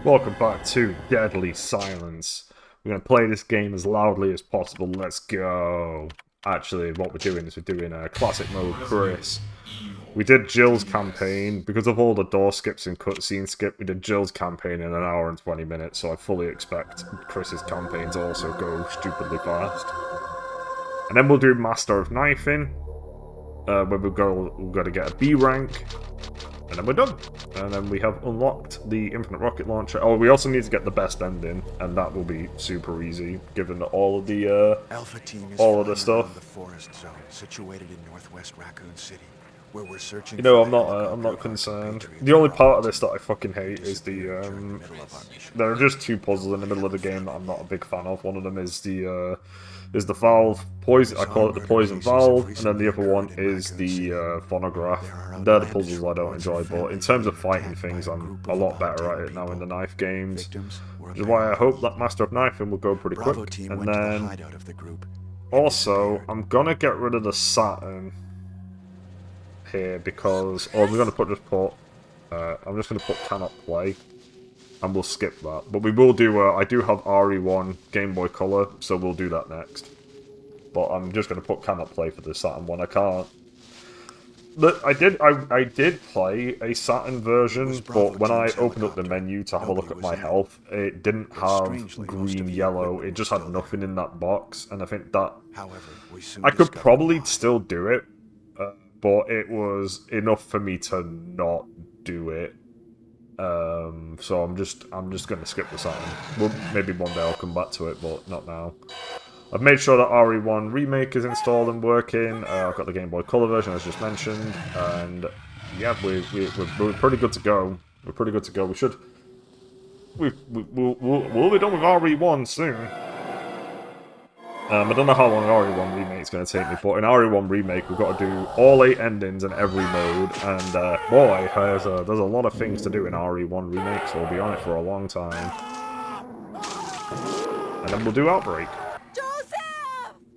Welcome back to Deadly Silence. We're going to play this game as loudly as possible. Let's go. Actually, what we're doing is we're doing a classic mode Chris. We did Jill's campaign. Because of all the door skips and cutscene skip, we did Jill's campaign in an hour and 20 minutes, so I fully expect Chris's campaign to also go stupidly fast. And then we'll do Master of Knifing, where we've got to get a B rank. And then we're done. And then we have unlocked the Infinite Rocket Launcher. Oh, we also need to get the best ending, and that will be super easy, given all of the Alpha team is all of the stuff. the forest zone situated in northwest Raccoon City, where we're searching. You know, I'm not concerned. The only part of this that I fucking hate is the there are just two puzzles in the middle of the game that I'm not a big fan of. One of them is the valve poison. I call it the poison valve, and then the other one is the phonograph. They're the puzzles I don't enjoy, but in terms of fighting things, I'm a lot better at it now in the knife games. Which is why I hope that Master of Knifing will go pretty quick. And then also, I'm gonna get rid of the Saturn here because, or we're gonna I'm just gonna put cannot play. And we'll skip that. But we will do, I do have RE1 Game Boy Color, so we'll do that next. But I'm just going to put cannot play for the Saturn one. I can't. Look, I did play a Saturn version, but when I opened up the menu to have a look at my health, it didn't have green, yellow. It just had nothing in that box. And I think that I could probably still do it, but it was enough for me to not do it. So I'm just gonna skip the Saturn. Well, maybe one day I'll come back to it, but not now. I've made sure that RE1 Remake is installed and working. I've got the Game Boy Color version as just mentioned, and yeah, we're pretty good to go. We're pretty good to go. We'll be done with RE1 soon. I don't know how long RE1 Remake is going to take me, but in RE1 Remake we've got to do all 8 endings in every mode, and boy, there's a lot of things to do in RE1 Remake, so we'll be on it for a long time. And then we'll do Outbreak.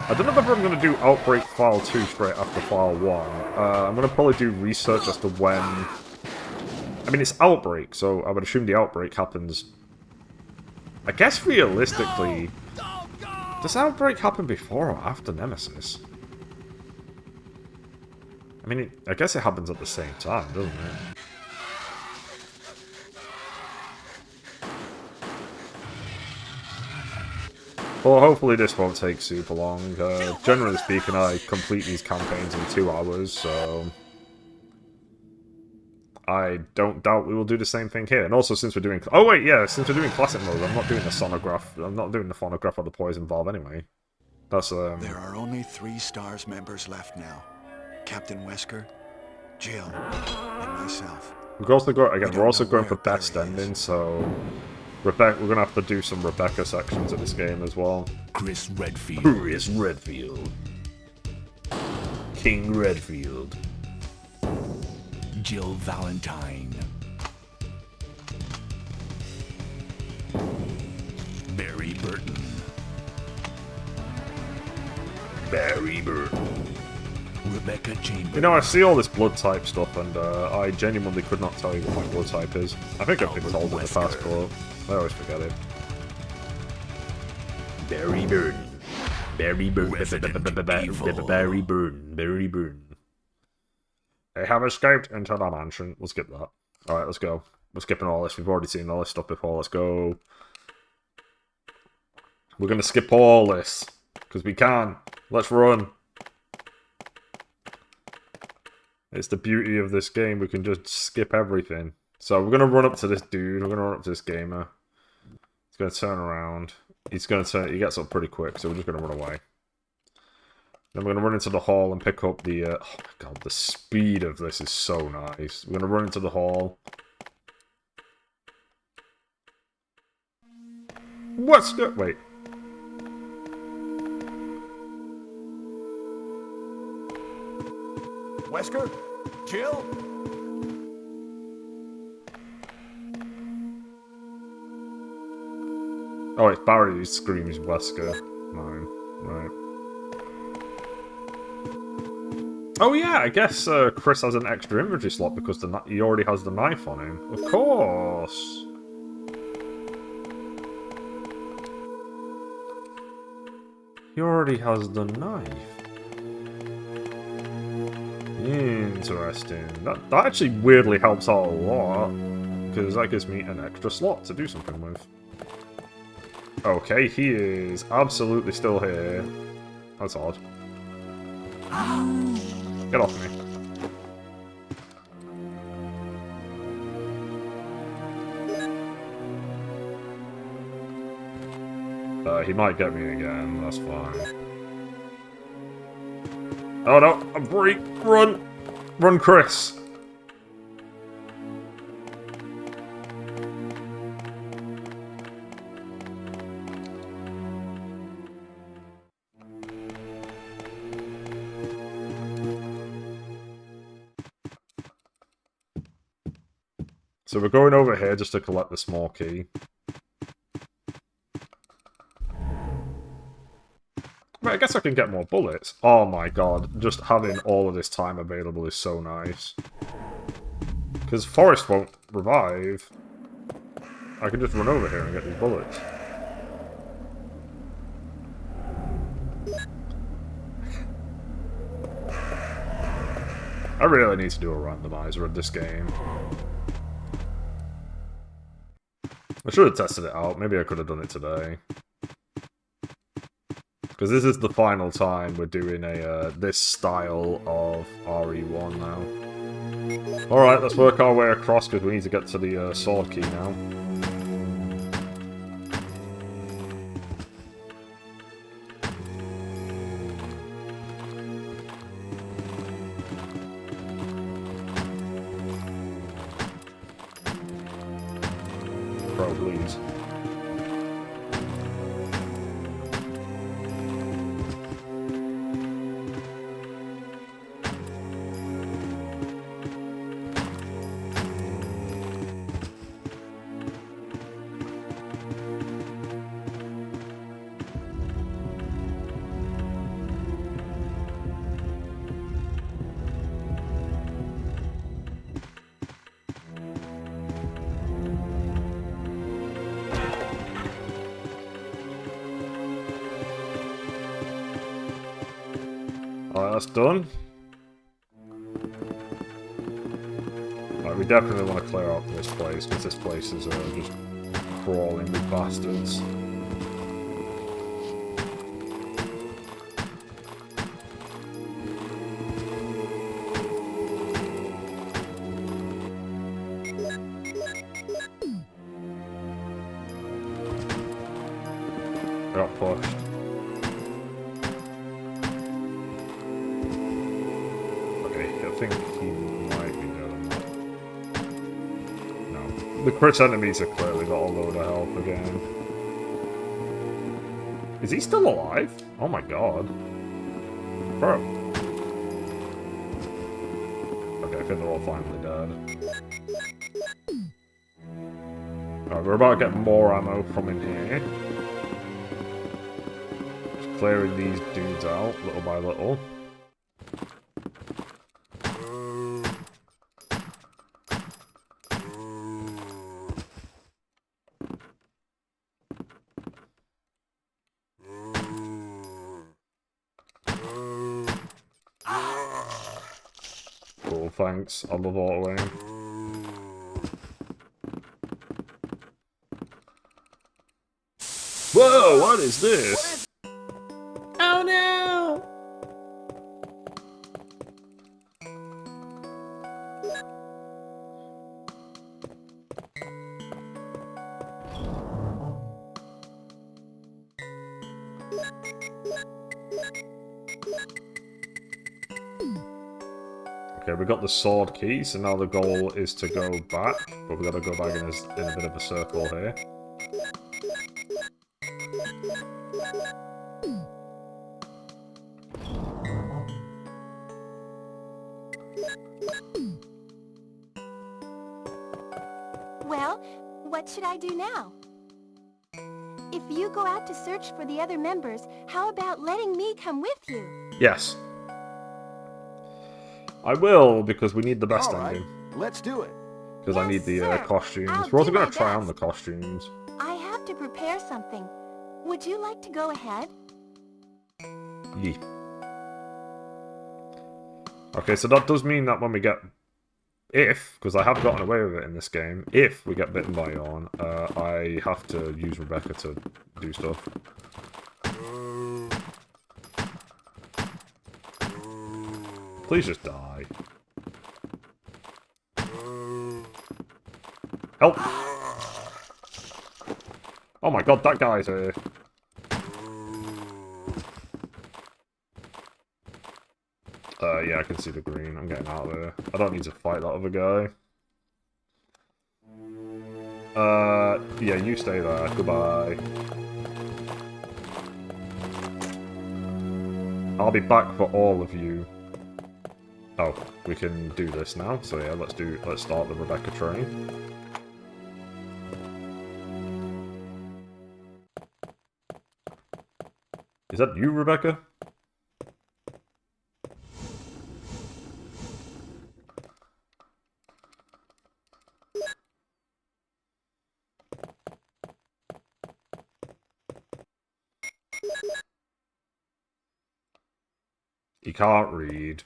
I don't know whether I'm going to do Outbreak File 2 straight after File 1. I'm going to probably do research as to when... I mean, it's Outbreak, so I would assume the Outbreak happens... I guess realistically... Does Outbreak happen before or after Nemesis? I mean, I guess it happens at the same time, doesn't it? Well, hopefully this won't take super long. Generally speaking, I complete these campaigns in 2 hours, so... I don't doubt we will do the same thing here. And also, since we're doing... Oh, wait, yeah, since we're doing Classic Mode, I'm not doing the sonograph. I'm not doing the phonograph or the poison valve anyway. That's, There are only 3 STARS members left now. Captain Wesker, Jill, and myself. We've also got... Again, we're also going for best ending, so... Rebecca, we're going to have to do some Rebecca sections of this game as well. Chris Redfield. Chris Redfield. King Redfield. Jill Valentine. Barry Burton. Barry Burton. Rebecca Chambers. You know, I see all this blood type stuff, and I genuinely could not tell you what my blood type is. I think I've been told in the past, but I always forget it. Barry Burton. Barry Burton. Barry Burton. Barry Burton. They have escaped into the mansion. We'll skip that. Alright, let's go. We're skipping all this. We've already seen all this stuff before. Let's go. We're going to skip all this. Because we can. Let's run. It's the beauty of this game. We can just skip everything. So we're going to run up to this dude. We're going to run up to this gamer. He's going to turn around. He's going to turn... He gets up pretty quick, so we're just going to run away. Then we're going to run into the hall and pick up the... oh my god, the speed of this is so nice. We're going to run into the hall. What's the... Wait. Wesker, Jill. Oh, it's Barry who screams Wesker. Mine. Right. Oh yeah, I guess Chris has an extra inventory slot because he already has the knife on him. Of course! He already has the knife. Interesting. That actually weirdly helps out a lot, because that gives me an extra slot to do something with. Okay, he is absolutely still here. That's odd. Get off me. He might get me again, that's fine. Oh no, a break! Run! Run, Chris! So we're going over here just to collect the small key. Wait, I guess I can get more bullets. Oh my god, just having all of this time available is so nice. Because Forrest won't revive. I can just run over here and get these bullets. I really need to do a randomizer of this game. I should have tested it out. Maybe I could have done it today. Because this is the final time we're doing a this style of RE1 now. Alright, let's work our way across because we need to get to the sword key now. Bro, please. Alright, that's done. Right, we definitely want to clear out this place, because this place is just crawling with bastards. Got pushed. I think he might be dead. No. The crit enemies have clearly got a load of health again. Is he still alive? Oh my god. Bro. Okay, I think they're all finally dead. Alright, we're about to get more ammo from in here. Just clearing these dudes out, little by little. Cool, thanks. I love auto aim. Whoa, what is this? Oh no! Okay, we got the sword key, so now the goal is to go back, but we gotta go back in a bit of a circle here. Well, what should I do now? If you go out to search for the other members, how about letting me come with you? Yes. I will, because we need the best All right, ending. let's do it. Because I need the Yes, sir. costumes. I'll We're also do going my to try on the best. costumes. I have to prepare something. Would you like to go ahead? Yee. Okay, so that does mean that when we get... If, because I have gotten away with it in this game, if we get bitten by Yawn, I have to use Rebecca to do stuff. Please just die. Help! Oh my god, that guy's here. Yeah, I can see the green. I'm getting out of there. I don't need to fight that other guy. Yeah, you stay there. Goodbye. I'll be back for all of you. Oh, we can do this now. So yeah, let's start the Rebecca train. Is that you, Rebecca? You can't read.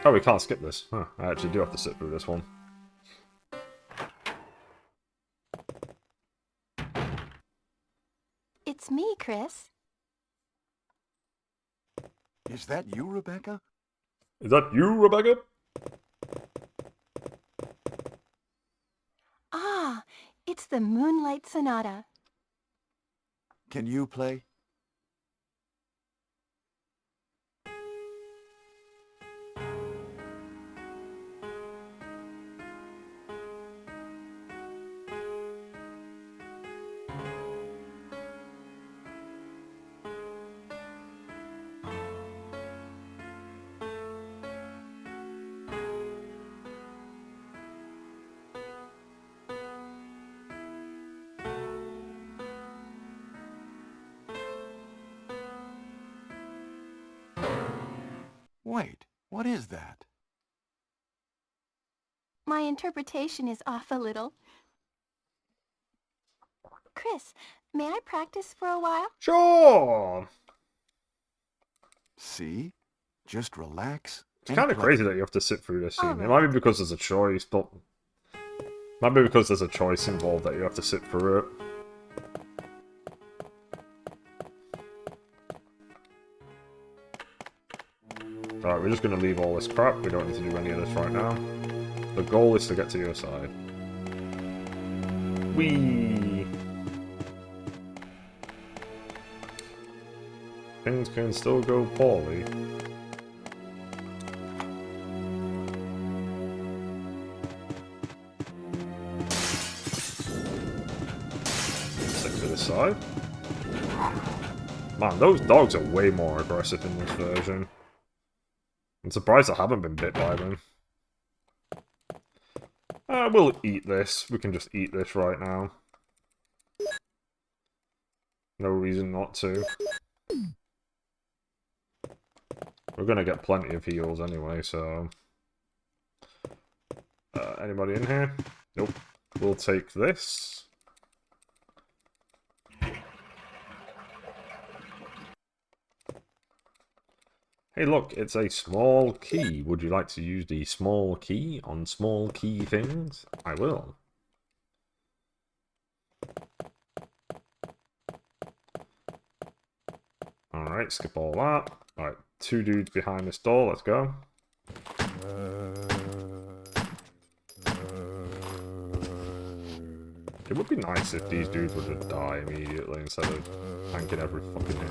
Oh, we can't skip this. Huh, I actually do have to sit through this one. It's me, Chris. Is that you, Rebecca? Is that you, Rebecca? Ah, it's the Moonlight Sonata. Can you play? Wait, what is that? My interpretation is off a little. Chris, may I practice for a while? Sure! See? Just relax. It's kind of crazy that you have to sit through this scene. Alright. It might be because there's a choice, but... Might be because there's a choice involved that you have to sit through it. Alright, we're just going to leave all this crap. We don't need to do any of this right now. The goal is to get to your side. Whee! Things can still go poorly. Stick to the side. Man, those dogs are way more aggressive in this version. I'm surprised I haven't been bit by them. We'll eat this. We can just eat this right now. No reason not to. We're gonna get plenty of heals anyway, so... anybody in here? Nope. We'll take this. Hey look, it's a small key. Would you like to use the small key on small key things? I will. Alright, skip all that. Alright, 2 dudes behind this door, let's go. It would be nice if these dudes would just die immediately instead of tanking every fucking hit.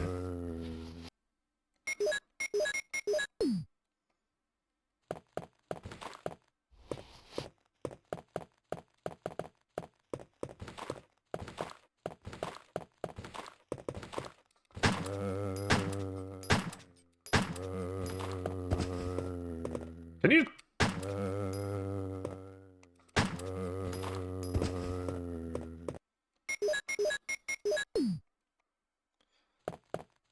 Can you...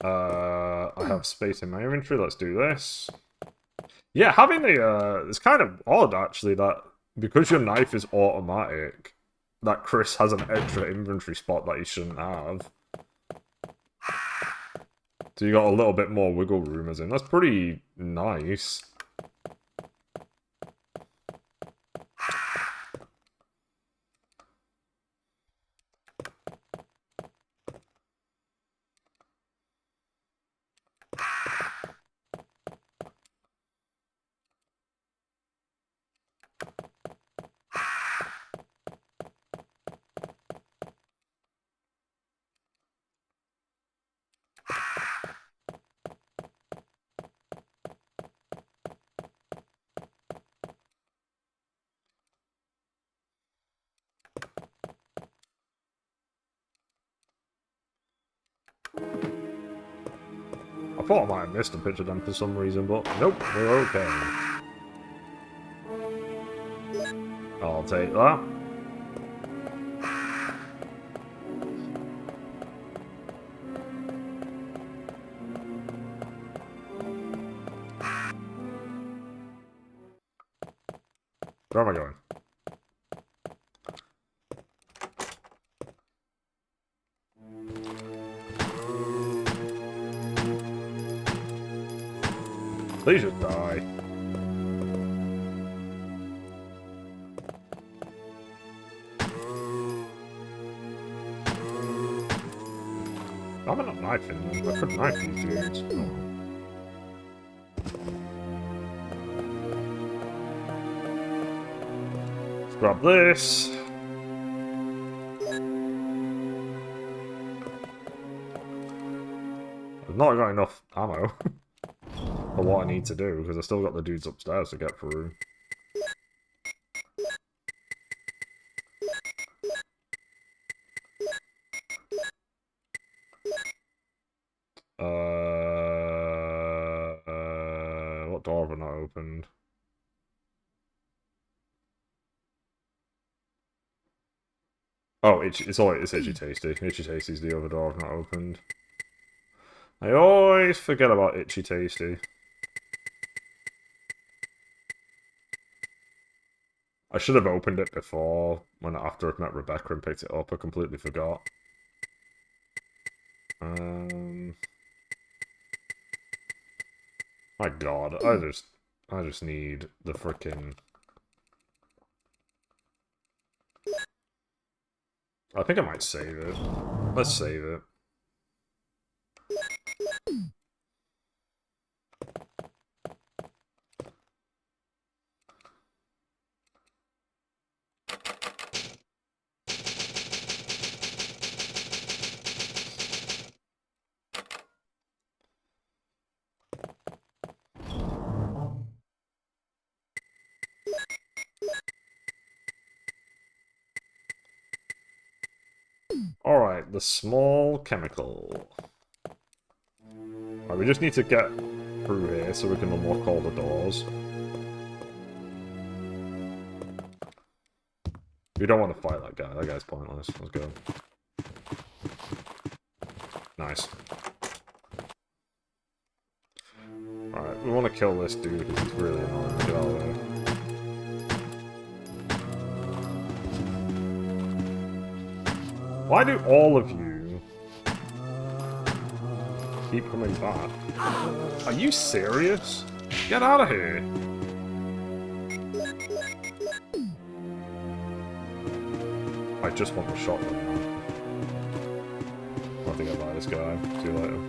I have space in my inventory, let's do this. Yeah, having the, it's kind of odd, actually, that because your knife is automatic, that Chris has an extra inventory spot that he shouldn't have. So you got a little bit more wiggle room, as in. That's pretty nice. I thought I might have missed a picture of them for some reason, but nope, we're okay. I'll take that. Where am I going? Please just die. I'm not knifing them. I could knife these dudes. Oh. Let's grab this. I've not got enough ammo for what I need to do, because I still got the dudes upstairs to get through. What door have I not opened? Oh, it's Itchy Tasty. Itchy Tasty's the other door I've not opened. I always forget about Itchy Tasty. I should have opened it before, after I'd met Rebecca and picked it up. I completely forgot. My God, I just need the frickin'. I think I might save it. Let's save it. Alright, the small chemical. Alright, we just need to get through here so we can unlock all the doors. We don't want to fight that guy. That guy's pointless. Let's go. Nice. Alright, we want to kill this dude because he's really annoying. Get out of there. Why do all of you keep coming back? Are you serious? Get out of here! I just want the shotgun now. I'll have to get by this guy. See you later.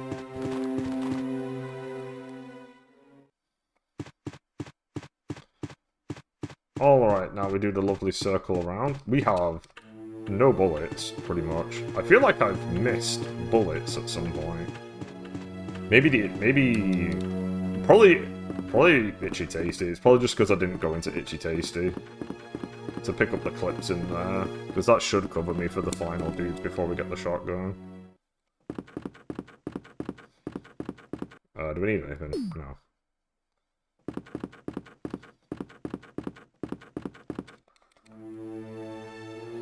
Alright, now we do the lovely circle around. We have no bullets, pretty much. I feel like I've missed bullets at some point. Probably Itchy Tasty. It's probably just because I didn't go into Itchy Tasty to pick up the clips in there, because that should cover me for the final dudes before we get the shotgun. Do we need anything? No.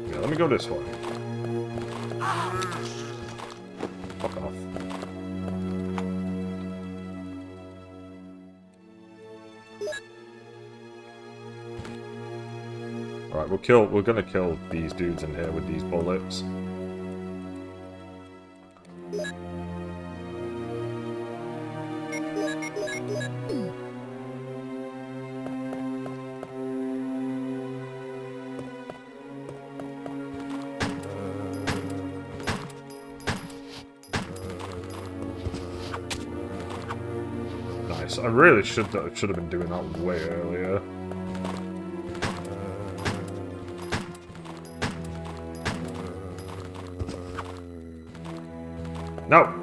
Yeah, let me go this way. Fuck off. Alright, we're gonna kill these dudes in here with these bullets. this. I really should have been doing that way earlier. No!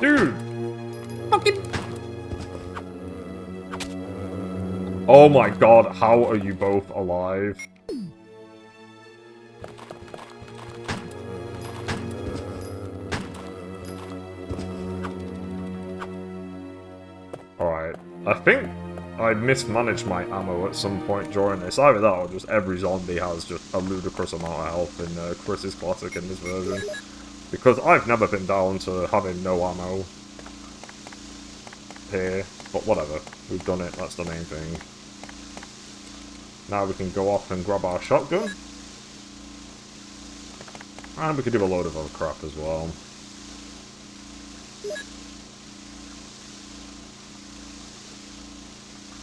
Dude! Fucking... Oh my god, how are you both alive? Alright, I think I mismanaged my ammo at some point during this. Either that or just every zombie has just a ludicrous amount of health in Chris's Classic in this version. Because I've never been down to having no ammo here, but whatever. We've done it, that's the main thing. Now we can go off and grab our shotgun. And we can do a load of other crap as well.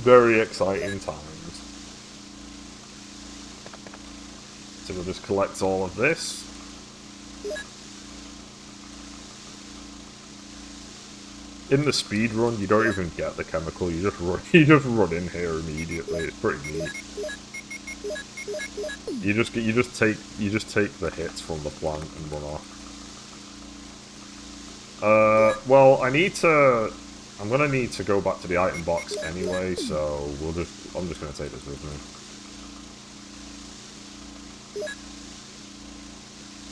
Very exciting times. So we'll just collect all of this. In the speed run, you don't even get the chemical. You just run. You just run in here immediately. It's pretty neat. You just take the hits from the plant and run off. Well, I'm gonna need to go back to the item box anyway, so I'm just gonna take this with me.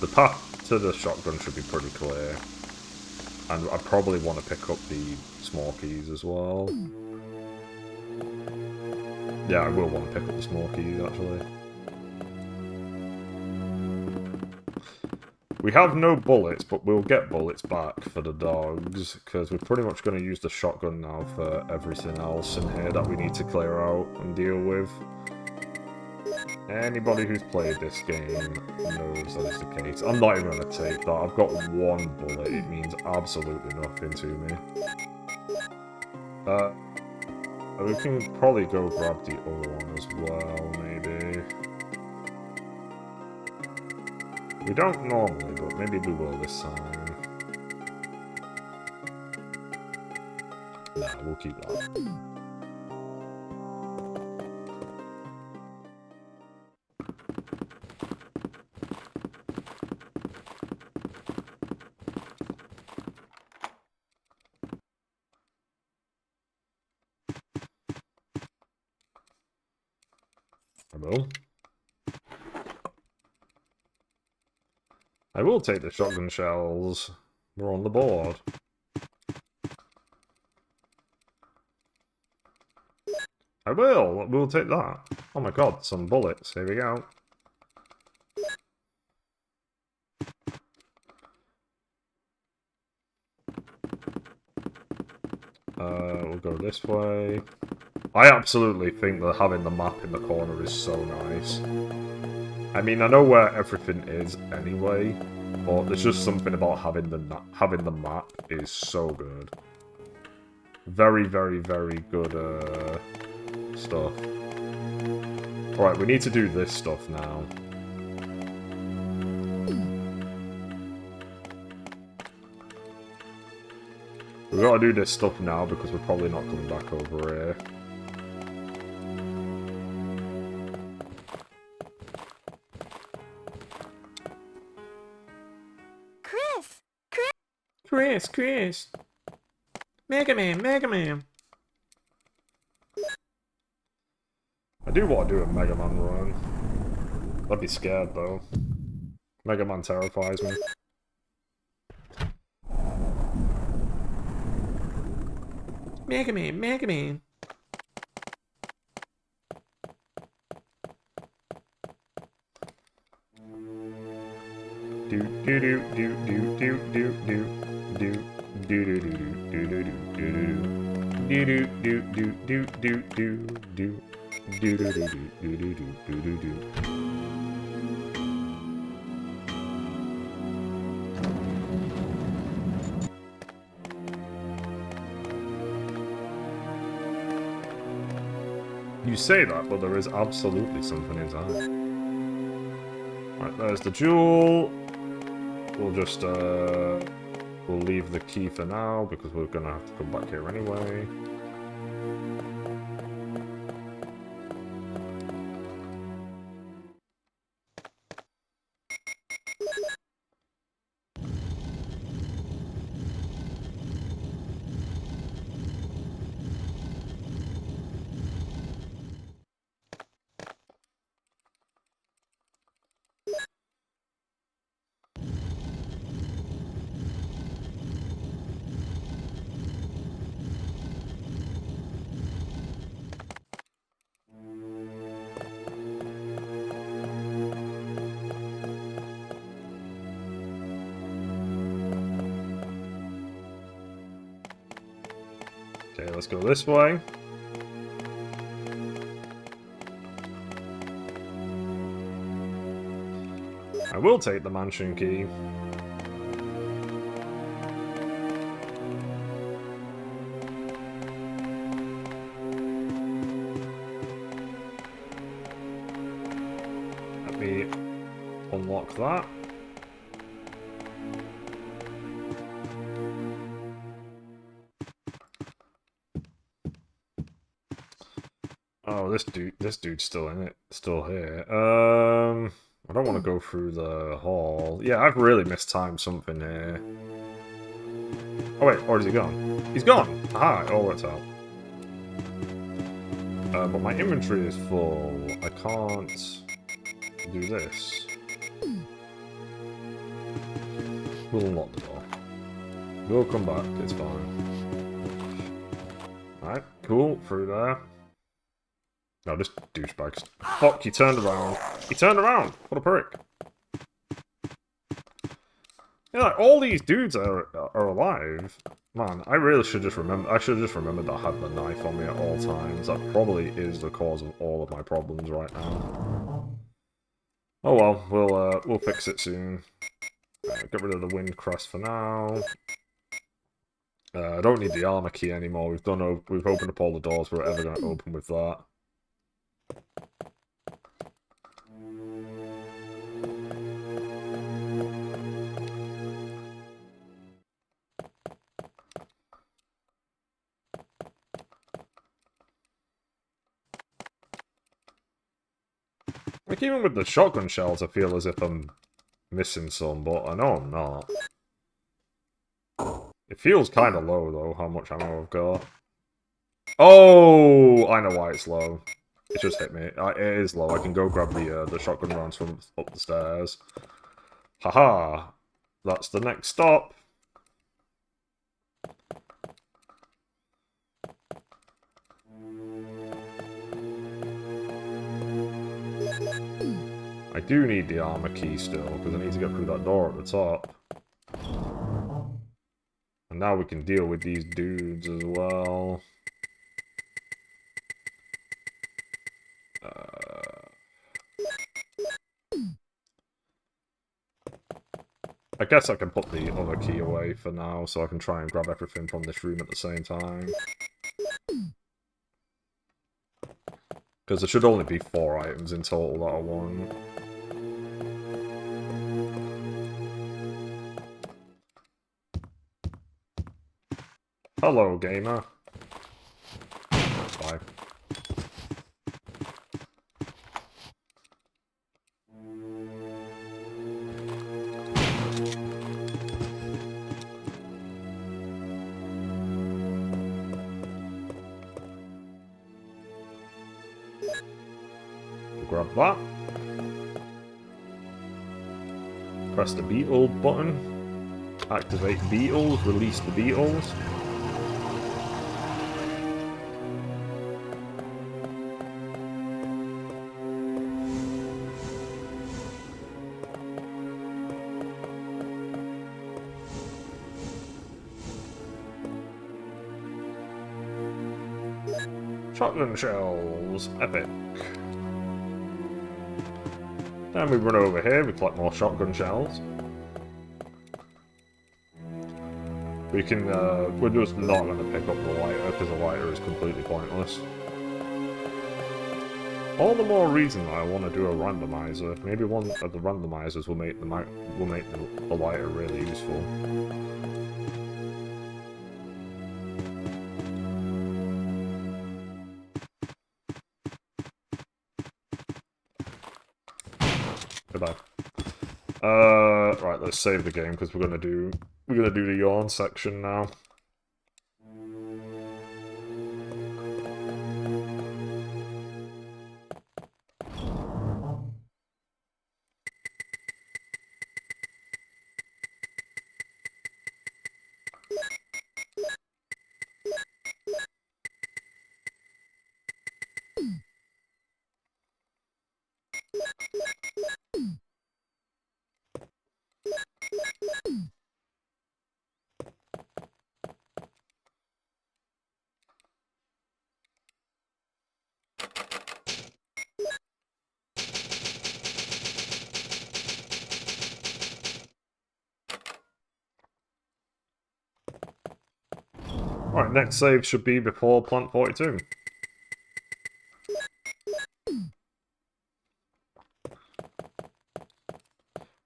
The path to the shotgun should be pretty clear. And I probably want to pick up the small keys as well. Yeah, I will want to pick up the small keys, actually. We have no bullets, but we'll get bullets back for the dogs, because we're pretty much going to use the shotgun now for everything else in here that we need to clear out and deal with. Anybody who's played this game knows that is the case. I'm not even going to take that. I've got one bullet. It means absolutely nothing to me. We can probably go grab the other one as well, maybe. We don't normally, but maybe we will this time. Nah, we'll keep that. I will take the shotgun shells. We're on the board. I will. We'll take that. Oh my god, some bullets. Here we go. We'll go this way. I absolutely think that having the map in the corner is so nice. I mean, I know where everything is anyway, but there's just something about having the map is so good. Very, very, very good stuff. Alright, we need to do this stuff now. We've got to do this stuff now because we're probably not coming back over here. Chris! Mega Man! I do want to do a Mega Man run. I'd be scared though. Mega Man terrifies me. Mega Man! You say that, but there is absolutely something inside. Right, there's the jewel. We'll just, we'll leave the key for now, because we're gonna have to come back here anyway. Okay, let's go this way. I will take the mansion key. Let me unlock that. Oh, this dude's still in it, still here. I don't want to go through the hall. Yeah, I've really mistimed something here. Oh wait, or is he gone? He's gone! Aha, it all worked out. But my inventory is full. I can't do this. We'll unlock the door. We'll come back, it's fine. Alright, cool, through there. No, this douchebag. Fuck, he turned around. He turned around! What a prick. Yeah, like, all these dudes are alive. Man, I really should just remember. I should have just remembered that I had the knife on me at all times. That probably is the cause of all of my problems right now. Oh well, we'll fix it soon. Get rid of the wind crest for now. I don't need the armor key anymore. We've opened up all the doors we're ever going to open with that. Like, even with the shotgun shells, I feel as if I'm missing some, but I know I'm not. It feels kind of low, though, how much ammo I've got. Oh! I know why it's low. It just hit me. It is low. I can go grab the shotgun rounds from up the stairs. Haha! That's the next stop. I do need the armor key still, because I need to get through that door at the top. And now we can deal with these dudes as well. I guess I can put the other key away for now, so I can try and grab everything from this room at the same time. Because there should only be 4 items in total that I want. Hello, gamer. Bye. Grab that. Press the beetle button. Activate beetles, release the beetles. Shotgun shells, epic. Then we run over here, we collect more shotgun shells. We can, we're just not going to pick up the lighter, because the lighter is completely pointless. all the more reason I want to do a randomizer. Maybe one of the randomizers will make the lighter really useful. Goodbye. Right, let's save the game because we're gonna do the yawn section now. Alright, next save should be before Plant 42.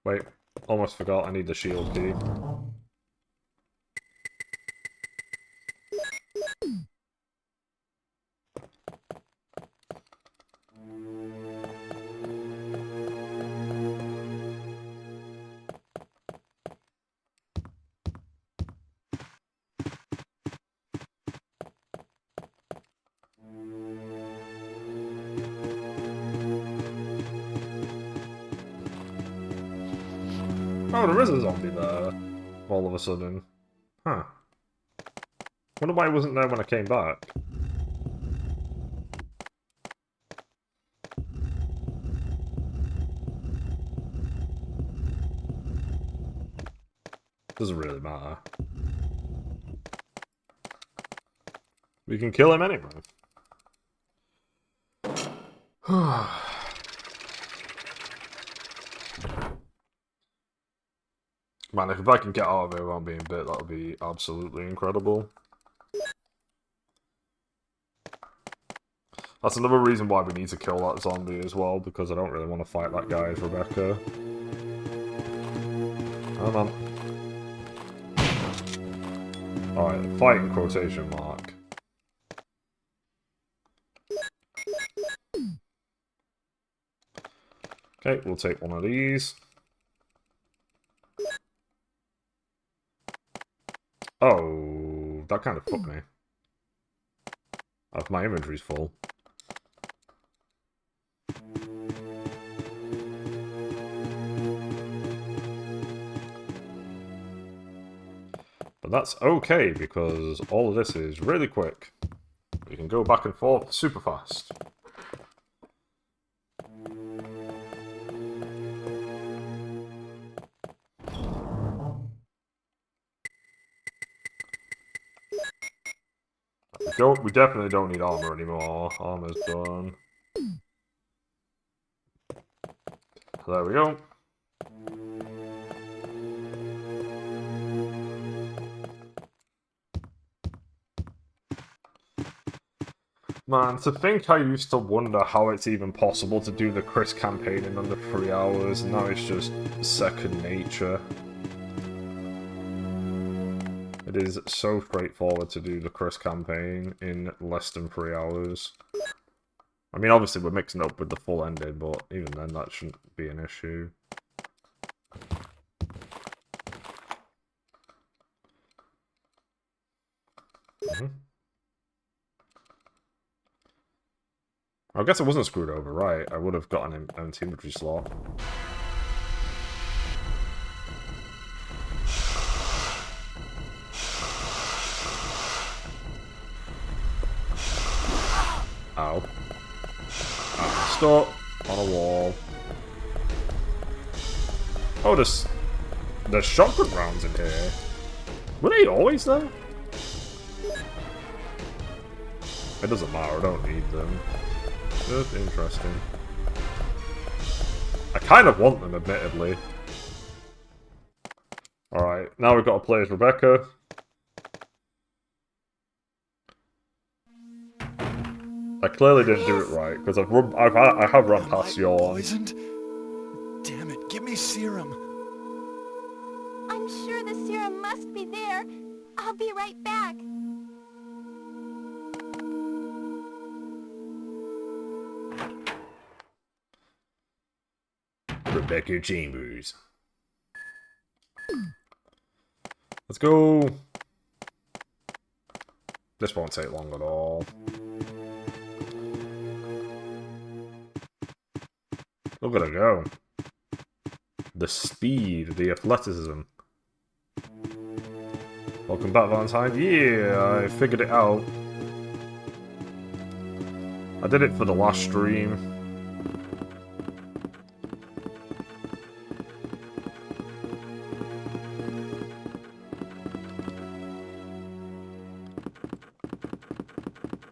Wait, almost forgot I need the shield key. Oh, there is a zombie there. All of a sudden. Huh. Wonder why he wasn't there when I came back. Doesn't really matter. We can kill him anyway. Man, if I can get out of here without being bit, that would be absolutely incredible. That's another reason why we need to kill that zombie as well, because I don't really want to fight that guy as Rebecca. Come on. Alright, fight in quotation mark. Okay, we'll take one of these. Oh, that kind of fucked me. My inventory's full. But that's okay, because all of this is really quick. We can go back and forth super fast. We definitely don't need armor anymore. Armor's done. There we go. Man, to think I used to wonder how it's even possible to do the Chris campaign in under 3 hours, and now it's just second nature. It is so straightforward to do the Chris campaign in less than 3 hours. I mean, obviously we're mixing up with the full ending, but even then that shouldn't be an issue. I guess it wasn't screwed over, right? I would have gotten an empty inventory slot. Ow. I'm stuck on a wall. Oh, there's shotgun rounds in here. Were they always there? It doesn't matter, I don't need them. Just interesting. I kind of want them, admittedly. Alright, now we've got to play as Rebecca. I clearly didn't do it right, because I have run past your... Poisoned? Damn it, give me serum. I'm sure the serum must be there. I'll be right back. Rebecca Chambers. Let's go. This won't take long at all. Look at her go. The speed, the athleticism. Welcome back, Valentine. Yeah, I figured it out. I did it for the last stream.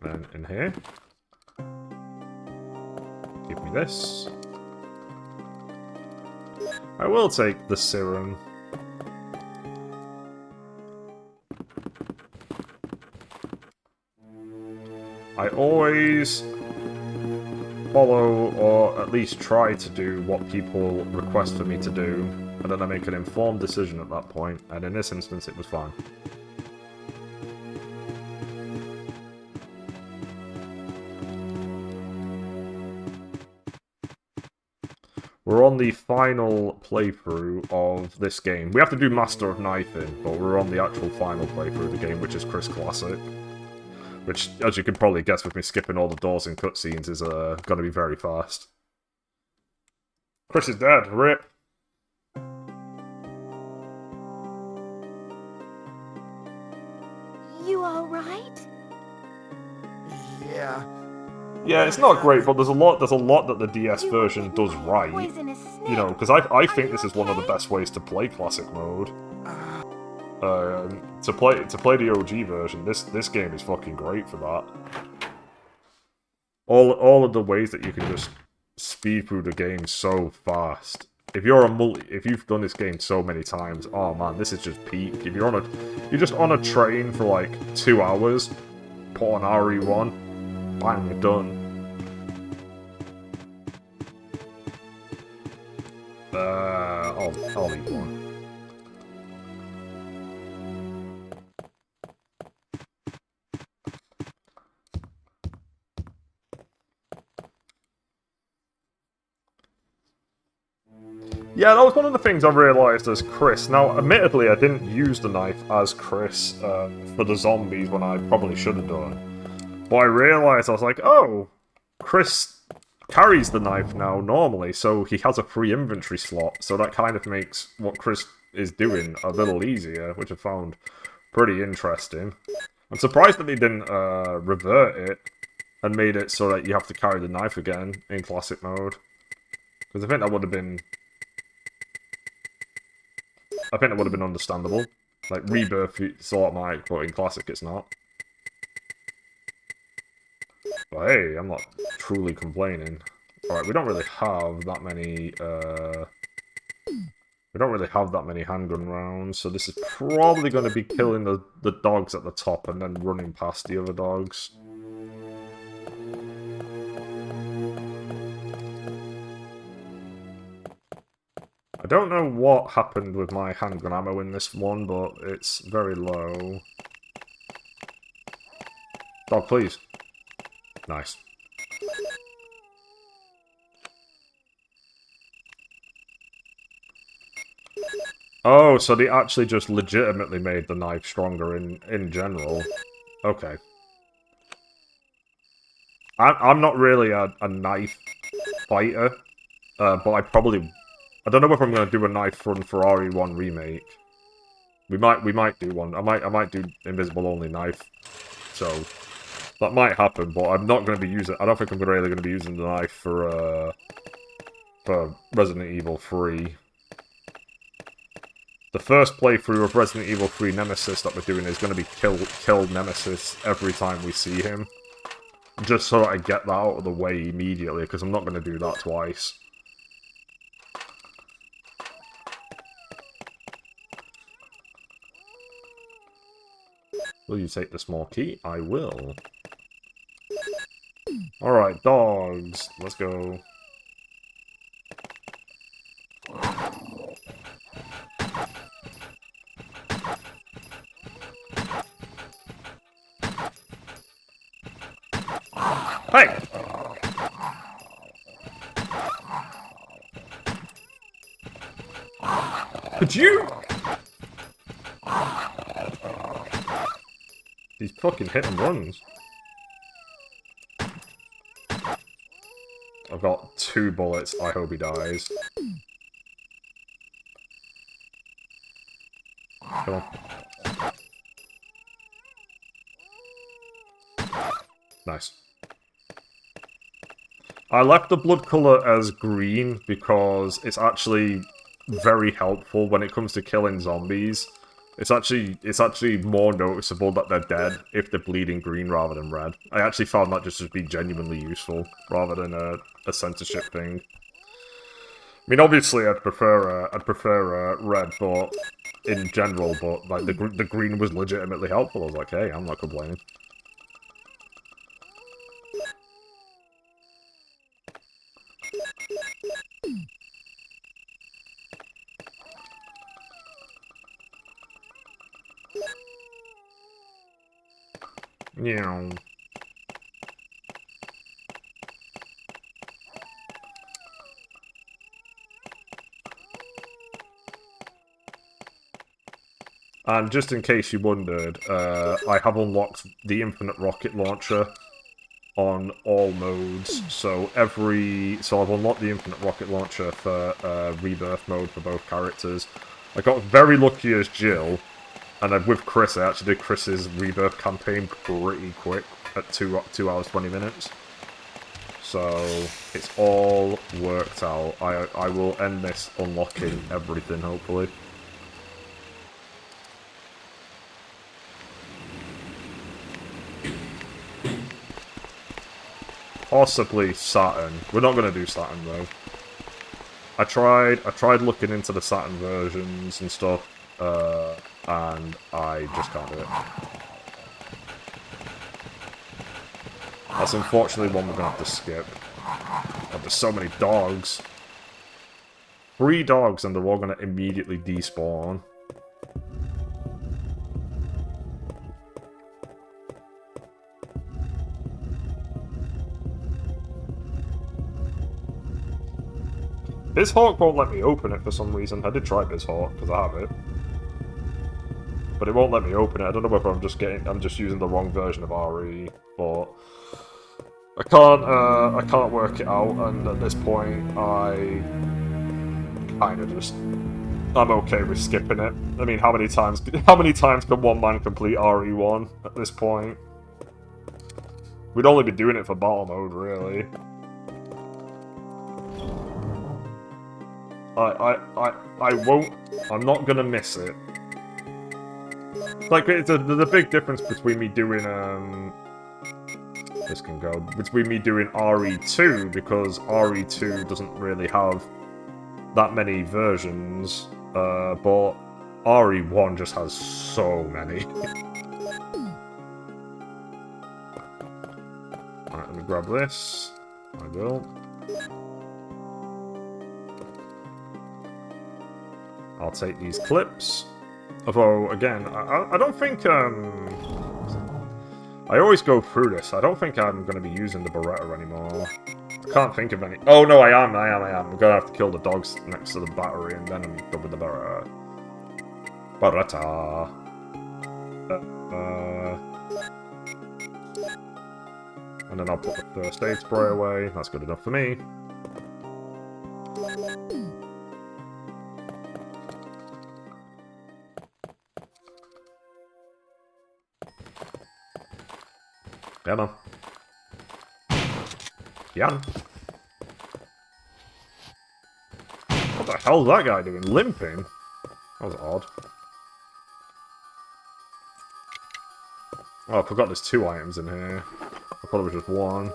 And in here. Give me this. I will take the serum. I always follow, or at least try to do, what people request for me to do, and then I make an informed decision at that point, and in this instance it was fine. We're on the final playthrough of this game. We have to do Master of Knifing, but we're on the actual final playthrough of the game, which is Chris Classic. Which, as you can probably guess with me skipping all the doors and cutscenes, is going to be very fast. Chris is dead. RIP. You all right? Yeah. Yeah, it's not great, but there's a lot that the DS version does right. Poisonous snake. You know, because I think this is one of the best ways to play Classic mode. To play the OG version, this game is fucking great for that. All of the ways that you can just speed through the game so fast. If you've done this game so many times, oh man, this is just peak. If you're just on a train for like 2 hours, put on RE1, bang, you're done. I'll eat one. Yeah, that was one of the things I realised as Chris. Now, admittedly, I didn't use the knife as Chris for the zombies when I probably should have done. But I realised, I was like, oh, Chris carries the knife now normally, so he has a free inventory slot, so that kind of makes what Chris is doing a little easier, which I found pretty interesting. I'm surprised that they didn't revert it and made it so that you have to carry the knife again in Classic mode. Because I think that would have been... understandable. Like, Rebirth, it's automatic, but in Classic it's not. But hey, I'm not truly complaining. Alright, we don't really have that many, we don't really have that many handgun rounds, so this is probably going to be killing the dogs at the top and then running past the other dogs. I don't know what happened with my handgun ammo in this one, but it's very low. Dog, please. Nice. Oh, so they actually just legitimately made the knife stronger in general. Okay. I'm not really a knife fighter, but I don't know if I'm going to do a knife run for RE1 Remake. We might do one. I might do invisible only knife. So that might happen, but I'm not going to be using. I don't think I'm really going to be using the knife for Resident Evil 3. The first playthrough of Resident Evil 3 Nemesis that we're doing is going to be kill Nemesis every time we see him. Just so that I get that out of the way immediately, because I'm not going to do that twice. Will you take the small key? I will. Alright, dogs. Let's go. Hey! Could you? These fucking hit and runs. I've got 2 bullets. I hope he dies. Come on. Nice. I left the blood colour as green because it's actually very helpful when it comes to killing zombies. It's actually more noticeable that they're dead if they're bleeding green rather than red. I actually found that just to be genuinely useful rather than a censorship thing. I mean, obviously, I'd prefer red, but in general, but like the green was legitimately helpful. I was like, hey, I'm not complaining. Yeah. And just in case you wondered, I have unlocked the infinite rocket launcher on all modes. So I've unlocked the infinite rocket launcher for rebirth mode for both characters. I got very lucky as Jill, and with Chris, I actually did Chris's rebirth campaign pretty quick at 2 hours 20 minutes. So it's all worked out. I will end this unlocking everything, hopefully. Possibly Saturn. We're not going to do Saturn, though. I tried looking into the Saturn versions and stuff, and I just can't do it. That's unfortunately one we're going to have to skip. Oh, there's so many dogs. 3 dogs and they're all going to immediately despawn. BizHawk won't let me open it for some reason. I did try BizHawk because I have it, but it won't let me open it. I don't know whether I'm just using the wrong version of RE, but I can't work it out. And at this point, I'm okay with skipping it. I mean, how many times can one man complete RE1 at this point? We'd only be doing it for battle mode, really. I won't. I'm not gonna miss it. Like, there's a big difference between me doing between me doing RE2, because RE2 doesn't really have that many versions, but RE1 just has so many. Alright, let me grab this. I will. I'll take these clips. Although, again, I don't think, I always go through this. I don't think I'm going to be using the Beretta anymore. I can't think of any. Oh, no, I am. I'm going to have to kill the dogs next to the battery, and then I'm good with the Beretta. Beretta. And then I'll put the first aid spray away. That's good enough for me. Come on. Jan. What the hell is that guy doing? Limping? That was odd. Oh, I forgot there's 2 items in here. I thought it was just 1.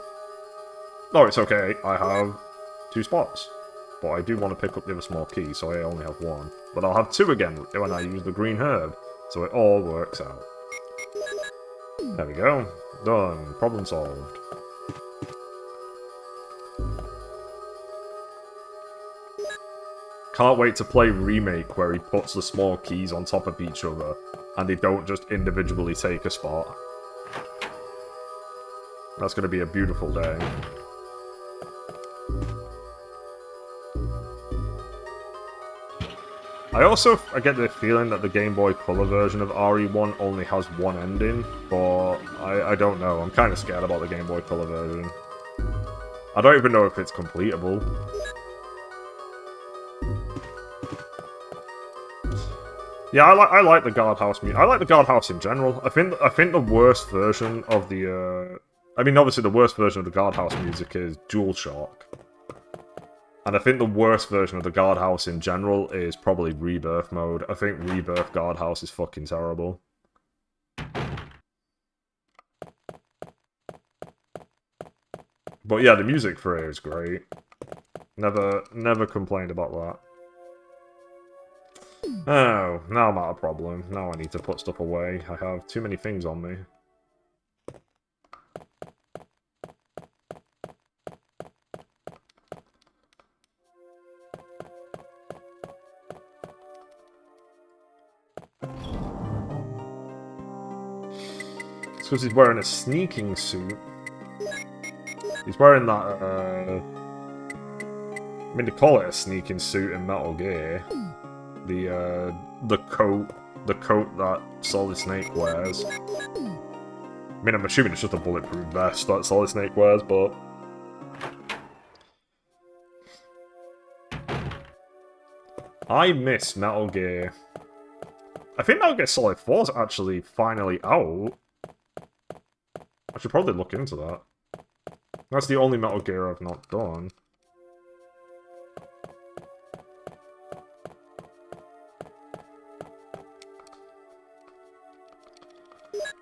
No, it's okay. I have 2 spots. But I do want to pick up the other small key, so I only have 1. But I'll have 2 again when I use the green herb. So it all works out. There we go. Done. Problem solved. can't wait to play Remake, where he puts the small keys on top of each other, and they don't just individually take a spot. That's going to be a beautiful day. I get the feeling that the Game Boy Color version of RE1 only has one ending, but I don't know. I'm kind of scared about the Game Boy Color version. I don't even know if it's completable. Yeah, I like the Guardhouse music. I like the Guardhouse in general. I think the worst version of the I mean, obviously the worst version of the Guardhouse music is DualShock. And I think the worst version of the Guardhouse in general is probably Rebirth mode. I think Rebirth Guardhouse is fucking terrible. But yeah, the music for it is great. Never complained about that. Oh, now I'm at a problem. Now I need to put stuff away. I have too many things on me. It's because he's wearing a sneaking suit. He's wearing that, I mean, they call it a sneaking suit in Metal Gear. The coat that Solid Snake wears. I mean, I'm assuming it's just a bulletproof vest that Solid Snake wears, but... I miss Metal Gear. I think Metal Gear Solid 4 is actually finally out. I should probably look into that. That's the only Metal Gear I've not done.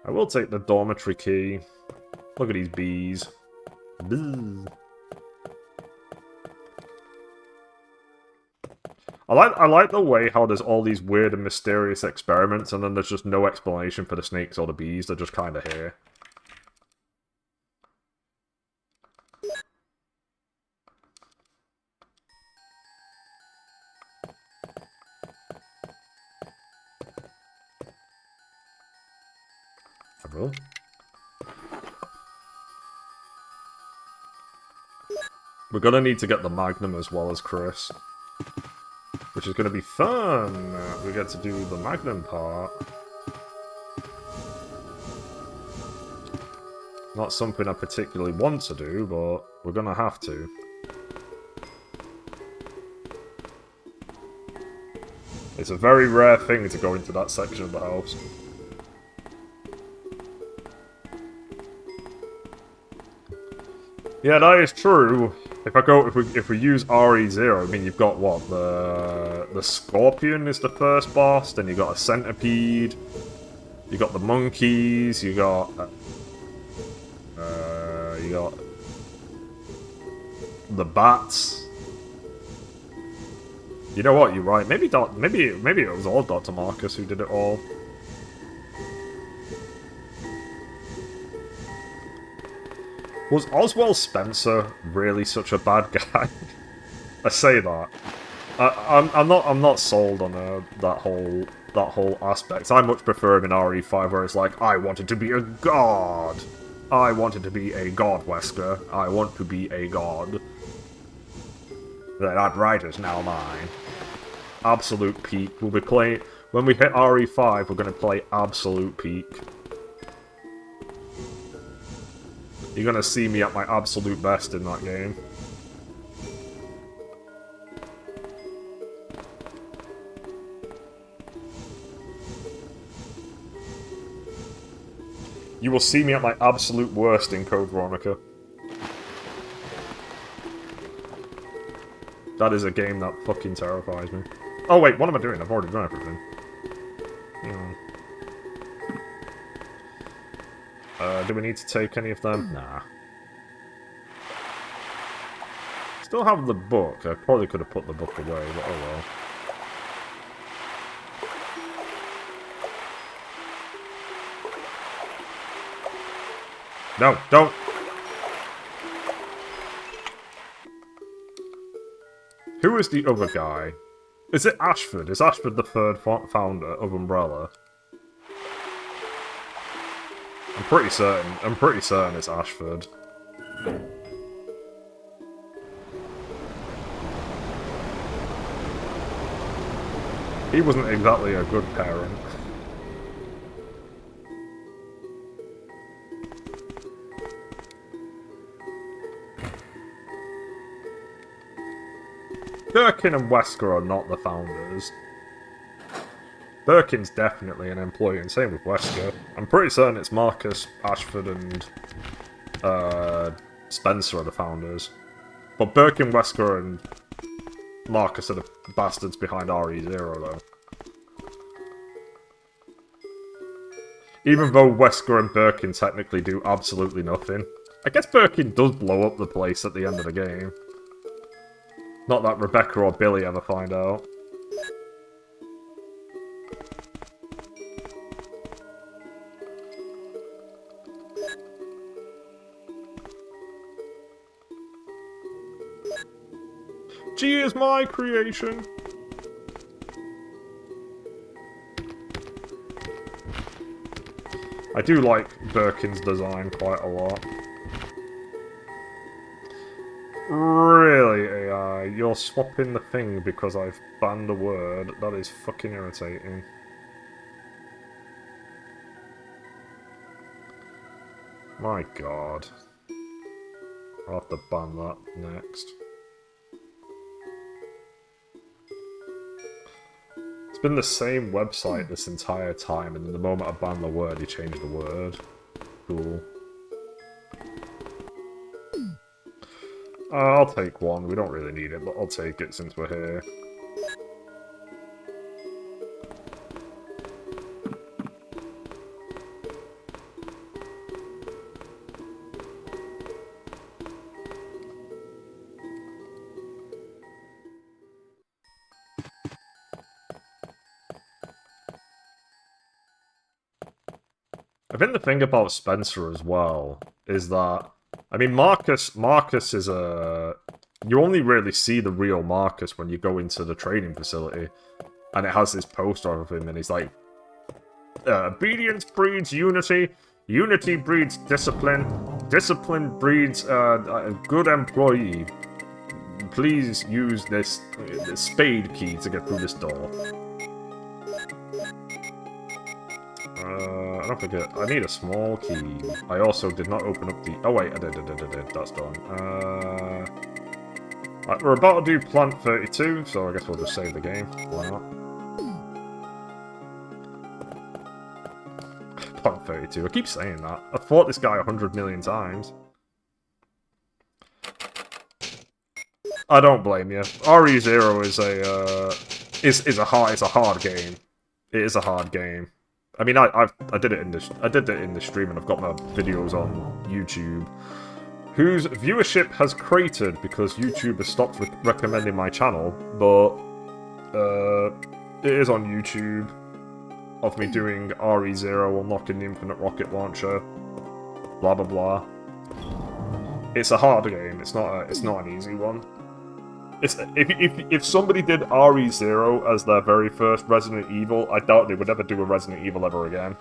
I will take the dormitory key. Look at these bees. Boo. I like the way how there's all these weird and mysterious experiments, and then there's just no explanation for the snakes or the bees. They're just kind of here. I will. We're gonna need to get the Magnum as well as Chris. Which is gonna be fun! We get to do the Magnum part. Not something I particularly want to do, but we're gonna have to. It's a very rare thing to go into that section of the house. Yeah, that is true. If we use RE0, I mean, you've got what, the Scorpion is the first boss, then you got a Centipede, you got the monkeys, you got the bats. You know what? You're right. Maybe it was all Dr. Marcus who did it all. Was Oswald Spencer really such a bad guy? I say that. I'm not sold on that whole aspect. I much prefer him in RE5 where it's like, I wanted to be a god. I wanted to be a god, Wesker. I want to be a god. That right is now mine. Absolute peak. We'll be playing when we hit RE5. We're gonna play absolute peak. You're gonna see me at my absolute best in that game. You will see me at my absolute worst in Code Veronica. That is a game that fucking terrifies me. Oh wait, what am I doing? I've already done everything. Do we need to take any of them? Nah. Still have the book. I probably could have put the book away, but oh well. No, don't! Who is the other guy? Is it Ashford? Is Ashford the third founder of Umbrella? I'm pretty certain it's Ashford. He wasn't exactly a good parent. Birkin and Wesker are not the founders. Birkin's definitely an employee, and same with Wesker. I'm pretty certain it's Marcus, Ashford, and Spencer are the founders. But Birkin, Wesker, and Marcus are the bastards behind RE0, though. Even though Wesker and Birkin technically do absolutely nothing. I guess Birkin does blow up the place at the end of the game. Not that Rebecca or Billy ever find out. G is my creation. I do like Birkin's design quite a lot. Really, AI? You're swapping the thing because I've banned a word? That is fucking irritating. My god. I'll have to ban that next. It's been the same website this entire time, and the moment I ban the word, you change the word. Cool. I'll take one. We don't really need it, but I'll take it since we're here. I think the thing about Spencer as well is that, I mean, Marcus is a... You only really see the real Marcus when you go into the training facility, and it has this poster of him, and he's like, obedience breeds unity, unity breeds discipline, discipline breeds a good employee. Please use this spade key to get through this door. I don't forget, I need a small key. I also did not open up the... Oh wait, I did, that's done. Right, we're about to do Plant 32, so I guess we'll just save the game. Why not? Plant 32, I keep saying that. I've fought this guy 100 million times. I don't blame you. RE0 is a hard game. It is a hard game. I mean, I did it in the stream, and I've got my videos on YouTube, whose viewership has cratered because YouTube has stopped recommending my channel. But it is on YouTube of me doing RE0, unlocking the infinite rocket launcher, blah blah blah. It's a hard game. It's not an easy one. If somebody did RE0 as their very first Resident Evil, I doubt they would ever do a Resident Evil ever again.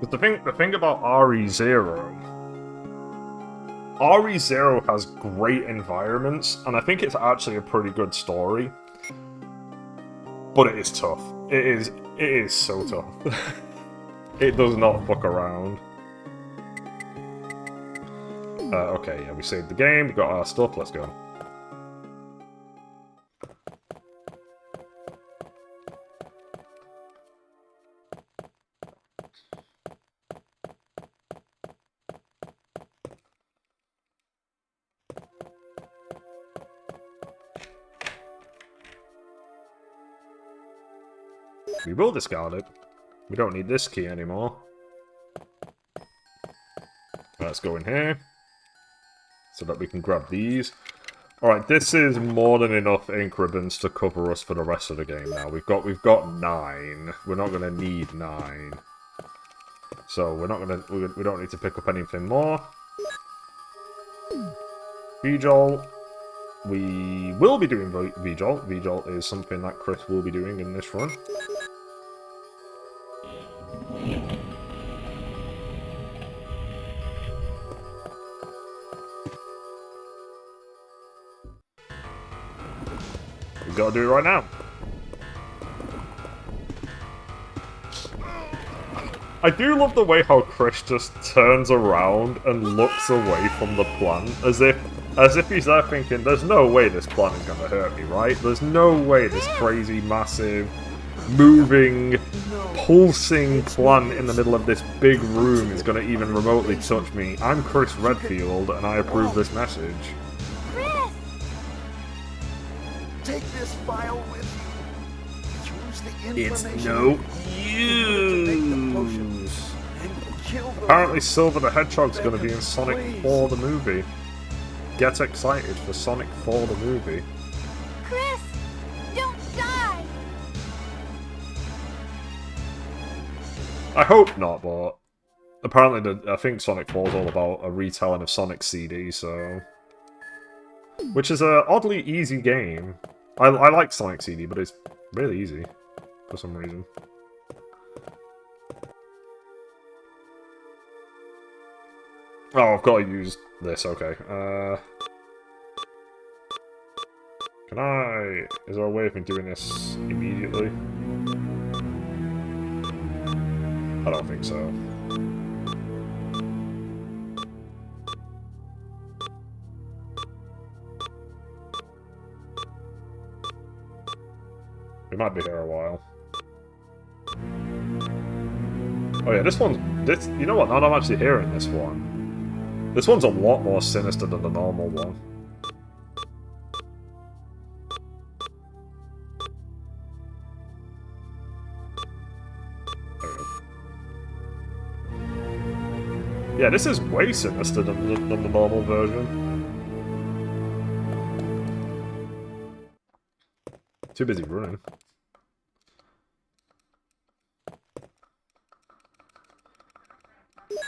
But the thing about RE0 has great environments, and I think it's actually a pretty good story. But it is tough. It is so tough. It does not fuck around. Okay, yeah, we saved the game, we got our stuff, let's go. We will discard it. We don't need this key anymore. Let's go in here. So that we can grab these. Alright, this is more than enough ink ribbons to cover us for the rest of the game now. We've got 9. We're not gonna need 9. So we don't need to pick up anything more. V-Jolt. We will be doing V-Jolt. V-Jolt is something that Chris will be doing in this run. We've got to do it right now. I do love the way how Chris just turns around and looks away from the plant, as if he's there thinking, there's no way this plant is going to hurt me, right? There's no way this crazy, massive, moving, pulsing plant in the middle of this big room is going to even remotely touch me. I'm Chris Redfield, and I approve this message. Take this file with you. Use the information. It's no use. Apparently Silver the Hedgehog's going to be in Sonic 4 the movie. Get excited for Sonic 4 the movie. Chris, don't die! I hope not, but apparently I think Sonic 4 is all about a retelling of Sonic CD, so... Which is a oddly easy game. I like Sonic CD, but it's really easy for some reason. Oh, I've got to use this, okay. Can I... Is there a way of me doing this immediately? I don't think so. We might be here a while. Oh yeah, this one's... You know what, now that I'm actually hearing this one. This one's a lot more sinister than the normal one. There we go. Yeah, this is way sinister than the normal version. Too busy running.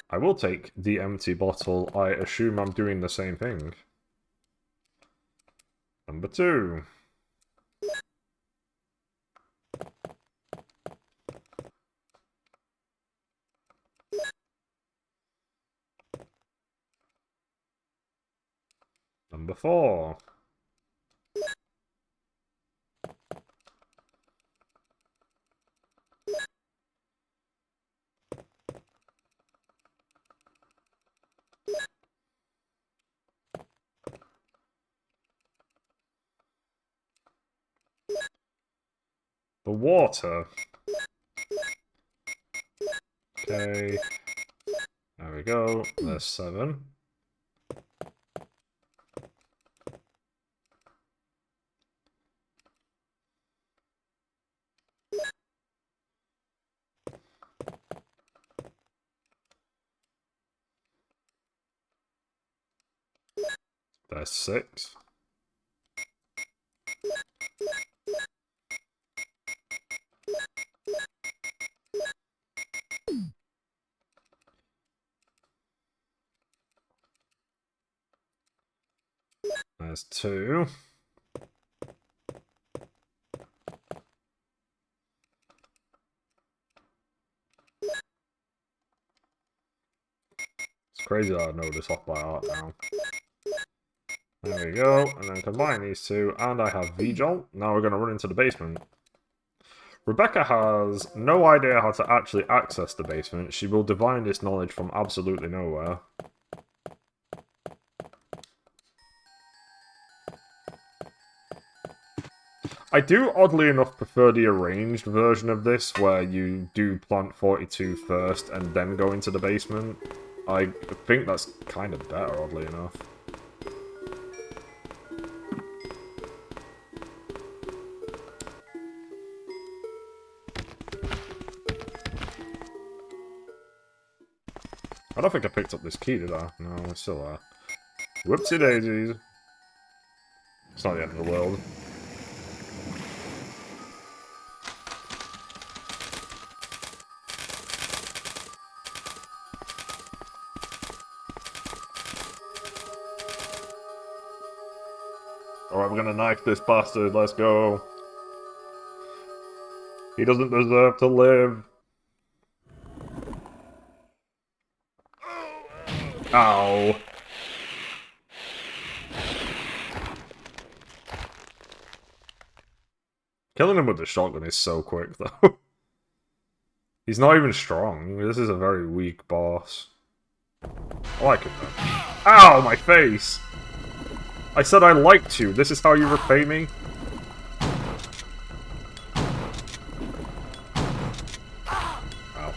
I will take the empty bottle. I assume I'm doing the same thing. Number 2. Number 4. The water. Okay. There we go. There's 7. There's 6. There's 2. It's crazy that I know this off by heart now. There we go, and then combine these two, and I have V-Jolt. Now we're going to run into the basement. Rebecca has no idea how to actually access the basement. She will divine this knowledge from absolutely nowhere. I do, oddly enough, prefer the arranged version of this, where you do plant 42 first and then go into the basement. I think that's kind of better, oddly enough. I don't think I picked up this key, did I? No, it's still there. Whoopsie daisies. It's not the end of the world. Alright, we're gonna knife this bastard, let's go. He doesn't deserve to live. Ow. Killing him with the shotgun is so quick, though. He's not even strong. This is a very weak boss. I like it, though. Ow, my face! I said I liked you. This is how you repay me? Ow.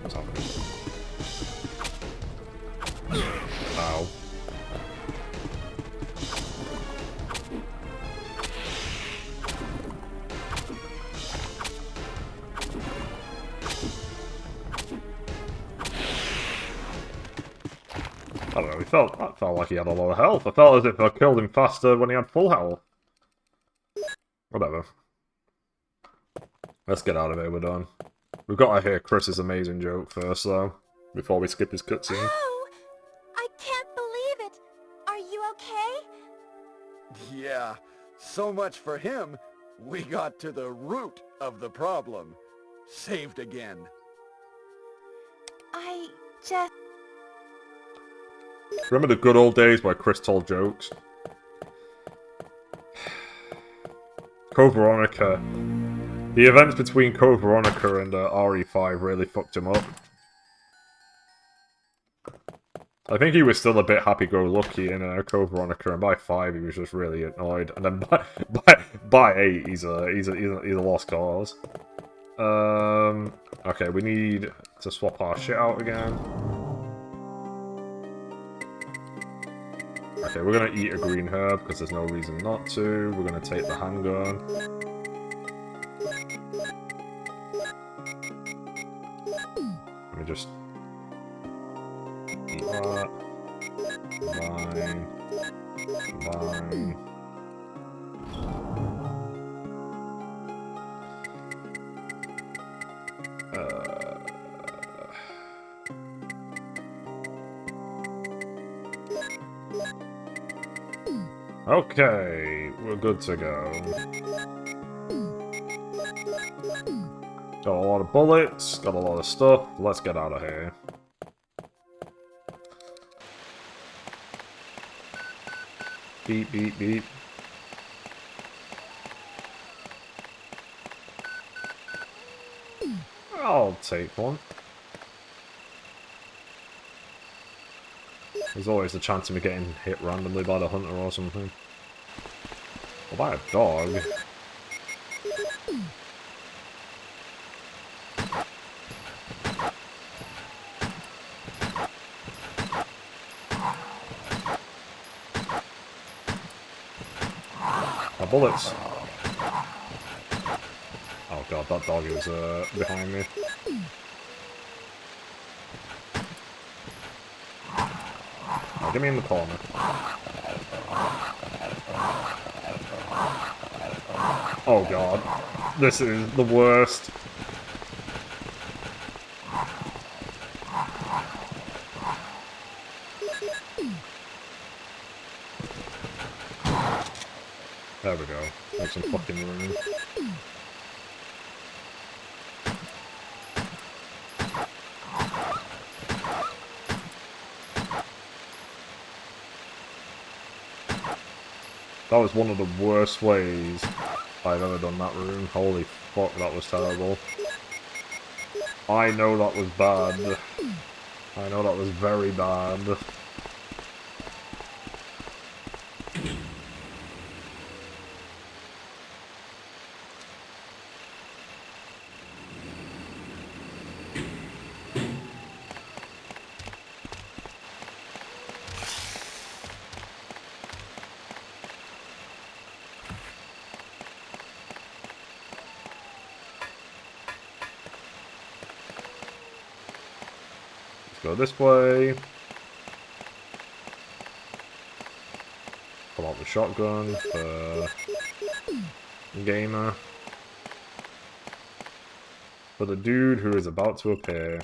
What's happening? Ow. I don't know, that felt like he had a lot of health. I felt as if I killed him faster when he had full health. Whatever. Let's get out of here, we're done. We've got to hear Chris's amazing joke first, though, before we skip his cutscene. Oh! I can't believe it! Are you okay? Yeah, so much for him. We got to the root of the problem. Saved again. I just... Remember the good old days where Chris told jokes? Code Veronica. The events between Code Veronica and RE5 really fucked him up. I think he was still a bit happy-go-lucky in Code Veronica, and by 5 he was just really annoyed. And then by 8 he's a lost cause. Okay, we need to swap our shit out again. Okay, we're gonna eat a green herb because there's no reason not to. We're gonna take the handgun. Let me just eat that. Combine. Combine. Okay, we're good to go. Got a lot of bullets, got a lot of stuff. Let's get out of here. Beep, beep, beep. I'll take one. There's always the chance of me getting hit randomly by the hunter or something. Or by a dog. My bullets. Oh god, that dog is behind me. Oh, get me in the corner. Oh god, this is the worst. There we go. Make some fucking room. That was one of the worst ways I've ever done that room. Holy fuck, that was terrible. I know that was bad. I know that was very bad. go this way. Pull out the shotgun for Gamer. For the dude who is about to appear.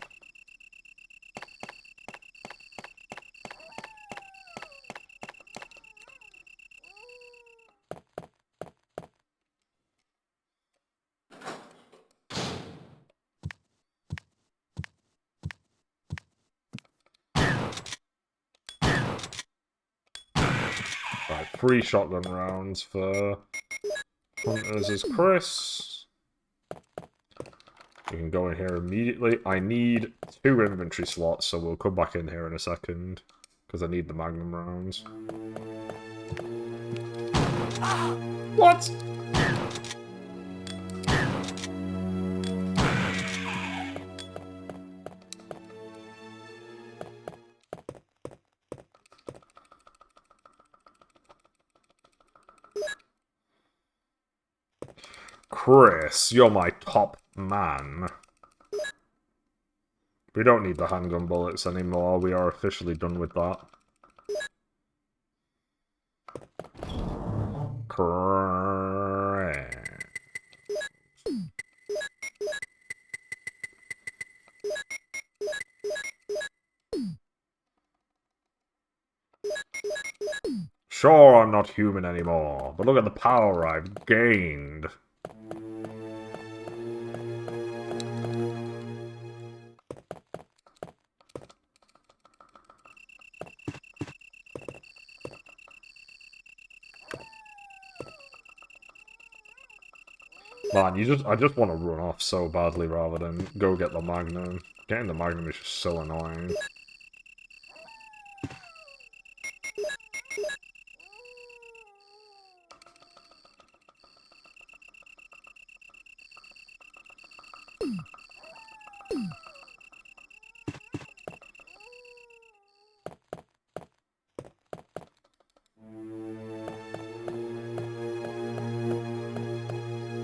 Right, 3 shotgun rounds for Hunters as Chris. We can go in here immediately. I need 2 inventory slots, so we'll come back in here in a second. Because I need the Magnum rounds. What? Chris, you're my top man. We don't need the handgun bullets anymore. We are officially done with that. Chris. Sure, I'm not human anymore, but look at the power I've gained. Man, I just want to run off so badly rather than go get the Magnum. Getting the Magnum is just so annoying.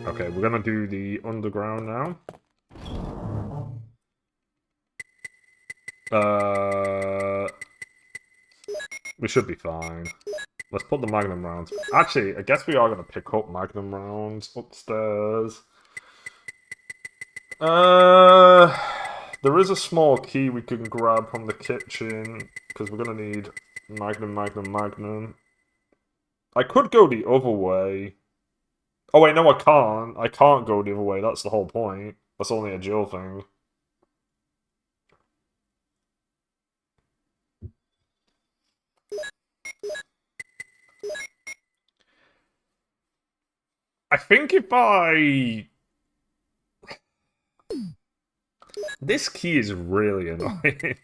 Okay, we're gonna do the underground now. We should be fine. Let's put the Magnum rounds. Actually, I guess we are gonna pick up Magnum rounds upstairs. There is a small key we can grab from the kitchen, because we're gonna need Magnum, Magnum, Magnum. I could go the other way. Oh wait, no I can't. I can't go the other way, that's the whole point. That's only a Jill thing. I think if I... This key is really annoying.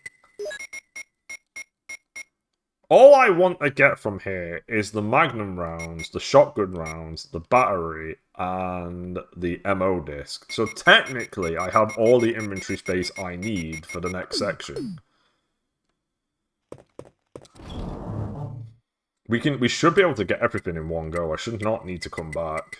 All I want to get from here is the Magnum rounds, the shotgun rounds, the battery, and the MO disc. So technically, I have all the inventory space I need for the next section. We should be able to get everything in one go. I should not need to come back.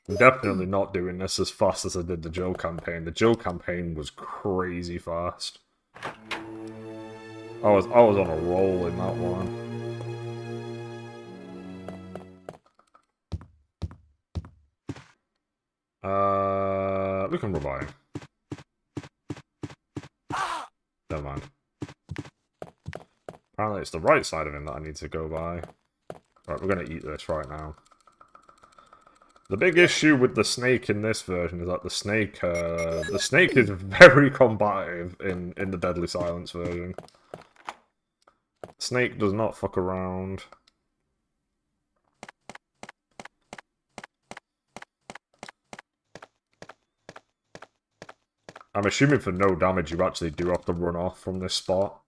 I'm definitely not doing this as fast as I did the Jill campaign. The Jill campaign was crazy fast. I was on a roll in that one. We can revive. Never mind. Apparently it's the right side of him that I need to go by. Right, we're gonna eat this right now. The big issue with the snake in this version is that the snake is very combative in the Deadly Silence version. Snake does not fuck around. I'm assuming for no damage you actually do have to run off from this spot.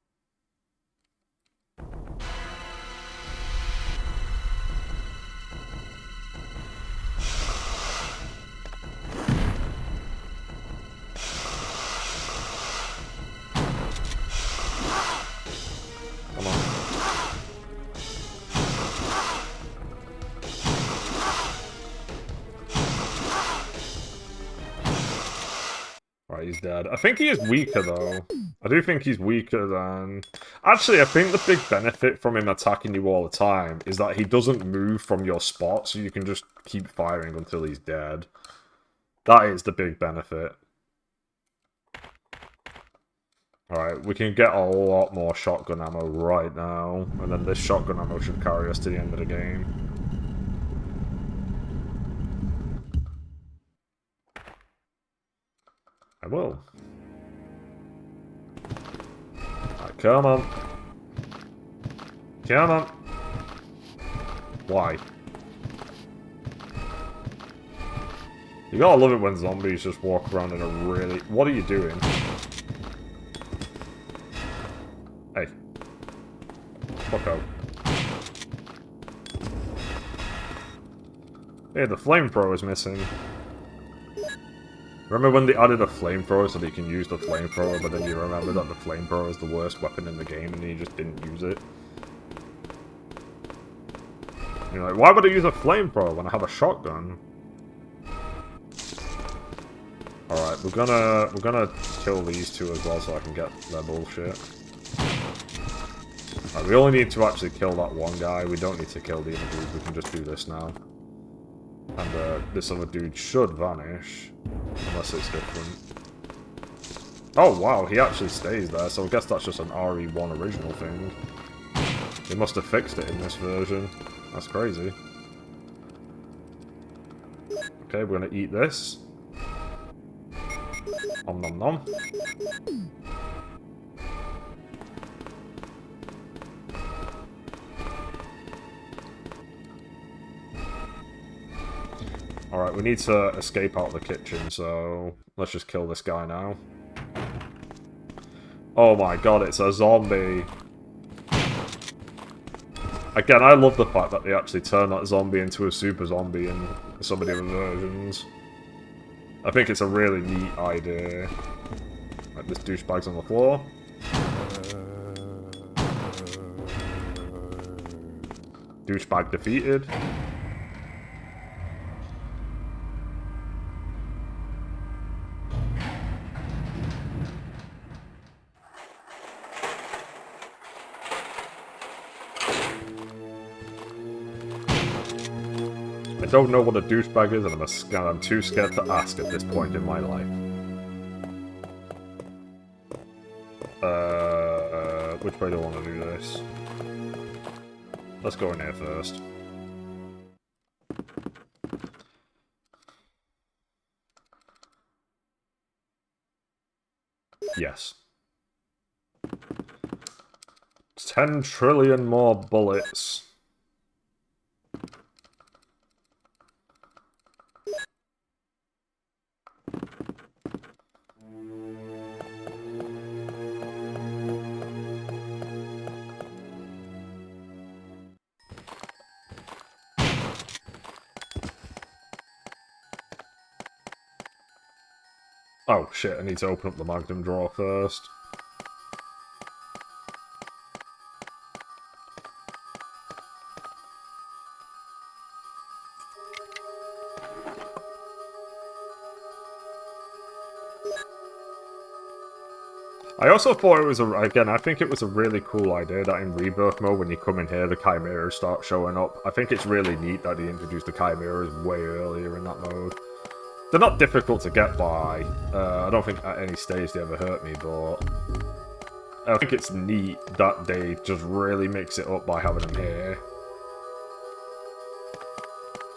Come on. Right, he's dead. I think he is weaker, though. I do think he's weaker than... Actually, I think the big benefit from him attacking you all the time is that he doesn't move from your spot, so you can just keep firing until he's dead. That is the big benefit. Alright, we can get a lot more shotgun ammo right now, and then this shotgun ammo should carry us to the end of the game. I will. Right, come on. Come on. Why? You gotta love it when zombies just walk around in a really... What are you doing? Hey. Fuck out. Hey, the flamethrower is missing. Remember when they added a flamethrower so that you can use the flamethrower, but then you remember that the flamethrower is the worst weapon in the game and you just didn't use it? And you're like, why would I use a flamethrower when I have a shotgun? Alright, we're gonna kill these two as well so I can get their bullshit. Right, we only need to actually kill that one guy. We don't need to kill the other dude. We can just do this now. And this other dude should vanish. Unless it's different. Oh wow, he actually stays there, so I guess that's just an RE1 original thing. They must have fixed it in this version. That's crazy. Okay, we're gonna eat this. Nom nom nom. Alright, we need to escape out of the kitchen, so let's just kill this guy now. Oh my god, it's a zombie. Again, I love the fact that they actually turn that zombie into a super zombie in some of the other versions. I think it's a really neat idea. Right, this douchebag's on the floor. Douchebag defeated. I don't know what a douchebag is, and I'm too scared to ask at this point in my life. Which way do I want to do this? Let's go in here first. Yes. 10 trillion more bullets. Oh shit, I need to open up the Magnum drawer first. I also thought it was again, I think it was a really cool idea that in Rebirth mode, when you come in here, the Chimeras start showing up. I think it's really neat that they introduced the Chimeras way earlier in that mode. They're not difficult to get by. I don't think at any stage they ever hurt me, but I think it's neat that they just really mix it up by having them here.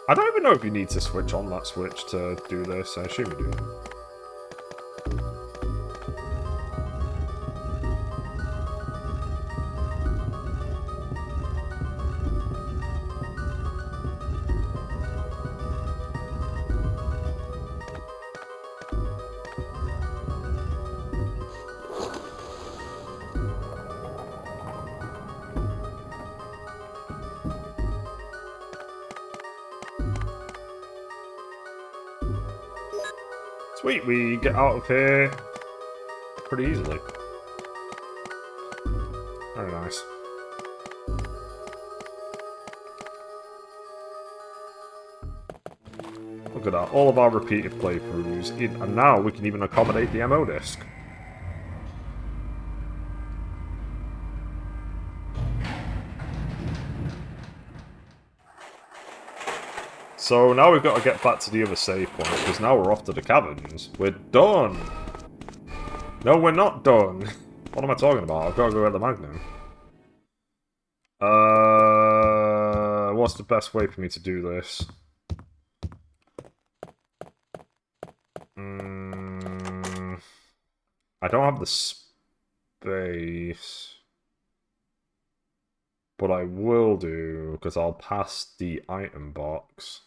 I don't even know if you need to switch on that switch to do this. I assume you do. Sweet, we get out of here pretty easily. Very nice. Look at that, all of our repeated playthroughs, and now we can even accommodate the MO disc. So now we've got to get back to the other save point, because now we're off to the caverns. We're done! No, we're not done! What am I talking about? I've got to go get the Magnum. What's the best way for me to do this? I don't have the space. But I will do, because I'll pass the item box.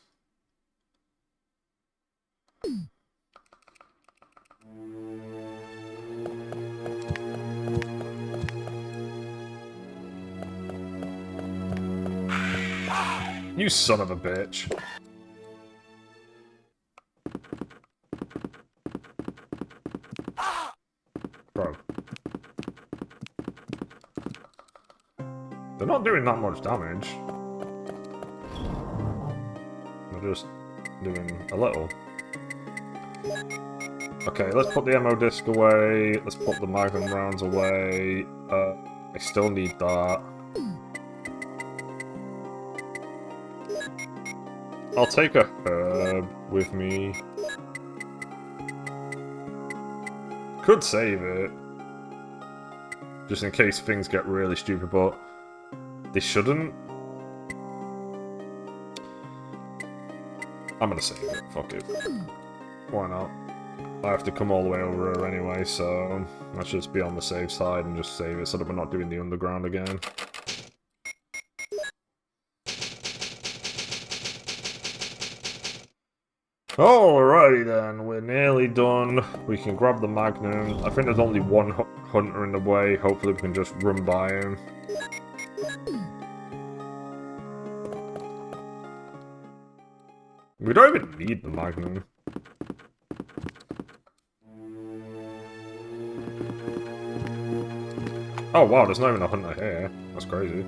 You son of a bitch. Bro. They're not doing that much damage. They're just doing a little. Okay, let's put the ammo disc away. Let's put the Magnum rounds away. I still need that. I'll take a herb with me. Could save it. Just in case things get really stupid, but they shouldn't. I'm gonna save it. Fuck it. Why not? I have to come all the way over here anyway, so let's just be on the safe side and just save it so that we're not doing the underground again. Alrighty then, we're nearly done. We can grab the Magnum. I think there's only one hunter in the way. Hopefully we can just run by him. We don't even need the Magnum. Oh wow, there's not even a hunter here. That's crazy.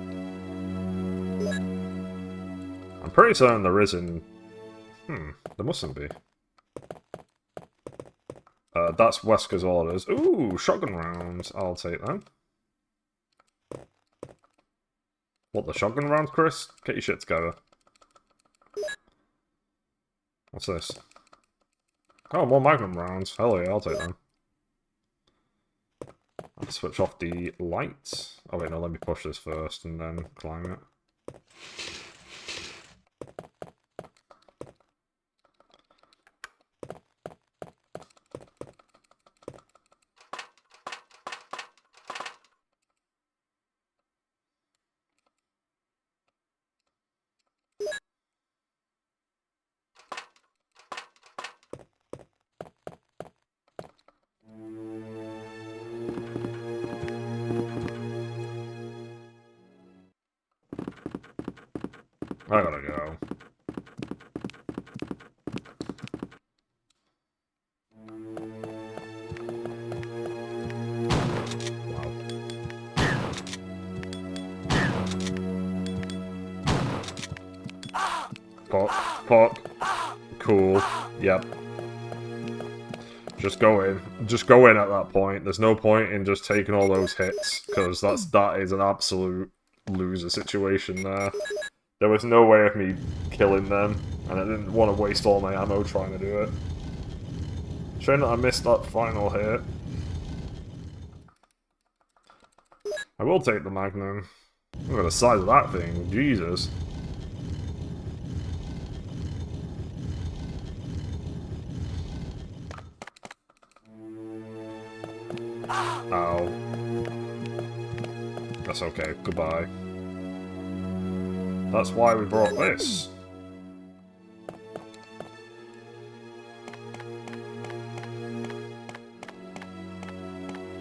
I'm pretty certain there isn't. There mustn't be. That's Wesker's orders. Ooh, shotgun rounds. I'll take them. What, the shotgun rounds, Chris? Get your shit together. What's this? Oh, more Magnum rounds. Hell yeah, I'll take them. I'll switch off the lights. Oh wait, no, let me push this first and then climb it. I gotta go. Wow. Pop. Cool. Yep. Just go in. Just go in at that point. There's no point in just taking all those hits, because that is an absolute loser situation there. There was no way of me killing them, and I didn't want to waste all my ammo trying to do it. Shame that I missed that final hit. I will take the Magnum. Look at the size of that thing, Jesus. Ow. That's okay, goodbye. That's why we brought this.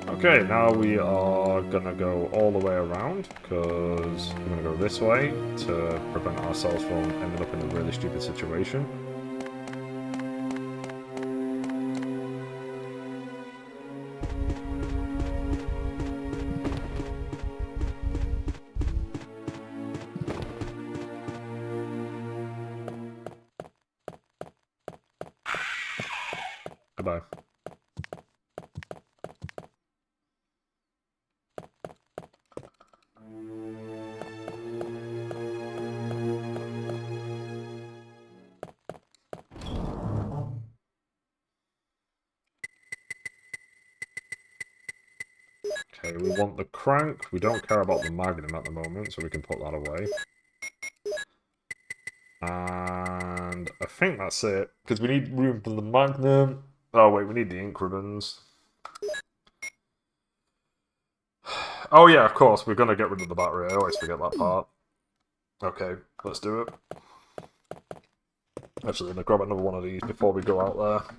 Okay, now we are gonna go all the way around, because we're gonna go this way to prevent ourselves from ending up in a really stupid situation. Goodbye. Okay, we want the crank. We don't care about the magnum at the moment, so we can put that away. And I think that's it, because we need room for the magnum. Oh wait, we need the ink ribbons. Oh yeah, of course, we're gonna get rid of the battery. I always forget that part. Okay, let's do it. Actually, I'm gonna grab another one of these before we go out there.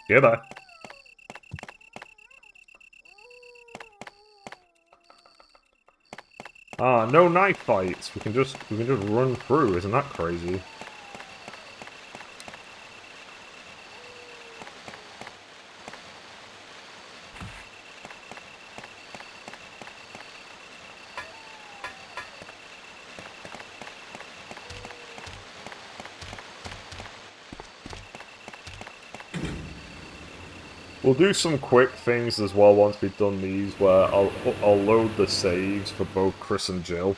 Goodbye. Ah, no knife fights. We can just run through. Isn't that crazy? We'll do some quick things as well once we've done these, where I'll load the saves for both Chris and Jill,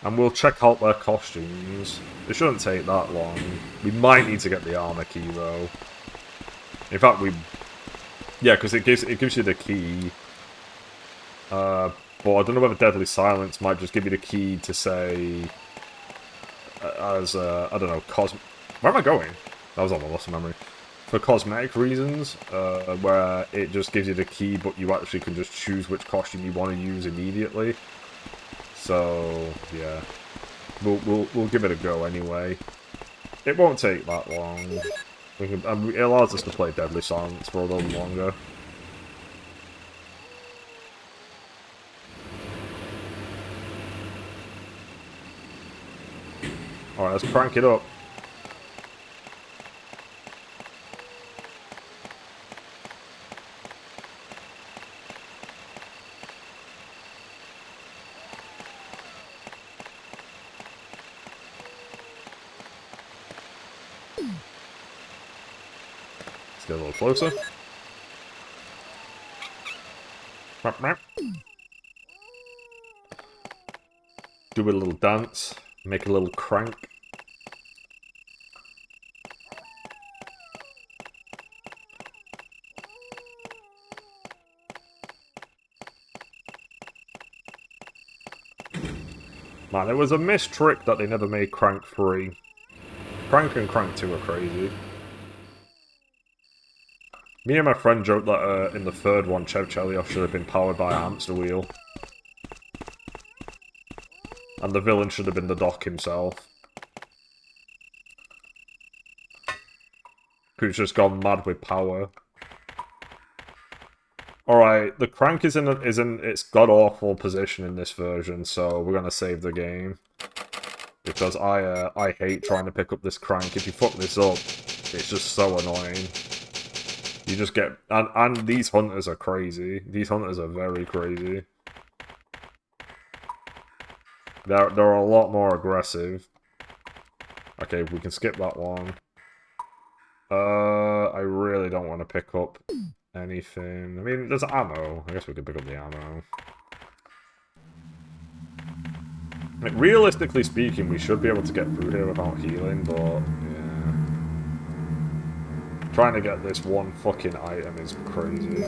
and we'll check out their costumes. It shouldn't take that long. We might need to get the armor key though. In fact, yeah, because it gives you the key. But I don't know whether Deadly Silence might just give you the key to say, as I don't know, Where am I going? That was on my lost memory. For cosmetic reasons, where it just gives you the key, but you actually can just choose which costume you want to use immediately. So yeah, we'll give it a go anyway. It won't take that long. It allows us to play Deadly Silence for a little longer. Alright, let's crank it up. Get a little closer. Do a little dance. Make a little crank. Man, it was a missed trick that they never made Crank 3. Crank and Crank 2 are crazy. Me and my friend joked that in the third one, Chev Chelios should have been powered by a hamster wheel. And the villain should have been the Doc himself. Who's just gone mad with power. Alright, the Crank is in its god-awful position in this version, so we're gonna save the game. Because I hate trying to pick up this Crank. If you fuck this up, it's just so annoying. You just get... And these hunters are crazy. These hunters are very crazy. They're a lot more aggressive. Okay, we can skip that one. I really don't want to pick up anything. I mean, there's ammo. I guess we could pick up the ammo. Like, realistically speaking, we should be able to get through here without healing, but... yeah. Trying to get this one fucking item is crazy.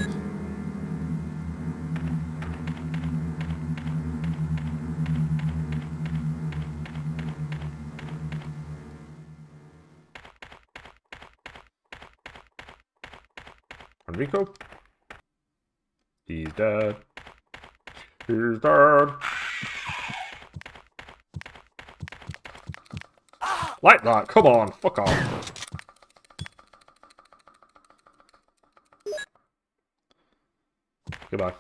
Enrico? He's dead. He's dead. Like that, come on, fuck off. Goodbye.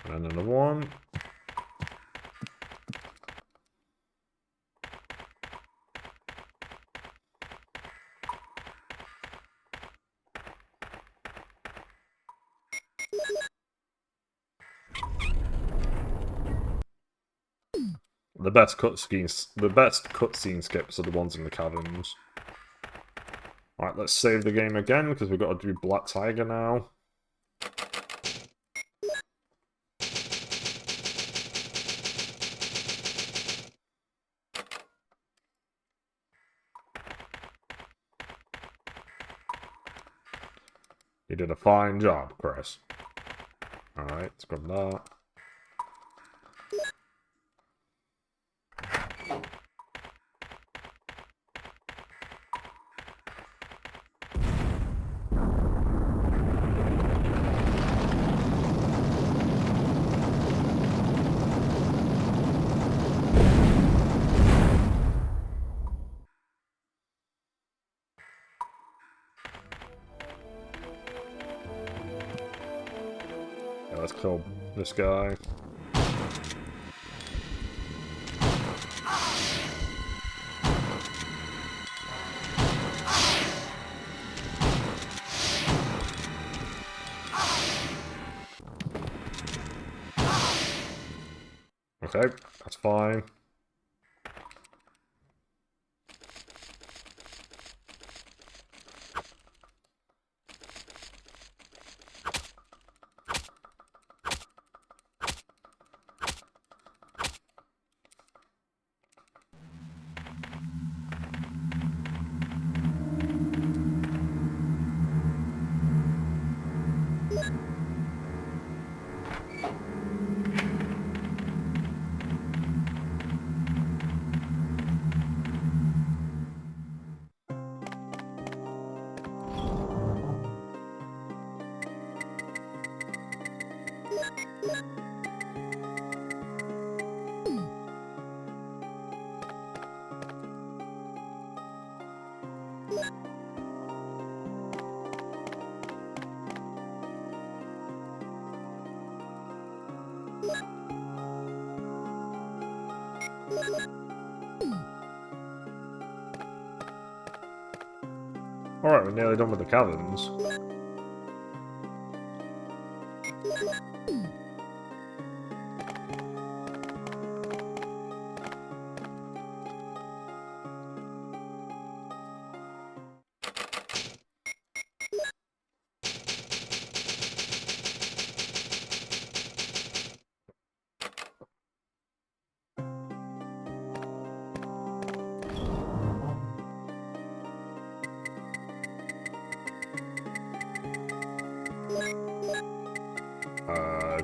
And another one. The best cutscene skips are the ones in the caverns. Right, let's save the game again because we've got to do Black Tiger now. You did a fine job, Chris. Alright, let's grab that. Yeah, let's kill this guy. Okay, that's fine. Alright, we're nearly done with the caverns.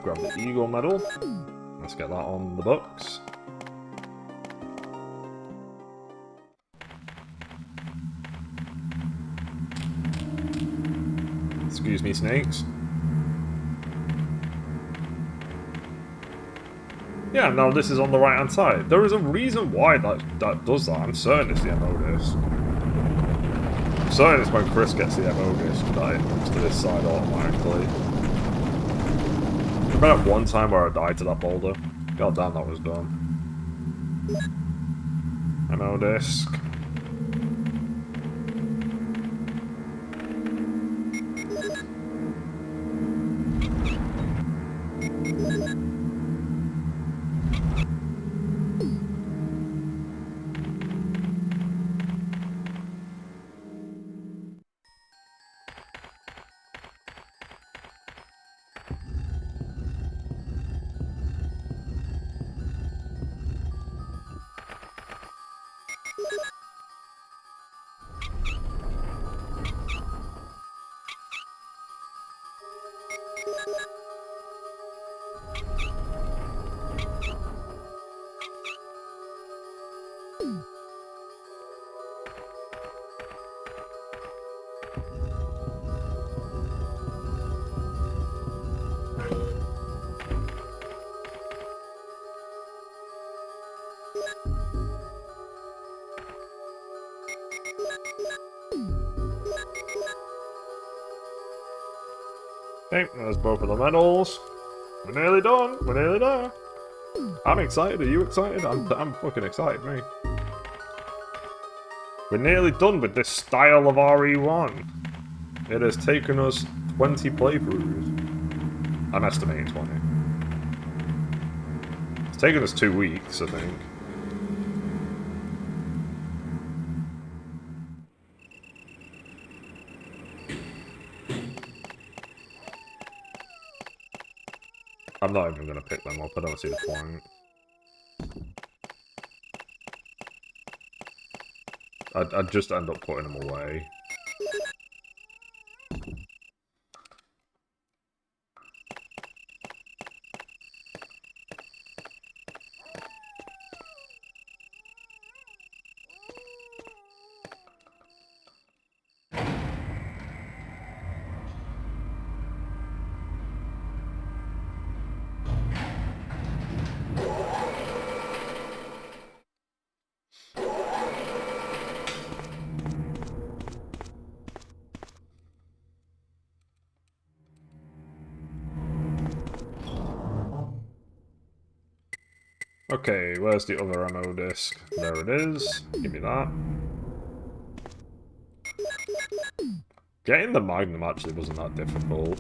Grab the Eagle Medal. Let's get that on the books. Excuse me, snakes. Yeah, no, this is on the right-hand side. There is a reason why that does that. I'm certain it's the MO disc. I'm certain it's when Chris gets the MO disc that it moves to this side automatically. I've been at one time where I died to that boulder. God damn, that was dumb. MO disc. Okay, there's both of the medals. We're nearly done. We're nearly there. I'm excited. Are you excited? I'm fucking excited, mate. We're nearly done with this style of RE1. It has taken us 20 playthroughs. I'm estimating 20. It's taken us 2 weeks, I think. I'm not even going to pick them up, I don't see the point. I'd just end up putting them away. Okay, where's the other ammo disc? There it is. Give me that. Getting the Magnum actually wasn't that difficult.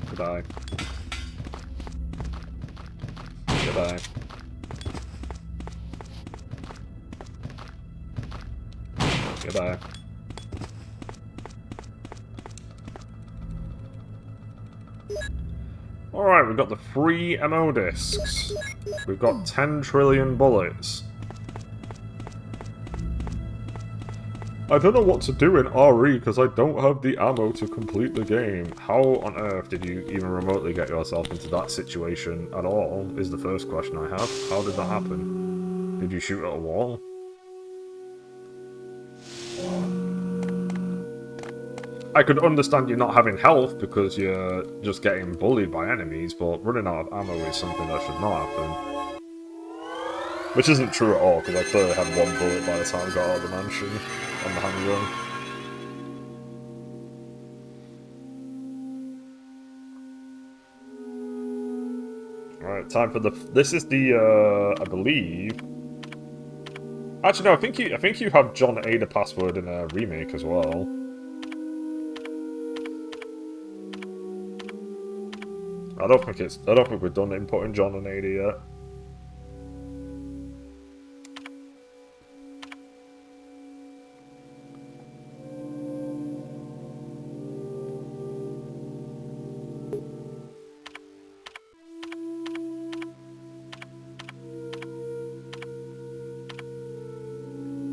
Goodbye. Goodbye. Goodbye. Alright, we've got the 3 ammo discs. We've got 10 trillion bullets. I don't know what to do in RE because I don't have the ammo to complete the game. How on earth did you even remotely get yourself into that situation at all, is the first question I have. How did that happen? Did you shoot at a wall? I could understand you not having health because you're just getting bullied by enemies, but running out of ammo is something that should not happen. Which isn't true at all, because I clearly had 1 bullet by the time I got out of the mansion on the handgun. Alright, time for the... This is the, I believe... Actually, no, I think you have John Ada password in a remake as well. I don't think we're done inputting John and Ada yet.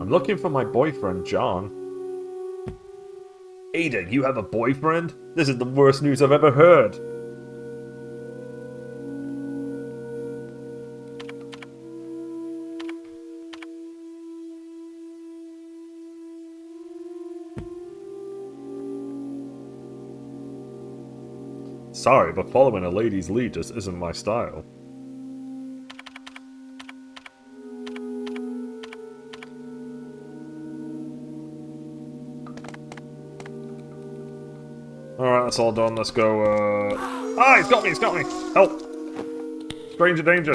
I'm looking for my boyfriend, John. Ada, you have a boyfriend? This is the worst news I've ever heard. Sorry, but following a lady's lead just isn't my style. Alright, that's all done. Let's go, Ah, he's got me! He's got me! Help! Stranger danger!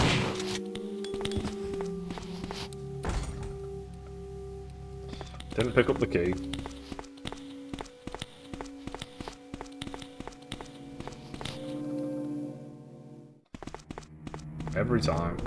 Didn't pick up the key. Every time.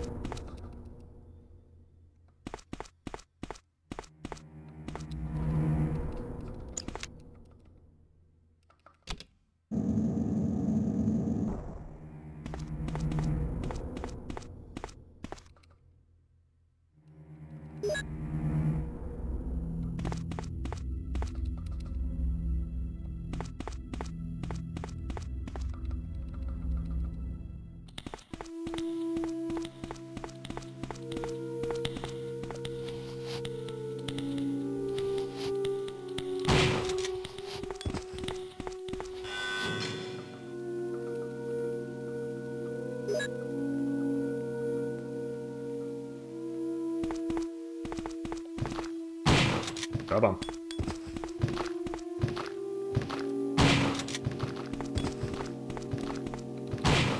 Got him.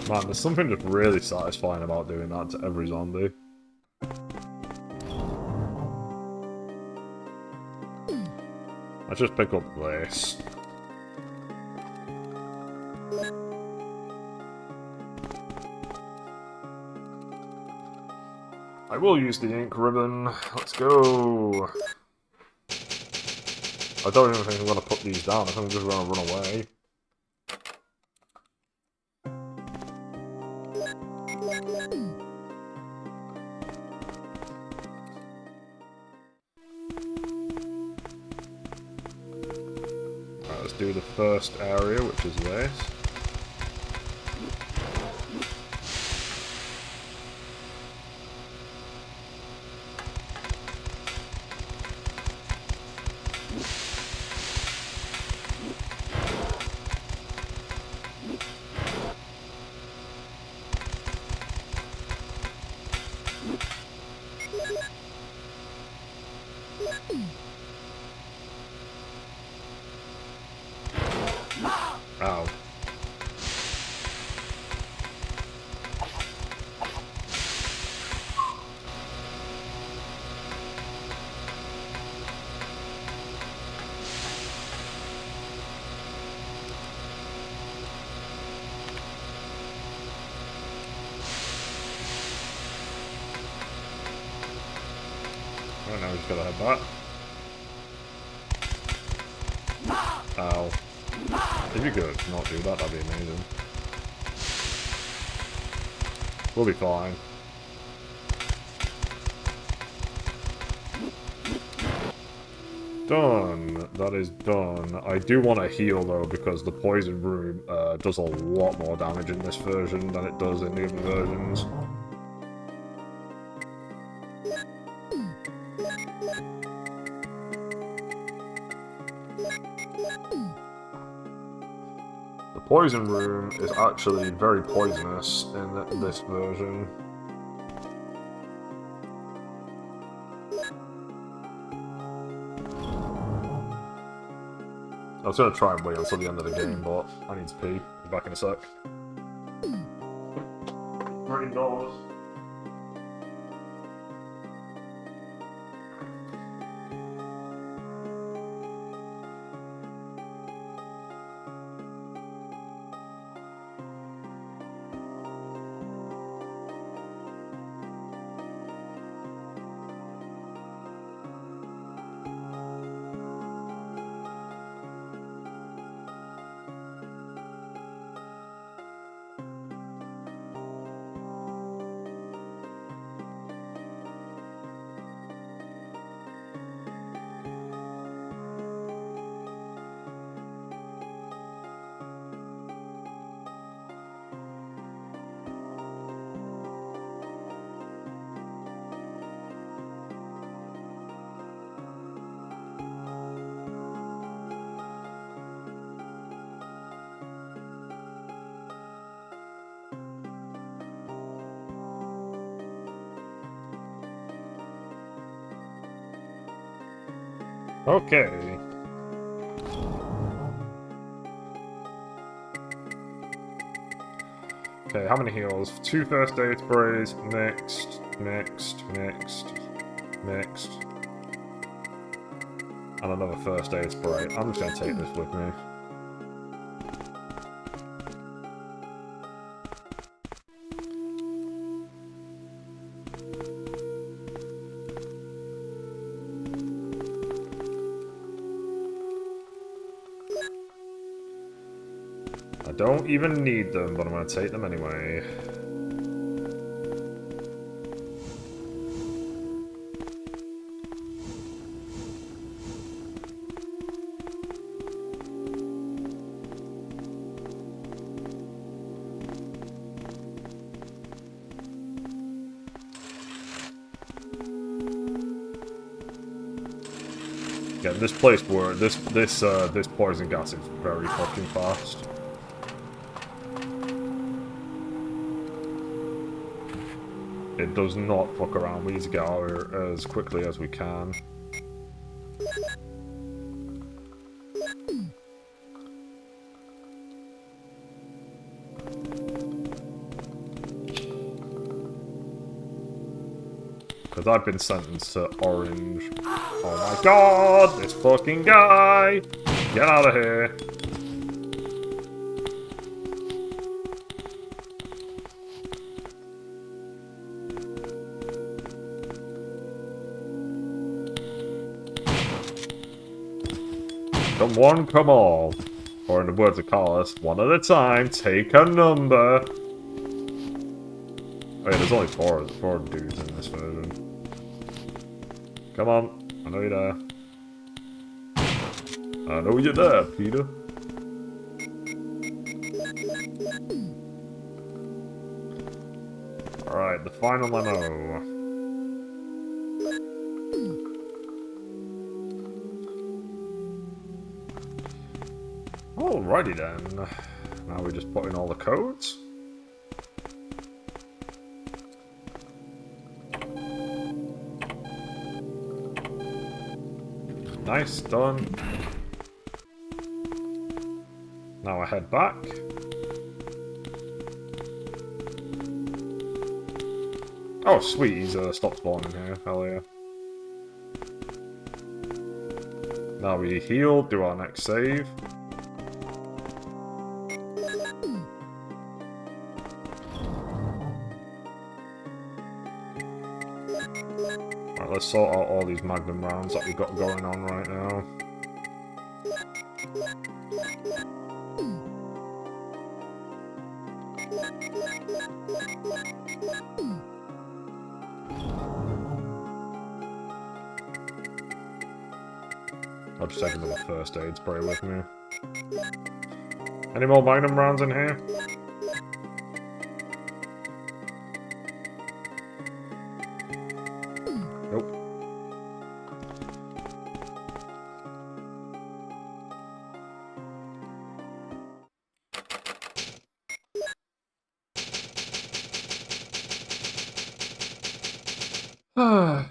Man, there's something just really satisfying about doing that to every zombie. Let's just pick up this. I will use the ink ribbon. Let's go. I don't even think I'm going to put these down. I think I'm just going to run away. Right, let's do the first area, which is this. Ow. Right, now we just gotta head back. Ow. If you could not do that, that'd be amazing. We'll be fine. Done. That is done. I do want to heal though, because the poison room does a lot more damage in this version than it does in the other versions. The poison room is actually very poisonous in this version. I was going to try and wait until the end of the game, but I need to pee. Be back in a sec. $30. Okay. Okay, how many heals? 2 first aid sprays, mixed, mixed, mixed, mixed. And another first aid spray. I'm just gonna take this with me. I don't even need them, but I'm going to take them anyway. Yeah, this place where this poison gas is very fucking fast. It does not fuck around. We need to get out of here as quickly as we can. Because I've been sentenced to orange. Oh my god! This fucking guy! Get out of here! Come one, come all. Or in the words of Carlos, one at a time, take a number. Oh yeah, there's only four dudes in this version. Come on, I know you're there. I know you're there, Peter. Alright, the final memo. Alrighty then. Now we just put in all the codes. Nice, done. Now I head back. Oh sweet, he's stopped spawning here, hell yeah. Now we heal, do our next save. Alright, let's sort out all these Magnum rounds that we've got going on right now. I'll just take another first aid spray with me. Any more Magnum rounds in here? Nope. Ah.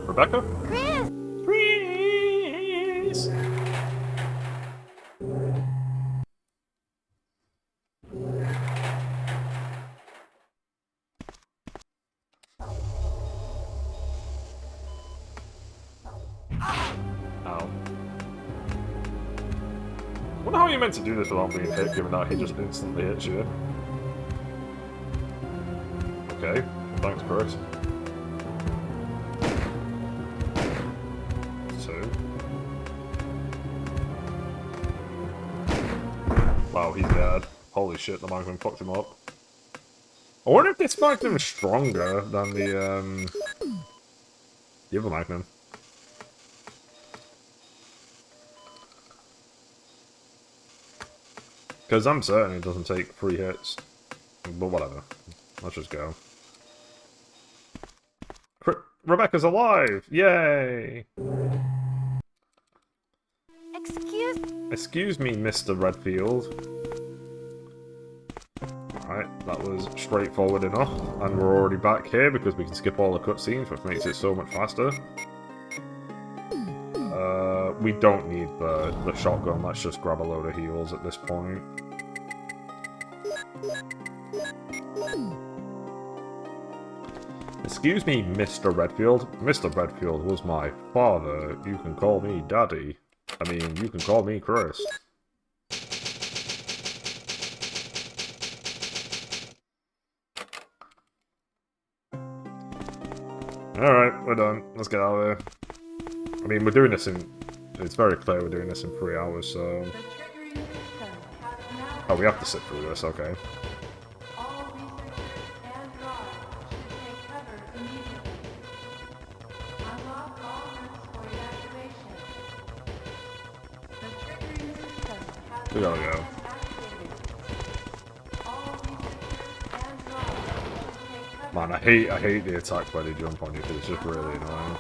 Rebecca? Chris! Please! Ow. Wonder how you meant to do this without being hit, given that he just instantly hits you. Okay, thanks, Chris. Wow, he's dead. Holy shit, the Magnum fucked him up. I wonder if this Magnum is stronger than the other Magnum. Because I'm certain it doesn't take 3 hits. But whatever. Let's just go. Rebecca's alive! Yay! Excuse me, Mr. Redfield. Alright, that was straightforward enough. And we're already back here because we can skip all the cutscenes, which makes it so much faster. We don't need the shotgun, let's just grab a load of heals at this point. Excuse me, Mr. Redfield. Mr. Redfield was my father. You can call me Daddy. I mean, you can call me Chris. Alright, we're done. Let's get out of here. I mean, we're doing this in... It's very clear we're doing this in 3 hours, so... Oh, we have to sit through this, okay. We gotta go. Man, I hate the attack where they jump on you because it's just really annoying.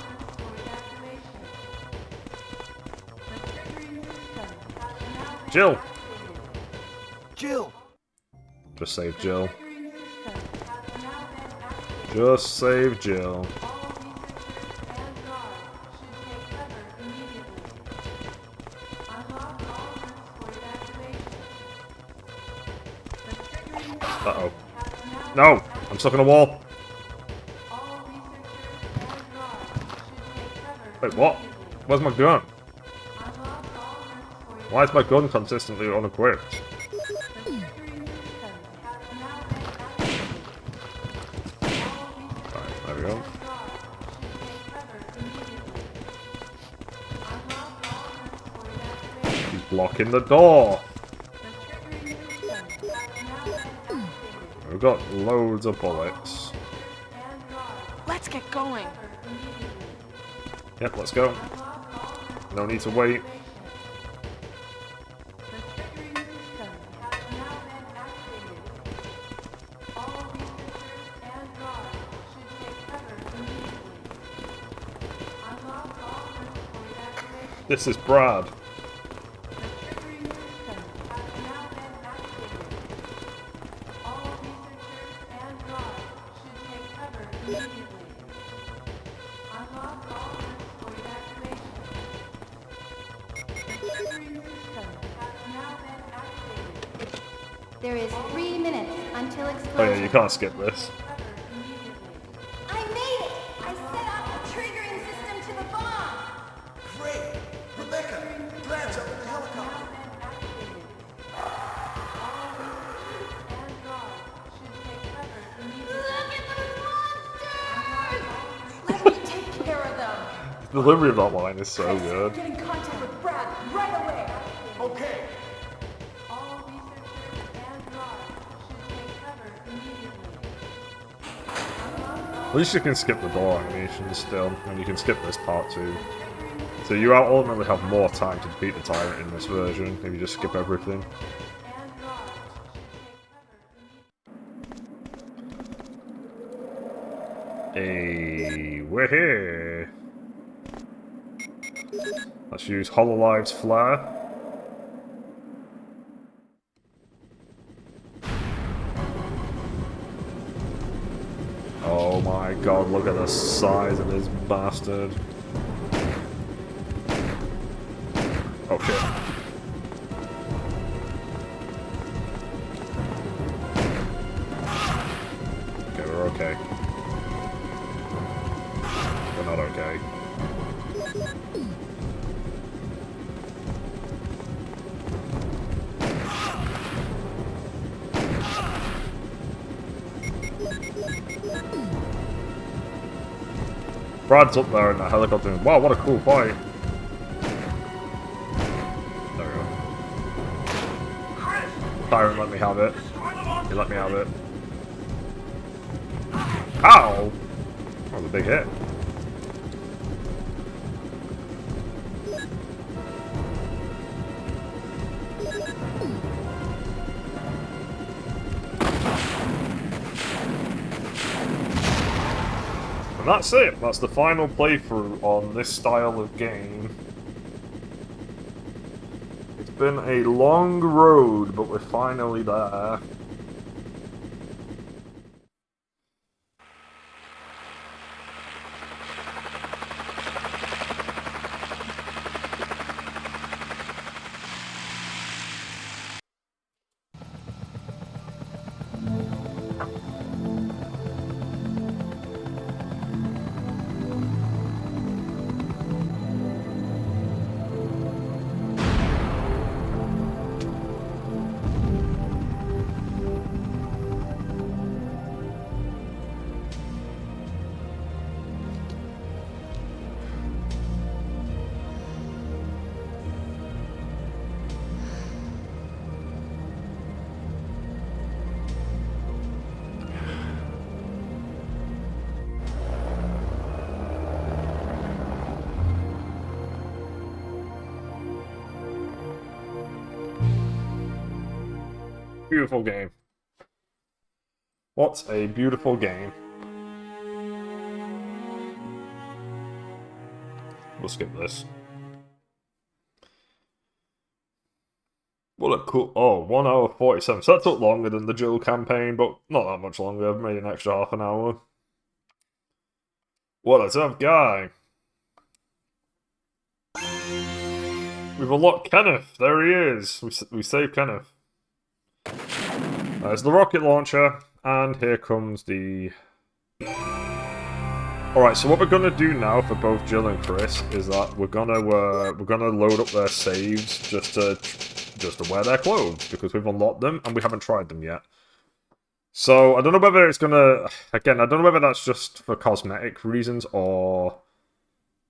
Jill! Jill! Just save Jill. Just save Jill. Uh-oh. No! I'm stuck on a wall! Wait, what? Where's my gun? Why is my gun consistently unequipped? Right, there we go. He's blocking the door! We've got loads of bullets. Let's get going. Yep, let's go. No need to wait. This is Brad. There is 3 minutes until Oh explosion. yeah, you can't skip this. I made it! I set off the triggering system to the bomb! Great! Rebecca! Brad's up in the helicopter! Look at the monsters! Let me take care of them. The delivery of that line is so good. Get in contact with Brad right away. Okay! At least you can skip the door animation still, and you can skip this part too. So you ultimately have more time to defeat the tyrant in this version if you just skip everything. Hey, we're here! Let's use Hololive's flare. Oh my god, look at the size of this bastard. Oh shit. Okay, we're okay. We're not okay. Brad's up there in that helicopter. Wow, what a cool fight. There we go. Tyrant let me have it. He let me have it. Ow! That was a big hit. And that's it. That's the final playthrough on this style of game. It's been a long road, but we're finally there. Beautiful game. What a beautiful game. We'll skip this. What a cool... Oh, 1 hour 47. So that took longer than the Jill campaign, but not that much longer. Maybe an extra half an hour. What a tough guy. We've unlocked Kenneth. There he is. We saved Kenneth. There's the rocket launcher, and here comes the... Alright, so what we're gonna do now for both Jill and Chris is that we're gonna load up their saves just to wear their clothes, because we've unlocked them and we haven't tried them yet. So I don't know whether it's gonna... Again, I don't know whether that's just for cosmetic reasons, or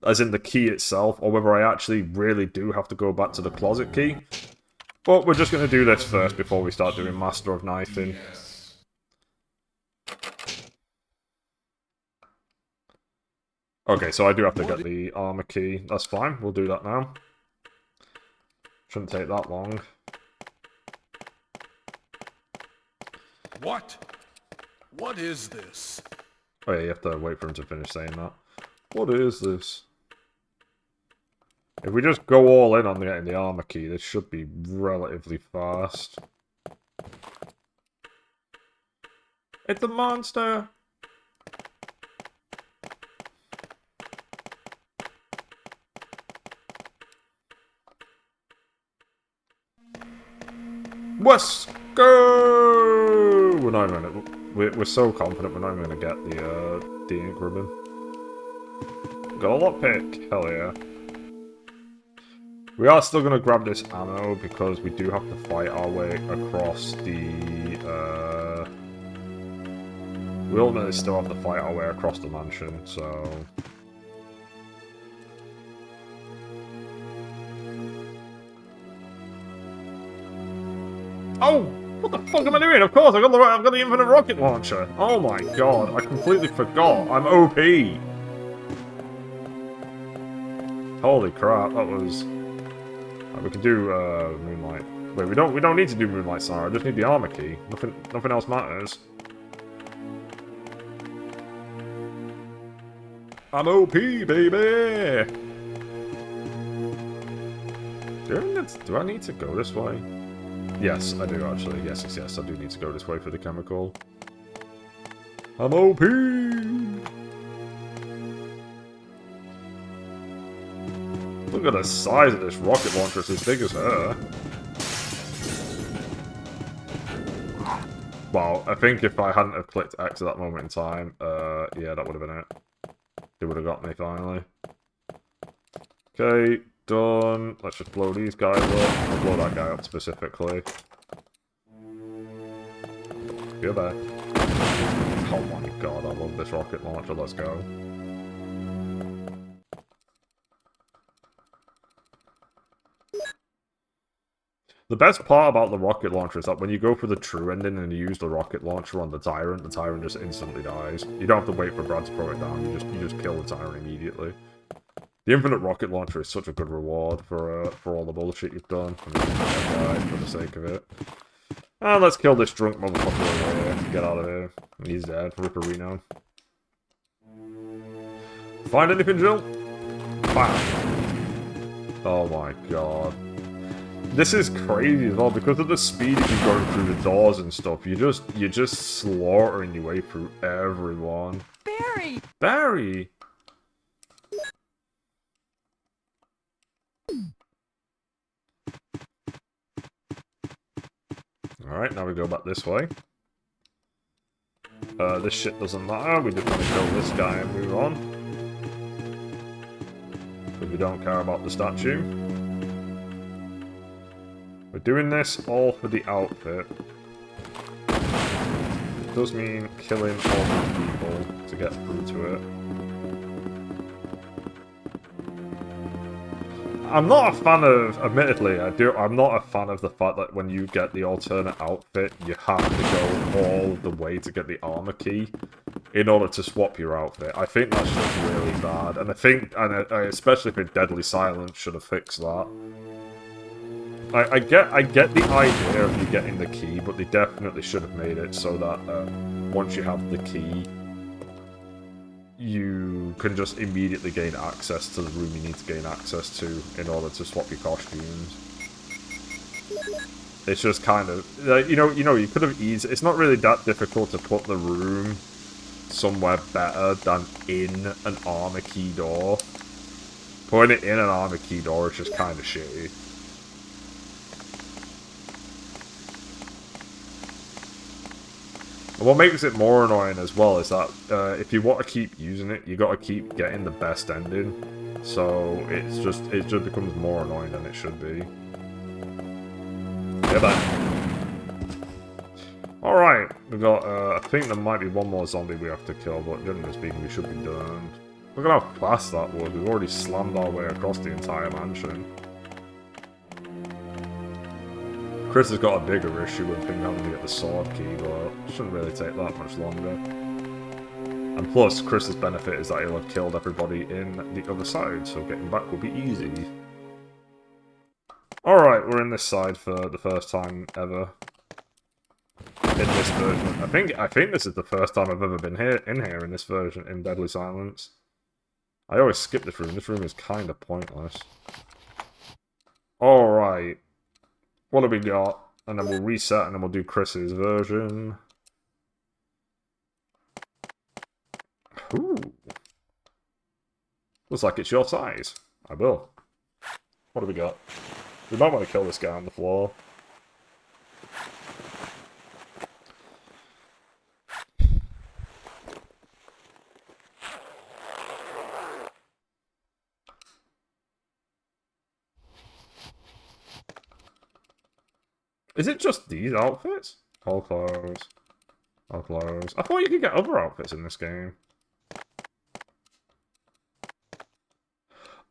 as in the key itself, or whether I actually really do have to go back to the closet key. But we're just gonna do this first before we start doing Master of Knifing. Okay, so I do have to get the armor key. That's fine, we'll do that now. Shouldn't take that long. What? What is this? Oh yeah, you have to wait for him to finish saying that. What is this? If we just go all in on getting the armor key, this should be relatively fast. It's a monster! Let's go! We're not even gonna... We're so confident we're not even gonna get the ink ribbon. Got a lockpick, hell yeah. We are still gonna grab this ammo because we do have to fight our way across the... We ultimately still have to fight our way across the mansion, so... Oh! What the fuck am I doing? Of course, I've got the infinite rocket launcher! Oh my god, I completely forgot. I'm OP! Holy crap, that was... we can do, Moonlight. Wait, we don't need to do Moonlight Star, I just need the armor key. Nothing else matters. I'm OP, baby! Do I need to go this way? Yes, I do actually. Yes, I do need to go this way for the chemical. I'm OP! Look at the size of this rocket launcher, it's as big as her. Wow, I think if I hadn't have clicked X at that moment in time, yeah, that would have been it. It would have got me finally. Okay, done. Let's just blow these guys up. I'll blow that guy up specifically. Go back. Oh my god, I love this rocket launcher. Let's go. The best part about the rocket launcher is that when you go for the true ending and you use the rocket launcher on the Tyrant just instantly dies. You don't have to wait for Brad to throw it down, you just kill the Tyrant immediately. The infinite rocket launcher is such a good reward for all the bullshit you've done. I mean, for the sake of it. And let's kill this drunk motherfucker over here. Get out of here. He's dead. Ripperino. Find anything, Jill? Bam. Oh my god. This is crazy as well, because of the speed of you going through the doors and stuff, you're just slaughtering your way through everyone. Barry! Barry! Alright, now we go back this way. This shit doesn't matter, we just want to kill this guy and move on. Because we don't care about the statue. We're doing this all for the outfit. It does mean killing all the people to get through to it. I'm not a fan of, admittedly, I'm not a fan of the fact that when you get the alternate outfit, you have to go all the way to get the armor key in order to swap your outfit. I think that's just really bad, and I think, especially for Deadly Silence, should have fixed that. I get the idea of you getting the key, but they definitely should have made it so that once you have the key, you can just immediately gain access to the room you need to gain access to in order to swap your costumes. It's just kind of, like, you could have eased. It's not really that difficult to put the room somewhere better than in an armor key door. Putting it in an armor key door is just kind of shitty. And what makes it more annoying as well is that if you want to keep using it, you got to keep getting the best ending. So it just becomes more annoying than it should be. Yeah, then. Alright, we've got, I think there might be one more zombie we have to kill, but generally speaking, we should be done. Look at how fast that was. We've already slammed our way across the entire mansion. Chris has got a bigger issue with him having to get the sword key, but it shouldn't really take that much longer. And plus, Chris's benefit is that he'll have killed everybody in the other side, so getting back will be easy. Alright, we're in this side for the first time ever. In this version. I think this is the first time I've ever been in this version, in Deadly Silence. I always skip this room. This room is kind of pointless. Alright. What have we got? And then we'll reset and then we'll do Chris's version. Ooh. Looks like it's your size. I will. What have we got? We might want to kill this guy on the floor. Is it just these outfits? All clothes. All clothes. I thought you could get other outfits in this game.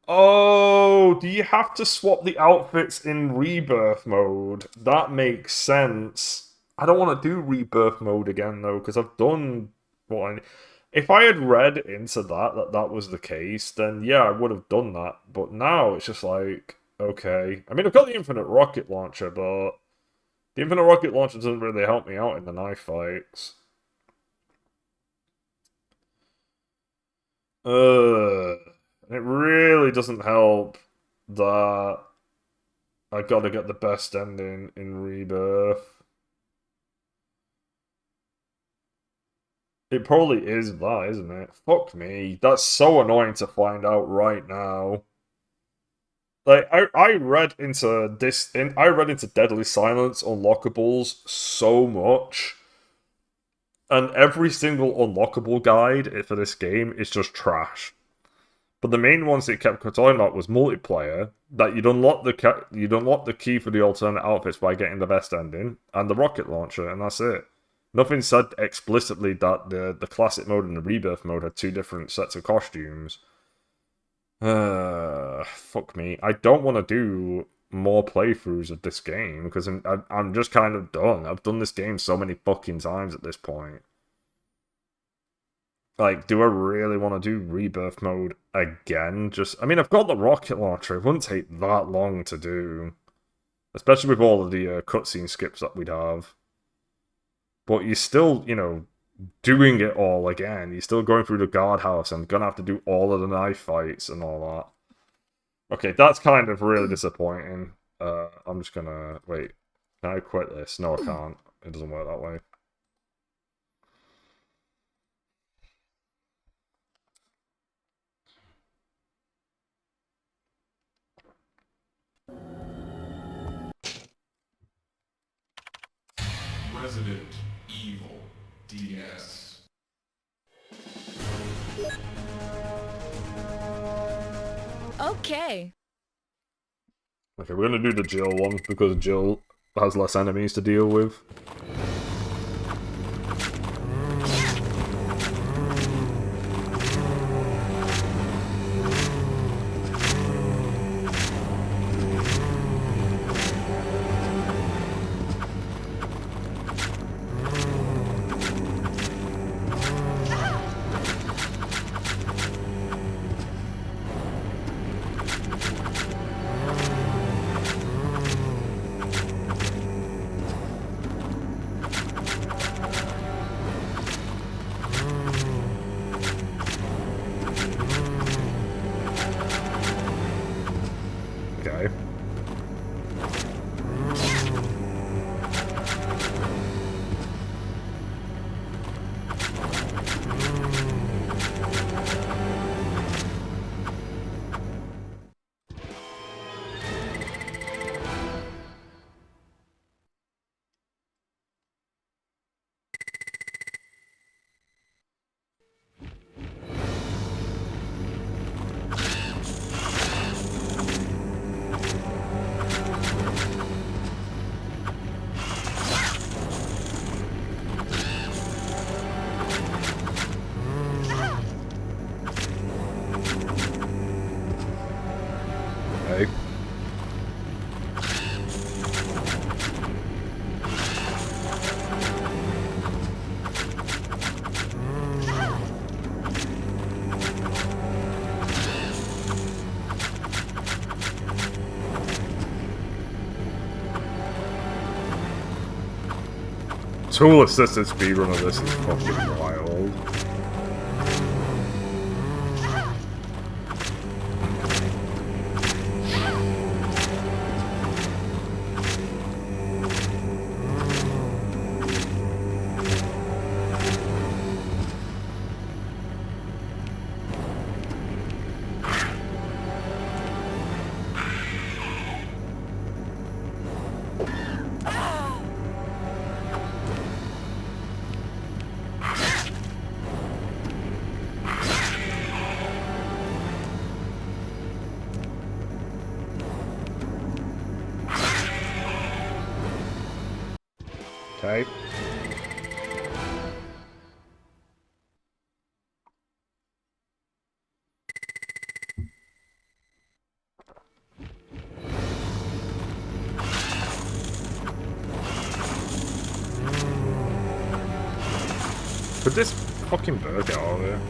Oh, do you have to swap the outfits in Rebirth mode? That makes sense. I don't want to do Rebirth mode again, though, because I've done what I... If I had read into that was the case, then yeah, I would have done that. But now it's just like, okay. I mean, I've got the Infinite Rocket Launcher, but... The Infinite Rocket Launcher doesn't really help me out in the knife fights. It really doesn't help that I gotta get the best ending in Rebirth. It probably is that, isn't it? Fuck me. That's so annoying to find out right now. Like, I read into Deadly Silence unlockables so much, and every single unlockable guide for this game is just trash. But the main ones it kept talking about was multiplayer, that you'd unlock the key for the alternate outfits by getting the best ending, and the rocket launcher, and that's it. Nothing said explicitly that the classic mode and the rebirth mode had two different sets of costumes. Fuck me. I don't want to do more playthroughs of this game, because I'm just kind of done. I've done this game so many fucking times at this point. Like, do I really want to do Rebirth mode again? I mean, I've got the rocket launcher. It wouldn't take that long to do. Especially with all of the cutscene skips that we'd have. But you're still, you know, doing it all again. You're still going through the guardhouse and gonna have to do all of the knife fights and all that. Okay, that's kind of really disappointing. I'm just gonna... Wait, can I quit this? No, I can't. It doesn't work that way. Resident Evil DS. Okay. Okay, we're gonna do the Jill one, because Jill has less enemies to deal with. tool assisted speedrun of this is fucking wild. Okay. Could this fucking bird get out of here?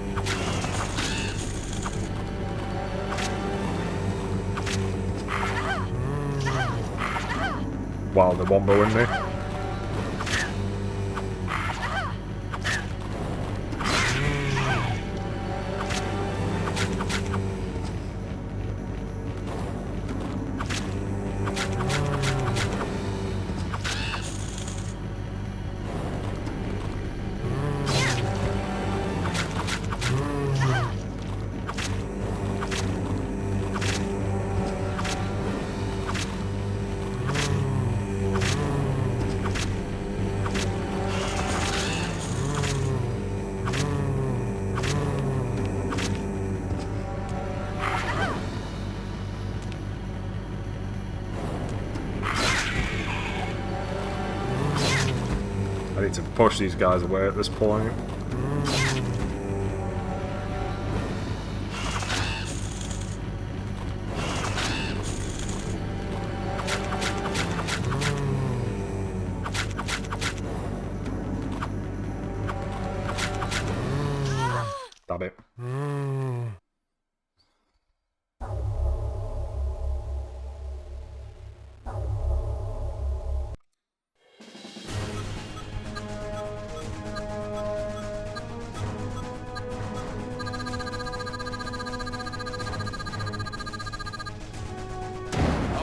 Wow, the wombo in me. I need to push these guys away at this point. Damn it.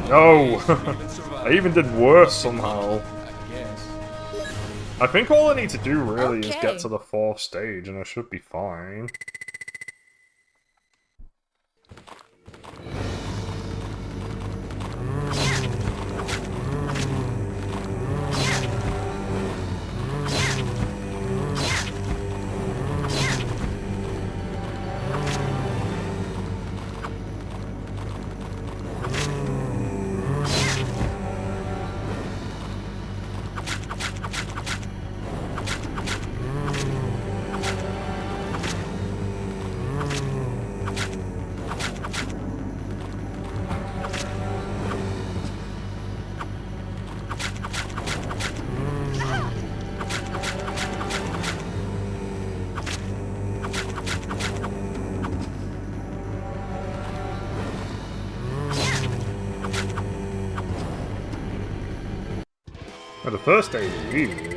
No! I even did worse somehow. I think all I need to do really is get to the 4th stage and I should be fine. Well, the first stage is easy.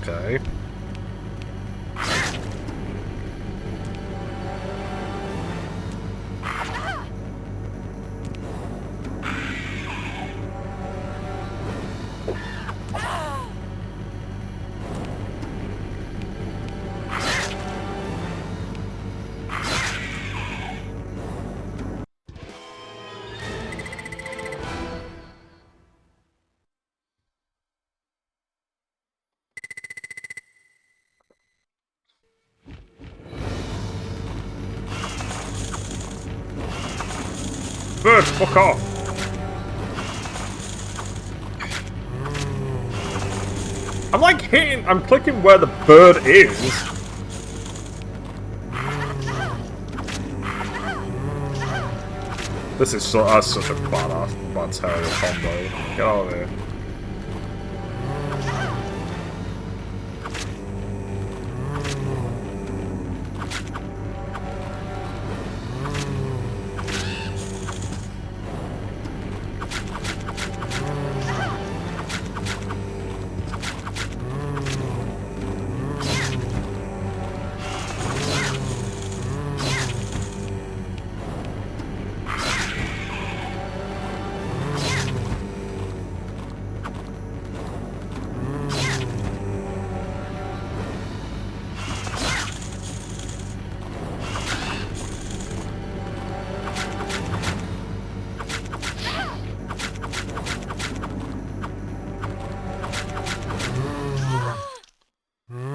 Okay. Bird, fuck off! I'm like hitting, I'm clicking where the bird is. This is so, that's such a bad terrible combo. Get out of here.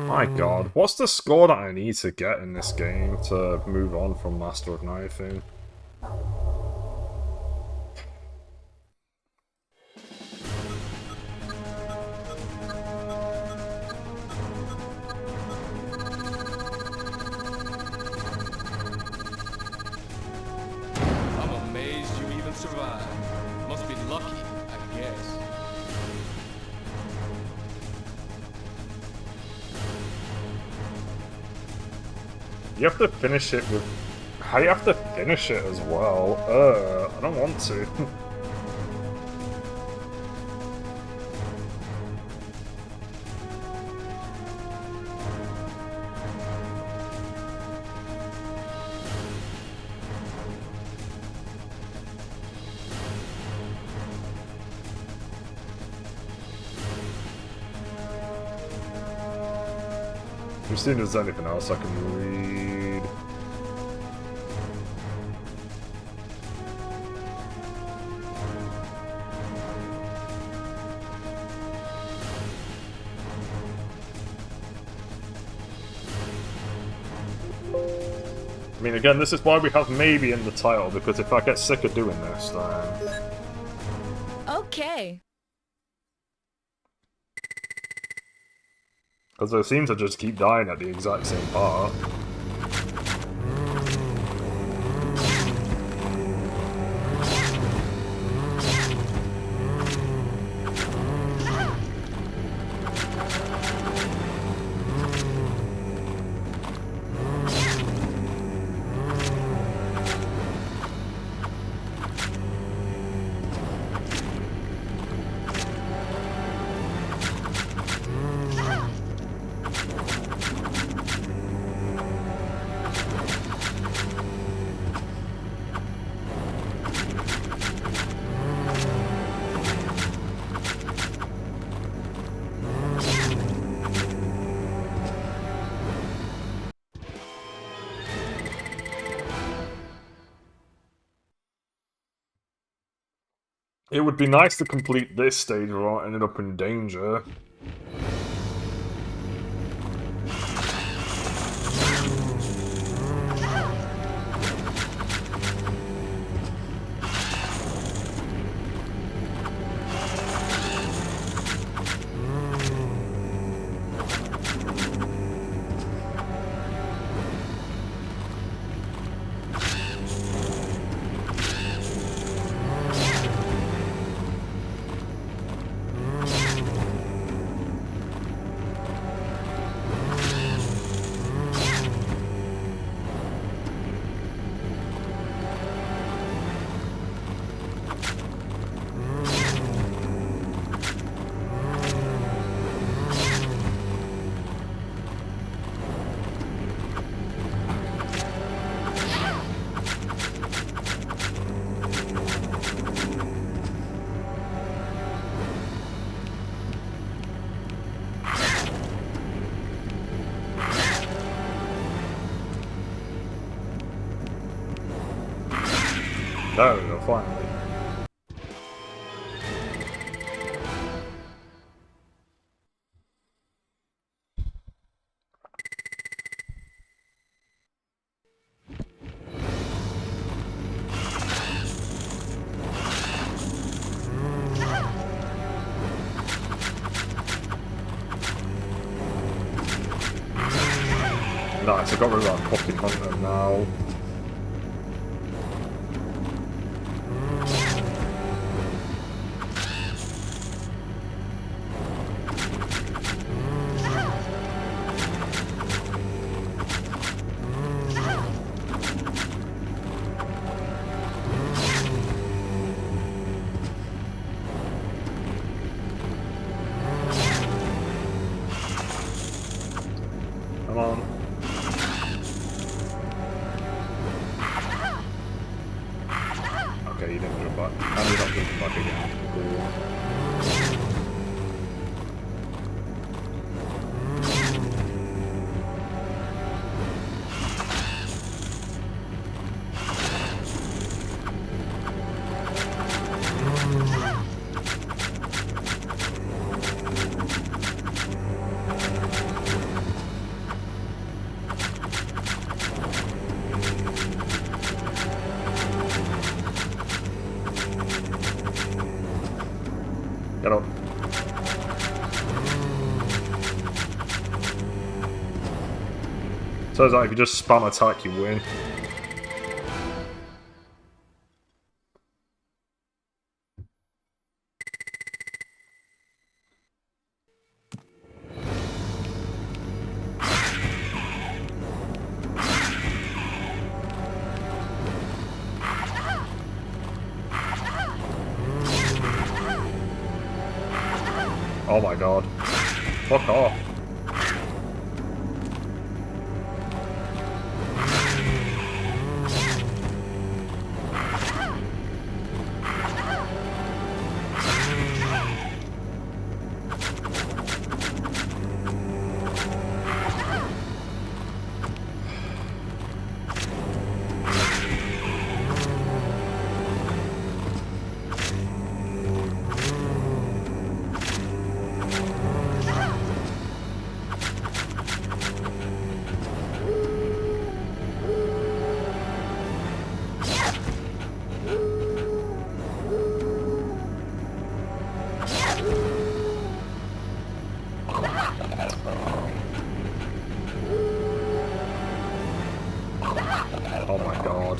My god, what's the score that I need to get in this game to move on from Master of Knifing? I'm amazed you even survived. Must be lucky, I guess. You have to finish it with... How you have to finish it as well? I don't want to. Just seeing if there's anything else I can read. I mean, again, this is why we have maybe in the title, because if I get sick of doing this, then... Okay. Because I seem to just keep dying at the exact same part. It would be nice to complete this stage without ending up in danger. There we go, finally. Nice, I got rid of that fucking hunter now. Come on. Okay, you didn't jump back. And you're not jumping back again. Cool. Get up. Turns out if you just spam attack, you win. Oh my god. Fuck off. Oh my god.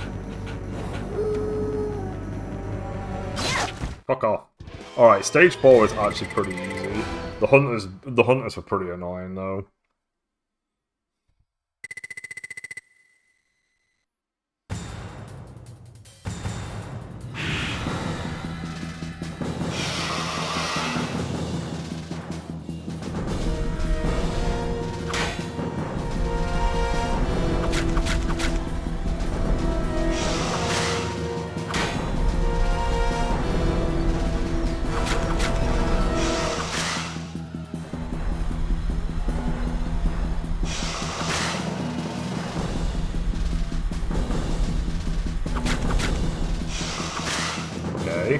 Fuck off. Alright, stage 4 is actually pretty easy. The hunters are pretty annoying though. Okay.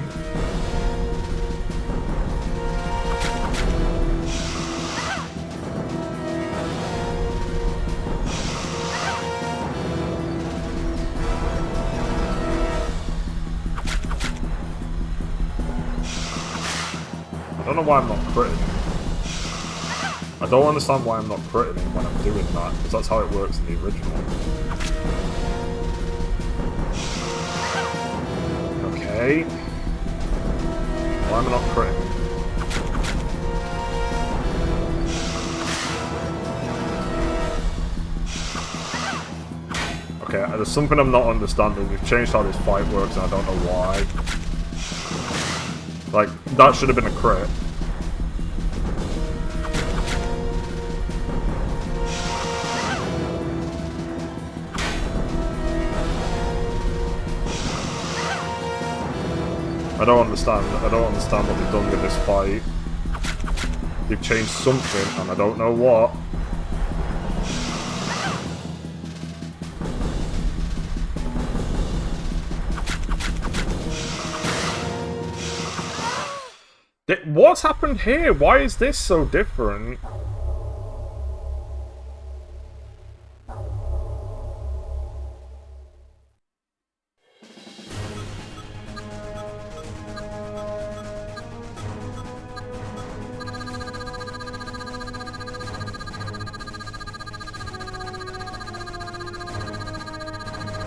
I don't know why I'm not critting. I don't understand why I'm not critting him when I'm doing that, because that's how it works in the original. Okay. Why am I not critting? Okay, there's something I'm not understanding. We've changed how this fight works and I don't know why. Like, that should have been a crit. I don't understand what they've done with this fight. They've changed something, and I don't know what. What's happened here? Why is this so different?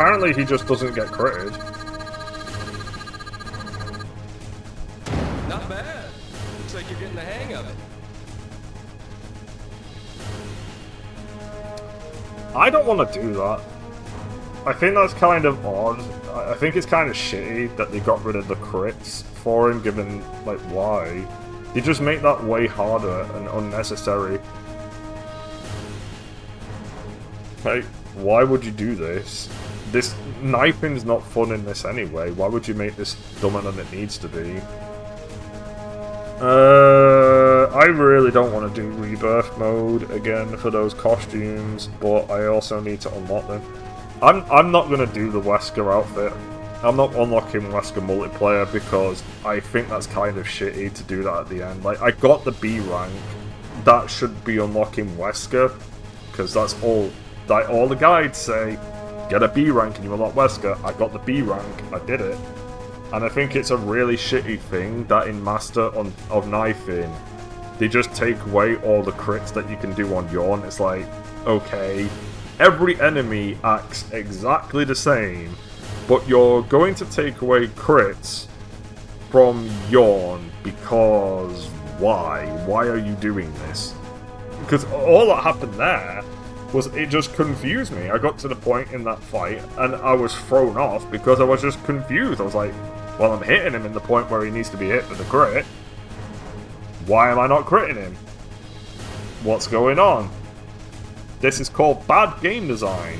apparently he just doesn't get critted. Not bad. Looks like you're getting the hang of it. I don't want to do that. I think that's kind of odd. I think it's kind of shitty that they got rid of the crits for him, given, like, why? They just make that way harder and unnecessary. Like, why would you do this? This knifing's not fun in this anyway. Why would you make this dumber than it needs to be? I really don't want to do rebirth mode again for those costumes, but I also need to unlock them. I'm not gonna do the Wesker outfit. I'm not unlocking Wesker multiplayer because I think that's kind of shitty to do that at the end. Like, I got the B rank. That should be unlocking Wesker, because that's all. Like, all the guides say, get a B rank and you unlock Wesker. I got the B rank. I did it. And I think it's a really shitty thing that in Master of Knifing, they just take away all the crits that you can do on Yawn. It's like, okay, every enemy acts exactly the same, but you're going to take away crits from Yawn because why? Why are you doing this? Because all that happened there was it just confused me. I got to the point in that fight and I was thrown off because I was just confused. I was like, well, I'm hitting him in the point where he needs to be hit for the crit. Why am I not critting him? What's going on? This is called bad game design.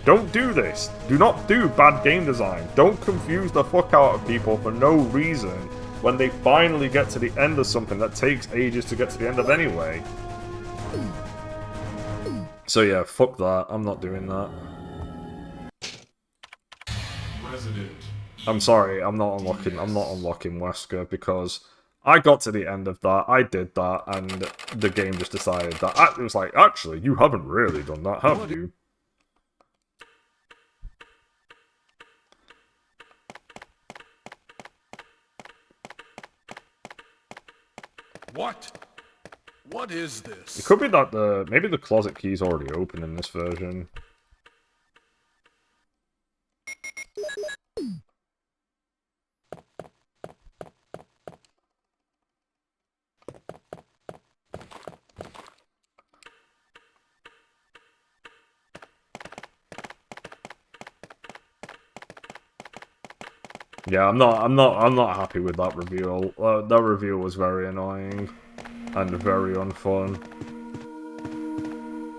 Don't do this. Do not do bad game design. Don't confuse the fuck out of people for no reason when they finally get to the end of something that takes ages to get to the end of anyway. So yeah, fuck that. I'm not doing that. Resident. I'm sorry, I'm not unlocking Wesker because I got to the end of that, I did that, and the game just decided that it was like, actually, you haven't really done that, have you? What? What is this? It could be that maybe the closet key's already open in this version. Yeah, I'm not happy with that reveal. That reveal was very annoying and very unfun.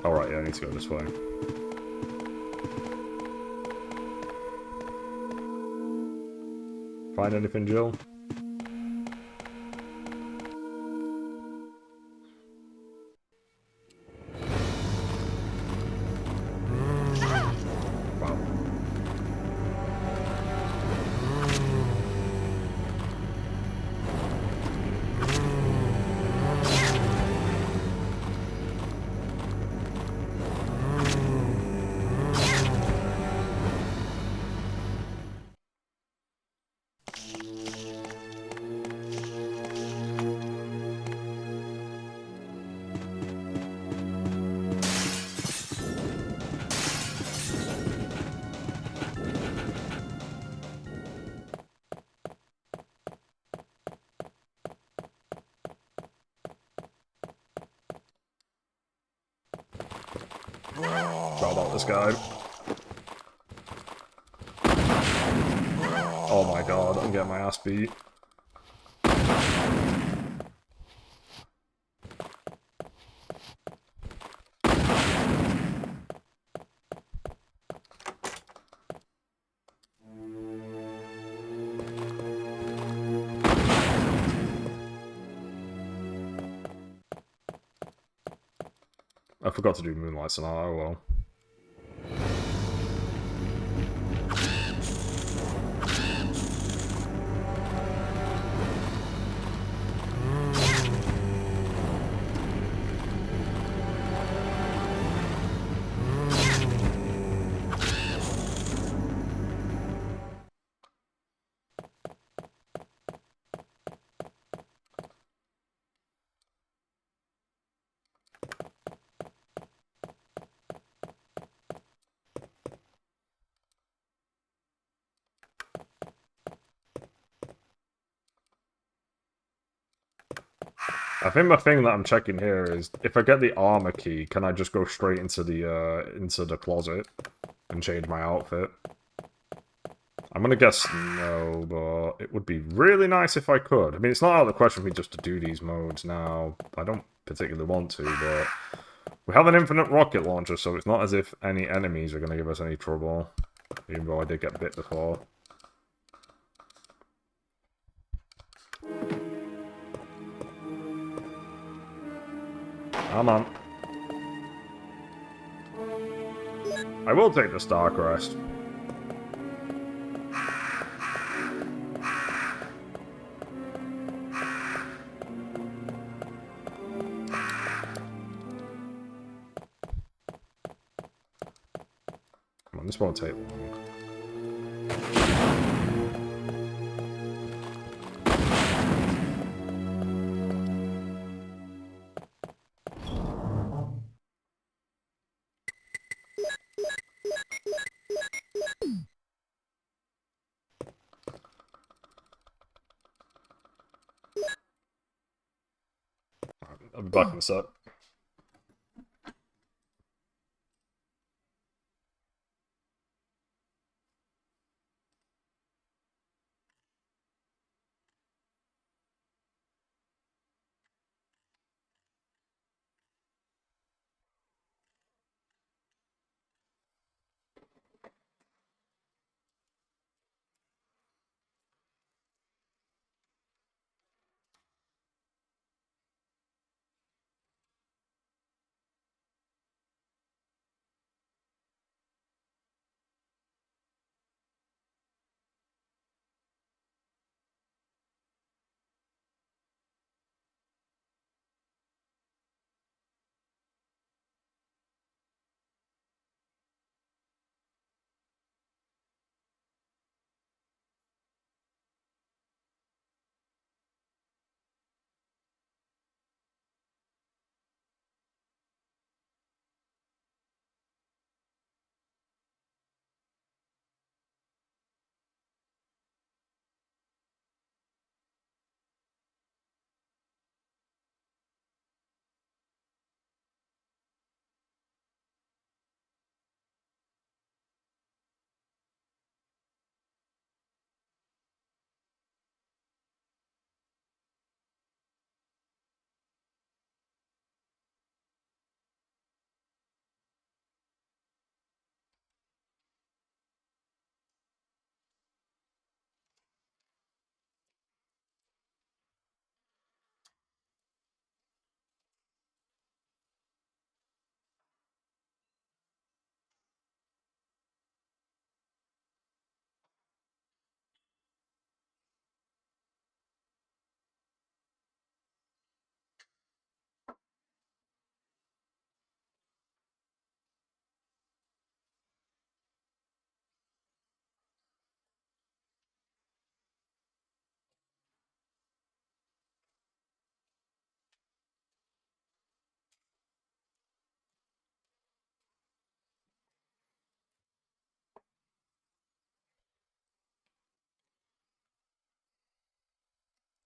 Alright, yeah, I need to go this way. Find anything, Jill? Wow. Shout out this guy. Oh my god, I'm getting my ass beat. I forgot to do Moonlight Sonata, oh well. I think the thing that I'm checking here is if I get the armor key, can I just go straight into the closet and change my outfit? I'm gonna guess no, but it would be really nice if I could. I mean, it's not out of the question for me just to do these modes now. I don't particularly want to, but we have an infinite rocket launcher, so it's not as if any enemies are gonna give us any trouble, even though I did get bit before. Come on. I will take the Star Crest. Come on, this won't take long. I'll be back in a sec.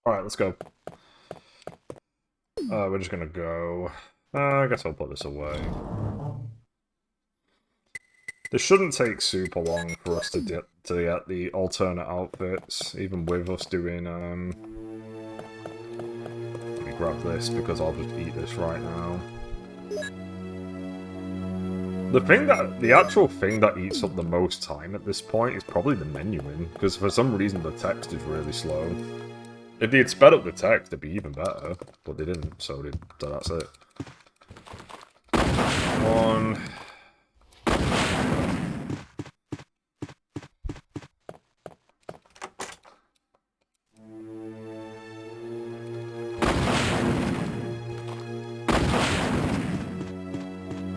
Alright, let's go. We're just gonna go... I guess I'll put this away. This shouldn't take super long for us to get the alternate outfits, even with us doing, Let me grab this, because I'll just eat this right now. The actual thing that eats up the most time at this point is probably the menuing, because for some reason the text is really slow. If they had sped up the text, it'd be even better, but they didn't, so that's it. One...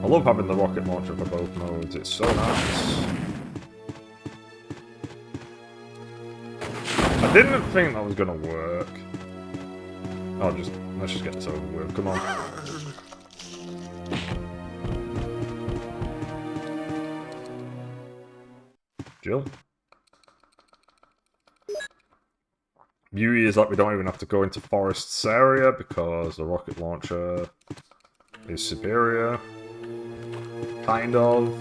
I love having the rocket launcher for both modes, it's so nice. I didn't think that was gonna work. Let's just get this over with, come on. Jill? Beauty is that we don't even have to go into Forest's area because the rocket launcher is superior. Kind of.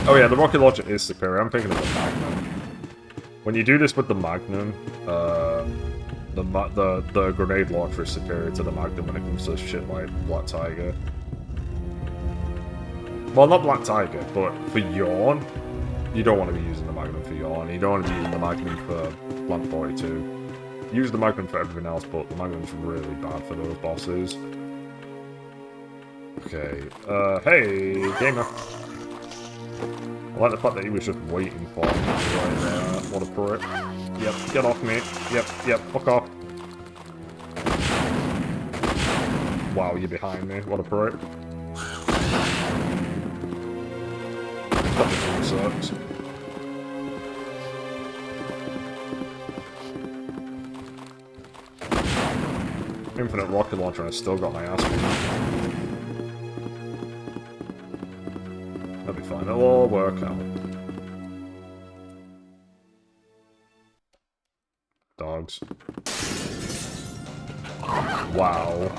Oh yeah, the rocket launcher is superior. I'm thinking of the Magnum. When you do this with the Magnum, the grenade launcher is superior to the Magnum when it comes to shit like Black Tiger. Well, not Black Tiger, but for Yawn, you don't want to be using the Magnum for Yawn. You don't want to be using the Magnum for Plant 42. Use the Magnum for everything else, but the Magnum's really bad for those bosses. Okay, hey, gamer. I like the fact that he was just waiting for me right there. What a prick. Yep, get off me. Yep, fuck off. Wow, you're behind me. What a prick. That just sucks. Infinite rocket launcher and I still got my ass beat. That'll be fine, it'll all work out. Dogs. Wow.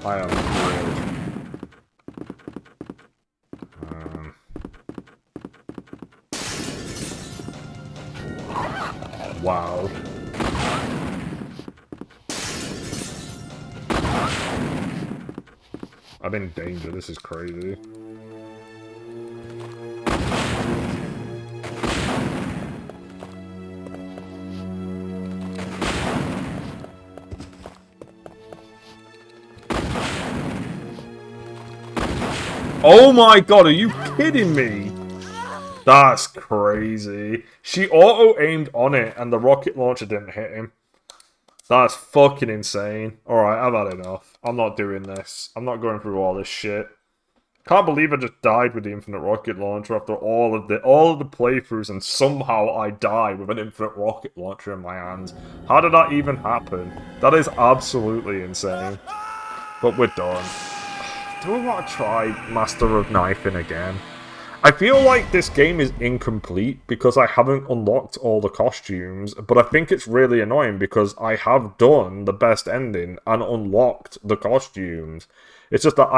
I am thrilled. Wow. I'm in danger, this is crazy. Oh my god, are you kidding me? That's crazy. She auto-aimed on it and the rocket launcher didn't hit him. That's fucking insane. Alright, I've had enough. I'm not doing this. I'm not going through all this shit. Can't believe I just died with the infinite rocket launcher after all of the playthroughs and somehow I die with an infinite rocket launcher in my hand. How did that even happen? That is absolutely insane. But we're done. Do we want to try Master of Knifing again? I feel like this game is incomplete because I haven't unlocked all the costumes, but I think it's really annoying because I have done the best ending and unlocked the costumes. It's just that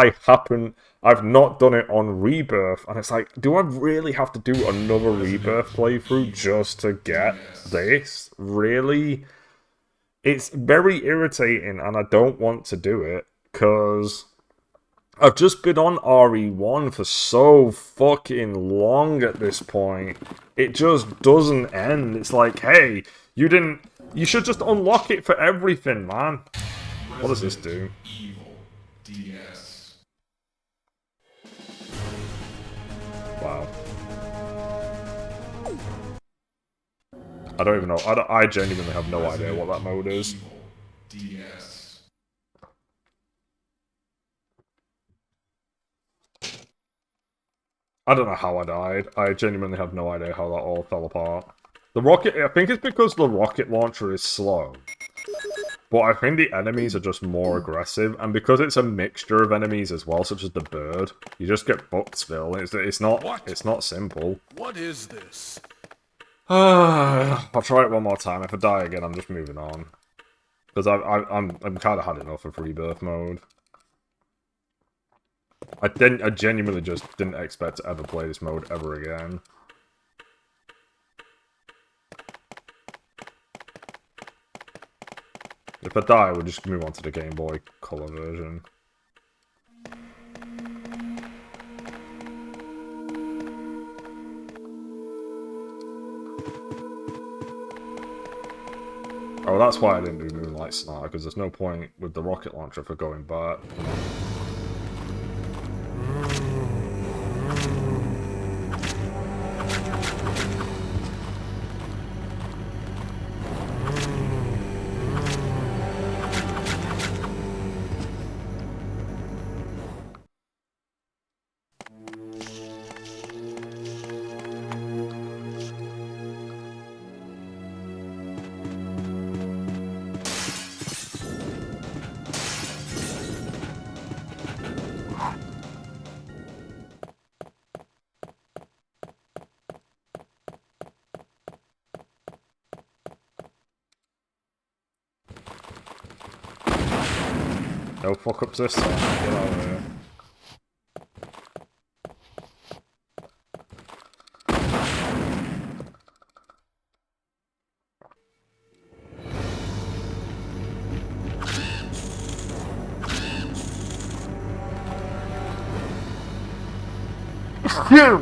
I've not done it on Rebirth, and it's like, do I really have to do another Rebirth playthrough just to get this? Really? It's very irritating, and I don't want to do it, because I've just been on RE1 for so fucking long at this point. It just doesn't end. It's like, hey, you should just unlock it for everything, man. What does this do? Evil DS. Wow. I don't even know. I genuinely have no idea what that mode is. Evil DS. I don't know how I died. I genuinely have no idea how that all fell apart. I think it's because the rocket launcher is slow. But I think the enemies are just more aggressive, and because it's a mixture of enemies as well, such as the bird, you just get fucked still. It's not simple. What is this? I'll try it one more time. If I die again, I'm just moving on. Because I'm kind of had enough of Rebirth mode. I genuinely just didn't expect to ever play this mode ever again. If I die, we'll just move on to the Game Boy Color version. Oh, that's why I didn't do Moonlight Sonata, because there's no point with the rocket launcher for going back. No fuck-ups this time. Get out of here.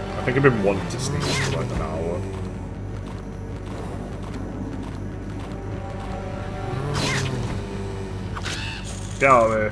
I think I've been wanting to sneak for like an hour. Get out of here.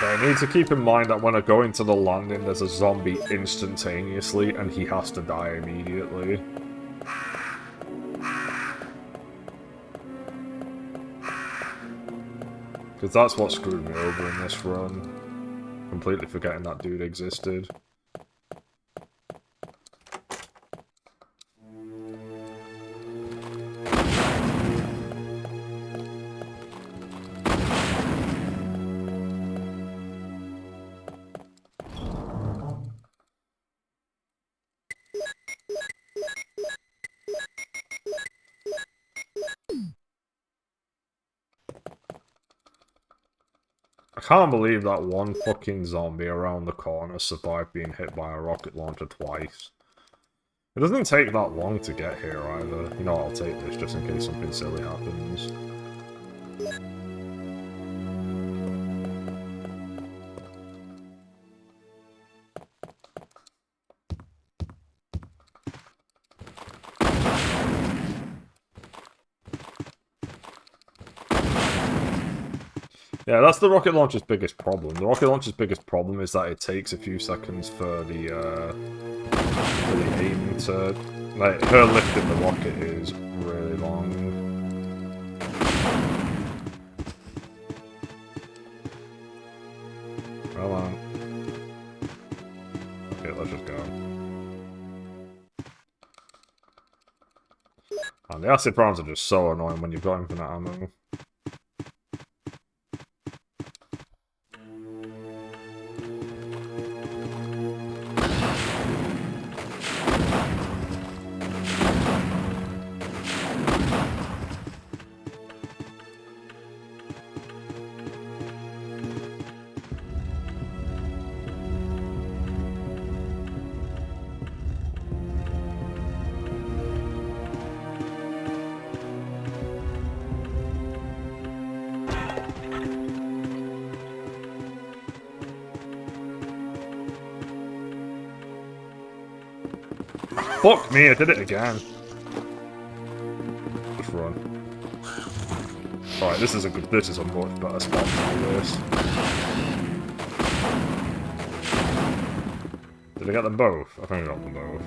I need to keep in mind that when I go into the landing, there's a zombie instantaneously, and he has to die immediately. Because that's what screwed me over in this run. Completely forgetting that dude existed. I can't believe that one fucking zombie around the corner survived being hit by a rocket launcher twice. It doesn't take that long to get here either. You know, I'll take this just in case something silly happens. Yeah, that's the rocket launcher's biggest problem. The rocket launcher's biggest problem is that it takes a few seconds for the aim to... Like, her lifting the rocket is really long. Come on. Okay, let's just go. And the acid rounds are just so annoying when you've got infinite ammo. Fuck me, I did it again. Just run. Alright, this is a much better spot for this. Did I get them both? I think I got them both.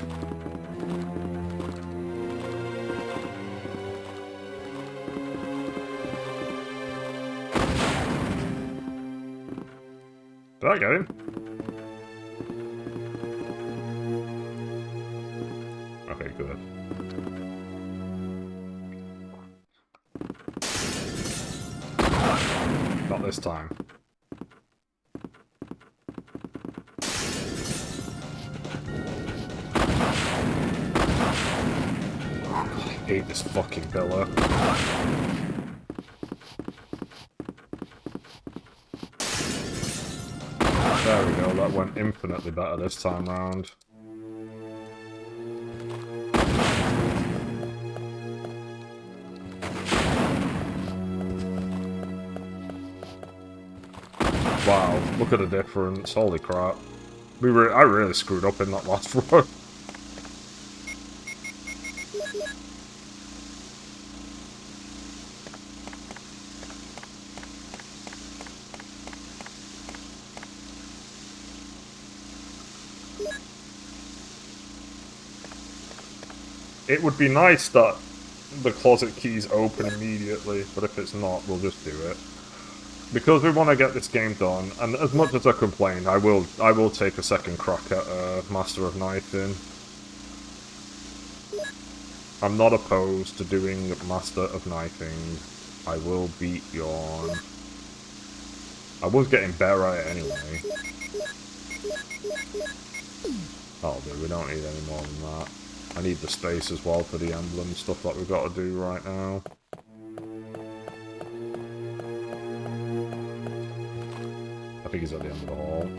Did I get him? Okay, good. Not this time. I hate this fucking pillar. There we go, that went infinitely better this time round. Wow, look at the difference. Holy crap. I really screwed up in that last run. It would be nice that the closet keys open immediately, but if it's not, we'll just do it. Because we want to get this game done, and as much as I complain, I will take a second crack at Master of Knifing. I'm not opposed to doing Master of Knifing. I will beat Yawn. I was getting better at it anyway. Oh, dude, we don't need any more than that. I need the space as well for the emblem stuff that we've got to do right now. I think he's at the end of the hall.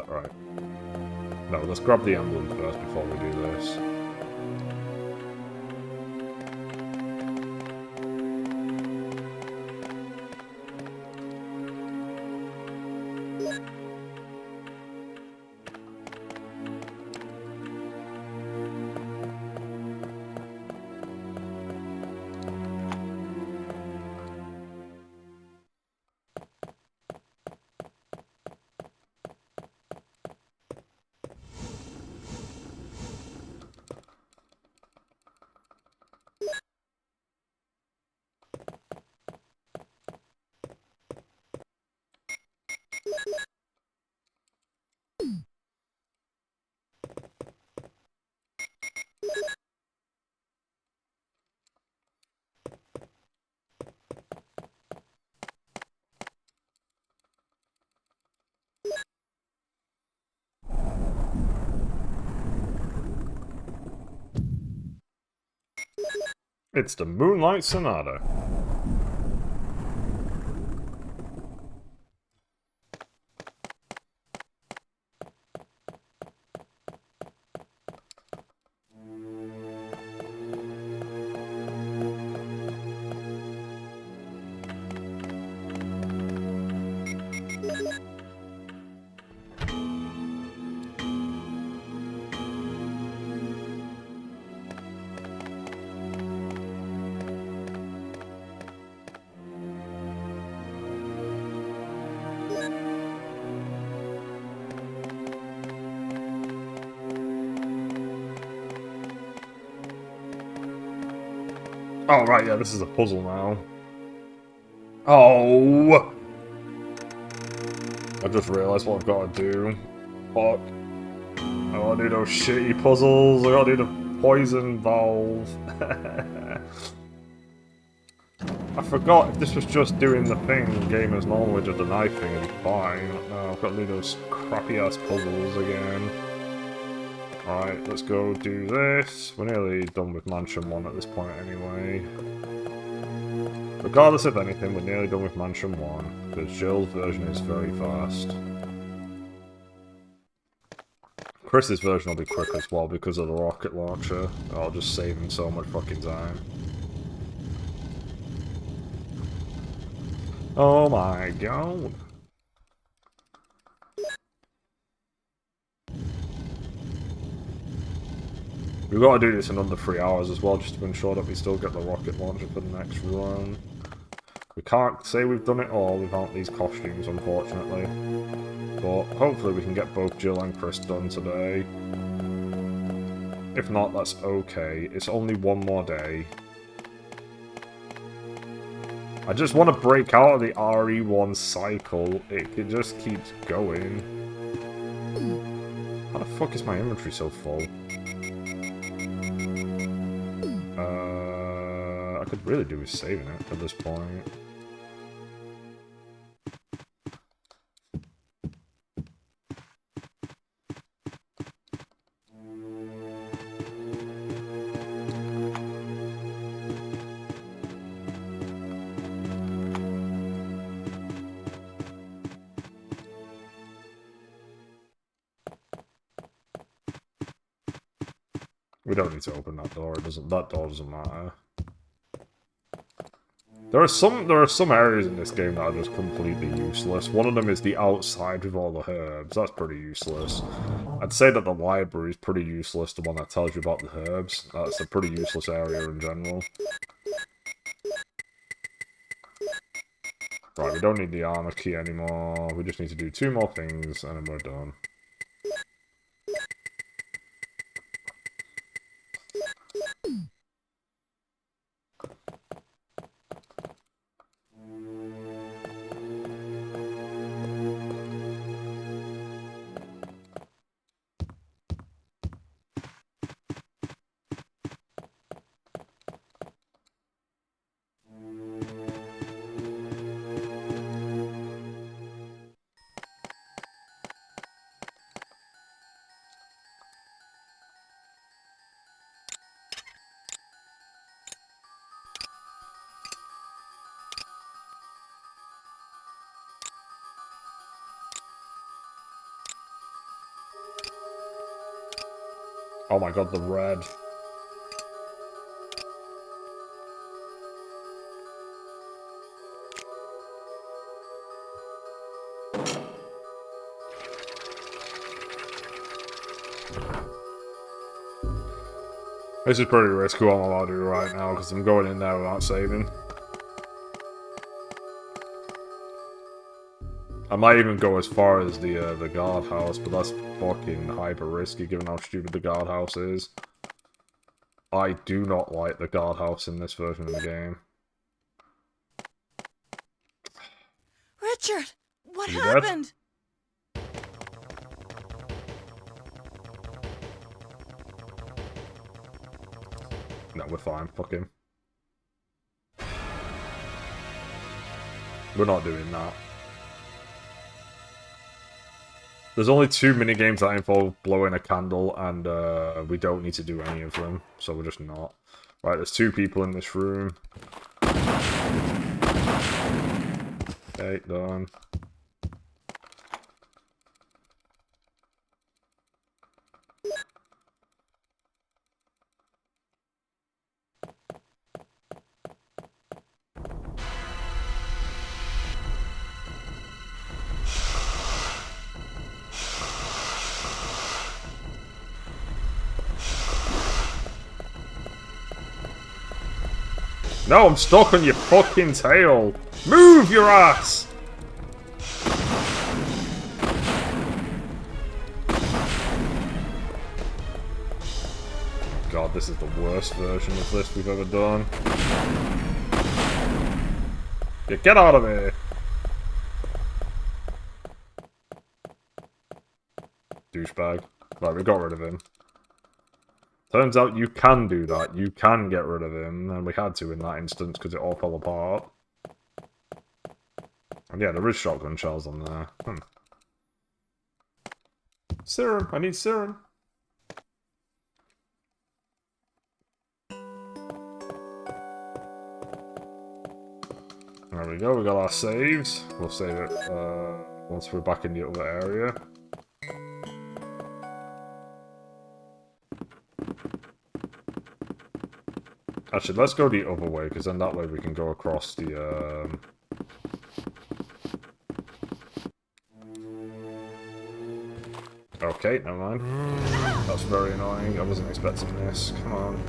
Right. No, let's grab the emblem first before we do this. It's the Moonlight Sonata. Oh, right, yeah, this is a puzzle now. Oh! I just realised what I've got to do. Fuck. I gotta do those shitty puzzles, I gotta do the poison valve. I forgot, if this was just doing the thing, Gamer's Knowledge of the knife thing, it'd be fine. No, I've got to do those crappy-ass puzzles again. Alright, let's go do this. We're nearly done with Mansion 1 at this point anyway. Regardless of anything, we're nearly done with Mansion 1, because Jill's version is very fast. Chris's version will be quick as well because of the rocket launcher. I'll just save him so much fucking time. Oh my god. We've got to do this in under 3 hours as well, just to ensure that we still get the rocket launcher for the next run. We can't say we've done it all without these costumes, unfortunately. But hopefully we can get both Jill and Chris done today. If not, that's okay. It's only one more day. I just want to break out of the RE1 cycle. It just keeps going. How the fuck is my inventory so full? I could really do with saving it at this point. We don't need to open that door. That door doesn't matter. There are some areas in this game that are just completely useless. One of them is the outside with all the herbs. That's pretty useless. I'd say that the library is pretty useless, the one that tells you about the herbs. That's a pretty useless area in general. Right, we don't need the armor key anymore. We just need to do 2 more things, and then we're done. Oh my god, the red. This is pretty risky what I'm allowed to do right now, because I'm going in there without saving. I might even go as far as the guardhouse, but that's fucking hyper risky given how stupid the guardhouse is. I do not like the guardhouse in this version of the game. Richard, what Are you dead? happened? No, we're fine. Fuck him. We're not doing that. There's only 2 minigames that involve blowing a candle, and we don't need to do any of them, so we're just not. Right, there's 2 people in this room. Okay, done. No, I'm stuck on your fucking tail. Move your ass! God, this is the worst version of this we've ever done. Yeah, get out of here! Douchebag. Right, we got rid of him. Turns out you can do that. You can get rid of him, and we had to in that instance because it all fell apart. And yeah, there is shotgun shells on there. Serum! I need serum! There we go, we got our saves. We'll save it once we're back in the other area. Actually, let's go the other way, because then that way we can go across the, Okay, never mind. That's very annoying. I wasn't expecting this. Come on.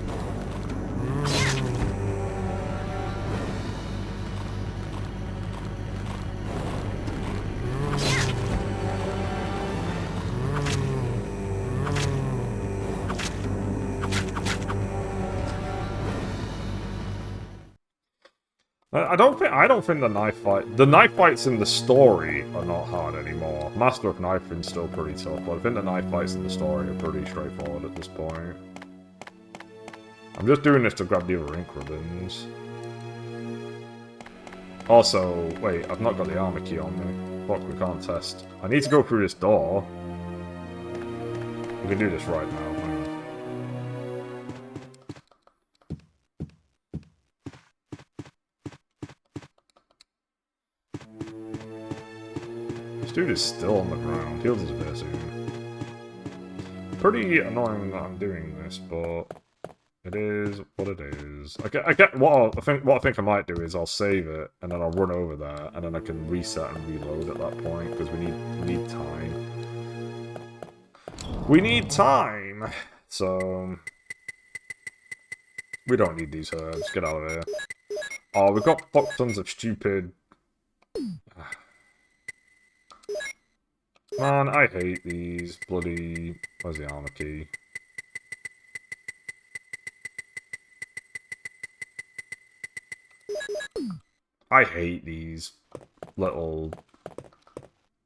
I don't think the knife fights in the story are not hard anymore. Master of Knifing's still pretty tough, but I think the knife fights in the story are pretty straightforward at this point. I'm just doing this to grab the other ink ribbons. Also, wait, I've not got the armor key on me. Fuck, we can't test. I need to go through this door. We can do this right now. This dude is still on the ground. He'll disappear soon. pretty annoying that I'm doing this, but it is what it is. I get what I think I might do is I'll save it and then I'll run over there and then I can reset and reload at that point because we need time. We need time. So we don't need these herbs. Get out of here. Oh, we've got fuck tons of stupid. Man, I hate these bloody. Where's the armor key? I hate these little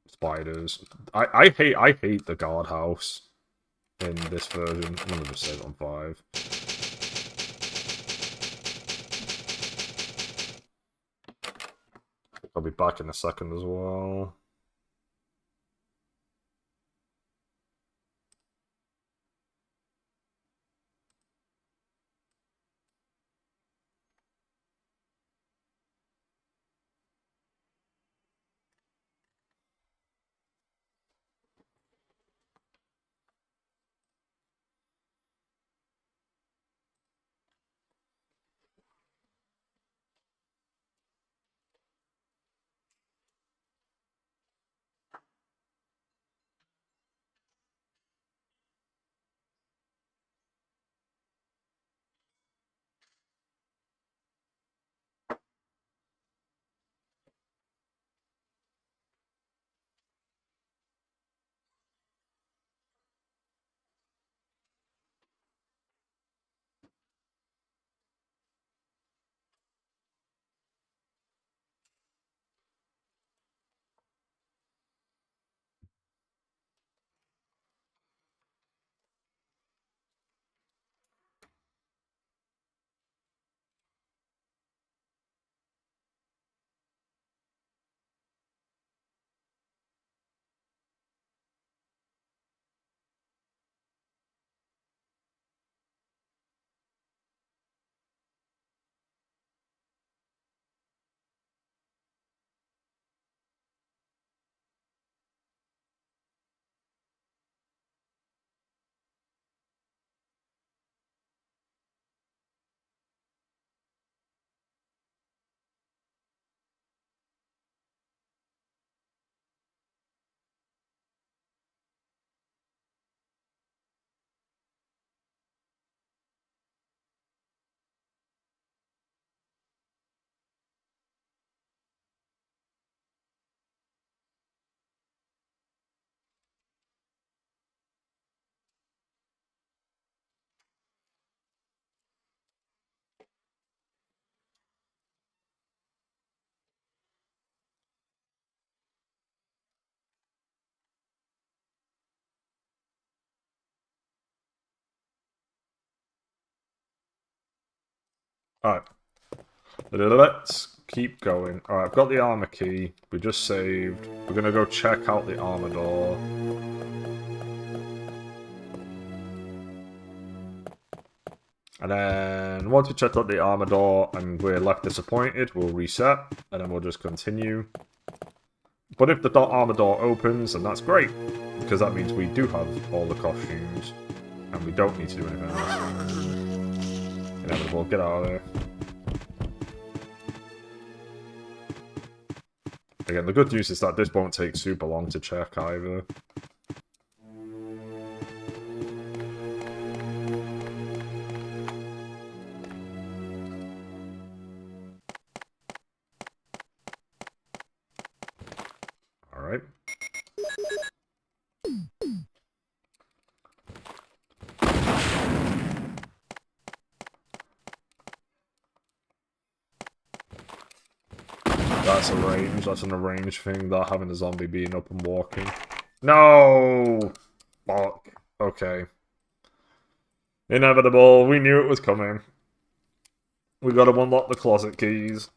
spiders. I hate the guardhouse in this version. I'm gonna just save it on 5. I'll be back in a second as well. Alright. Let's keep going. Alright, I've got the armor key. We just saved. We're gonna go check out the armor door. And then, once we checked out the armor door and we're left disappointed, we'll reset. And then we'll just continue. But if the armor door opens, then that's great. Because that means we do have all the costumes. And we don't need to do anything else. Inevitable, get out of there. Again, the good news is that this won't take super long to check either. Alright. That's a range. That's an arranged thing, that having the zombie being up and walking. No! Fuck. Okay. Inevitable. We knew it was coming. We gotta unlock the closet keys.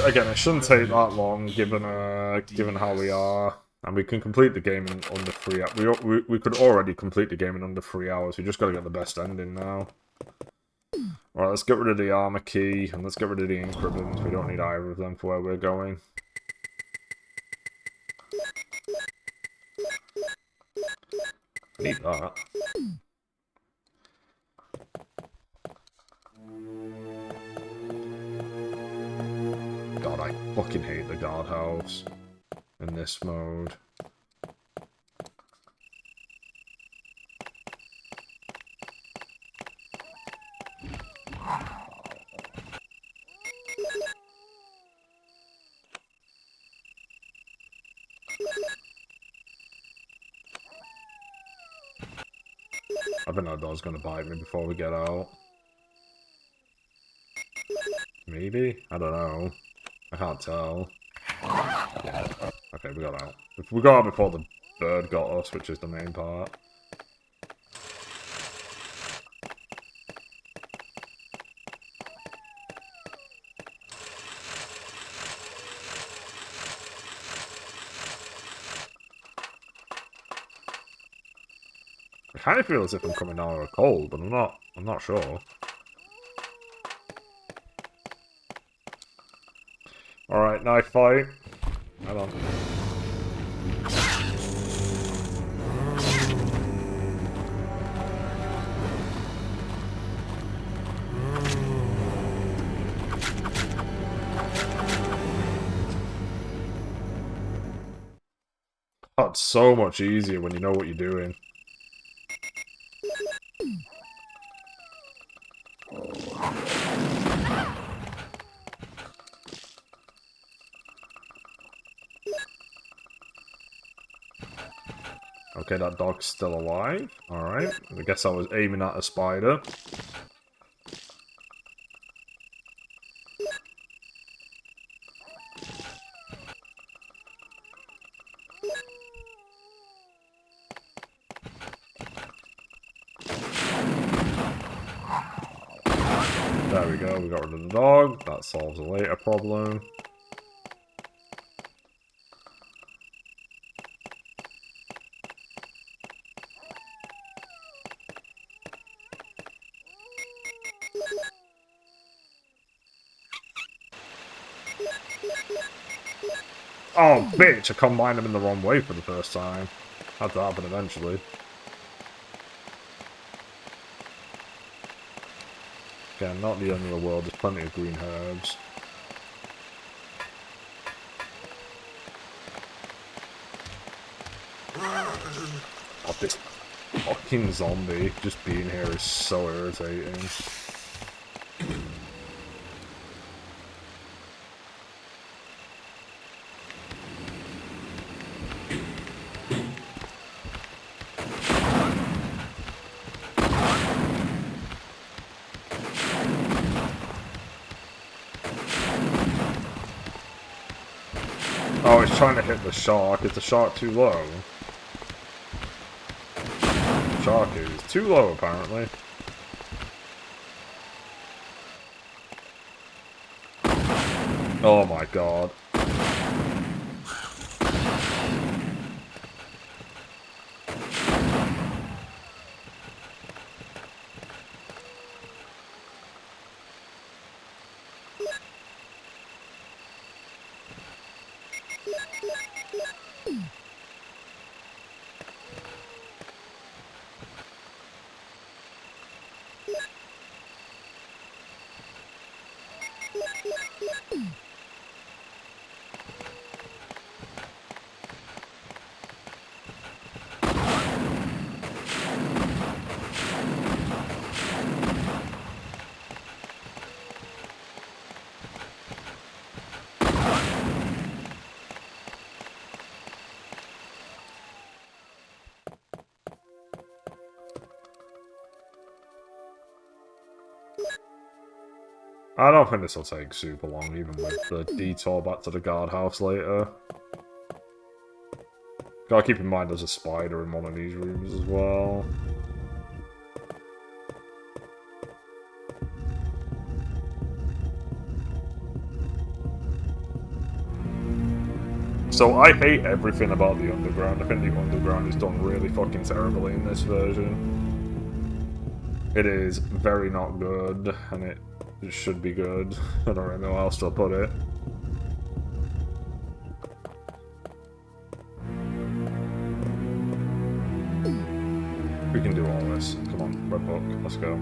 Again, it shouldn't take that long, given how we are. And we can complete the game in under 3 hours. We could already complete the game in under 3 hours. We just gotta get the best ending now. Alright, let's get rid of the armor key, and let's get rid of the ink ribbons. We don't need either of them for where we're going. Need that. God, I fucking hate the guardhouse in this mode. I think that dog's gonna bite me before we get out. Maybe? I don't know. I can't tell. Yeah. Okay, we got out. We got out before the bird got us, which is the main part. I kind of feel as if I'm coming down with a cold, but I'm not sure. Alright, knife fight. Hold on. Oh, it's so much easier when you know what you're doing. Okay, that dog's still alive. Alright. I guess I was aiming at a spider. There we go, we got rid of the dog. That solves a later problem. Oh, bitch! I combined them in the wrong way for the first time. Had to happen eventually. Again, not the end of the world. There's plenty of green herbs. Oh, this fucking zombie just being here is so irritating. Oh, it's trying to hit the shark. Is the shark too low? The shark is too low, apparently. Oh my god. I don't think this will take super long, even with the detour back to the guardhouse later. Gotta keep in mind there's a spider in one of these rooms as well. So I hate everything about the Underground. I think the Underground is done really fucking terribly in this version. It is very not good, and it should be good. I don't really know how else to put it. We can do all this. Come on, Red Book, let's go.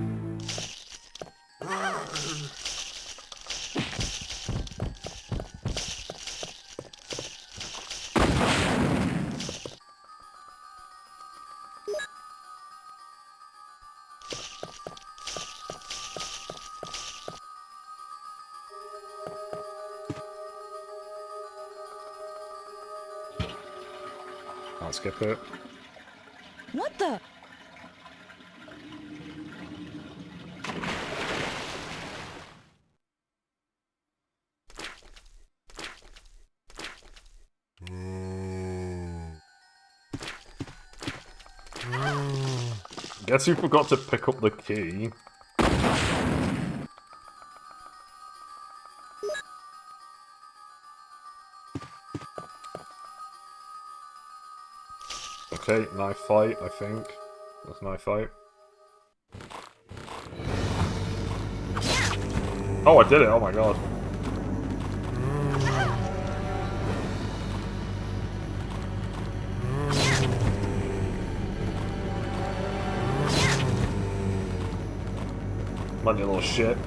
I'll skip it. What the? Guess you forgot to pick up the key. Okay, knife fight, I think. That's knife fight. Oh, I did it! Oh my god. Mind you little shit.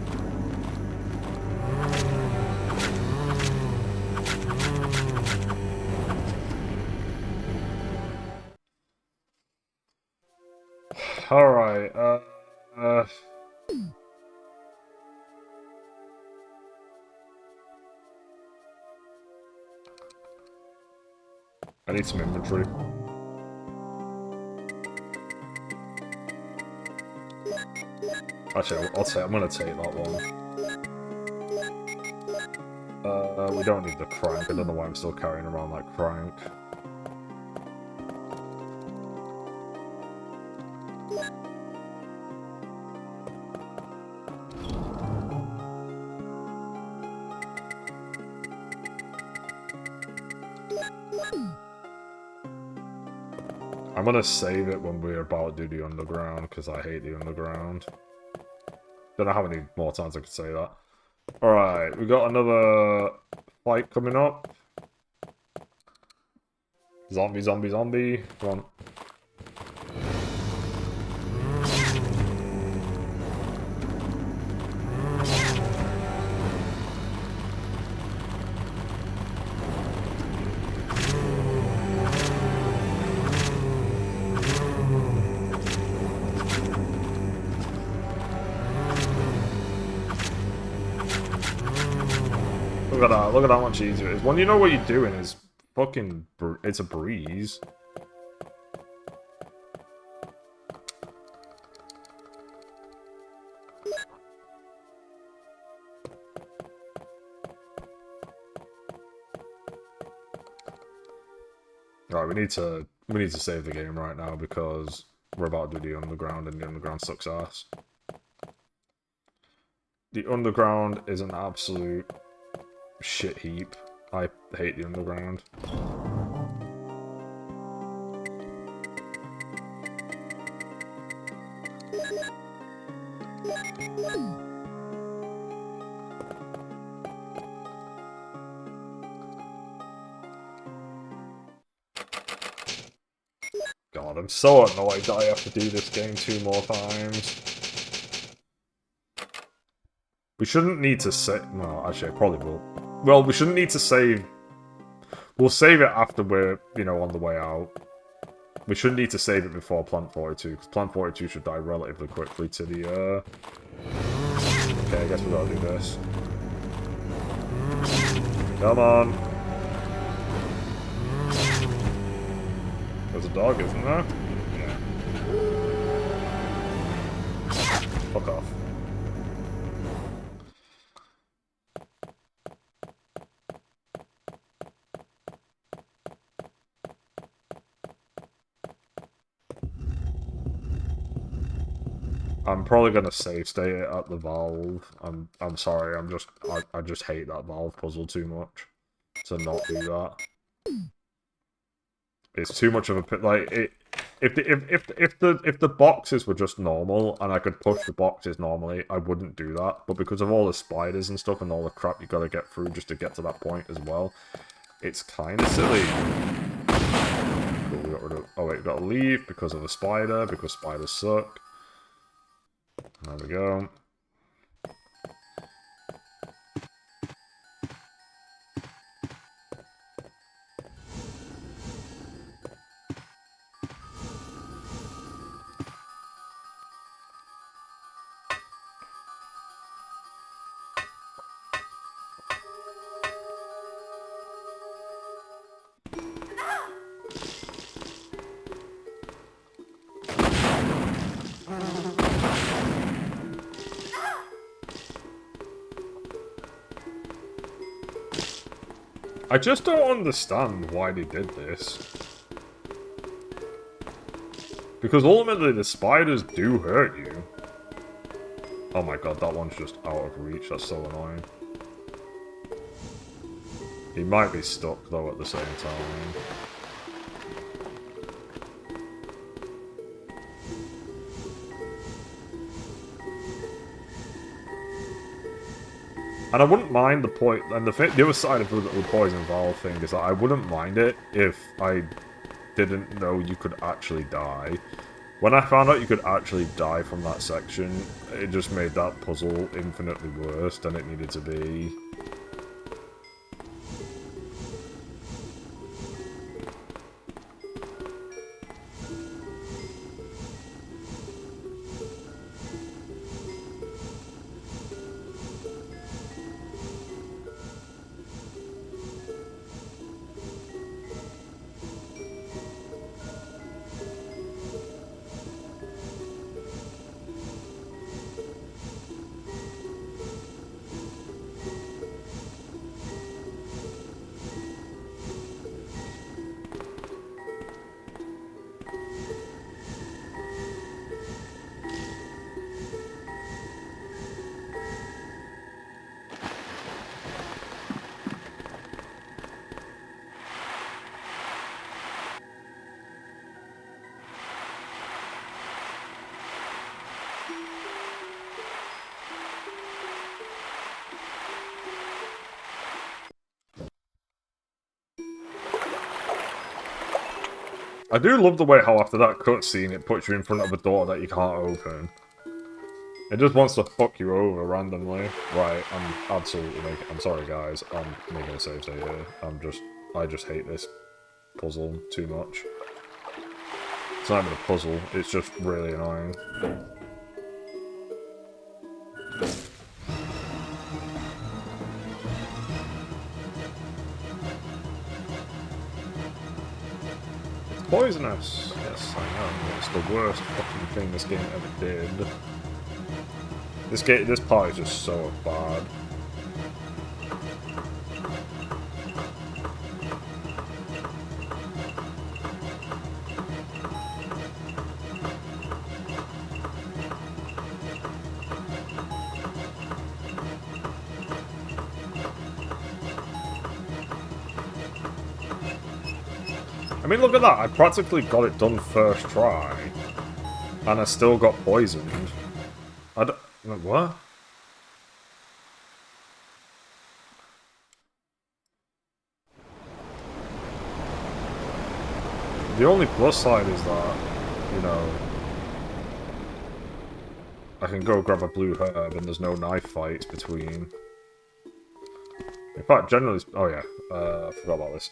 Alright, I need some inventory. Actually, I'll say I'm gonna take that one. We don't need the crank. I don't know why I'm still carrying around that crank. I'm gonna save it when we're about to do the underground, because I hate the underground. Don't know how many more times I could say that. Alright, we got another fight coming up. Zombie, zombie, zombie. Come on. Look at how much easier it is. When you know what you're doing, is fucking... it's a breeze. Alright, we need to save the game right now because we're about to do the underground and the underground sucks ass. The underground is an absolute shit heap. I hate the underground. God, I'm so annoyed that I have to do this game 2 more times. We shouldn't need to save... No, actually, I probably will. Well, we shouldn't need to save... We'll save it after we're, you know, on the way out. We shouldn't need to save it before Plant 42, because Plant 42 should die relatively quickly to the, Okay, I guess we gotta do this. Come on! There's a dog, isn't there? Yeah. Fuck off. I'm probably gonna save state it at the valve. I'm sorry. I just hate that valve puzzle too much to not do that. It's too much of a like it. If the boxes were just normal and I could push the boxes normally, I wouldn't do that. But because of all the spiders and stuff and all the crap you gotta get through just to get to that point as well, it's kind of silly. Cool, we got rid of go. Oh wait, gotta leave because of a spider, because spiders suck. There we go. I just don't understand why they did this. Because ultimately the spiders do hurt you. Oh my god, that one's just out of reach. That's so annoying. He might be stuck though at the same time. And I wouldn't mind the point, and the other side of the poison valve thing is that I wouldn't mind it if I didn't know you could actually die. When I found out you could actually die from that section, it just made that puzzle infinitely worse than it needed to be. I do love the way how after that cutscene it puts you in front of a door that you can't open. It just wants to fuck you over randomly. Right, I'm absolutely making... I'm sorry guys, I'm making a save state here. I just hate this puzzle too much. It's not even a puzzle, it's just really annoying. Poisonous! Yes, I know. It's the worst fucking thing this game ever did. This part is just so bad. I mean, look at that. I practically got it done first try. And I still got poisoned. I don't... What? The only plus side is that, you know... I can go grab a blue herb and there's no knife fights between. In fact, generally... Oh yeah, I forgot about this.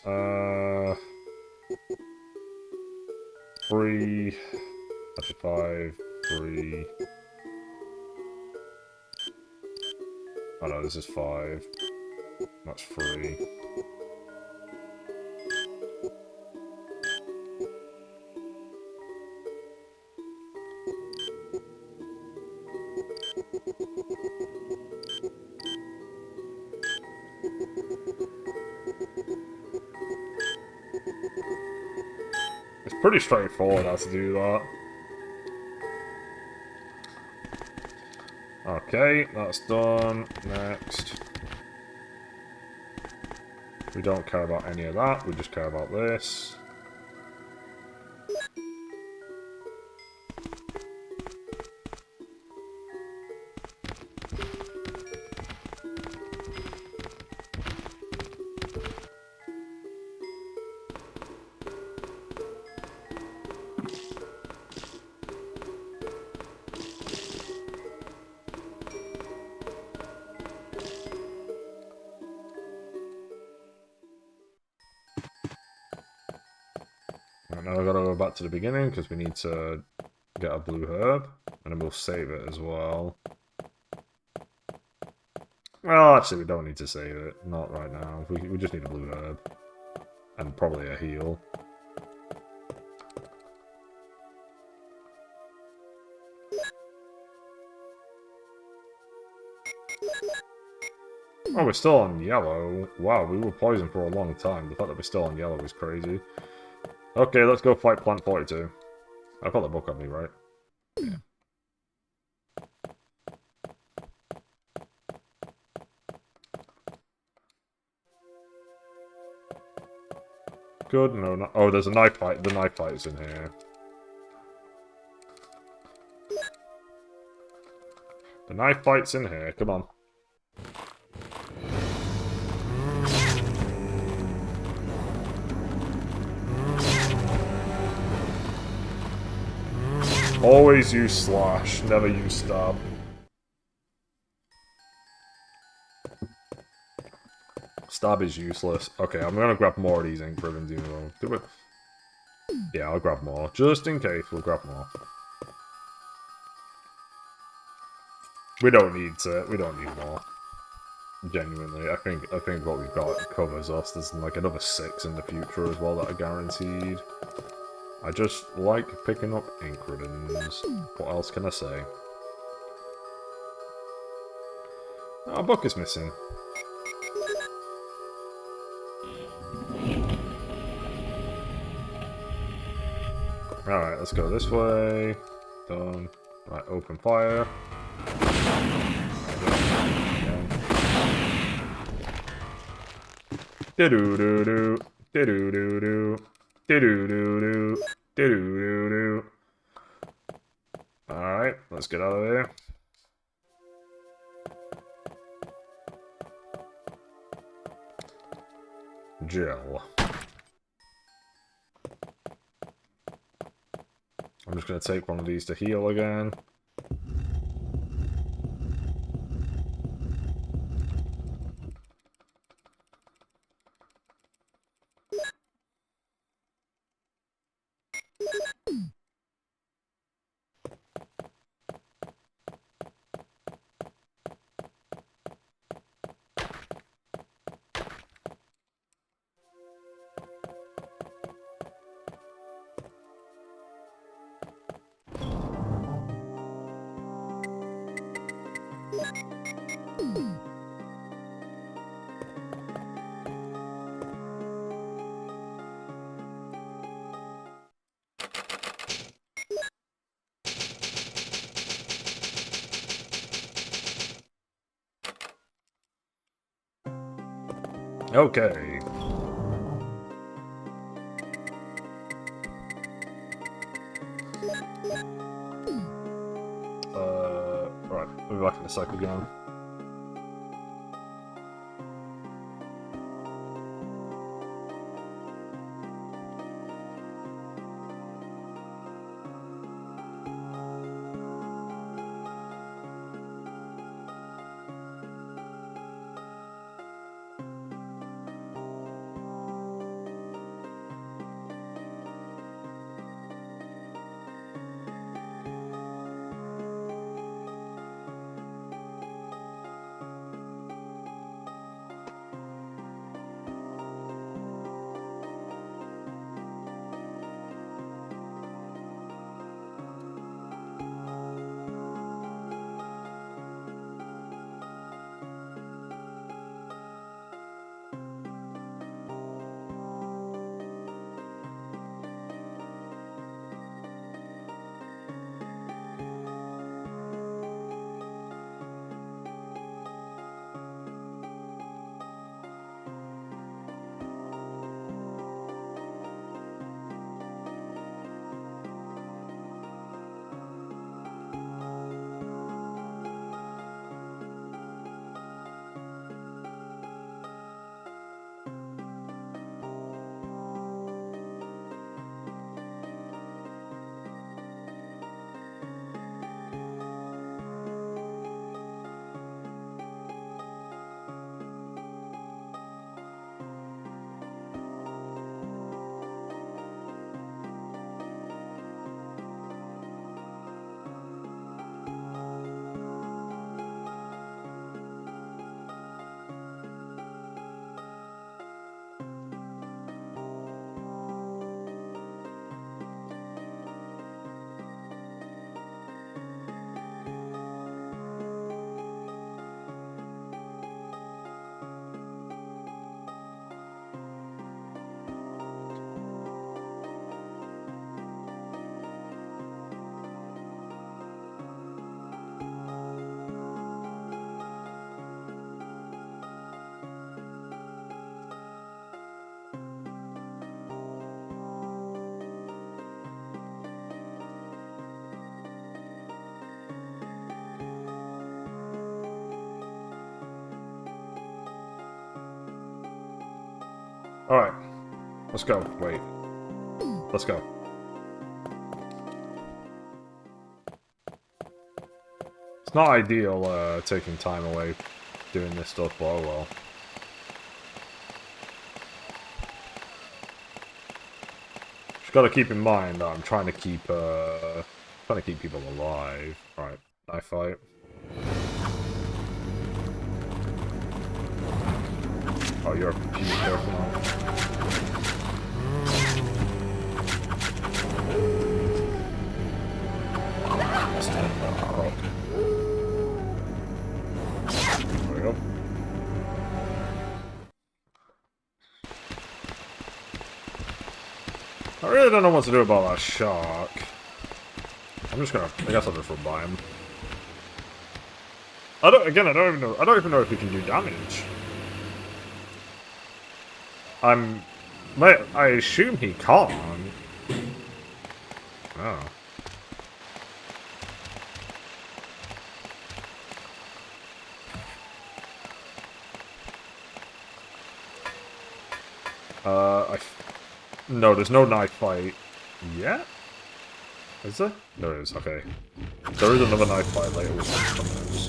3... That's a 5, 3... Oh no, this is 5. That's 3. It's pretty straightforward how to do that. Okay, that's done. Next. We don't care about any of that, we just care about this. And now I gotta go back to the beginning because we need to get a blue herb. And then we'll save it as well. Well, actually, we don't need to save it. Not right now. We just need a blue herb. And probably a heal. Oh, we're still on yellow. Wow, we were poisoned for a long time. The fact that we're still on yellow is crazy. Okay, let's go fight Plant 42. I've got the book on me, right? Yeah. Good, no, not. Oh, there's a knife fight. The knife fight's in here. The knife fight's in here. Come on. Always use slash, never use stab. Stab is useless. Okay, I'm gonna grab more of these ink ribbons even though. Do it. Yeah, I'll grab more. Just in case, we'll grab more. We don't need more. Genuinely, I think what we've got covers us. There's like another 6 in the future as well that are guaranteed. I just like picking up ink ribbons. What else can I say? Our book is missing. Alright, let's go this way. Done. Right, open fire. Do-do-do-do. Do-do-do-do. Do-do-do-do. Do-do-do-do. Alright, let's get out of there. Gel. I'm just going to take one of these to heal again. Okay. Right, we'll be back in a sec again. Alright. Let's go. Wait. Let's go. It's not ideal, taking time away doing this stuff, but oh well. Just gotta keep in mind that I'm trying to keep people alive. Right, knife fight. Oh, you're a computer careful now. There we go. I really don't know what to do about that shark. I'm just gonna, I guess I'll just run by him. I don't even know if he can do damage. I assume he can't. Oh. No, there's no knife fight yet? Is there? There is, okay. There is another knife fight later with some those.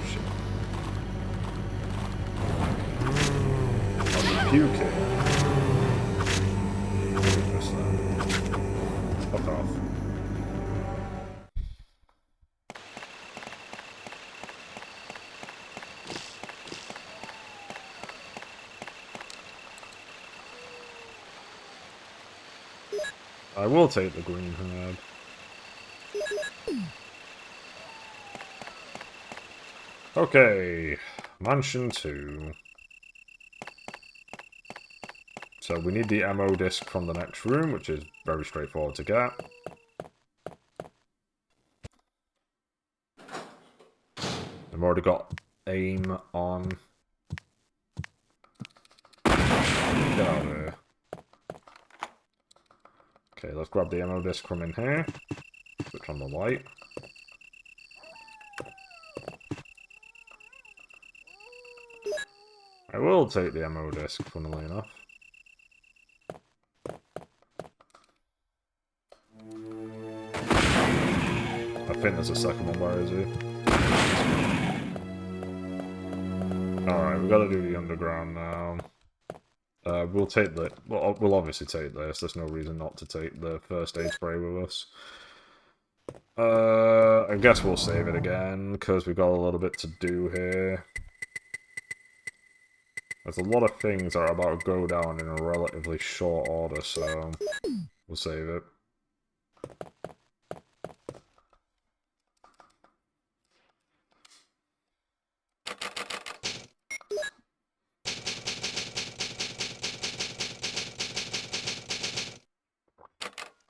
Shit. I'll be puking. Fuck off. I will take the green herb. Okay, Mansion 2. So we need the ammo disc from the next room, which is very straightforward to get. I've already got aim on. Get out of here. Okay, let's grab the ammo disc from in here. Switch on the light. I will take the ammo disc, funnily enough. I think there's a second one, where is he? Alright, we've got to do the underground now. We'll take the... We'll obviously take this. There's no reason not to take the first aid spray with us. I guess we'll save it again, because we've got a little bit to do here. There's a lot of things that are about to go down in a relatively short order, so... we'll save it.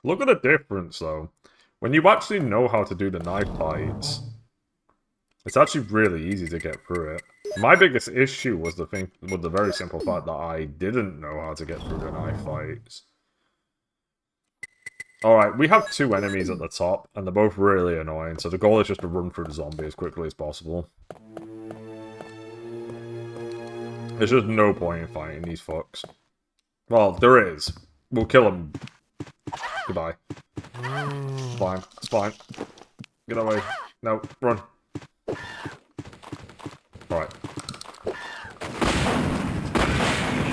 Look at the difference, though. When you actually know how to do the knife fights, it's actually really easy to get through it. My biggest issue was the very simple fact that I didn't know how to get through the knife fights. Alright, we have two enemies at the top, and they're both really annoying, so the goal is just to run through the zombie as quickly as possible. There's just no point in fighting these fucks. Well, there is. We'll kill them. Goodbye. It's fine. It's fine. Get away. No, run. Right.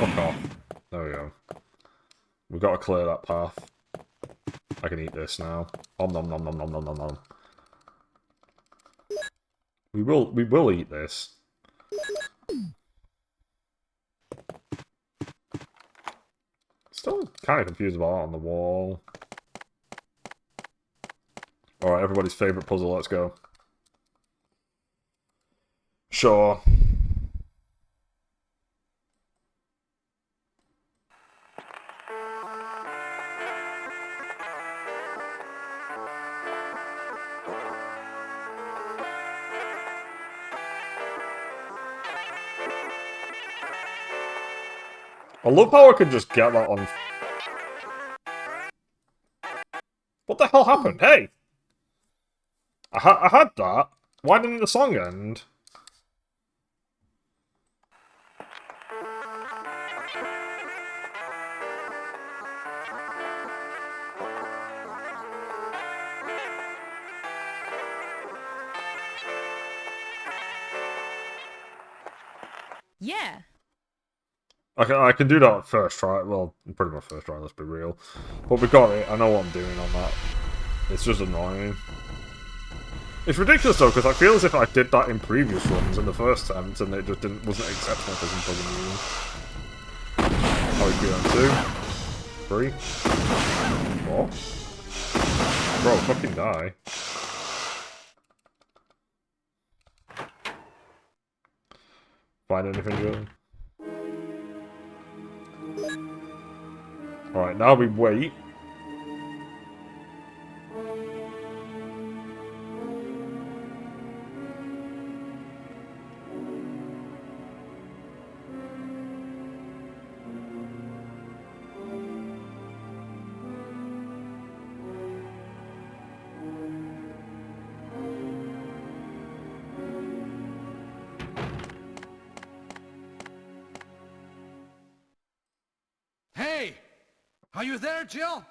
Fuck off. There we go. We've got to clear that path. I can eat this now. Om nom nom nom nom nom nom nom. We will eat this. Still kind of confused about that on the wall. Alright, everybody's favourite puzzle, let's go. Sure. I love how I could just get that on... What the hell happened? Hey! I had that. Why didn't the song end? Yeah. I can do that first try. Well, pretty much first try, let's be real. But we got it. I know what I'm doing on that. It's just annoying. It's ridiculous though, because I feel as if I did that in previous runs in the first attempt and it just wasn't accepting because I'm fucking new. How we do on 2, 3, 4. Bro, fucking die. Find anything good? Alright, now we wait. Hey! Are you there, Jill?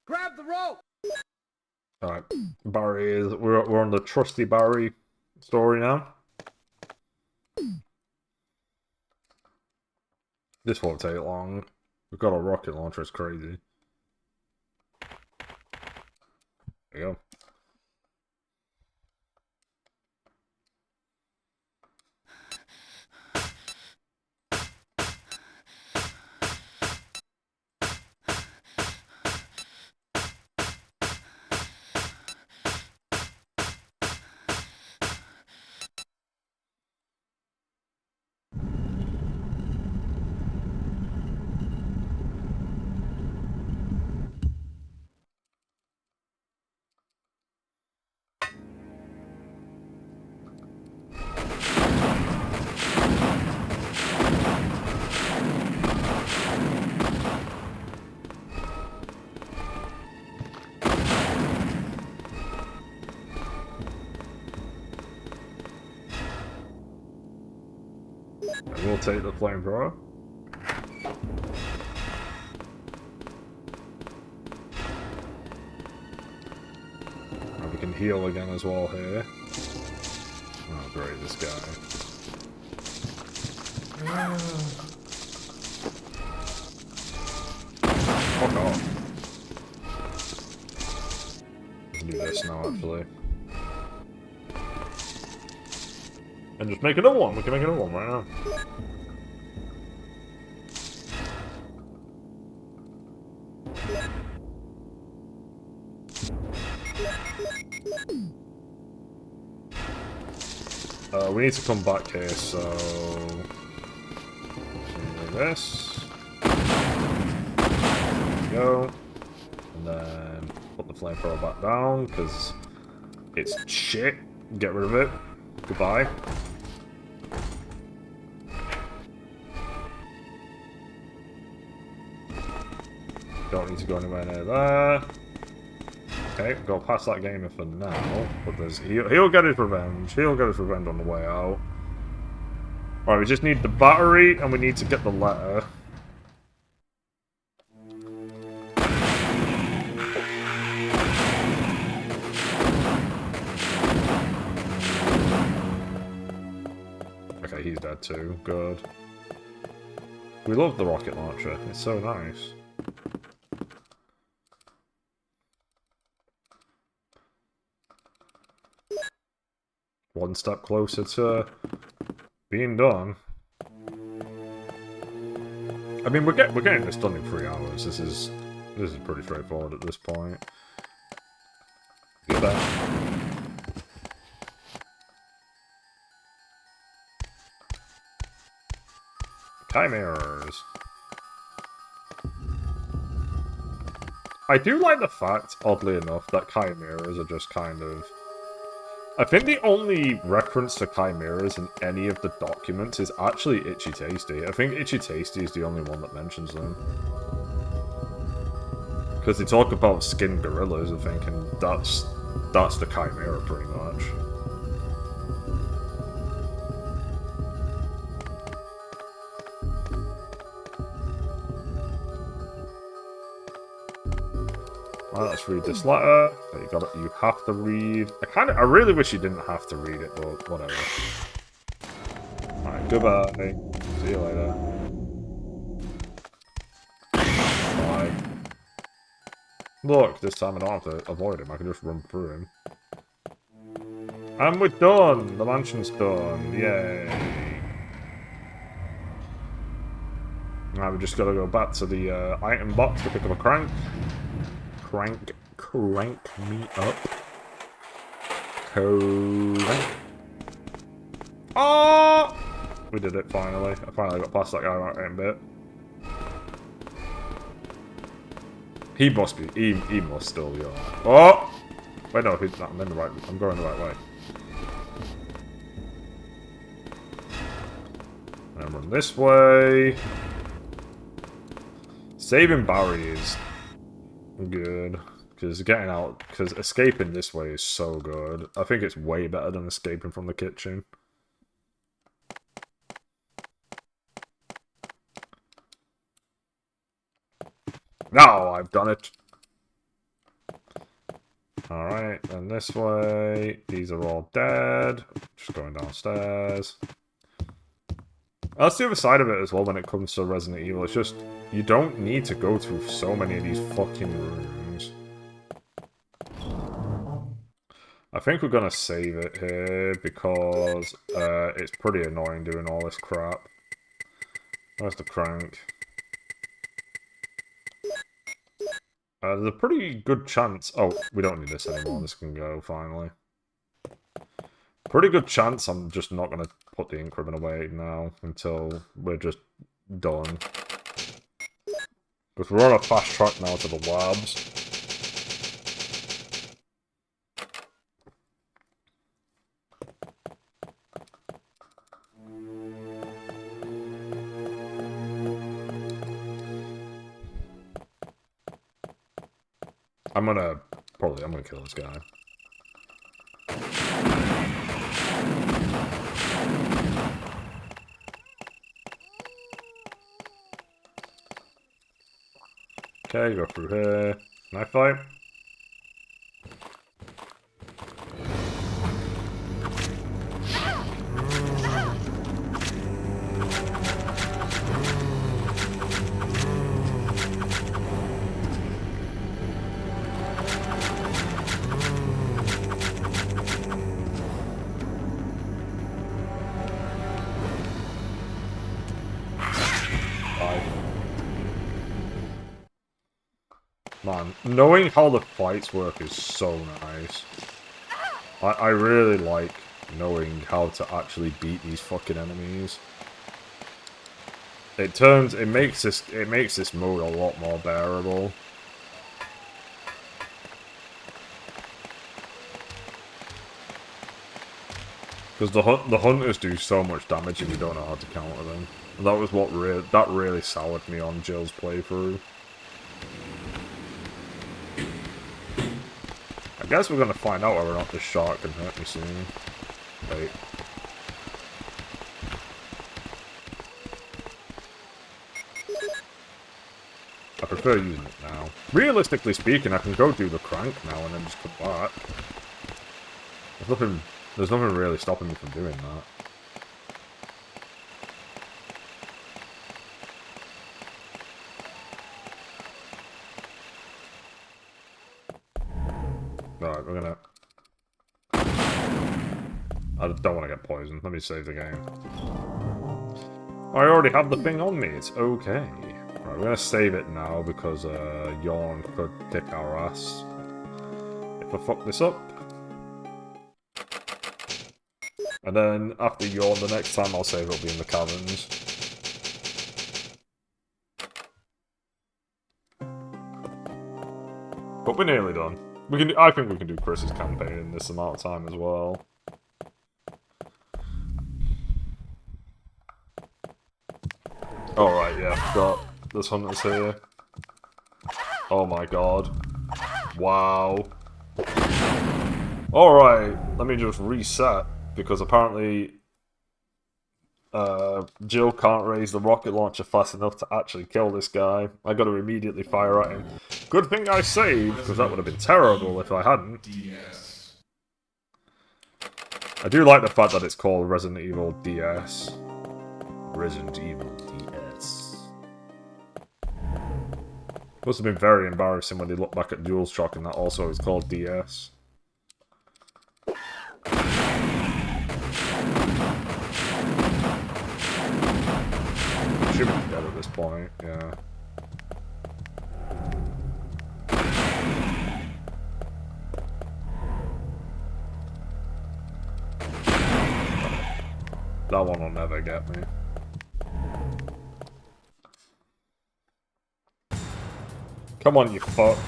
Grab the rope! Alright, Barry is... We're on the trusty Barry story now. This won't take long. We've got a rocket launcher, it's crazy. There you go. We'll take the flamethrower. And we can heal again as well here. Oh great, this guy. Fuck off. Let's do this now actually. And just make another one. We can make another one right now. We need to come back here, so... do this. There we go. And then put the flamethrower back down, because it's shit. Get rid of it. Goodbye. Don't need to go anywhere near there. Okay, go past that gamer for now. But there's he'll get his revenge. He'll get his revenge on the way out. Alright, we just need the battery and we need to get the letter. Okay, he's dead too. Good. We love the rocket launcher. It's so nice. One step closer to being done. I mean, we're getting this done in 3 hours. This is pretty straightforward at this point. Get that. Chimeras. I do like the fact, oddly enough, that chimeras are just kind of... I think the only reference to chimeras in any of the documents is actually Itchy Tasty. I think Itchy Tasty is the only one that mentions them. Because they talk about skinned gorillas, I think, and that's the chimera, pretty much. Let's read this letter. You got it. You have to read. I really wish you didn't have to read it, but whatever. Alright, goodbye. See you later. Bye. Look, this time I don't have to avoid him, I can just run through him. And we're done! The mansion's done. Yay! Now we just gotta go back to the item box to pick up a crank. Crank me up. Crank. Oh! We did it finally. I finally got past that guy right in a bit. He must be. He must still be on. Oh! Wait, no, I'm in the right. I'm going the right way. And run this way. Saving Barry is good. Because escaping this way is so good. I think it's way better than escaping from the kitchen. Now I've done it. Alright, and this way. These are all dead. Just going downstairs. That's the other side of it as well when it comes to Resident Evil. It's just, you don't need to go through so many of these fucking rooms. I think we're gonna save it here because it's pretty annoying doing all this crap. Where's the crank? There's a pretty good chance... Oh, we don't need this anymore. This can go, finally. Pretty good chance I'm just not going to put the ink ribbon away now until we're just done. Because we're on a fast track now to the labs. I'm gonna kill this guy. Okay, go through here. Knife fight. Man, knowing how the fights work is so nice. I really like knowing how to actually beat these fucking enemies. It makes this mode a lot more bearable. Because the hunters do so much damage and you don't know how to counter them. And that was what really soured me on Jill's playthrough. I guess we're gonna find out whether or not this shark can hurt me soon. Wait. I prefer using it now. Realistically speaking, I can go do the crank now and then just come back. There's nothing really stopping me from doing that. Alright, we're gonna... I don't want to get poisoned. Let me save the game. I already have the thing on me. It's okay. Right, we're gonna save it now because Yawn could kick our ass if I fuck this up. And then after Yawn, the next time I'll save it'll be in the caverns. But we're nearly done. I think we can do Chris's campaign in this amount of time as well. Alright, yeah, got this hunter's here. Oh my god. Wow. Alright, let me just reset, because apparently Jill can't raise the rocket launcher fast enough to actually kill this guy. I gotta immediately fire at him. Good thing I saved, because that would have been terrible if I hadn't. DS. I do like the fact that it's called Resident Evil DS. Resident Evil DS. Must have been very embarrassing when they look back at DualShock and that also is called DS. Should be dead at this point, yeah. That one will never get me. Come on, you fuck.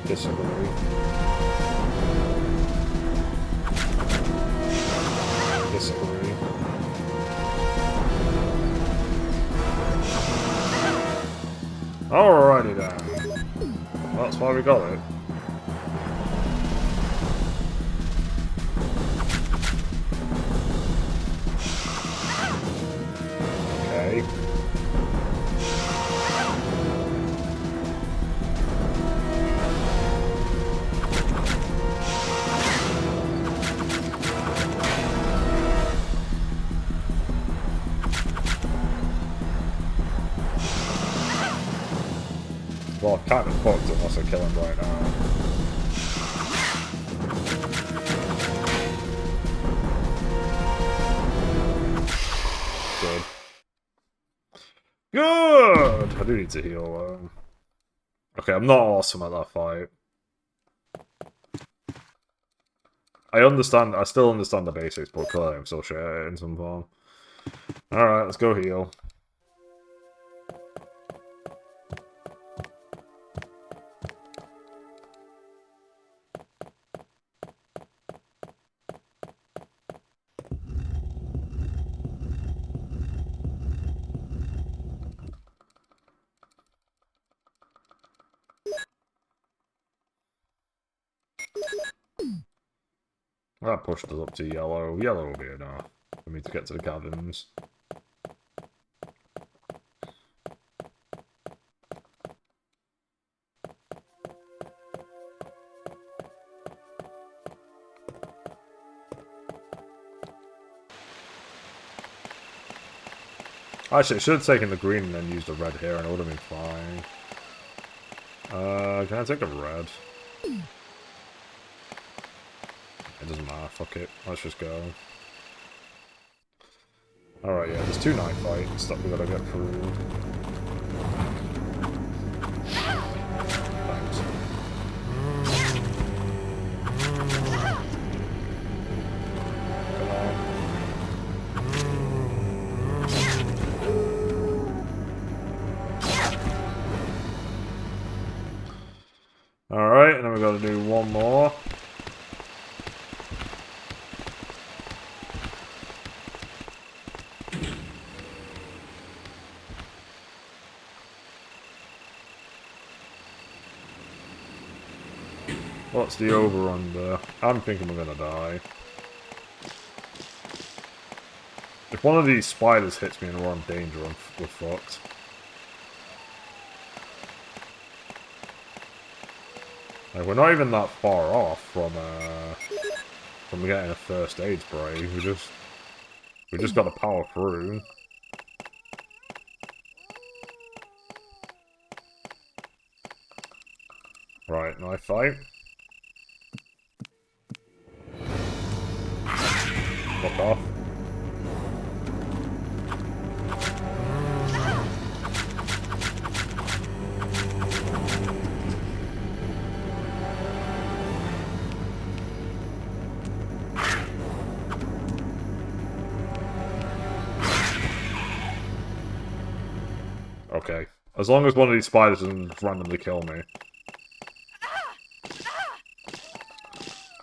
Disagree. Disagree. Alrighty then. That's why we got it. Okay. Well, kind of fucked unless I kill him right now. Good. Good! I do need to heal. Okay, I'm not awesome at that fight. I still understand the basics, but clearly I'm still shit at it in some form. Alright, let's go heal. That pushed us up to yellow. Yellow will be enough for me to get to the caverns. Actually, I should have taken the green and then used the red here and it would have been fine. Can I take a red? It doesn't matter, fuck it. Let's just go. Alright, yeah, there's 2 night fights that we gotta get through. Thanks. Come on. Alright, and then we gotta do one more. What's the over-under? I'm thinking we're gonna die. If one of these spiders hits me and we're in danger, we're fucked. Like, we're not even that far off from getting a first aid spray. We just gotta power through. Right, knife fight. Fuck off. Okay. As long as one of these spiders doesn't randomly kill me.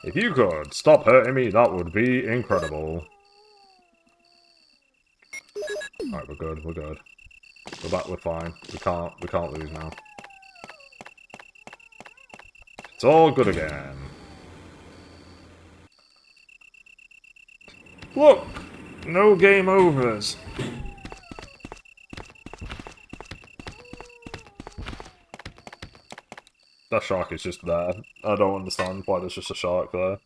If you could stop hurting me, that would be incredible. Alright, we're good, we're good. We're back, we're fine. We can't lose now. It's all good again. Look! No game overs. That shark is just there. I don't understand why there's just a shark there.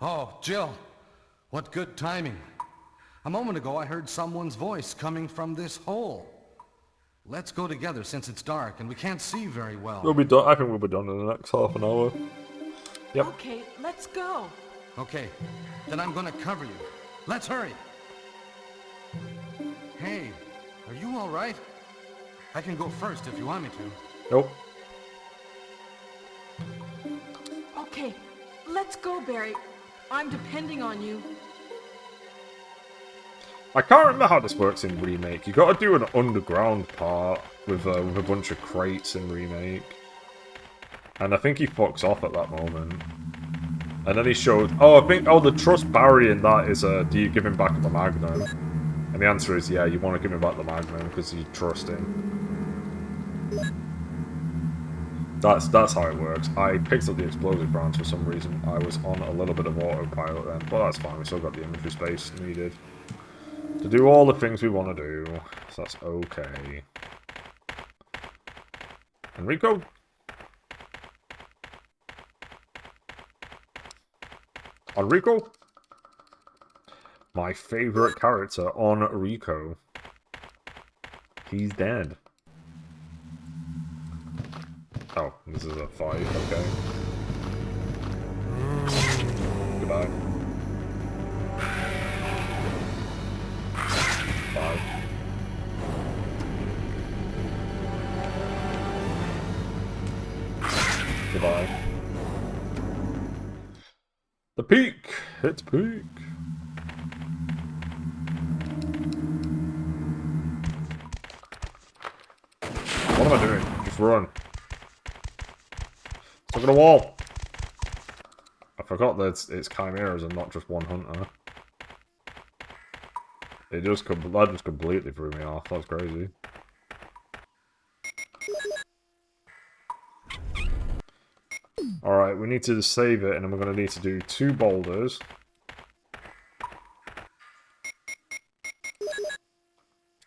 Oh, Jill. What good timing. A moment ago I heard someone's voice coming from this hole. Let's go together since it's dark and we can't see very well. We'll be done. I think we'll be done in the next half an hour. Yep. Okay, let's go. Okay, then I'm gonna cover you. Let's hurry. Hey, are you all right? I can go first if you want me to. Nope. Okay, let's go, Barry. I'm depending on you. I can't remember how this works in Remake. You gotta do an underground part with a bunch of crates in Remake. And I think he fucks off at that moment. And then he showed... Oh, the trust Barry in that is, do you give him back the Magnum? And the answer is, yeah, you want to give him back the Magnum because you trust him. That's how it works. I picked up the explosive branch for some reason. I was on a little bit of autopilot then, but that's fine. We still got the inventory space needed to do all the things we want to do, so that's okay. Enrico? Enrico? My favorite character, Enrico. He's dead. Oh, this is a fight, okay. Goodbye. Bye. Goodbye. The peak! It's peak! What am I doing? Just run. Look at the wall! I forgot that it's chimeras and not just one hunter. That just completely threw me off. That was crazy. Alright, we need to save it, and then we're going to need to do 2 boulders.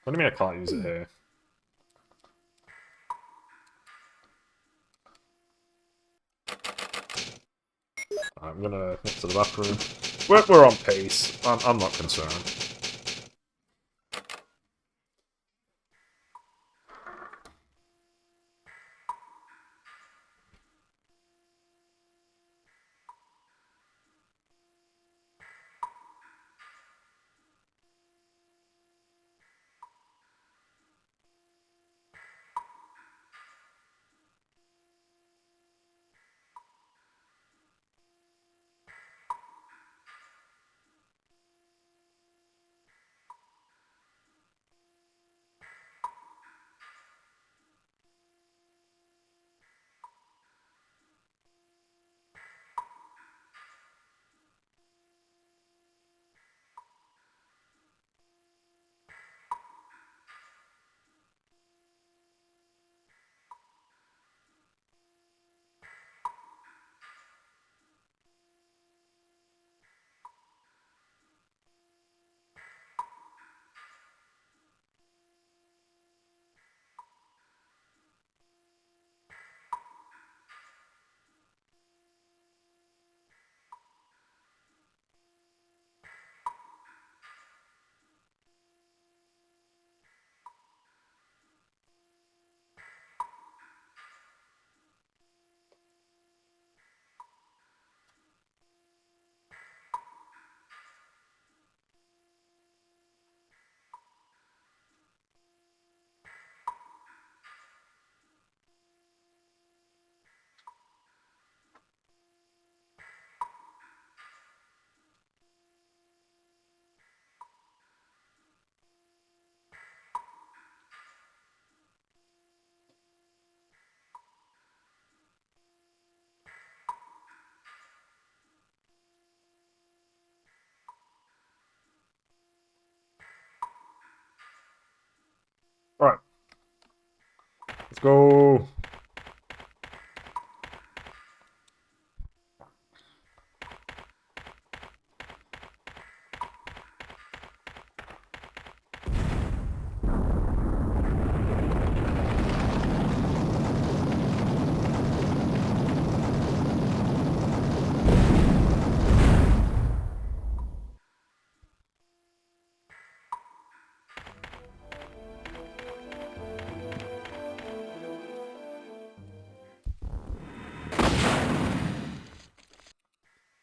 What do you mean I can't use it here? I'm gonna nip to the bathroom. We're on pace. I'm not concerned. go.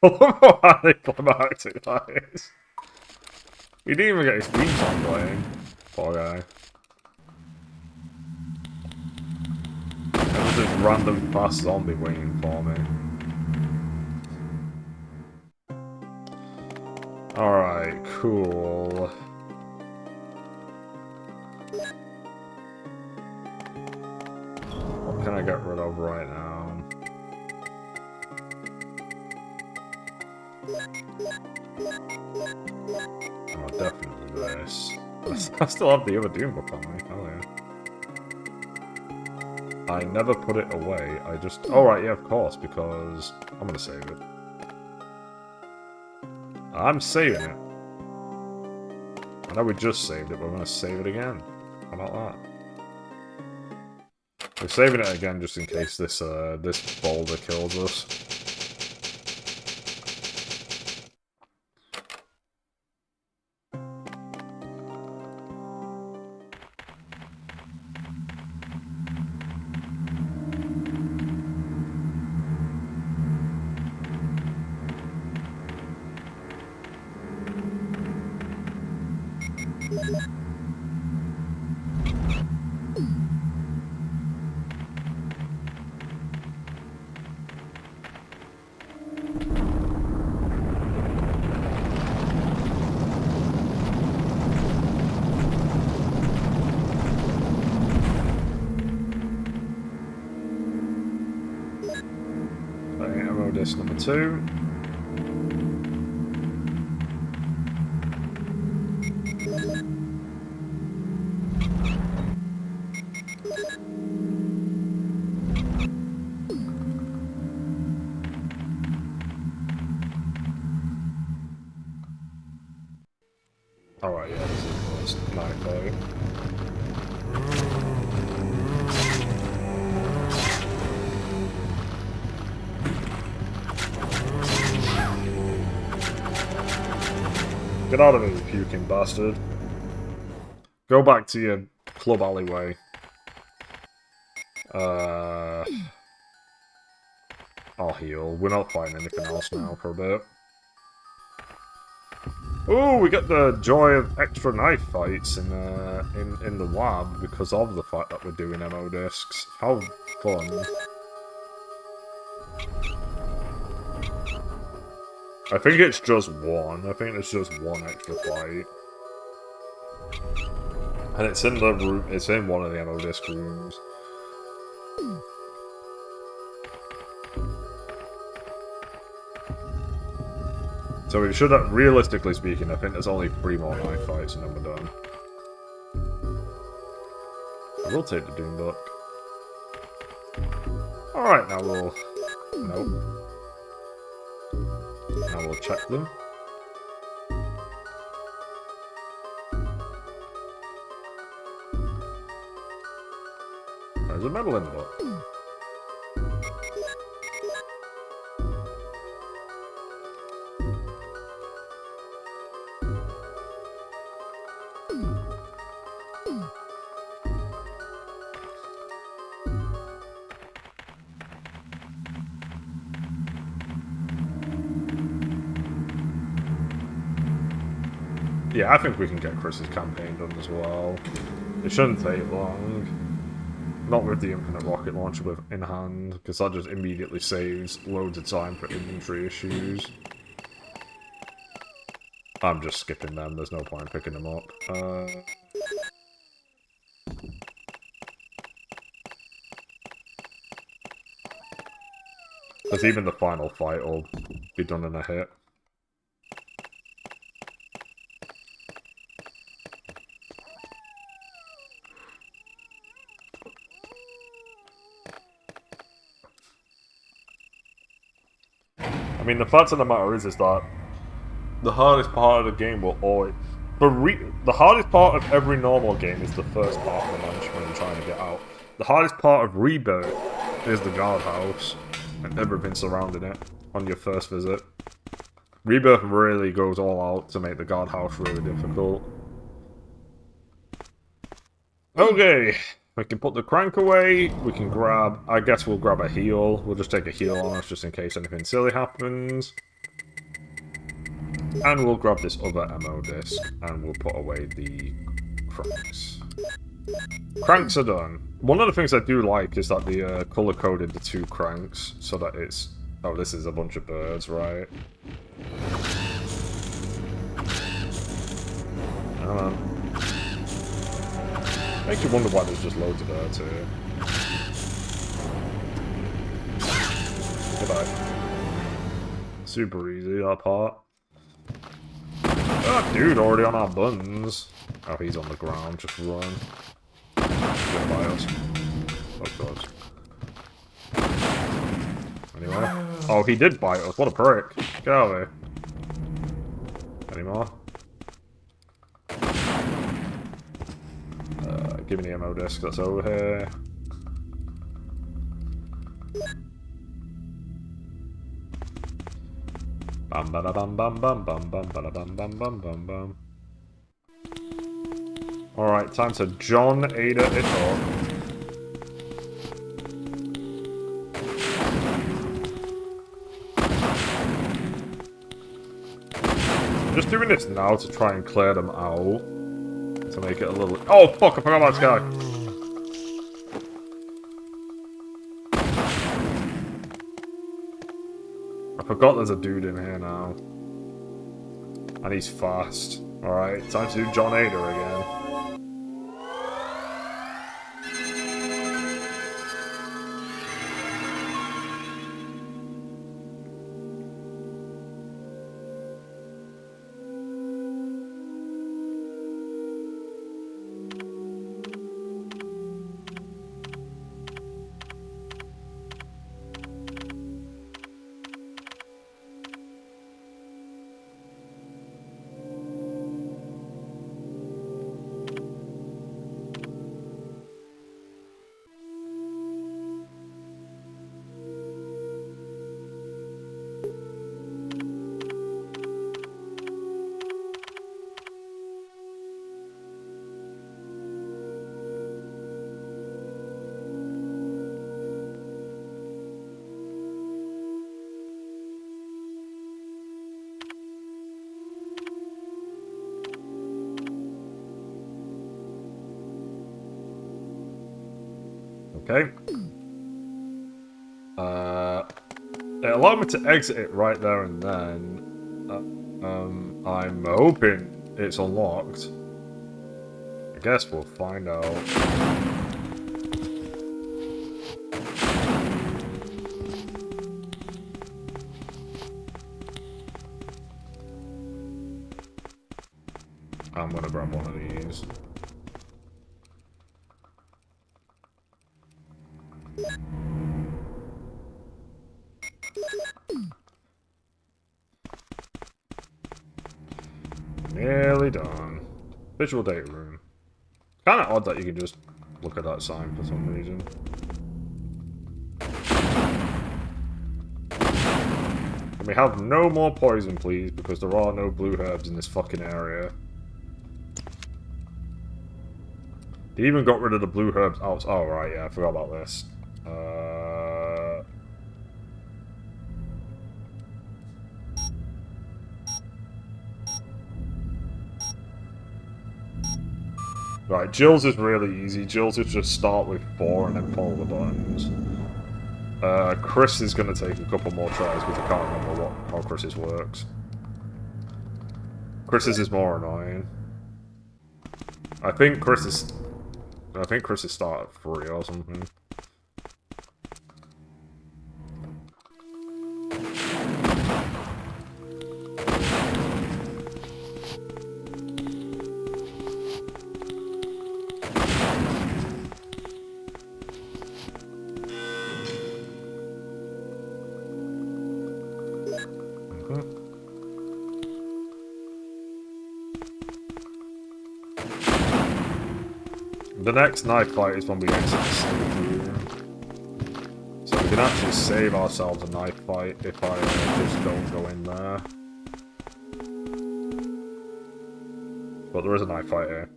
I love how anticlimactic that is. He didn't even get his theme song playing. Poor guy. There's this random fast zombie waiting for me. Alright, cool. What can I get rid of right now? Oh, definitely this. I still have the other Doom book on me. Hell yeah. I never put it away. I just... Alright, yeah, of course, because I'm gonna save it. I'm saving it. I know we just saved it, but we're gonna save it again. How about that? We're saving it again just in case this this boulder kills us. Ammo disc number 2. Alright, yeah, this is the first night though. Get out of here, you puking bastard. Go back to your club alleyway. I'll heal. We're not fighting anything else now for a bit. Ooh, we get the joy of extra knife fights in the lab because of the fact that we're doing ammo discs. How fun. I think it's just one. I think it's just one extra fight. And it's in the room, it's in one of the ammo disc rooms. So we should have, realistically speaking, I think there's only 3 more knife fights and then we're done. I will take the Doom book. Alright, now we'll... Nope. Now we'll check them. There's a medal in the book. Yeah, I think we can get Chris's campaign done as well. It shouldn't take long. Not with the Infinite Rocket Launcher in hand, because that just immediately saves loads of time for inventory issues. I'm just skipping them, there's no point in picking them up. Because even the final fight will be done in a hit. I mean, the fact of the matter is that the hardest part of the game will always... the hardest part of every normal game is the first part of the launch when you're trying to get out. The hardest part of Rebirth is the guardhouse and everything surrounding it on your first visit. Rebirth really goes all out to make the guardhouse really difficult. Okay, we can put the crank away, we can grab... I guess we'll grab a heal. We'll just take a heal on us just in case anything silly happens. And we'll grab this other ammo disc, and we'll put away the cranks. Cranks are done. One of the things I do like is that they color-coded the 2 cranks, so that it's... Oh, this is a bunch of birds, right? Come on. Makes you wonder why there's just loads of birds here. Goodbye. Super easy, that part. Oh, dude, already on our buns. Oh, he's on the ground. Just run. Get by us. Oh, God. Anyway. Oh, he did bite us. What a prick. Get out of here. Any more? Give me the ammo disc that's over here. Bam bada bam bam bam bam bam bada bam bam bam bam bam. Alright, time to John Ada it up. I'm just doing this now to try and clear them out. To make it a little... Oh, fuck, I forgot about this guy. I forgot there's a dude in here now. And he's fast. Alright, time to do John Ada again. Okay. It allowed me to exit it right there and then. I'm hoping it's unlocked. I guess we'll find out. I'm gonna grab one of these. Nearly done. Visual data room. Kinda odd that you can just look at that sign for some reason. Can we have no more poison, please? Because there are no blue herbs in this fucking area. They even got rid of the blue herbs out. Oh, right, yeah, I forgot about this. Right, Jill's is really easy. Jill's is just start with 4 and then follow the buttons. Chris is going to take a couple more tries because I can't remember how Chris's works. Chris's is more annoying. I think Chris's start at 3 or something. The next knife fight is when we exit the save room. So we can actually save ourselves a knife fight if I just don't go in there. But there is a knife fight here.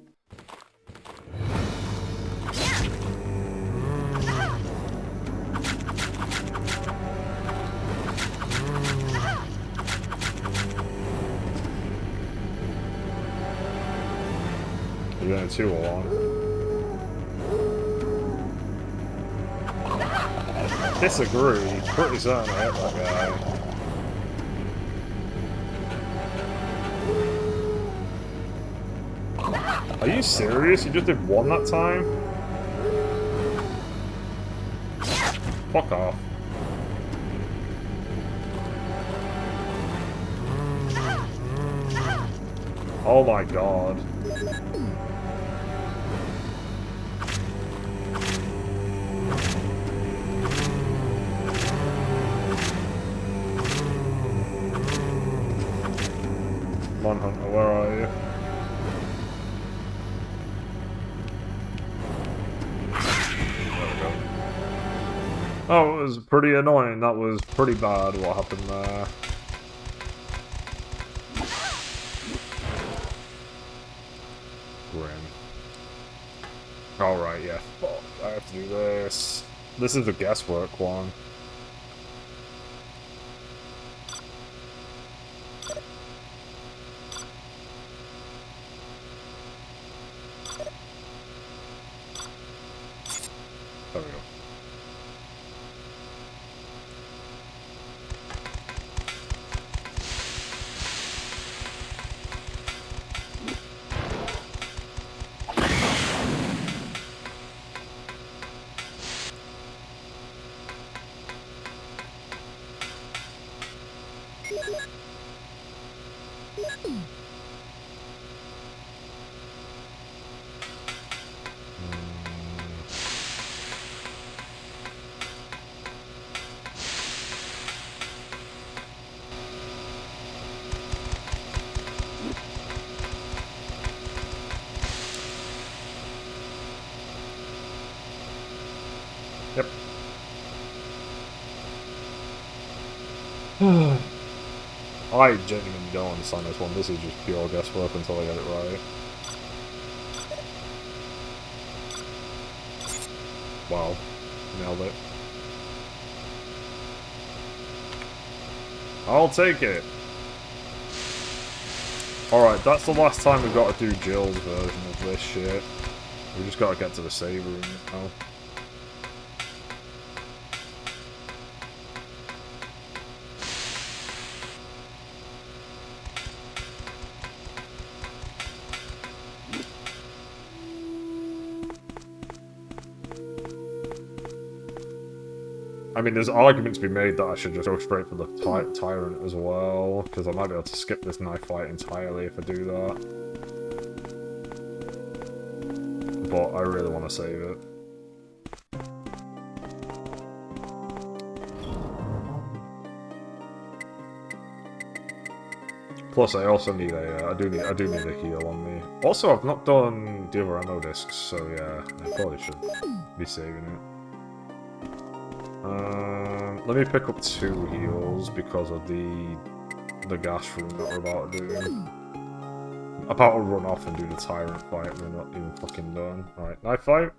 You're going 2 or 1. Disagree. Pretty certain I hit that guy. Are you serious? You just did 1 that time? Fuck off. Oh my god. Hunter, where are you? There we go. Oh, it was pretty annoying. That was pretty bad what happened there. Grim. Alright, yeah. Fuck, I have to do this. This is the guesswork one. There we go. Yep. I genuinely don't understand this one. This is just pure guesswork until I get it right. Wow. Nailed it. I'll take it. Alright, that's the last time we've got to do Jill's version of this shit. We just gotta get to the save room now. I mean, there's arguments to be made that I should just go straight for the Tyrant as well, because I might be able to skip this knife fight entirely if I do that. But I really want to save it. Plus, I also need a, I do need a heal on me. Also, I've not done the other ammo discs, so yeah, I probably should be saving it. Let me pick up 2 heals because of the gas room that we're about to do. I'm about to run off and do the Tyrant fight and we're not even fucking done. Alright, knife fight.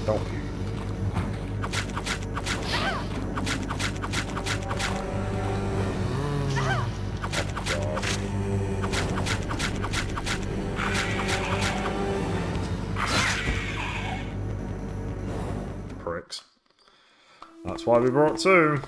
Don't you. Pricks. That's why we brought 2.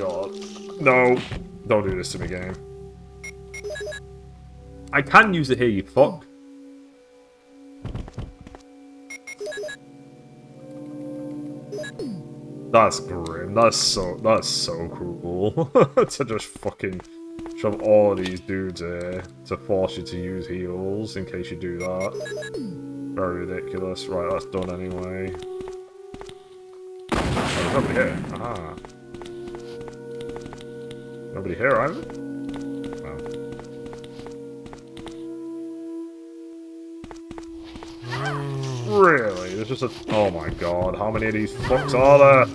god. No. Don't do this to me, game. I can use it here, you fuck. That's grim. That's so cruel. To just fucking shove all of these dudes here to force you to use heals in case you do that. Very ridiculous. Right, that's done anyway. Oh, there's nobody here. Aha. Nobody here either? No. Really? There's just a... Oh my god, how many of these fucks are there?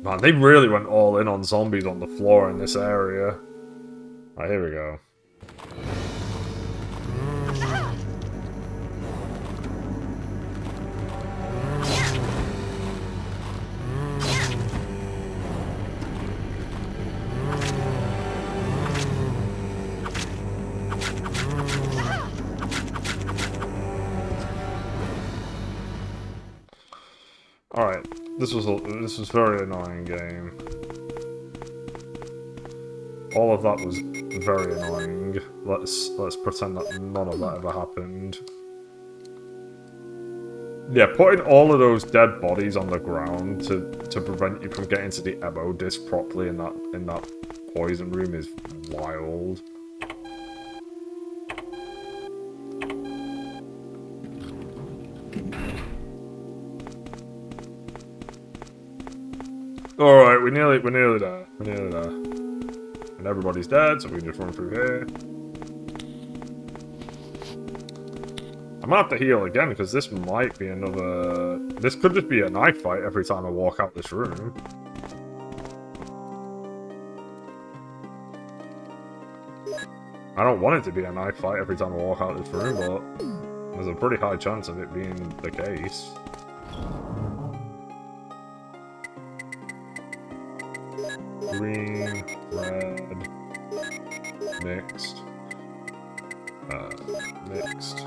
Man, they really went all in on zombies on the floor in this area. Right, here we go. Alright, this was a very annoying game. All of that was very annoying. Let's pretend that none of that ever happened. Yeah, putting all of those dead bodies on the ground to prevent you from getting to the ammo disc properly in that poison room is wild. Alright, we're nearly there. We're nearly there. And everybody's dead, so we can just run through here. I'm gonna have to heal again, because this might be another... This could just be a knife fight every time I walk out this room. I don't want it to be a knife fight every time I walk out this room, but there's a pretty high chance of it being the case. Green, red, mixed, mixed.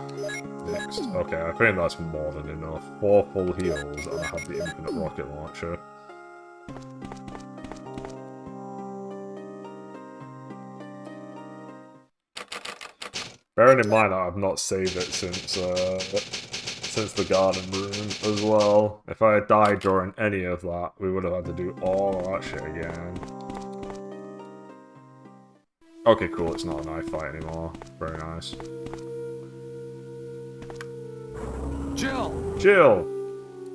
Okay, I think that's more than enough. 4 full heals, and I have the infinite rocket launcher. Bearing in mind that I've not saved it since the garden room as well. If I had died during any of that, we would have had to do all that shit again. Okay, cool, it's not a knife fight anymore. Very nice. Jill! Jill!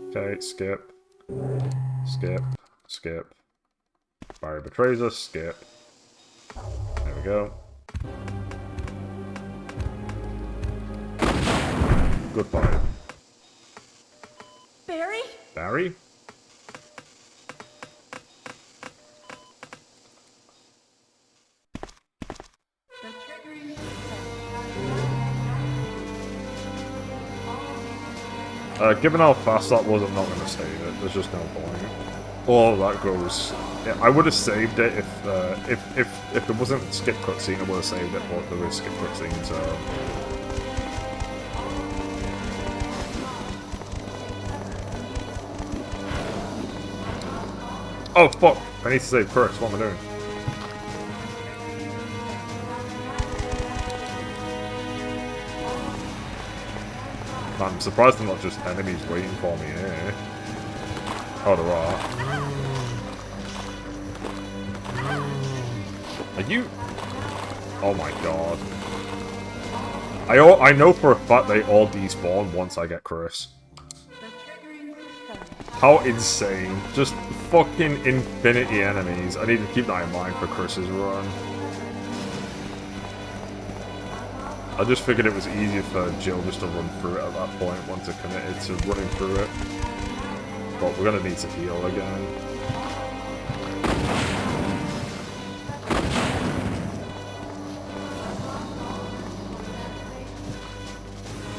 Okay, skip. Skip. Skip. Barry betrays us, skip. There we go. Goodbye. Barry? Barry? Given how fast that was, I'm not going to save it. There's just no point. All that goes... Yeah, I would have saved it if there wasn't skip cutscene. I would have saved it, but there is skip cutscene, so... Oh, fuck! I need to save Chris. What am I doing? Man, I'm surprised they're not just enemies waiting for me here. Oh, there are. Are you... Oh my god. I know for a fact they all despawn once I get Chris. How insane. Just fucking infinity enemies. I need to keep that in mind for Chris's run. I just figured it was easier for Jill just to run through it at that point once it committed to running through it. But we're gonna need to heal again.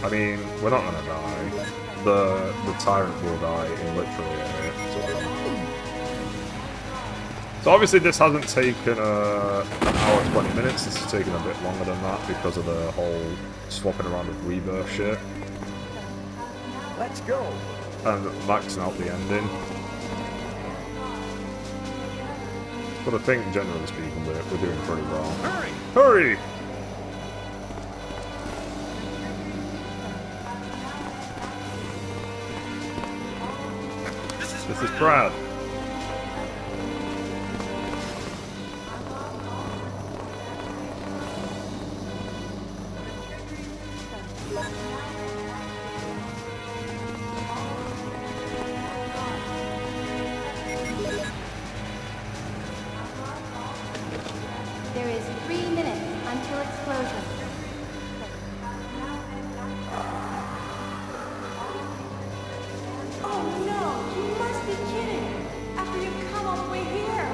I mean, we're not gonna die. The tyrant will die in literally a minute. So obviously this hasn't taken an hour 20 minutes. This has taken a bit longer than that because of the whole swapping around of rebirth shit. Let's Let's go. And maxing out the ending. But I think, generally speaking, we're doing pretty well. Hurry! Hurry! This is Brad. There is 3 minutes until explosion. Oh no, you must be kidding. After you've come all the way here.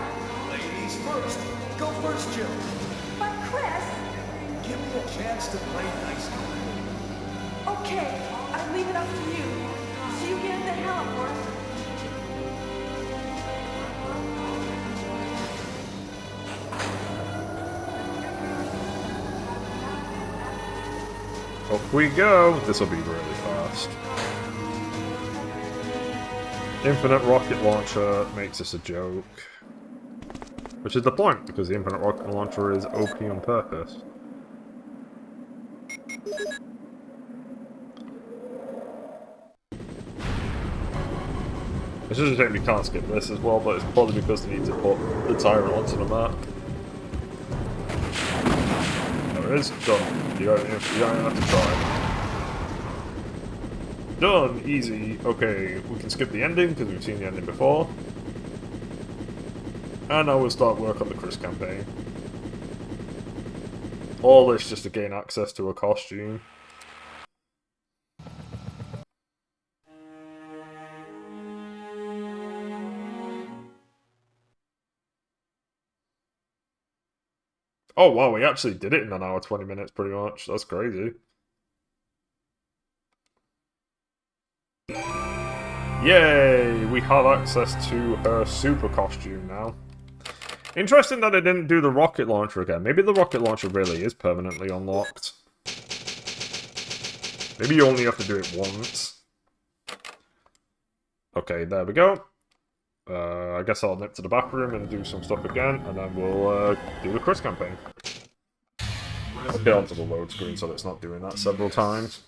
Ladies first. Go first, Jill. But Chris... Give me a chance to play nice. Okay, I leave it up to you. So you get the heliport. Up we go! This'll be really fast. Infinite rocket launcher makes this a joke. Which is the point, because the infinite rocket launcher is OP on purpose. It's just a shame we can't skip this as well, but it's probably because they need to put the tyrant onto the map. There it is. Done. You don't even have to try. Done! Easy. Okay, we can skip the ending, because we've seen the ending before. And now we'll start work on the Chris campaign. All this just to gain access to a costume. Oh wow, we actually did it in an hour 20 minutes pretty much. That's crazy. Yay! We have access to her super costume now. Interesting that it didn't do the rocket launcher again. Maybe the rocket launcher really is permanently unlocked. Maybe you only have to do it once. Okay, there we go. I guess I'll nip to the bathroom and do some stuff again, and then we'll do the Chris campaign. I'll get onto the load screen so it's not doing that several times.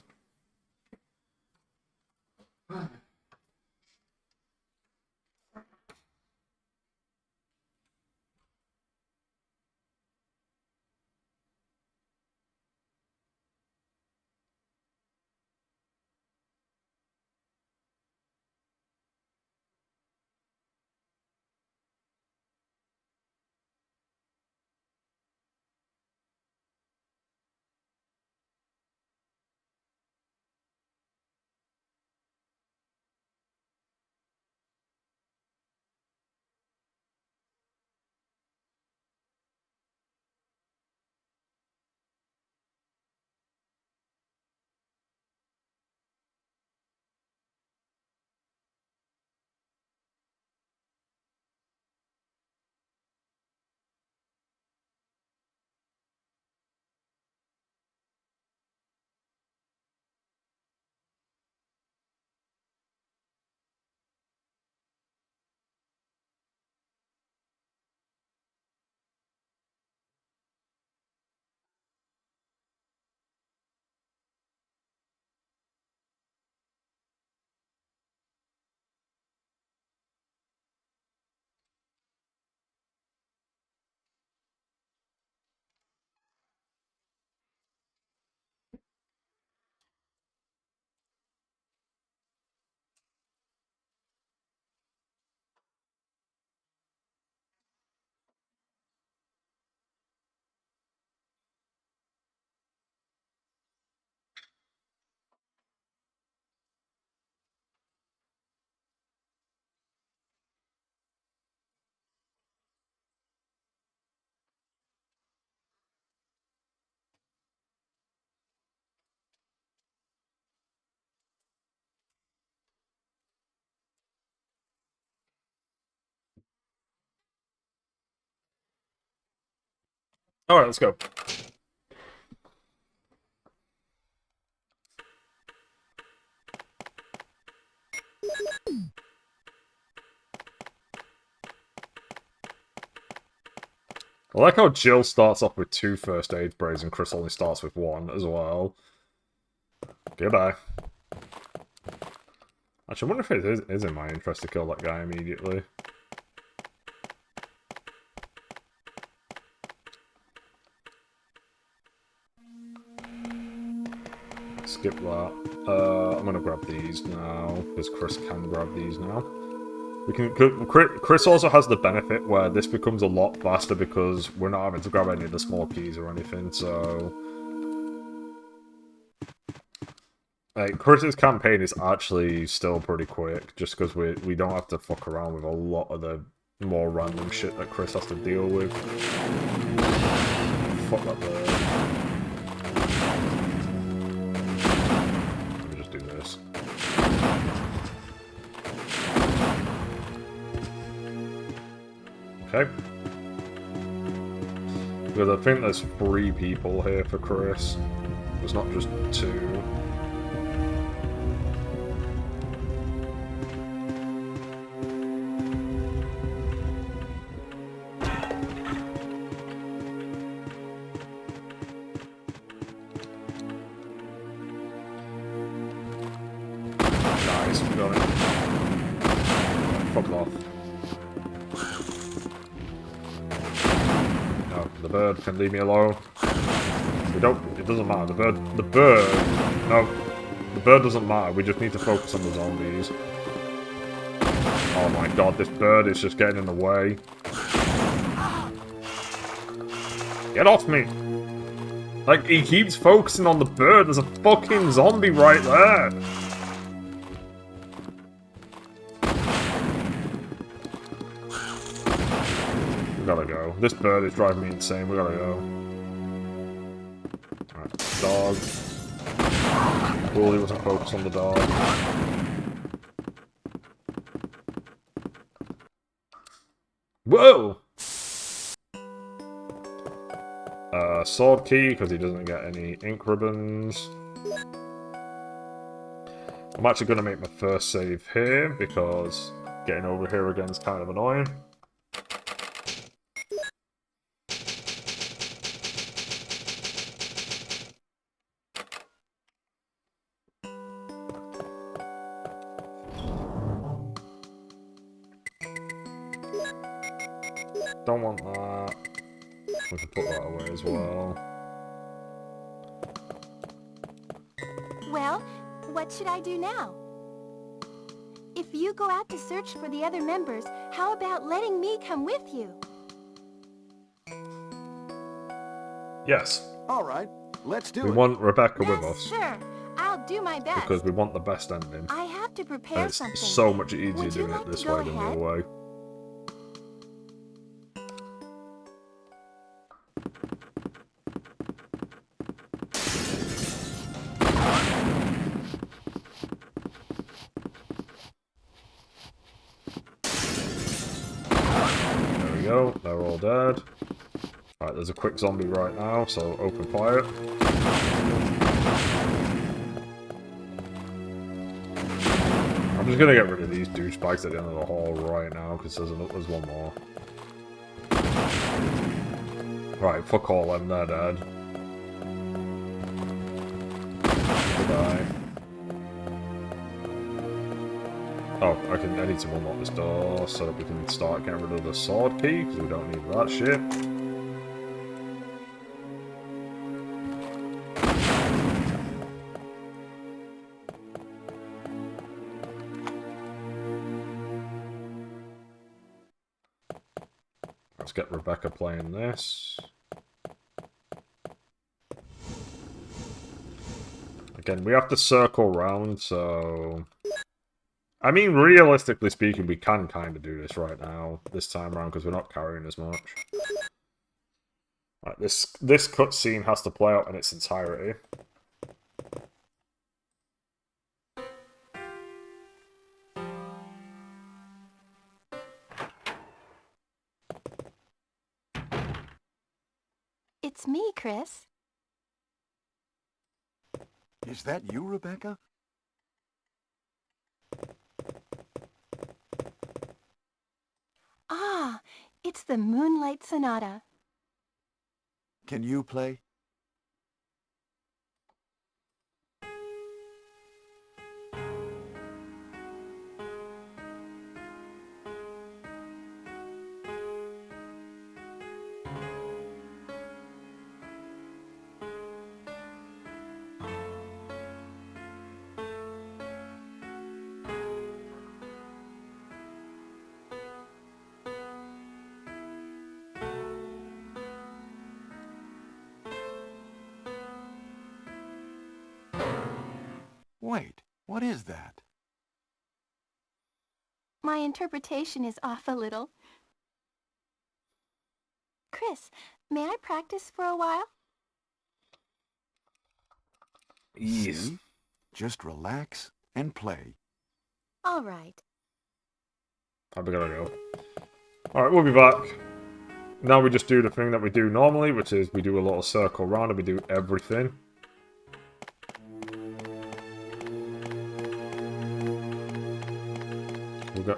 Alright, let's go. I like how Jill starts off with 2 first aid sprays and Chris only starts with 1 as well. Goodbye. Actually, I wonder if it is in my interest to kill that guy immediately. Skip that. I'm gonna grab these now, because Chris can grab these now. Chris also has the benefit where this becomes a lot faster because we're not having to grab any of the small keys or anything, so... Like, Chris's campaign is actually still pretty quick, just because we don't have to fuck around with a lot of the more random shit that Chris has to deal with. Fuck that bird. Let me just do this. Okay. Because I think there's 3 people here for Chris. There's not just 2. Nice, we got it. Fuck off. No, the bird can leave me alone. We don't, it doesn't matter, the bird, no, the bird doesn't matter, we just need to focus on the zombies. Oh my god, this bird is just getting in the way. Get off me! Like, he keeps focusing on the bird, there's a fucking zombie right there! We gotta go. This bird is driving me insane. We gotta go. Alright, dog. Cool, he wasn't focused on the dog. Whoa! Sword key, because he doesn't get any ink ribbons. I'm actually gonna make my first save here, because getting over here again is kind of annoying. Don't want that. We can put that away as well. Well, what should I do now? If you go out to search for the other members, how about letting me come with you? Yes. All right, let's do We it. want Rebecca Yes, with us. sure. I'll do my best. Because we want the best ending. I have to prepare And it's something. so much easier Would you doing like it to this go way than the ahead? other way. There we go, they're all dead. Right, there's a quick zombie right now, so open fire. I'm just gonna get rid of these douchebags at the end of the hall right now, because there's one more. Right, fuck all them, they're dead. Goodbye. Oh, I need to unlock this door so that we can start getting rid of the sword key, because we don't need that shit. Let's get Rebecca playing this. Again, we have to circle round, so... I mean, realistically speaking, we can kind of do this right now, this time around, because we're not carrying as much. Right, this cutscene has to play out in its entirety. It's me, Chris. Is that you, Rebecca? Ah, it's the Moonlight Sonata. Can you play? Wait, what is that? My interpretation is off a little. Chris, may I practice for a while? See? Just relax and play. All right. We gotta go. Alright, we'll be back. Now we just do the thing that we do normally, which is we do a little circle round and we do everything.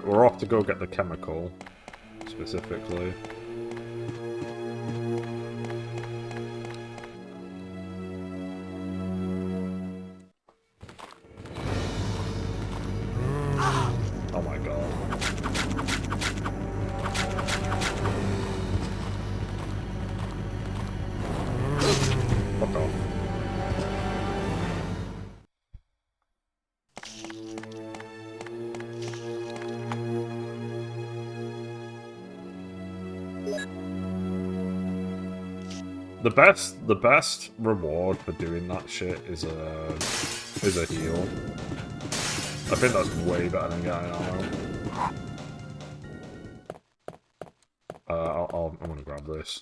We're off to go get the chemical, specifically. Oh my god. Fuck off. The best reward for doing that shit is a heal. I think that's way better than getting ammo. I'm gonna grab this.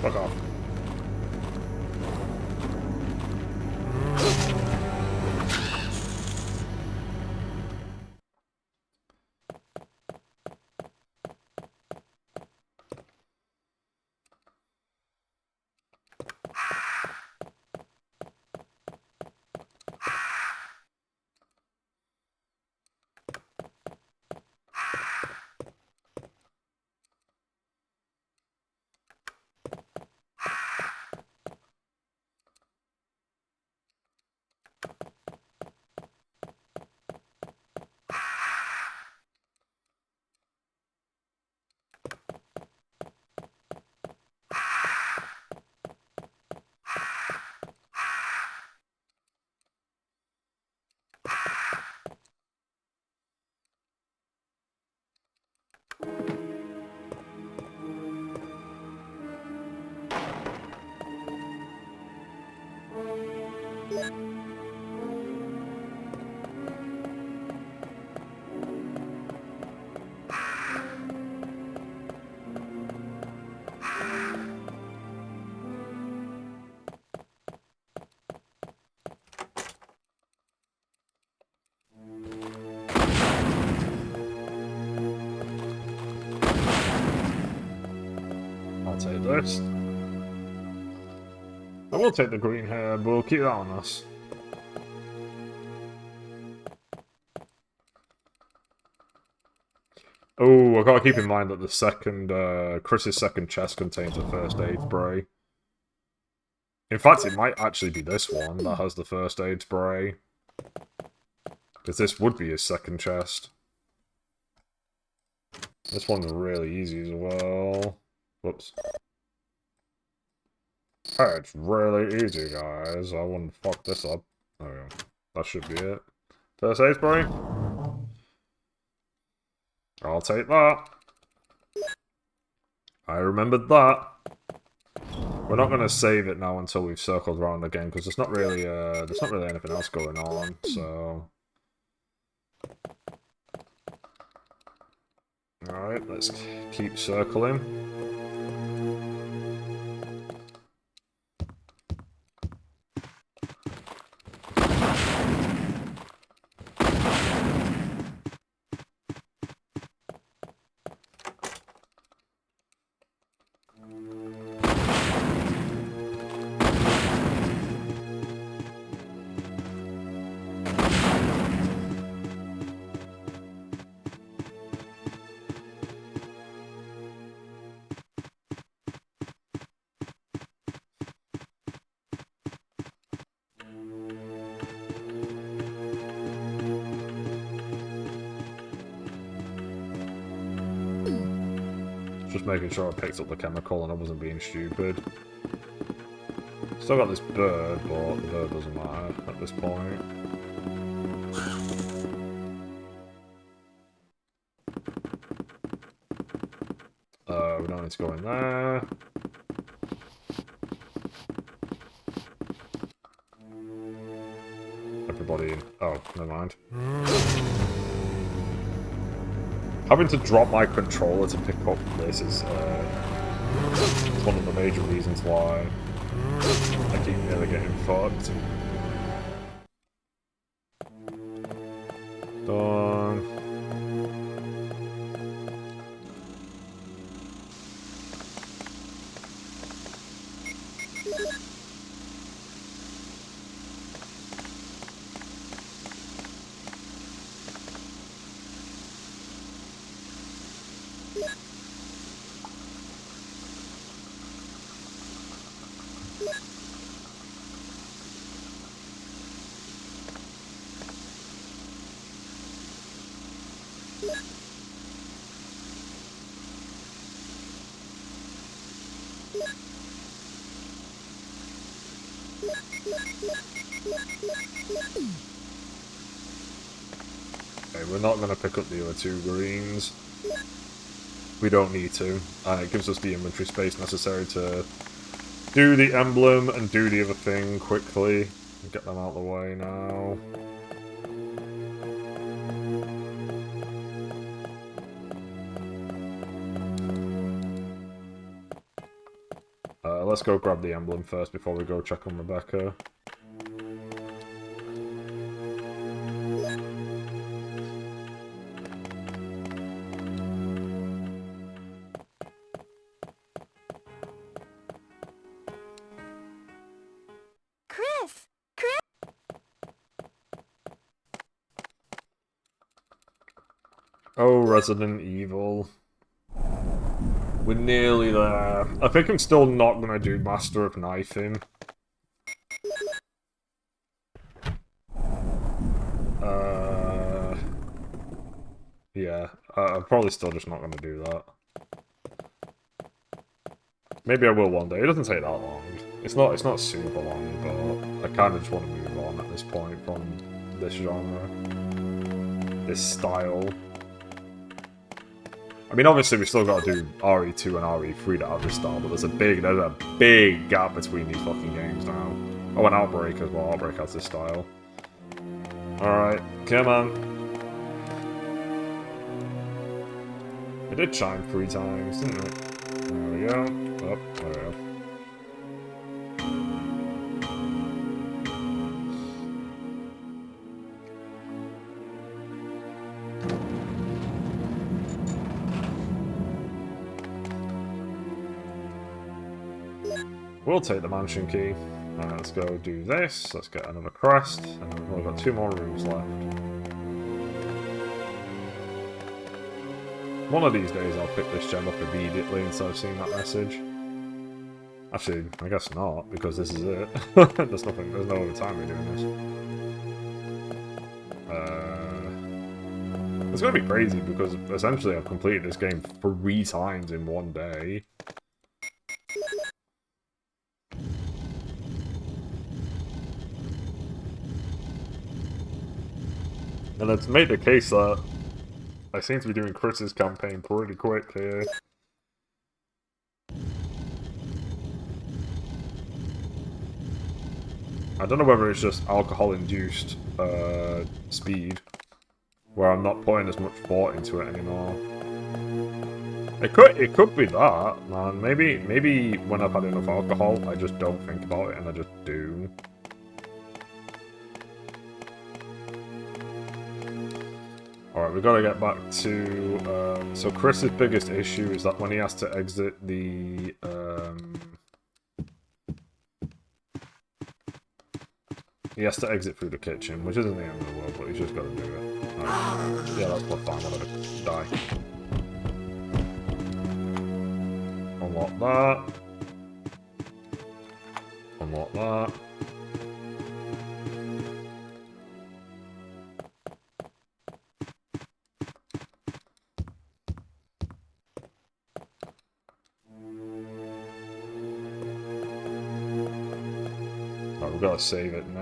Fuck off. Take this. I will take the green hair, but we'll keep that on us. Oh, I gotta keep in mind that the second, Chris's second chest contains a first aid spray. In fact, it might actually be this one that has the first aid spray. Because this would be his second chest. This one's really easy as well. Whoops. Hey, it's really easy, guys. I wouldn't fuck this up. There we go. That should be it. First aid spray. I'll take that. I remembered that. We're not going to save it now until we've circled around again, because there's not really anything else going on, so... Alright, let's keep circling. Just making sure I picked up the chemical and I wasn't being stupid. Still got this bird, but the bird doesn't matter at this point. We don't need to go in there. Everybody in. Oh, never mind. Having to drop my controller to pick up this is one of the major reasons why I keep nearly getting fucked. Done. Okay, we're not going to pick up the other two greens. We don't need to. And it gives us the inventory space necessary to do the emblem and do the other thing quickly. Get them out of the way now. Let's go grab the emblem first before we go check on Rebecca. Chris! Oh, Resident Evil. We're nearly there. I think I'm still not going to do Master of Knifing. Yeah, I'm probably still just not going to do that. Maybe I will one day. It doesn't take that long. It's not super long, but I kind of just want to move on at this point from this genre. This style. I mean, obviously we still got to do RE2 and RE3 to have this style, but there's a big gap between these fucking games now. Oh, and Outbreak as well. Outbreak has this style. Alright, come on. It did chime 3 times, didn't it? There we go. Oh, there we go. We'll take the mansion key. Let's go do this. Let's get another crest. And we've only got 2 more rooms left. One of these days I'll pick this gem up immediately instead of seeing that message. Actually, I guess not, because this is it. There's no other time we're doing this. It's gonna be crazy because essentially I've completed this game 3 times in one day. And let's make the case that I seem to be doing Chris's campaign pretty quick here. I don't know whether it's just alcohol-induced speed, where I'm not putting as much thought into it anymore. It could be that, man. Maybe when I've had enough alcohol, I just don't think about it and I just do. Alright, we've got to get back to... so Chris's biggest issue is that when he has to exit the... he has to exit through the kitchen, which isn't the end of the world, but he's just got to do it. Yeah, that's fine, whatever. Die. Unlock that. Unlock that. Alright, we've got to save it now.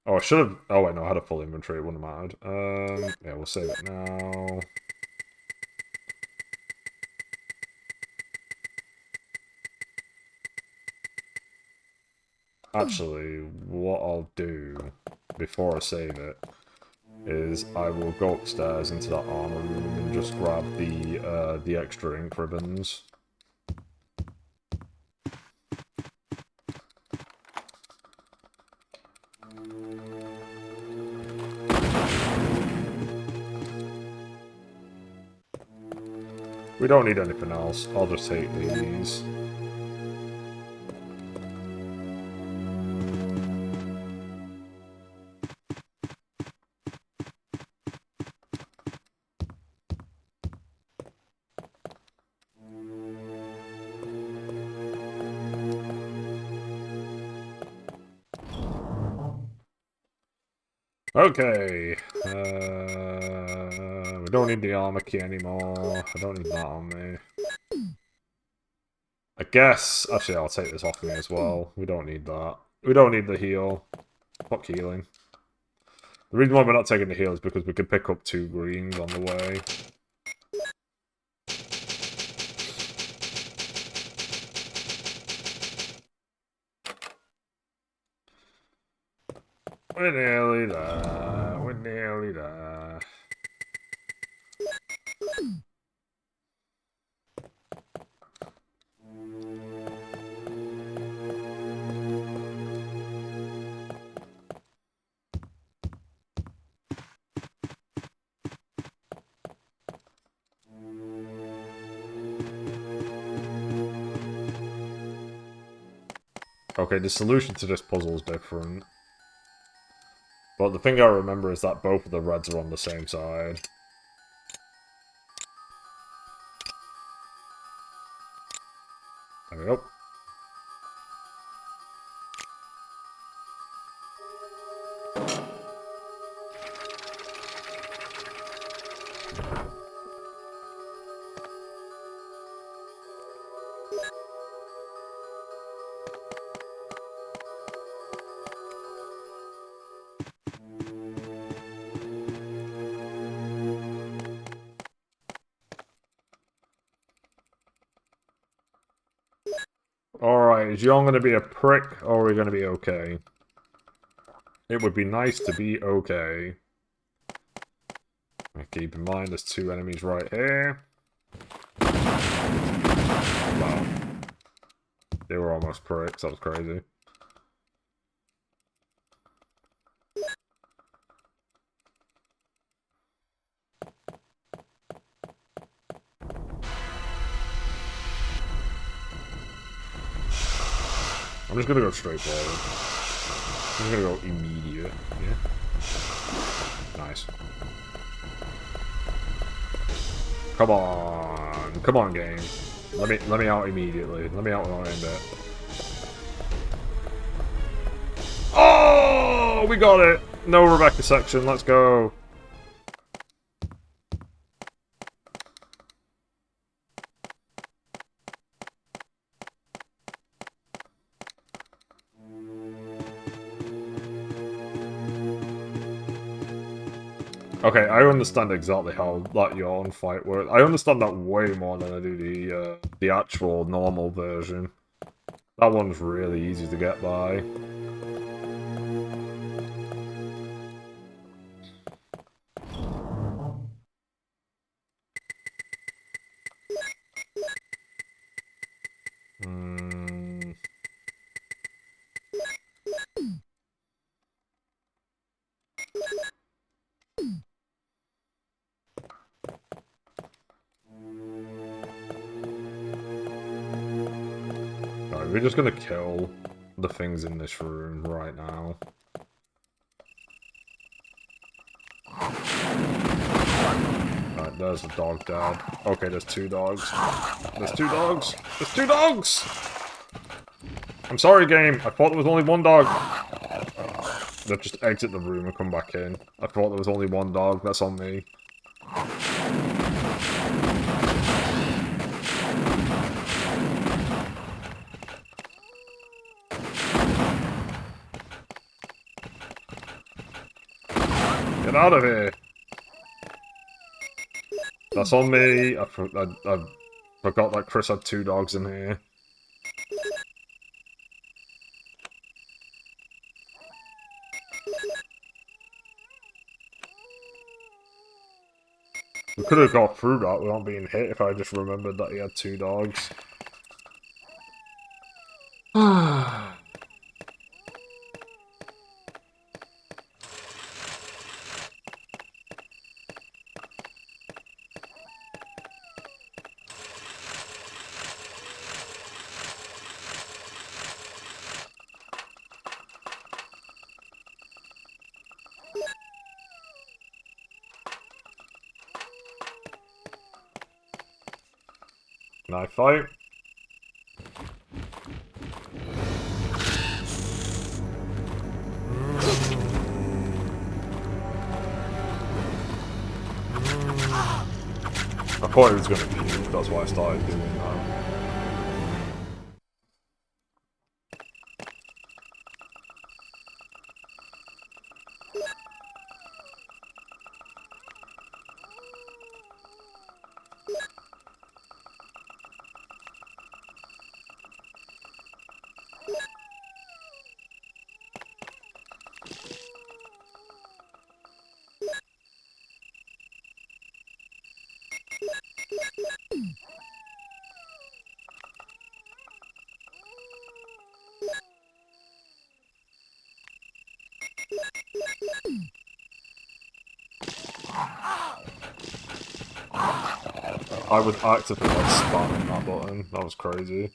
Oh, I should have... Oh, wait, no, I had a full inventory. It wouldn't have mattered. Yeah, we'll save it now. Actually, what I'll do before I save it is I will go upstairs into that armor room and just grab the extra ink ribbons. We don't need anything else. I'll just take these. Okay, we don't need the armor key anymore. I don't need that on me. I guess, actually I'll take this off me as well. We don't need that. We don't need the heal. Fuck healing. The reason why we're not taking the heal is because we can pick up 2 greens on the way. We're nearly there. We're nearly there. Okay, the solution to this puzzle is different. But the thing I remember is that both of the reds are on the same side. There we go. Alright, is Yon gonna be a prick, or are we gonna be okay? It would be nice to be okay. Keep in mind, there's 2 enemies right here. Wow. They were almost pricks, that was crazy. I'm just gonna go straight forward. I'm just gonna go immediate. Yeah. Nice. Come on. Come on, game. Let me out immediately. Let me out when I'm in there. Oh, we got it. No Rebecca section. Let's go. Okay, I understand exactly how that yawn fight works. I understand that way more than I do the actual normal version. That one's really easy to get by. Right, we're just gonna kill the things in this room right now. Right, there's the dog dead. Okay, there's 2 dogs. There's 2 dogs! There's 2 dogs! I'm sorry, game. I thought there was only 1 dog. They'll just exit the room and come back in. I thought there was only 1 dog. That's on me. Get out of here! That's on me. I forgot that Chris had 2 dogs in here. We could have got through that without being hit if I just remembered that he had 2 dogs. Knife fight. I thought he was going to puke, that's why I started doing that. I was actively like spamming that button. That was crazy.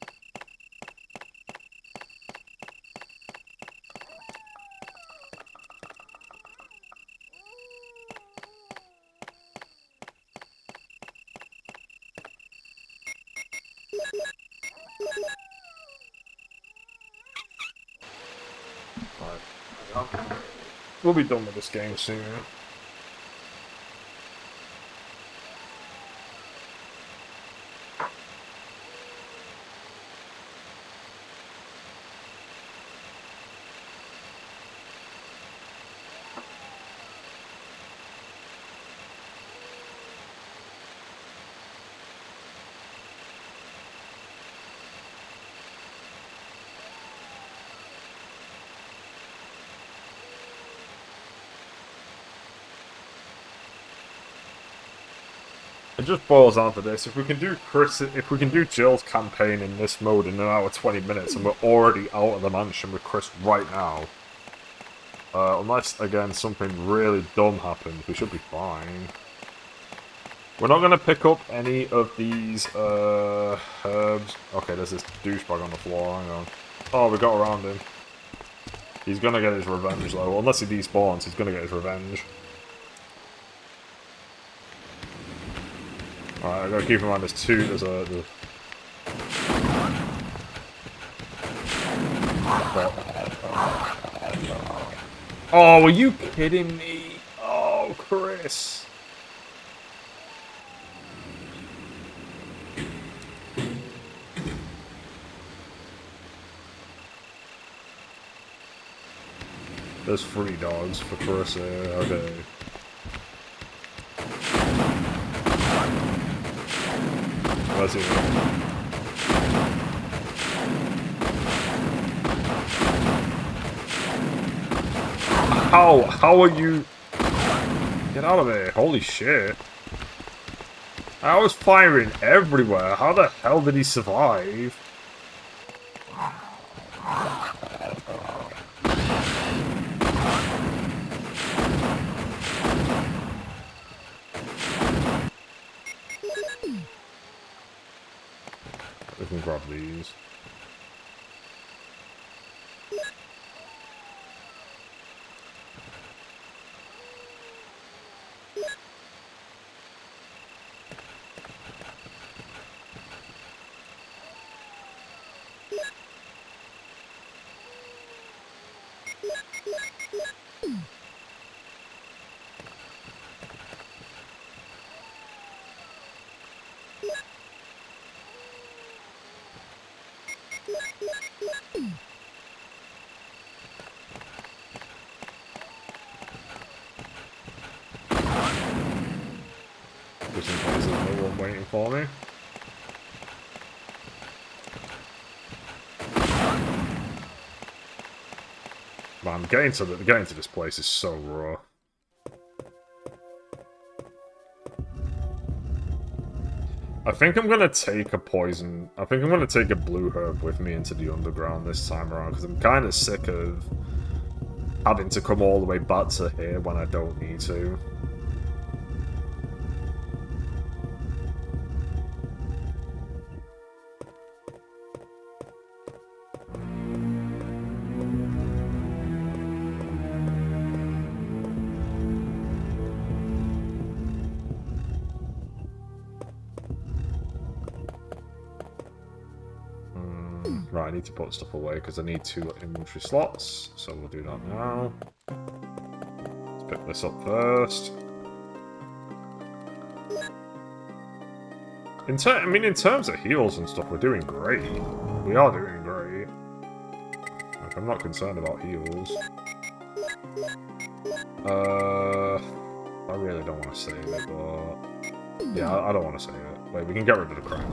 Right. We'll be done with this game soon. It just boils down to this: if we can do Jill's campaign in this mode in an hour 20 minutes, and we're already out of the mansion with Chris right now, unless again something really dumb happens, we should be fine. We're not gonna pick up any of these herbs. Okay, there's this douchebag on the floor. Hang on. Oh, we got around him. He's gonna get his revenge though. Well, unless he despawns, he's gonna get his revenge. Alright, I gotta keep in mind there's 2, Oh, are you kidding me? Oh, Chris. There's 3 dogs for Chris here, okay. guys here. How are you? Get out of there! Holy shit! I was firing everywhere. How the hell did he survive? We can grab these. Just in case there's no one waiting for me. Man, getting to this place is so raw. I think I'm gonna take a poison. I think I'm gonna take a blue herb with me into the underground this time around because I'm kind of sick of having to come all the way back to here when I don't need to. Right, I need to put stuff away because I need 2 inventory slots, so we'll do that now. Let's pick this up first. In terms of heals and stuff, we're doing great. We are doing great. Like, I'm not concerned about heals. I really don't want to save it, but... Yeah, I don't want to save it. Wait, we can get rid of the crack.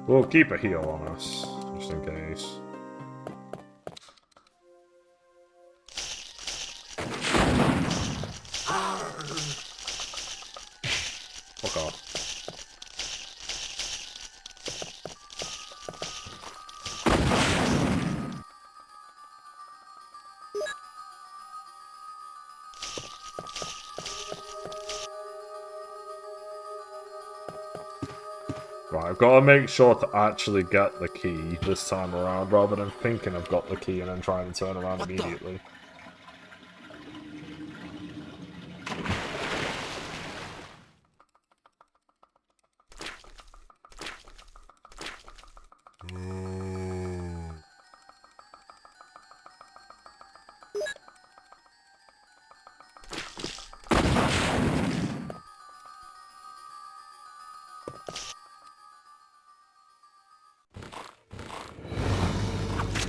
We'll keep a heal on us, just in case. Fuck off. Right, I've got to make sure to actually get the key this time around, rather than thinking I've got the key and then trying to turn around immediately.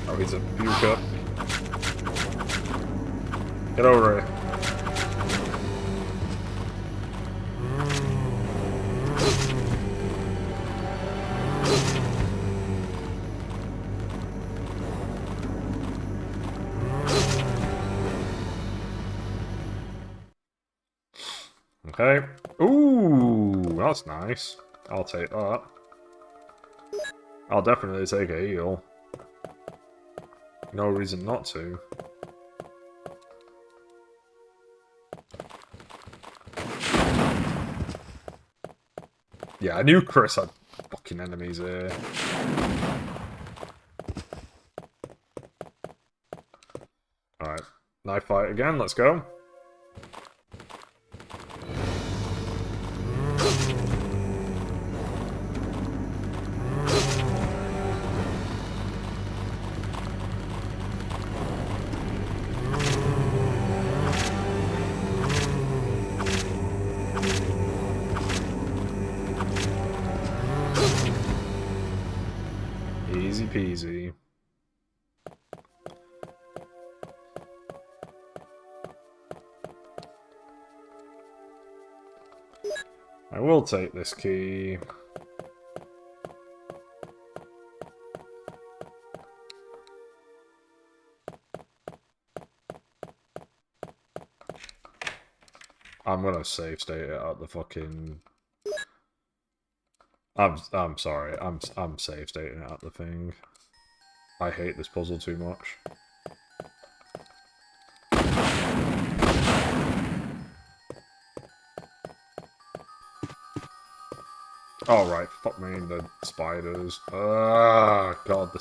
Oh, he's a Buka. Get over here. Okay. Ooh, that's nice. I'll take that. I'll definitely take a heal. No reason not to. Yeah, I knew Chris had fucking enemies here. Alright, knife fight again, let's go. Easy peasy. I will take this key. I'm gonna save state it at the fucking... I'm sorry, I'm save stating it at the thing. I hate this puzzle too much. Oh right, fuck me, the spiders. Ah, god,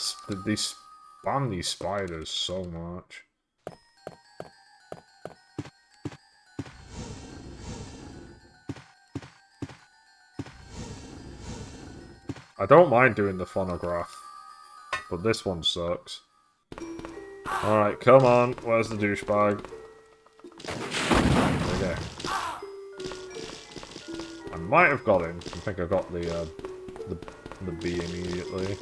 these spam these spiders so much. I don't mind doing the phonograph, but this one sucks. Alright, come on, where's the douchebag? There we go. I might have got him. I think I got the bee immediately.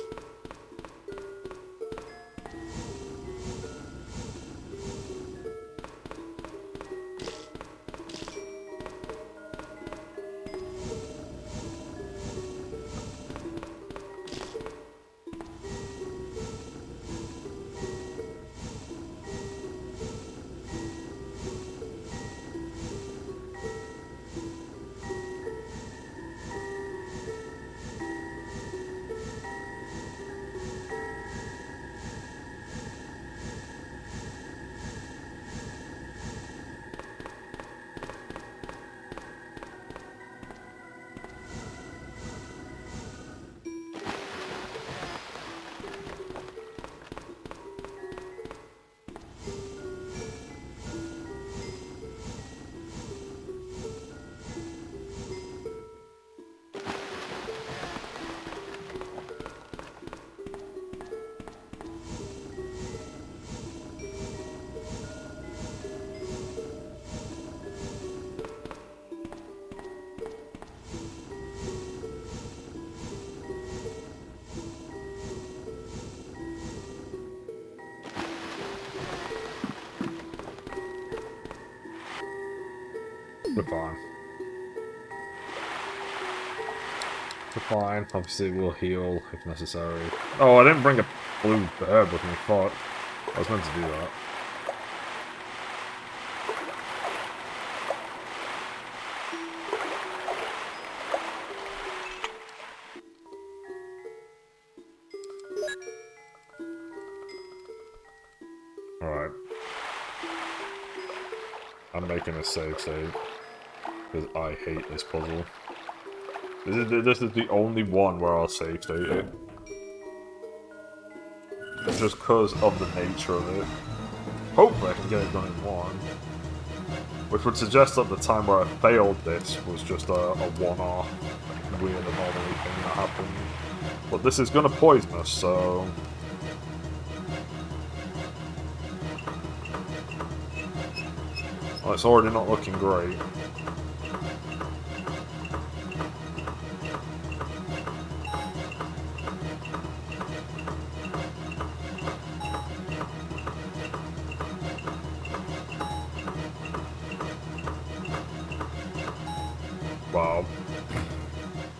We're fine. We're fine. Obviously, we'll heal if necessary. Oh, I didn't bring a blue herb with me. Fuck. I was meant to do that. Alright. I'm making a save state. Because I hate this puzzle. This is the only one where I'll save state it. Just because of the nature of it. Hopefully I can get it done in one. Which would suggest that the time where I failed this was just a one-off weird anomaly thing that happened. But this is gonna poison us, so... Well, it's already not looking great. Wow.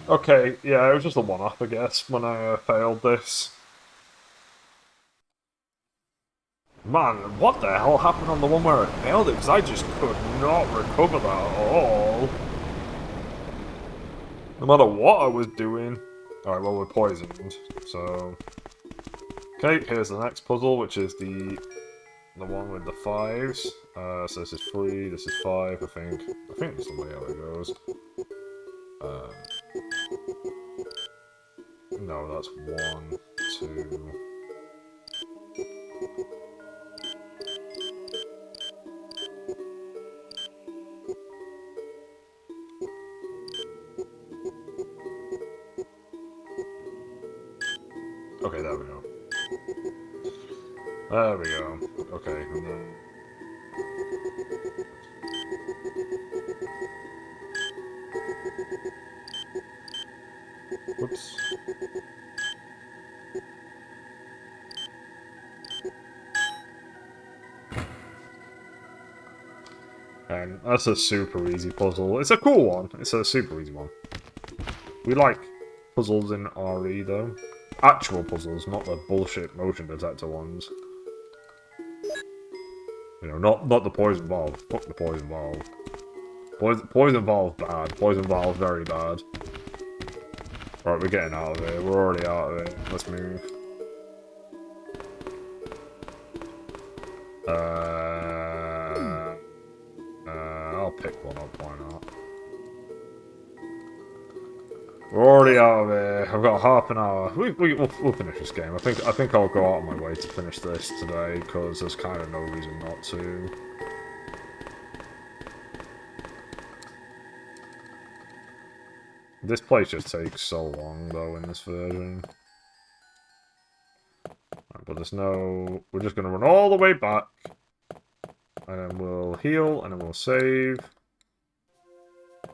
Okay, yeah, it was just a one-off, I guess, when I failed this. Man, what the hell happened on the one where I failed it? Because I just could not recover that at all. No matter what I was doing. Alright, well, we're poisoned, so... Okay, here's the next puzzle, which is the one with the 5s. So this is 3, this is 5, I think. I think this is the way how it goes. No, that's 1, 2... Okay, there we go. There we go. Okay, and then... Whoops. And that's a super easy puzzle. It's a cool one. It's a super easy one. We like puzzles in RE, though. Actual puzzles, not the bullshit motion detector ones. You know, not the poison valve. Fuck the poison valve. Poison valve bad. Poison valve very bad. Right, we're getting out of here. We're already out of it. Let's move. I'll pick one up, why not? We're already out of here. I've got half an hour. We'll finish this game. I think I'll go out of my way to finish this today, because there's kind of no reason not to. This place just takes so long, though, in this version. Right, but there's no... We're just going to run all the way back. And then we'll heal, and then we'll save.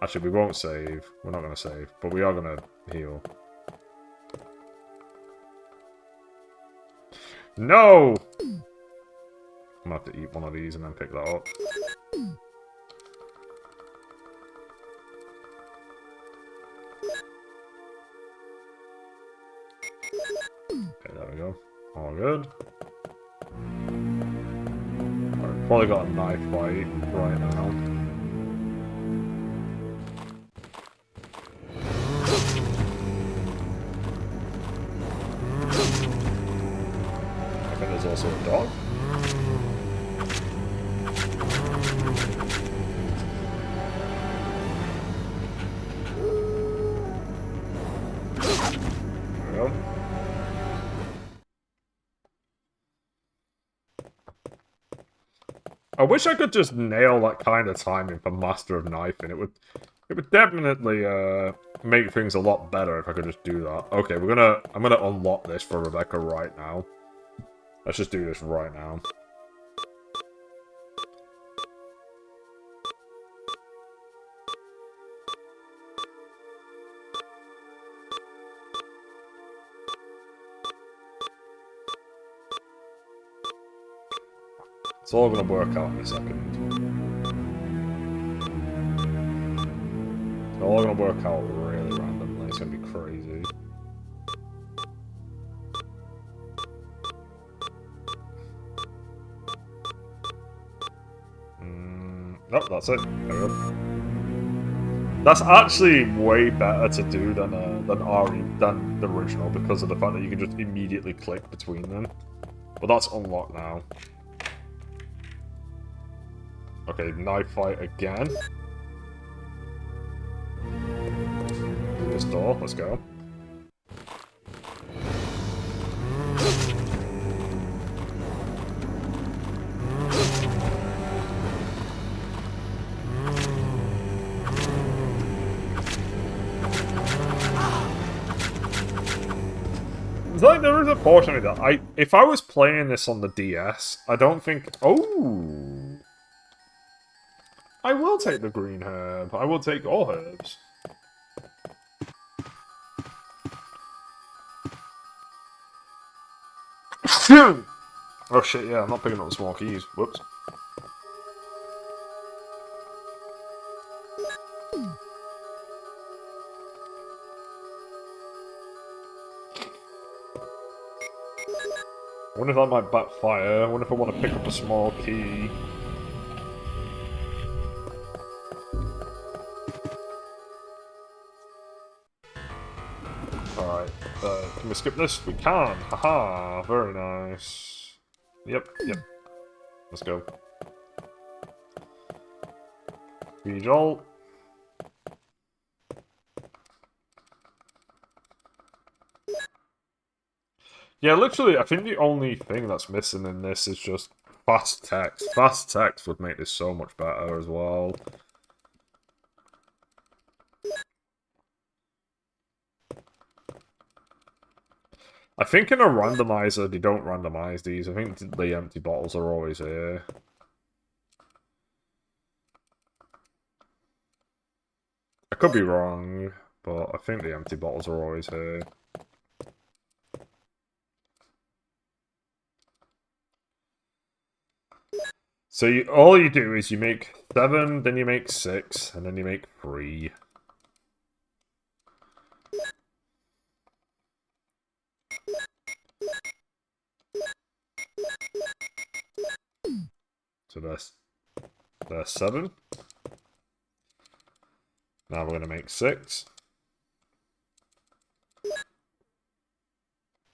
Actually, we won't save. We're not going to save, but we are going to heal. No! I'm going to have to eat one of these and then pick that up. Okay, there we go. All good. Right, probably got a knife fight right now. I think there's also a dog. There we go. I wish I could just nail that kind of timing for Master of Knifing. It would definitely make things a lot better if I could just do that. Okay, I'm gonna unlock this for Rebecca right now. Let's just do this right now. It's all gonna work out in a second. It's all gonna work out really randomly. It's gonna be crazy. Nope, that's it. There we go. That's actually way better to do than than the original, because of the fact that you can just immediately click between them. But that's unlocked now. Okay, knife fight again. This door, let's go. It's like there is a portion of that. If I was playing this on the DS, I don't think. Oh, I will take the green herb. I will take all herbs. Oh shit! Yeah, I'm not picking up the small keys. Whoops. I wonder if that might backfire. I wonder if I want to pick up a small key. Alright, can we skip this? We can! Haha! Very nice. Yep. Let's go. Rejolt. Yeah, literally, I think the only thing that's missing in this is just fast text. Fast text would make this so much better as well. I think in a randomizer, they don't randomize these. I think the empty bottles are always here. I could be wrong, but I think the empty bottles are always here. So all you do is you make 7, then you make 6, and then you make 3. So there's 7. Now we're going to make 6.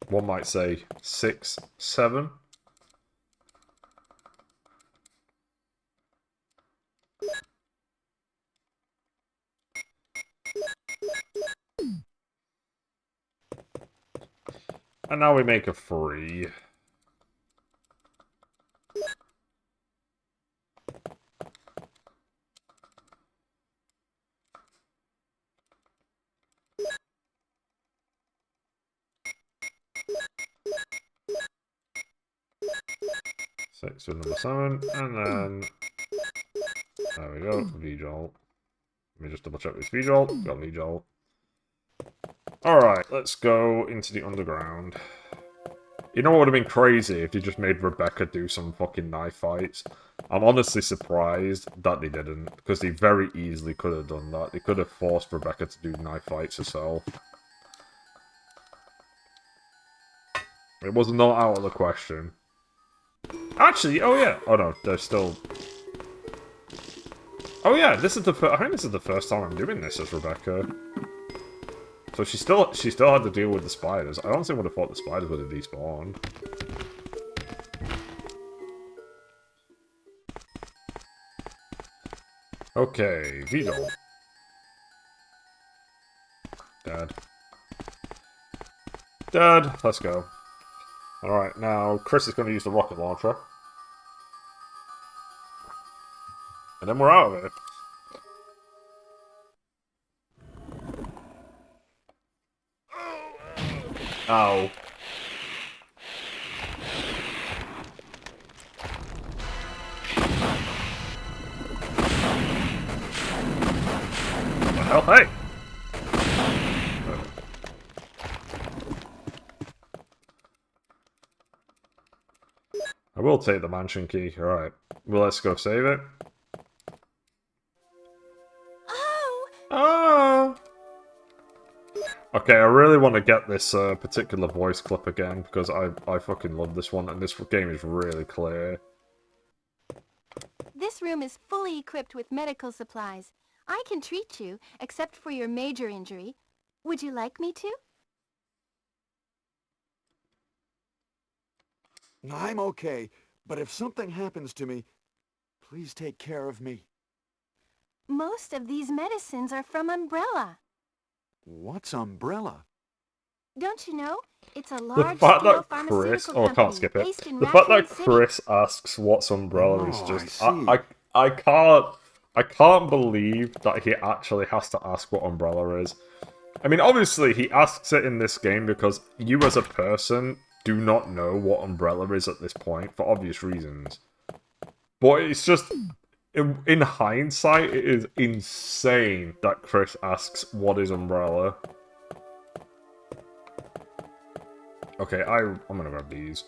One might say 6, 7. And now we make a 3. Six with number 7, and then there we go, V-Jolt. Let me just double check this V-Jolt. Got V-Jolt. Alright, let's go into the underground. You know what would have been crazy if they just made Rebecca do some fucking knife fights? I'm honestly surprised that they didn't, because they very easily could have done that. They could have forced Rebecca to do knife fights herself. It was not out of the question. Actually, oh yeah. Oh no, there's still... Oh yeah, this is the I think this is the first time I'm doing this as Rebecca. So she still had to deal with the spiders. I honestly would have thought the spiders would have despawned. Okay, V-Jolt. Dead. Dead. Let's go. Alright, now Chris is going to use the rocket launcher. And then we're out of it. Ow. What the hell? Hey! I will take the mansion key. Alright. Well, let's go save it. Oh! Okay, I really want to get this particular voice clip again, because I fucking love this one, and this game is really clear. This room is fully equipped with medical supplies. I can treat you, except for your major injury. Would you like me to? I'm okay, but if something happens to me, please take care of me. Most of these medicines are from Umbrella. What's Umbrella? Don't you know? It's a The large-scale fact that pharmaceutical Chris... Oh, I company can't skip it. based in The fact that Raccoon City. Chris asks what's Umbrella is Oh, just... I see. I can't believe that he actually has to ask what Umbrella is. I mean, obviously, he asks it in this game because you as a person do not know what Umbrella is at this point, for obvious reasons. But it's just... In hindsight, it is insane that Chris asks, what is Umbrella? Okay, I'm gonna grab these.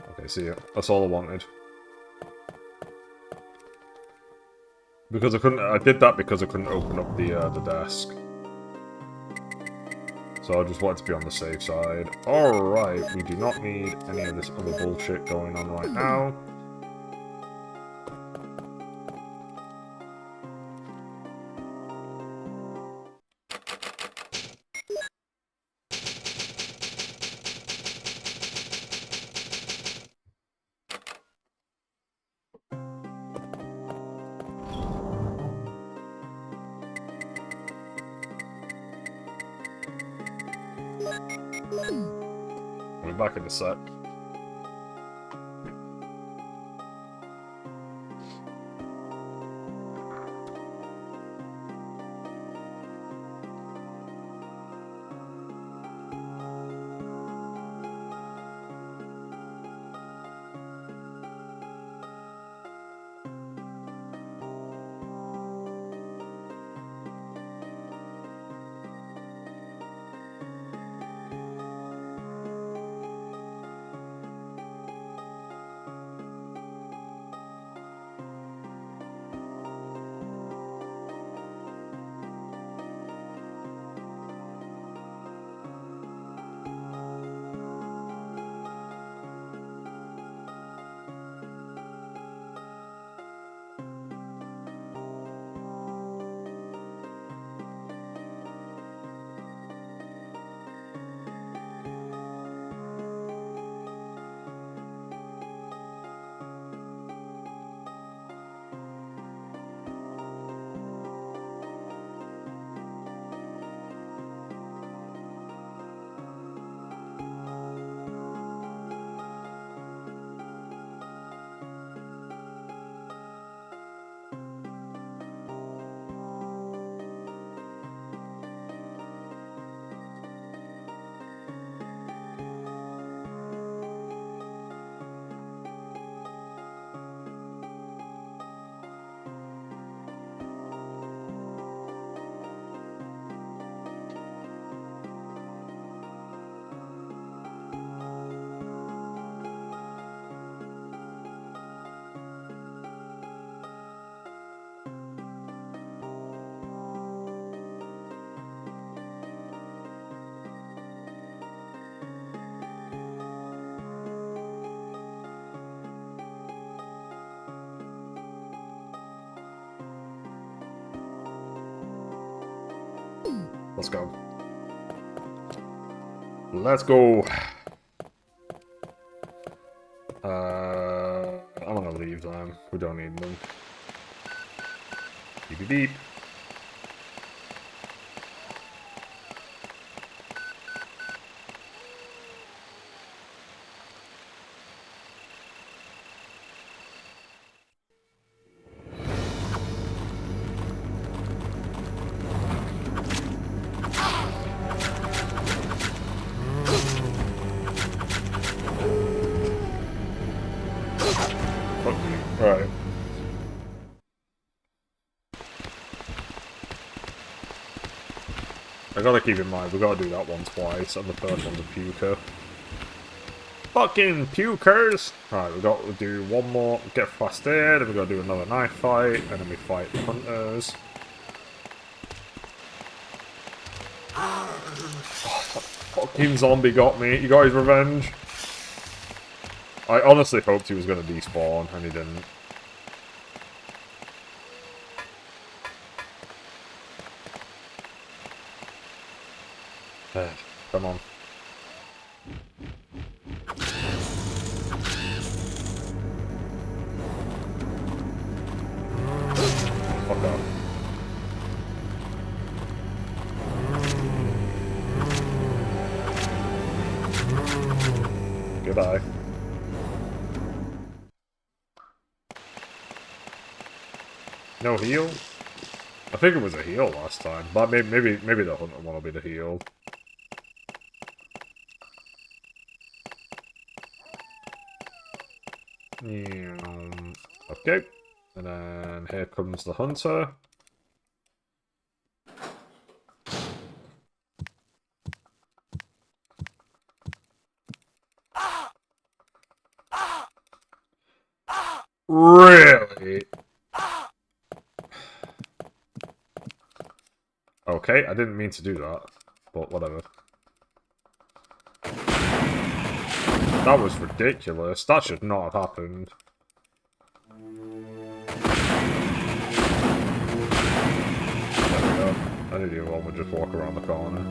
Okay, see ya. That's all I wanted. Because I did that because I couldn't open up the desk. So I just wanted to be on the safe side. Alright, we do not need any of this other bullshit going on right now. We're back in the set. Let's go. Let's go. I'm gonna leave them. We don't need them. Beep beep beep. Right. I gotta keep in mind, we gotta do that one twice, and the first one's a puker. Fucking pukers! Right, we got to do one more, get fast air, then we gotta do another knife fight, and then we fight the hunters. Oh, that fucking zombie got me, he got his revenge. I honestly hoped he was gonna despawn, and he didn't. Come on. Fuck off. Goodbye. No heal? I think it was a heal last time, but maybe the hunter one will be the heal. Okay, and then here comes the hunter. Really? Okay, I didn't mean to do that, but whatever. That was ridiculous. That should not have happened. There we go. I knew the other one would just walk around the corner.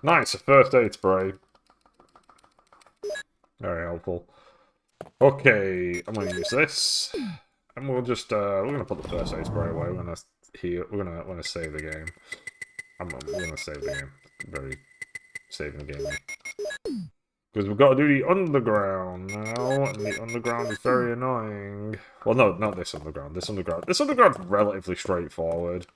Nice, a first aid spray. Very helpful. Okay, I'm gonna use this. And we'll just, we're gonna put the first aid spray away. We're gonna heal, we're gonna save the game. We're gonna save the game. Very saving the game. Because we've got to do the underground now, and the underground is very annoying. Well, no, not this underground. This underground's relatively straightforward.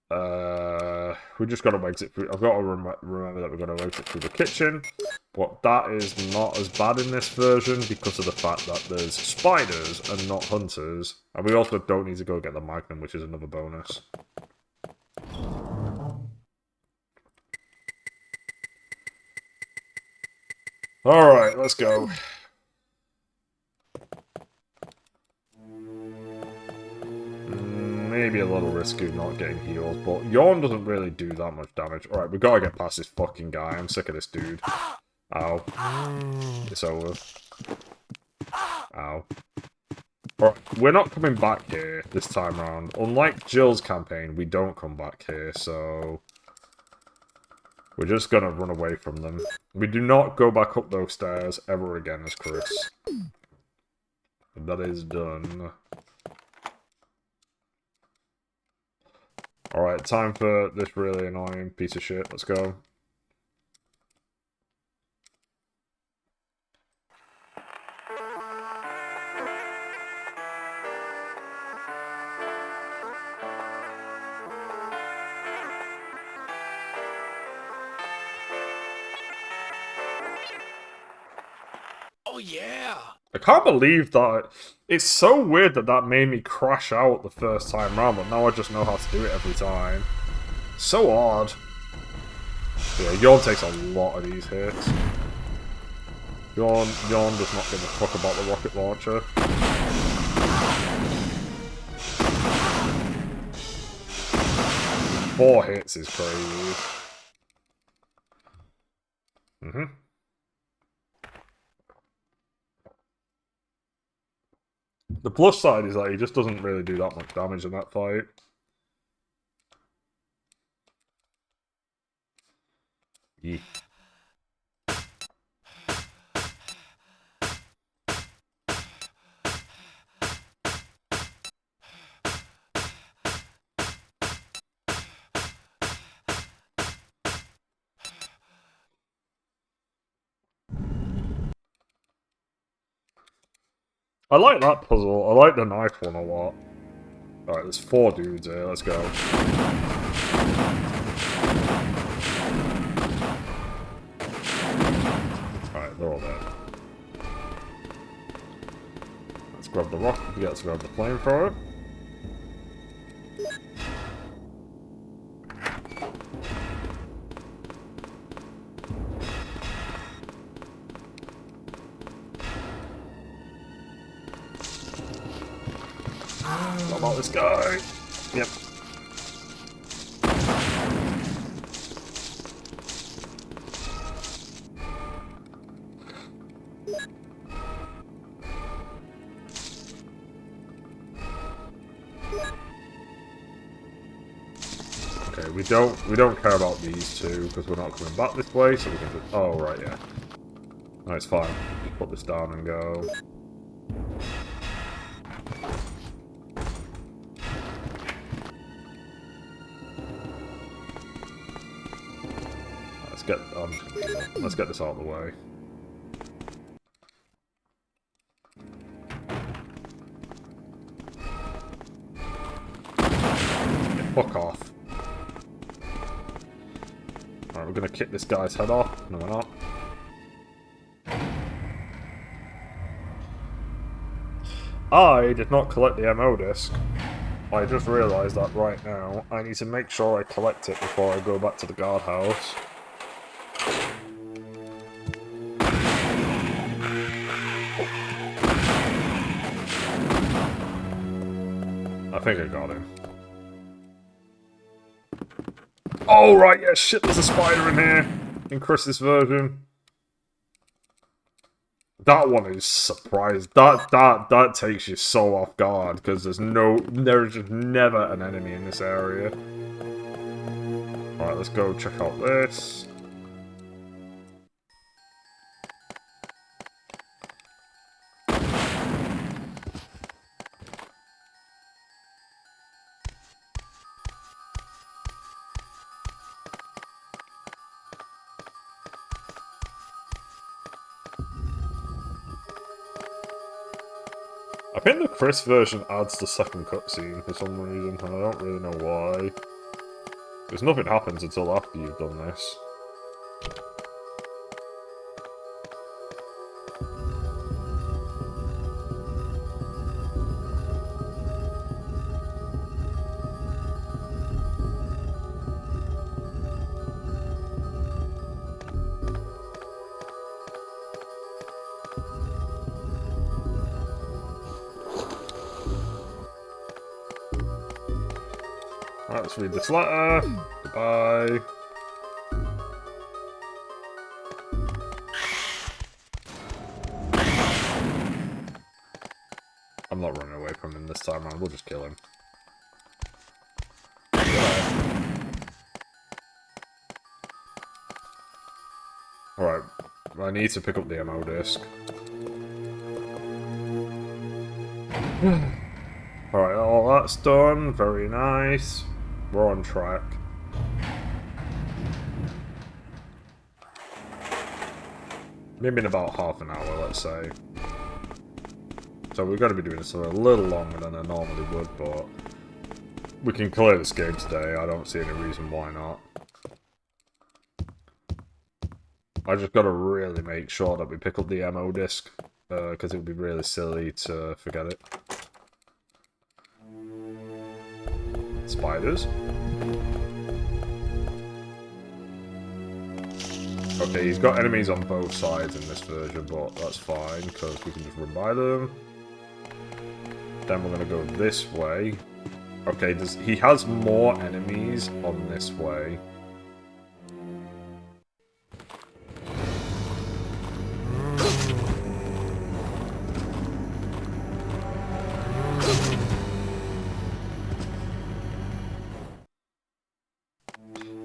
We just got to exit through. I've got to remember that we've got to exit through the kitchen, but that is not as bad in this version because of the fact that there's spiders and not hunters, and we also don't need to go get the Magnum, which is another bonus. Alright, let's go. Maybe a little risky not getting healed, but Yawn doesn't really do that much damage. Alright, we gotta get past this fucking guy. I'm sick of this dude. Ow. It's over. Ow. Alright, we're not coming back here this time around. Unlike Jill's campaign, we don't come back here, so... we're just gonna run away from them. We do not go back up those stairs ever again as Chris. That is done. Alright, time for this really annoying piece of shit. Let's go. Oh yeah! I can't believe that. It's so weird that that made me crash out the first time round, but now I just know how to do it every time. So odd. Yeah, Yawn takes a lot of these hits. Yawn does not give a fuck about the rocket launcher. Four hits is crazy. The plus side is that he just doesn't really do that much damage in that fight. Yeah. I like that puzzle. I like the knife one a lot. Alright, there's 4 dudes here. Let's go. Alright, they're all dead. Let's grab the rock. We forget to grab the flamethrower. What about this guy? Yep. Okay, we don't care about these two because we're not coming back this way, so we can just, oh right, yeah. No, it's fine. Just put this down and go. Let's get this out of the way. Yeah, fuck off. Alright, we're gonna kick this guy's head off. No, we're not. I did not collect the MO disc. I just realised that right now. I need to make sure I collect it before I go back to the guardhouse. I think I got him. Oh, right, yeah, shit, there's a spider in here. In Chris's version. That one is surprised. That takes you so off guard, because there's just never an enemy in this area. Alright, let's go check out this. I think the Chris version adds the second cutscene for some reason, and I don't really know why. Because nothing happens until after you've done this. Alright, let's read this letter. Goodbye. I'm not running away from him this time around, we'll just kill him. Alright, I need to pick up the ammo disc. Alright, all that's done, very nice. We're on track. Maybe in about half an hour, let's say. So we're going to be doing this a little longer than I normally would, but we can clear this game today. I don't see any reason why not. I just got to really make sure that we pick up the ammo disc, because it would be really silly to forget it. Spiders. Okay, he's got enemies on both sides in this version, but that's fine, because we can just run by them. Then we're going to go this way. Okay, he has more enemies on this way.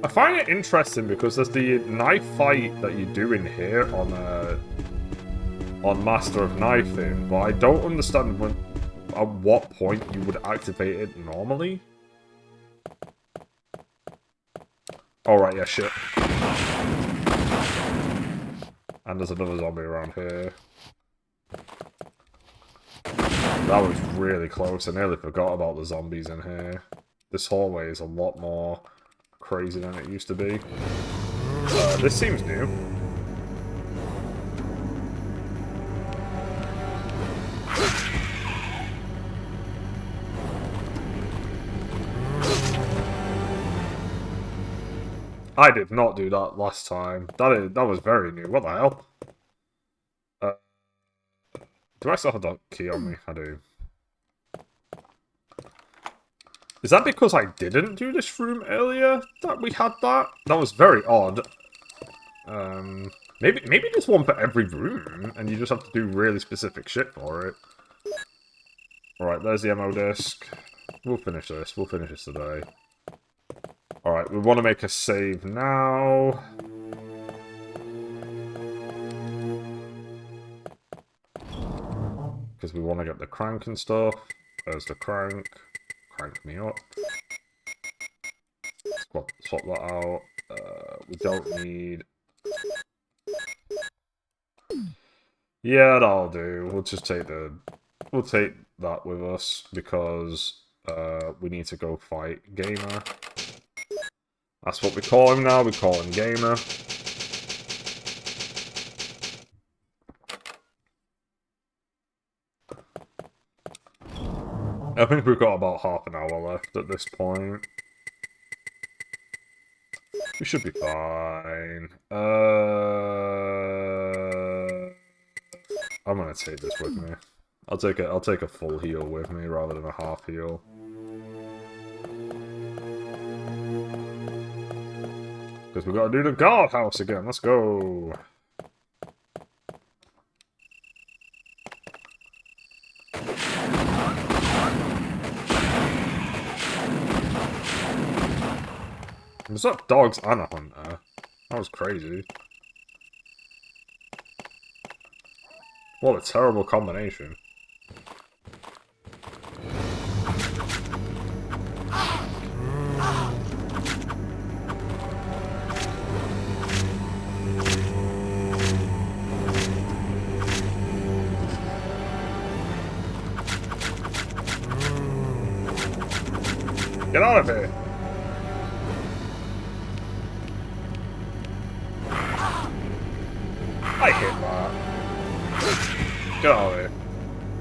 I find it interesting because there's the knife fight that you do in here on Master of Knifing, but I don't understand at what point you would activate it normally. Alright, yeah, shit. And there's another zombie around here. That was really close. I nearly forgot about the zombies in here. This hallway is a lot more crazy than it used to be. This seems new. I did not do that last time. That was very new. What the hell? Do I still have that key on me? I do. Is that because I didn't do this room earlier that we had that? That was very odd. Maybe there's one for every room, and you just have to do really specific shit for it. Alright, there's the ammo disc. We'll finish this. We'll finish this today. Alright, we want to make a save now. Because we want to get the crank and stuff. There's the crank. Crank me up. Swap that out. We don't need... Yeah, that'll do. We'll just take we'll take that with us because we need to go fight Gamer. That's what we call him now. We call him Gamer. I think we've got about half an hour left at this point. We should be fine. I'm gonna take this with me. I'll take a full heal with me rather than a half heal. Because we gotta do the guardhouse again. Let's go. Was that dogs and a hunter? That was crazy. What a terrible combination. Get out of here! I hit that. Get out of here.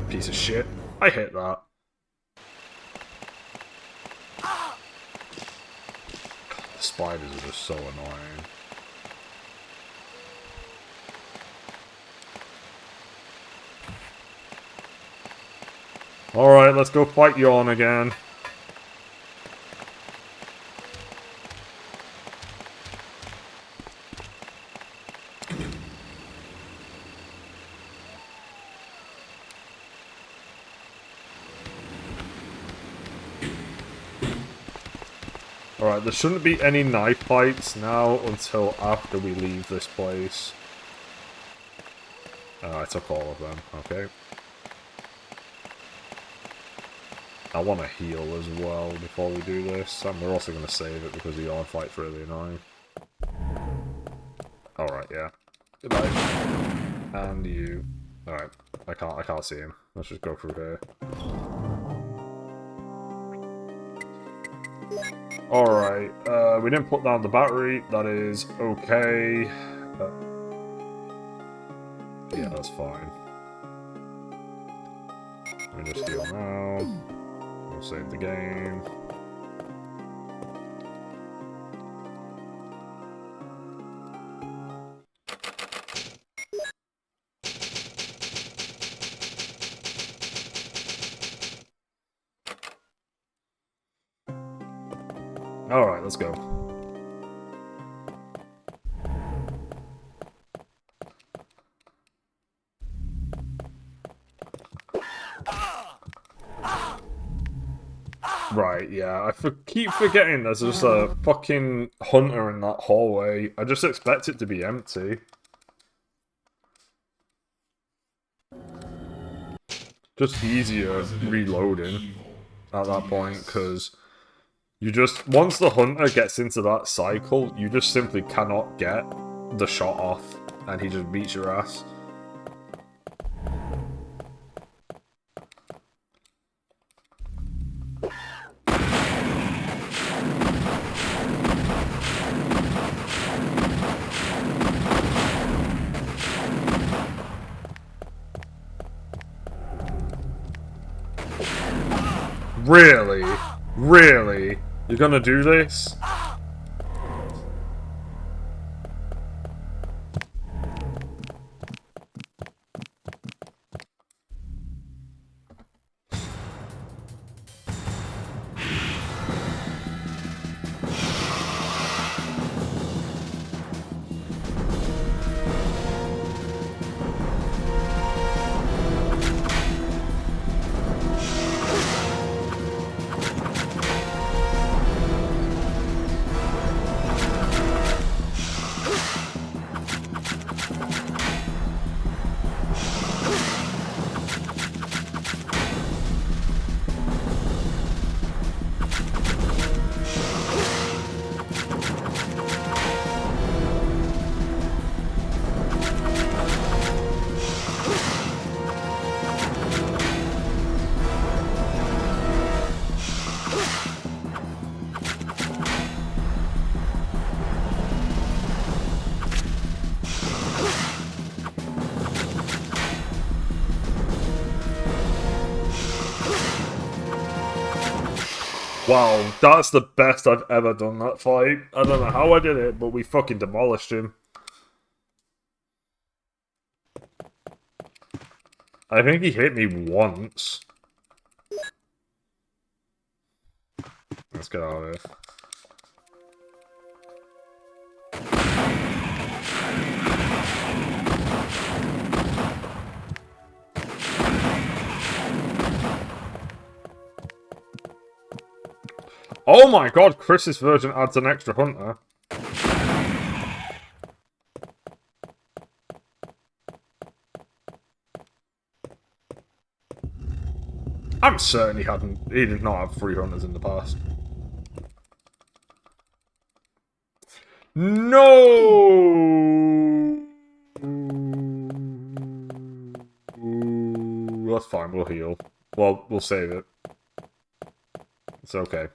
Piece of shit. I hit that. God, the spiders are just so annoying. Alright, let's go fight Yawn again. Alright, there shouldn't be any knife fights now until after we leave this place. I took all of them, okay. I want to heal as well before we do this, and we're also going to save it because the Yawn fight's really annoying. Alright, yeah. Goodbye. And you. Alright, I can't see him. Let's just go through here. Alright, we didn't put down the battery, that is okay. Yeah, that's fine. Let me just heal now. We'll save the game. Alright, let's go. Right, yeah. Keep forgetting there's just a fucking hunter in that hallway. I just expect it to be empty. Just easier reloading at that point, because you just... Once the hunter gets into that cycle, you just simply cannot get the shot off, and he just beats your ass. Really? Really? You're gonna do this? Wow, that's the best I've ever done that fight. I don't know how I did it, but we fucking demolished him. I think he hit me once. Let's get out of here. Oh my god, Chris's version adds an extra hunter. I'm certain he did not have 3 hunters in the past. No! That's fine, we'll heal. Well, we'll save it. It's okay.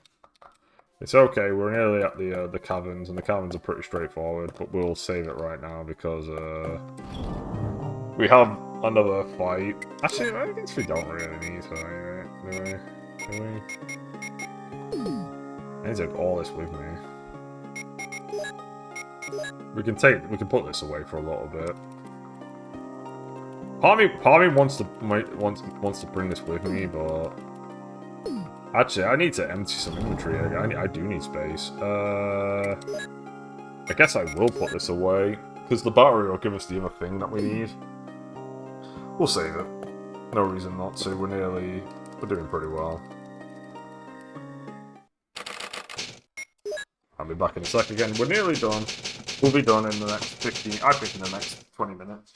It's okay, we're nearly at the caverns, and the caverns are pretty straightforward, but we'll save it right now because we have another fight. Actually, I guess we don't really need to anyway. Do we? I need to take all this with me. We can put this away for a little bit. Part of me wants to bring this with me, but actually, I need to empty some inventory. I do need space. I guess I will put this away, because the battery will give us the other thing that we need. We'll save it. No reason not to. We're doing pretty well. I'll be back in a sec again. We're nearly done. We'll be done in the next 15... I think in the next 20 minutes.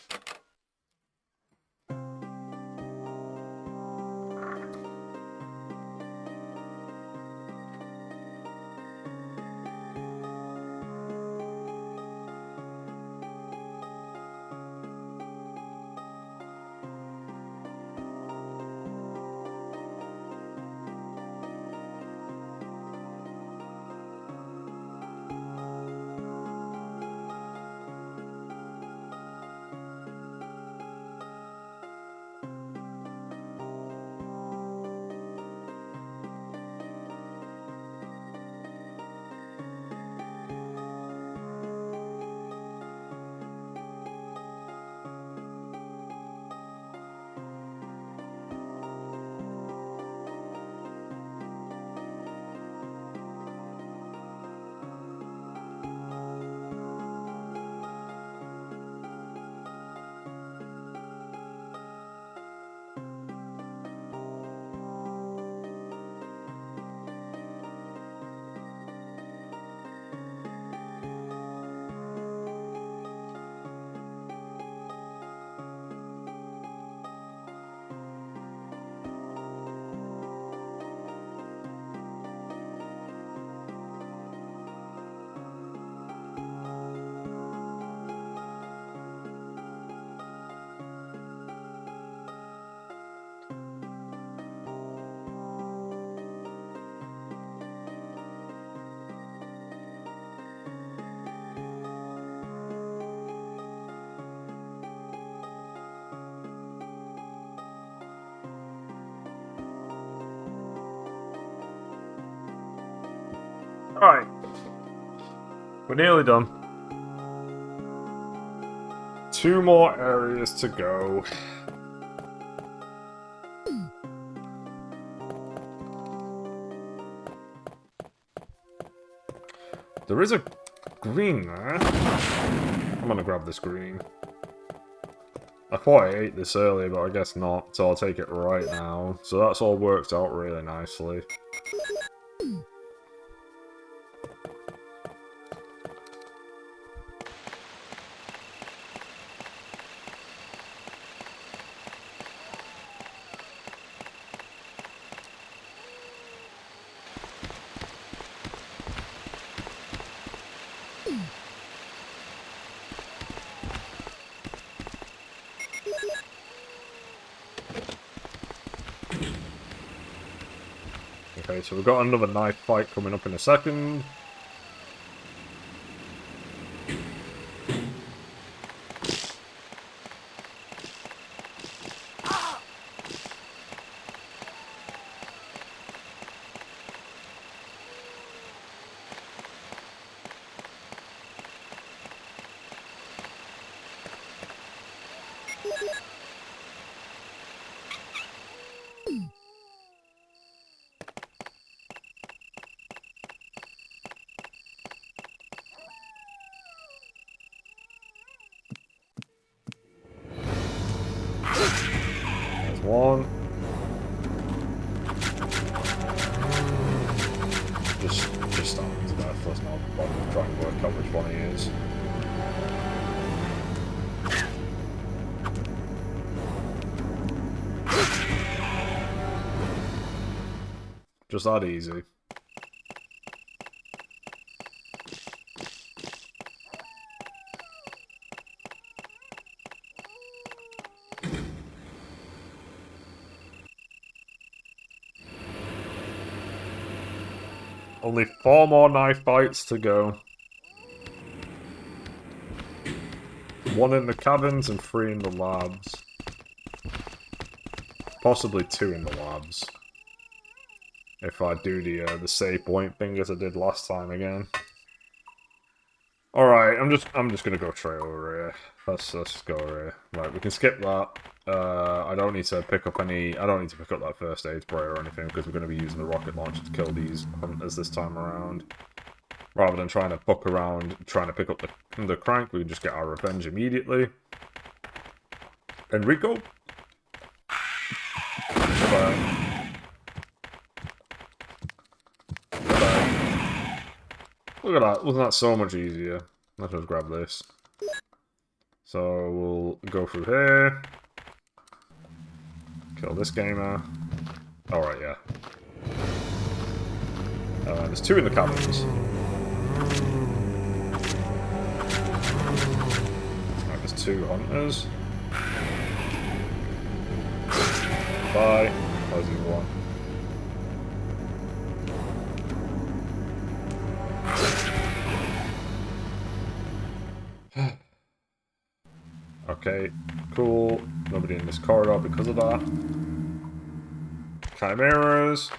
Alright. We're nearly done. 2 more areas to go. There is a green there. I'm gonna grab this green. I thought I ate this earlier, but I guess not, so I'll take it right now. So that's all worked out really nicely. Okay, so we've got another knife fight coming up in a second. There's one. Just starting to death. Let's not bother trying to work out which one he is. Just that easy. Only 4 more knife fights to go. 1 in the cabins and 3 in the labs. Possibly 2 in the labs. If I do the save point thing as I did last time again. Alright, I'm just gonna go straight over here. Let's go over here. Right, we can skip that. I don't need to pick up that first aid spray or anything because we're gonna be using the rocket launcher to kill these hunters this time around. Rather than trying to poke around, trying to pick up the crank, we can just get our revenge immediately. Enrico? Goodbye. Look at that, wasn't that so much easier? Let's just grab this. So we'll go through here. Kill this gamer. Alright, yeah. There's 2 in the cabins. Right, there's 2 hunters. Bye. Where's the one? Okay, cool. Nobody in this corridor because of that. Chimeras.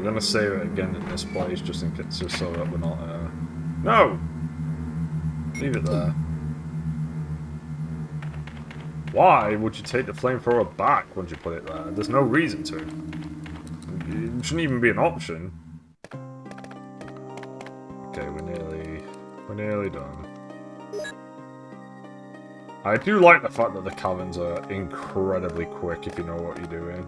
gonna save it again in this place just in case, just so that we're not. No! Leave it there. Why would you take the flamethrower back once you put it there? There's no reason to. It shouldn't even be an option. Okay, we're nearly done. I do like the fact that the caverns are incredibly quick if you know what you're doing.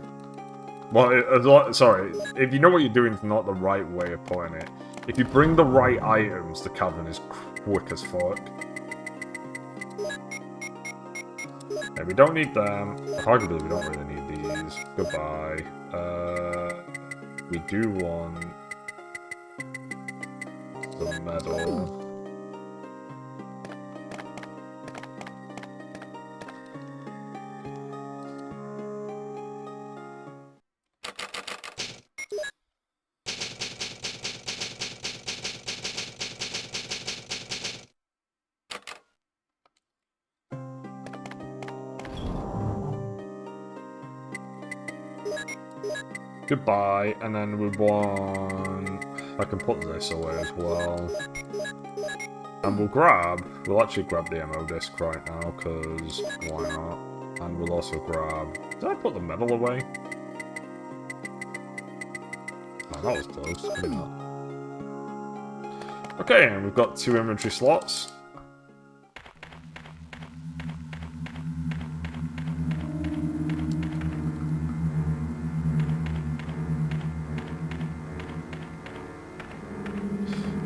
Well, sorry, if you know what you're doing, it's not the right way of putting it. If you bring the right items, the cavern is quick as fuck. Okay, we don't need them. Arguably, we don't really need these. Goodbye. We do want the metal. Goodbye, and then we want... I can put this away as well. And we'll actually grab the ammo disc right now, because why not? And we'll also grab... Did I put the metal away? Oh, that was close. Maybe not. Okay, and we've got 2 inventory slots.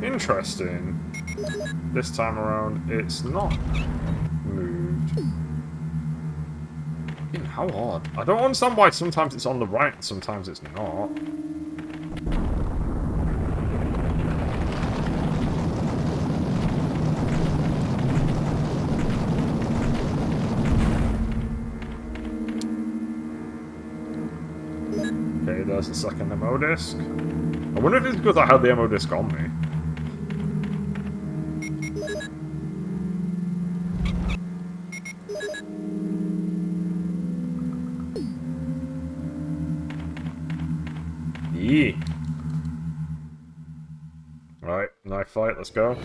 Interesting. This time around, it's not moved. How odd. I don't understand why sometimes it's on the right and sometimes it's not. Okay, there's the second ammo disc. I wonder if it's because I had the ammo disc on me. Yeah. Alright, knife fight, let's go.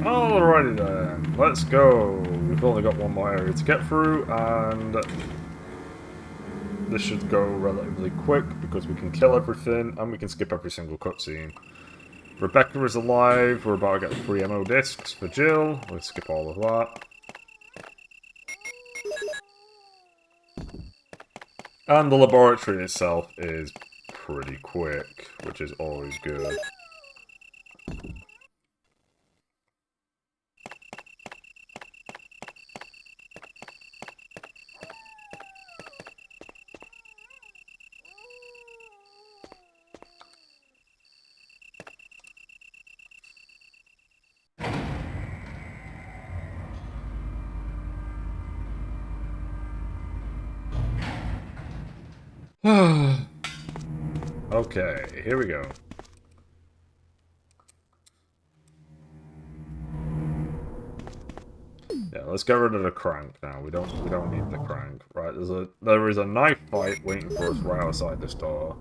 Alrighty then, let's go. We've only got one more area to get through, and this should go relatively quick because we can kill everything and we can skip every single cutscene. Rebecca is alive. We're about to get 3 ammo discs for Jill. We'll skip all of that. And the laboratory itself is pretty quick, which is always good. Okay, here we go. Yeah, let's get rid of the crank now. We don't need the crank. Right, there is a knife fight waiting for us right outside this door.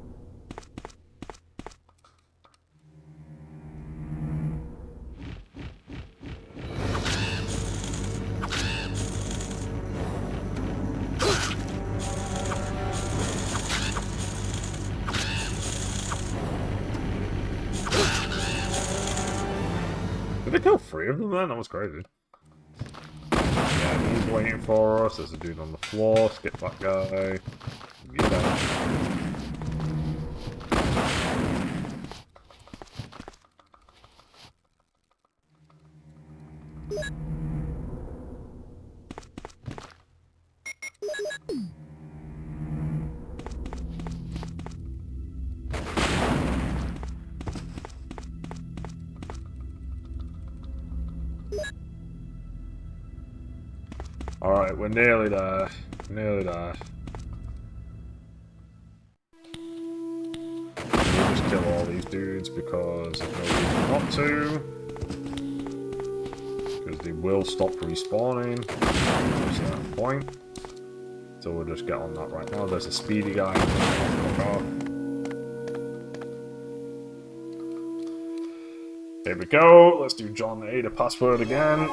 Did they kill 3 of them then? That was crazy. Yeah, he's waiting for us. There's a dude on the floor. Skip that guy. Get out. Alright, we're nearly there. Nearly there. We'll just kill all these dudes because there's no reason not to. Because they will stop respawning at a certain point. So we'll just get on that right now. There's a speedy guy. Here we go. Let's do John A, the password again.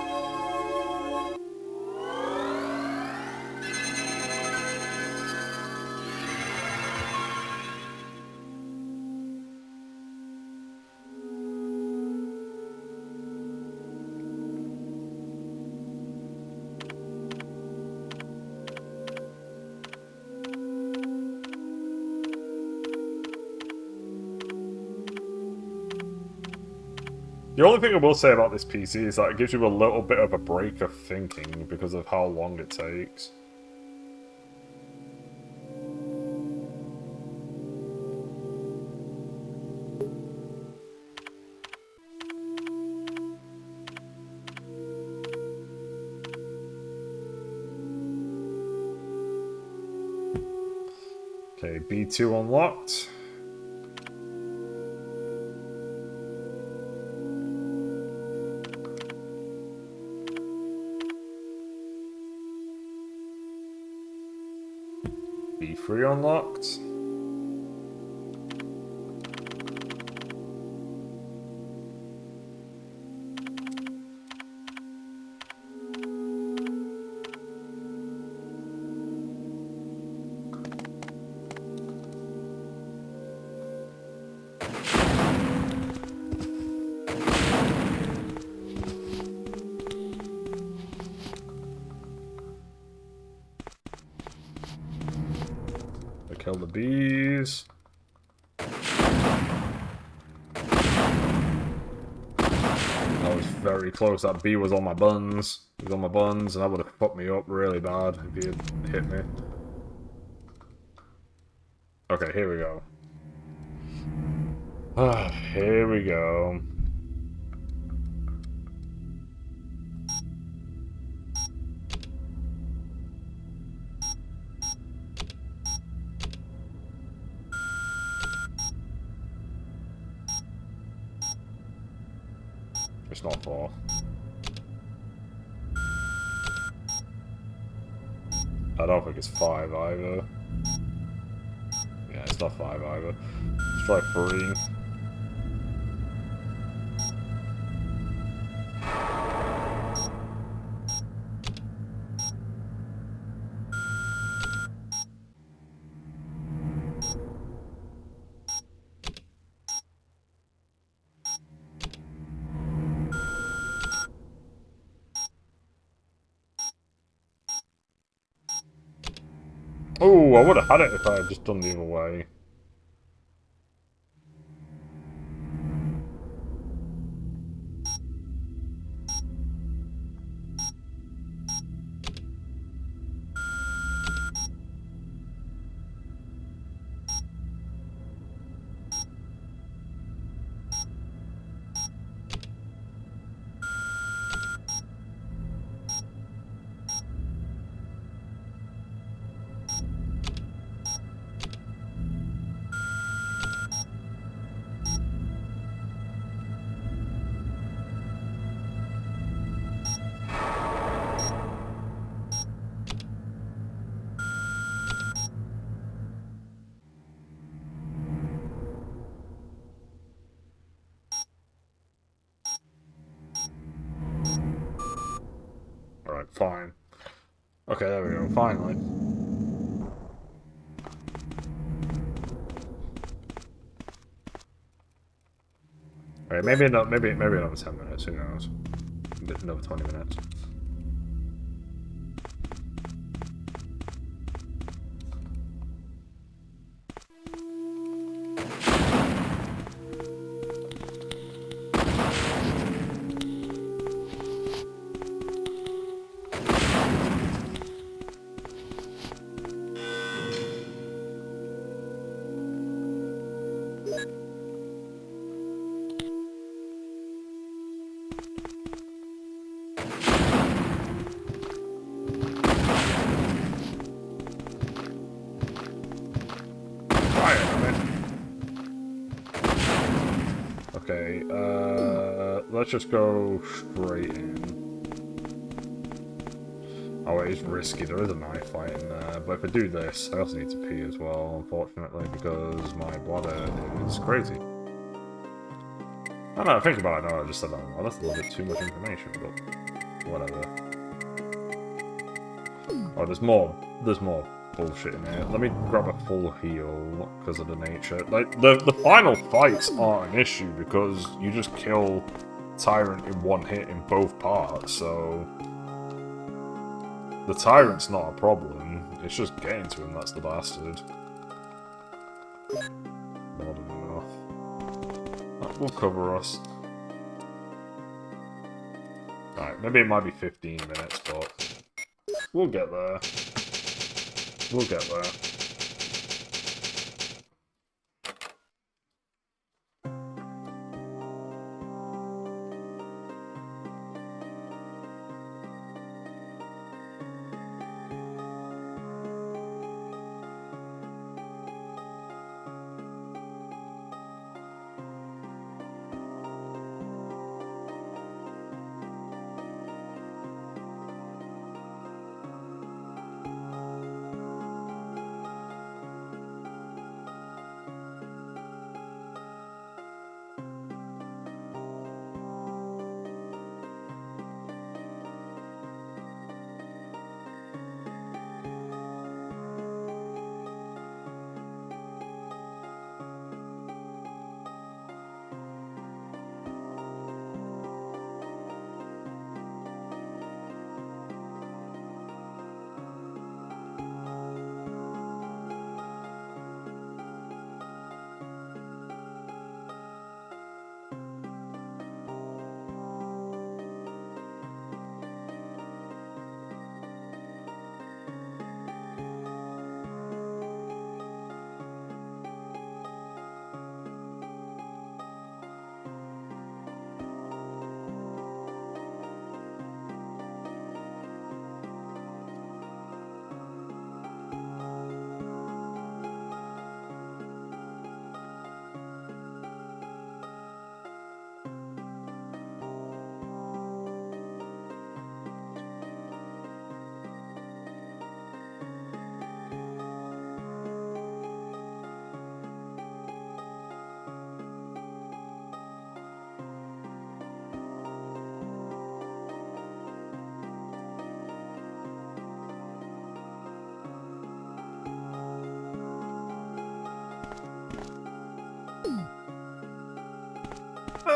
The only thing I will say about this PC is that it gives you a little bit of a break of thinking because of how long it takes. Okay, B2 unlocked. B3 unlocked. Kill the bees. That was very close. That bee was on my buns. He was on my buns, and that would have fucked me up really bad if he had hit me. Okay, here we go. Here we go. It's not 4. I don't think it's 5 either. Yeah, it's not 5 either. Let's try 3. Oh, I would have had it if I had just done the other way. Fine. Okay, there we go. Finally. Alright, maybe not. Maybe another 10 minutes. Who knows? Another 20 minutes. Okay, let's just go straight in. Oh, it is risky. There is a knife fight in there. But if I do this, I also need to pee as well, unfortunately, because my bladder is crazy. I don't know, think about it now, I just said, oh, well, that's a little bit too much information, but whatever. Oh, there's more bullshit in here. Let me grab a full heal because of the nature. Like, the final fights aren't an issue because you just kill Tyrant in one hit in both parts, so the Tyrant's not a problem. It's just getting to him that's the bastard. More than enough. That will cover us. Alright, maybe it might be 15 minutes, but we'll get there. We'll get there.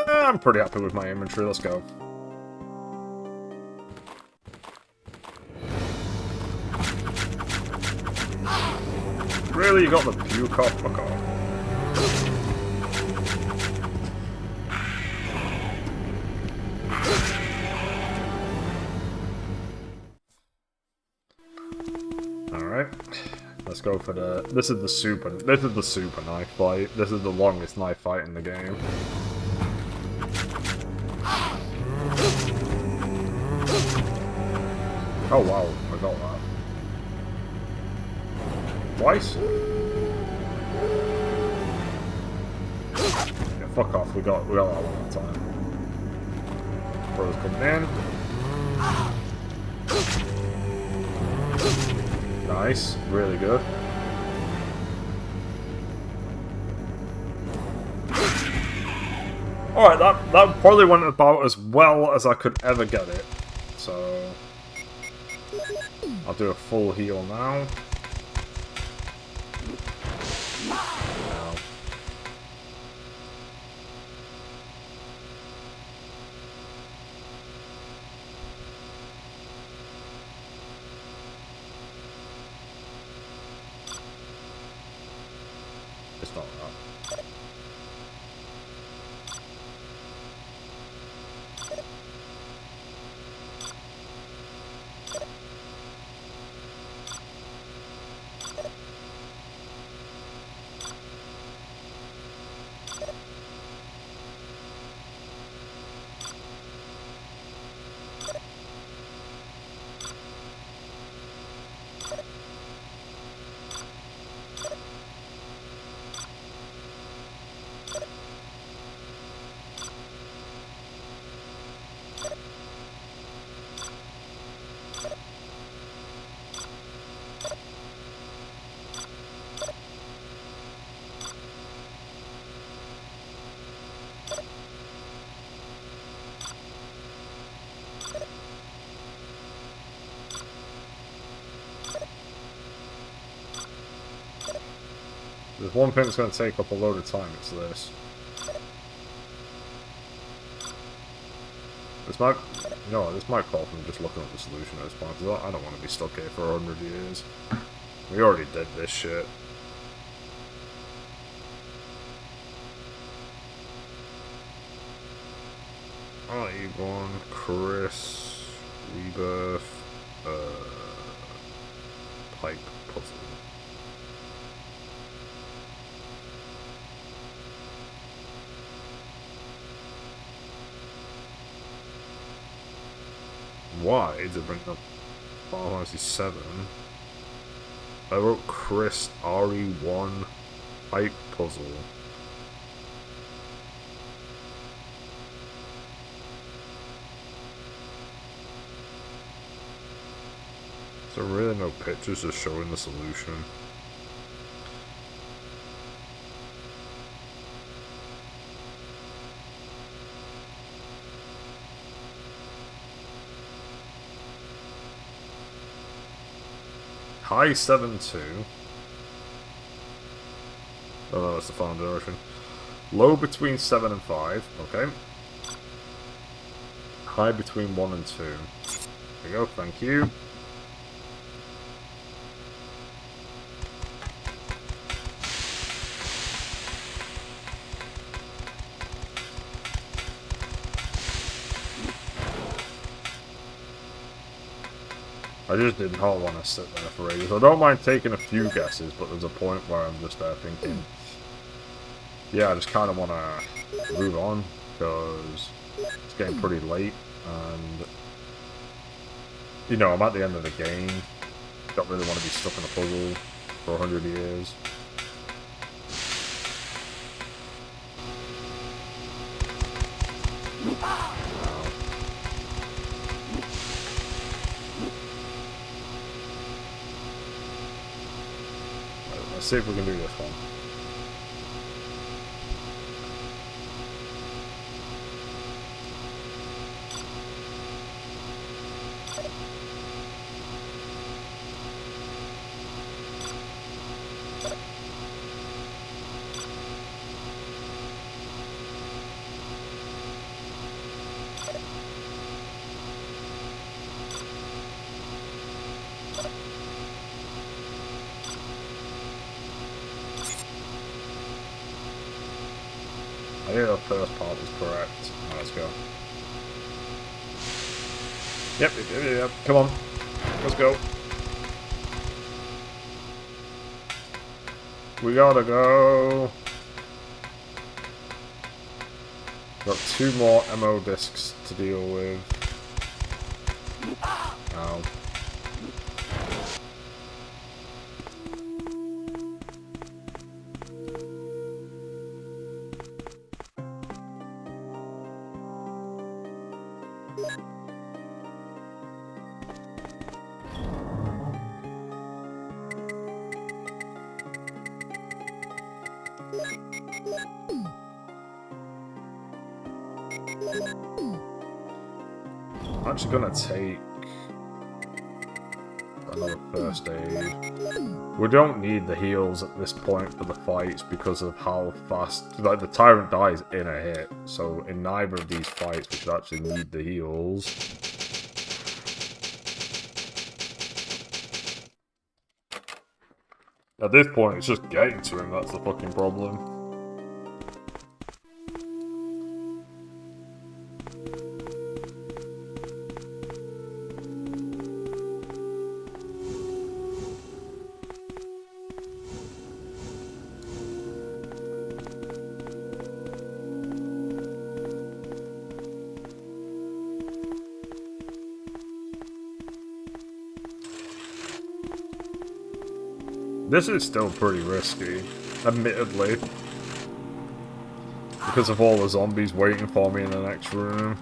I'm pretty happy with my inventory, let's go. Really, you got the puke off? Fuck off. Alright. Let's go for the... This is the super knife fight. This is the longest knife fight in the game. Oh wow, I got that. Twice? Yeah, fuck off, we got that one time. Bro's coming in. Nice, really good. Alright, that probably went about as well as I could ever get it. So I'll do a full heal now. Now. It's not that. There's one thing that's going to take up a load of time, it's this. This might, you know what, this might call from just looking at the solution at this point, because I don't want to be stuck here for 100 years. We already did this shit. Ebon, Chris, Rebirth, Pipe Puzzle. Why did it bring up Final Fantasy 7? I wrote Chris RE1 Pipe Puzzle. Is there really no pictures just showing the solution? High 7-2. Oh no, that's the final direction. Low between 7 and 5, okay. High between 1 and 2. There we go, thank you. I just did not want to sit there for ages. I don't mind taking a few guesses, but there's a point where I'm just there thinking, yeah, I just kind of want to move on, because it's getting pretty late, and, you know, I'm at the end of the game. Don't really want to be stuck in a puzzle for 100 years. Let's see if we can do this one. I think the first part is correct. Right, let's go. Yep. Come on. Let's go. We gotta go. Got 2 more MO discs to deal with. Ow. I'm actually gonna take another first aid. We don't need the heals at this point for the fights because of how fast... Like, the Tyrant dies in a hit, so in neither of these fights we should actually need the heals. At this point, it's just getting to him that's the fucking problem. This is still pretty risky, admittedly. Because of all the zombies waiting for me in the next room.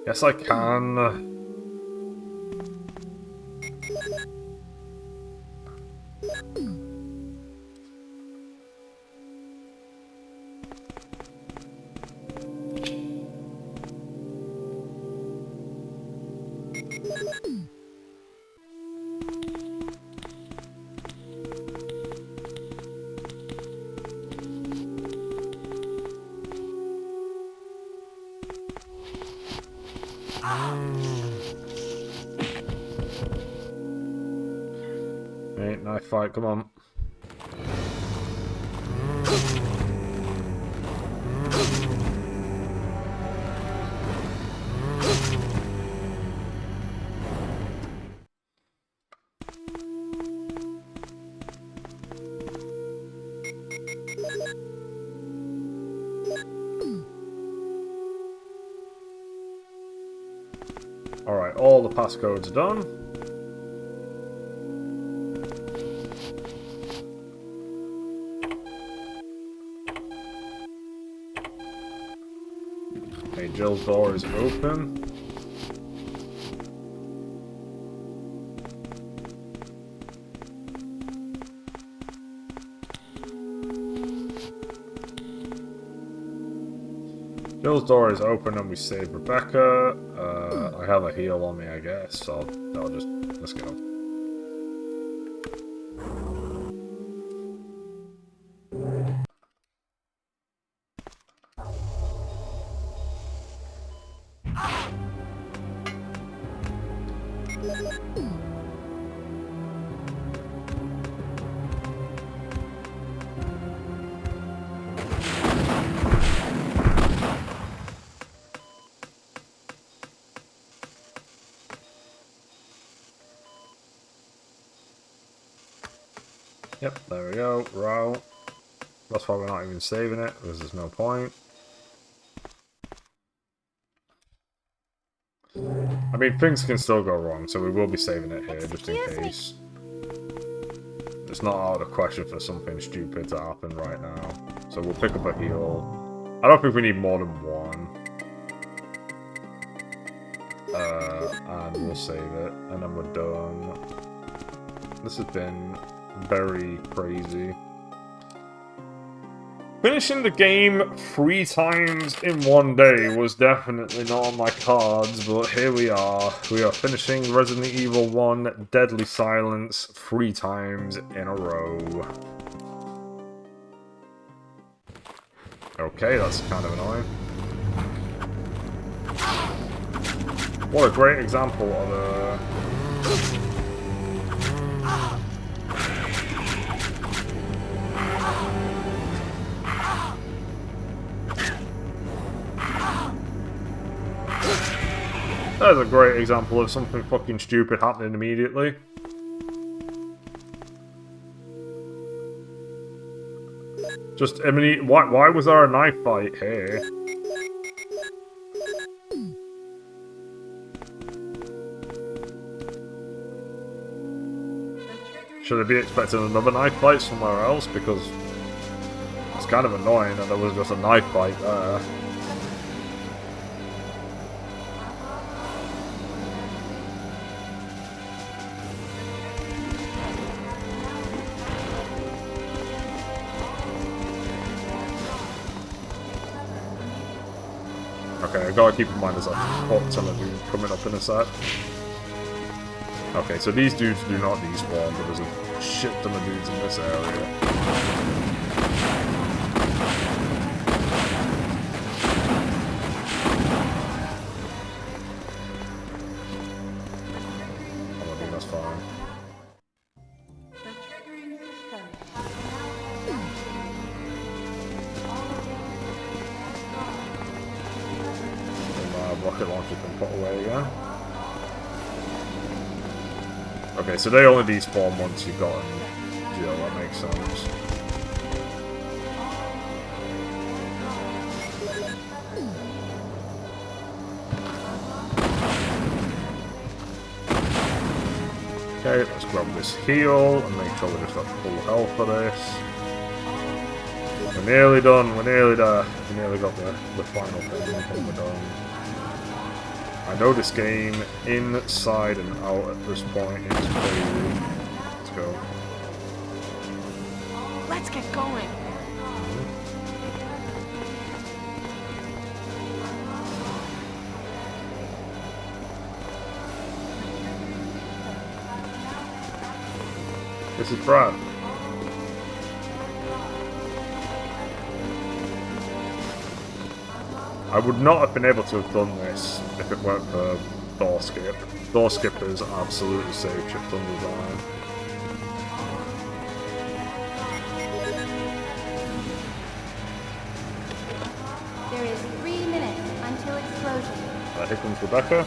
Yes, I can. Ain't knife fight, come on. Alright, all the passcodes are done. Okay, Jill's door is open. Jill's door is open and we save Rebecca. I have a heal on me, I guess, so I'll just... let's go. Yep, there we go, row. That's why we're not even saving it, because there's no point. I mean, things can still go wrong, so we will be saving it here, just in case. It's not out of the question for something stupid to happen right now. So we'll pick up a heal. I don't think we need more than one. And we'll save it, and then we're done. This has been very crazy. Finishing the game 3 times in one day was definitely not on my cards, but here we are. We are finishing Resident Evil 1 Deadly Silence 3 times in a row. Okay, that's kind of annoying. What a great example of a... That's a great example of something fucking stupid happening immediately. Just, I mean, why was there a knife fight here? Should I be expecting another knife fight somewhere else? Because it's kind of annoying that there was just a knife fight there. Okay, I gotta keep in mind there's a fuck ton of dudes coming up in a sec. Okay, so these dudes do not despawn, but there's a shit ton of dudes in this area. That's fine. Rocket launcher can put away again. Okay, so they only despawn once you've gotten Jill, that makes sense. Okay, let's grab this heal and make sure we just got full health for this. We're nearly done, we're nearly there. We nearly got the final thing and we're done. I know this game inside and out at this point. It's crazy. Let's go. Let's get going. This is Brad. I would not have been able to have done this if it weren't for door skip. Door skip is absolutely safe ship done design. There is 3 minutes until explosion. Here comes Rebecca.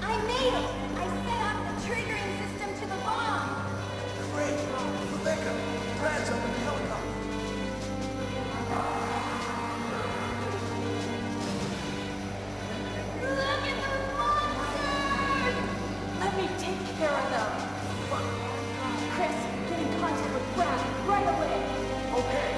I made it! I set up the triggering system to the bomb! Great! Rebecca, Brad's up in the helicopter. Look at the monsters! Let me take care of them. Chris, get in contact with Brad right away. Okay.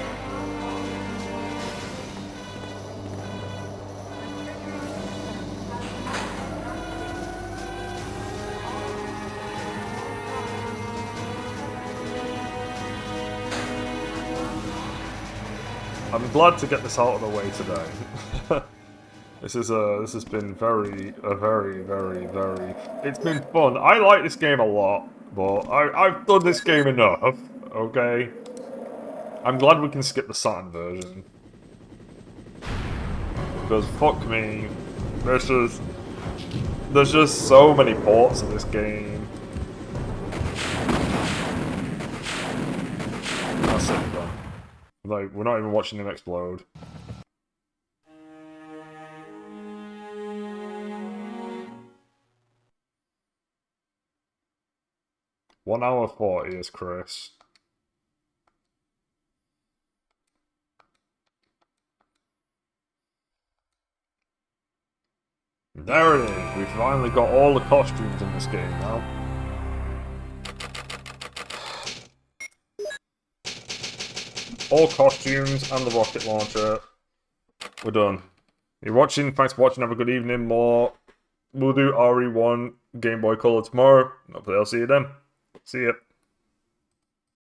I'm glad to get this out of the way today. This has been very. It's been fun. I like this game a lot, but I've done this game enough. Okay. I'm glad we can skip the Saturn version because fuck me, there's just so many ports of this game. That's it, done. Like, we're not even watching him explode. One hour 40 is Chris. There it is. We've finally got all the costumes in this game now. All costumes and the rocket launcher. We're done. You're watching. Thanks for watching. Have a good evening. We'll do RE1 Game Boy Color tomorrow. Hopefully I'll see you then. See ya.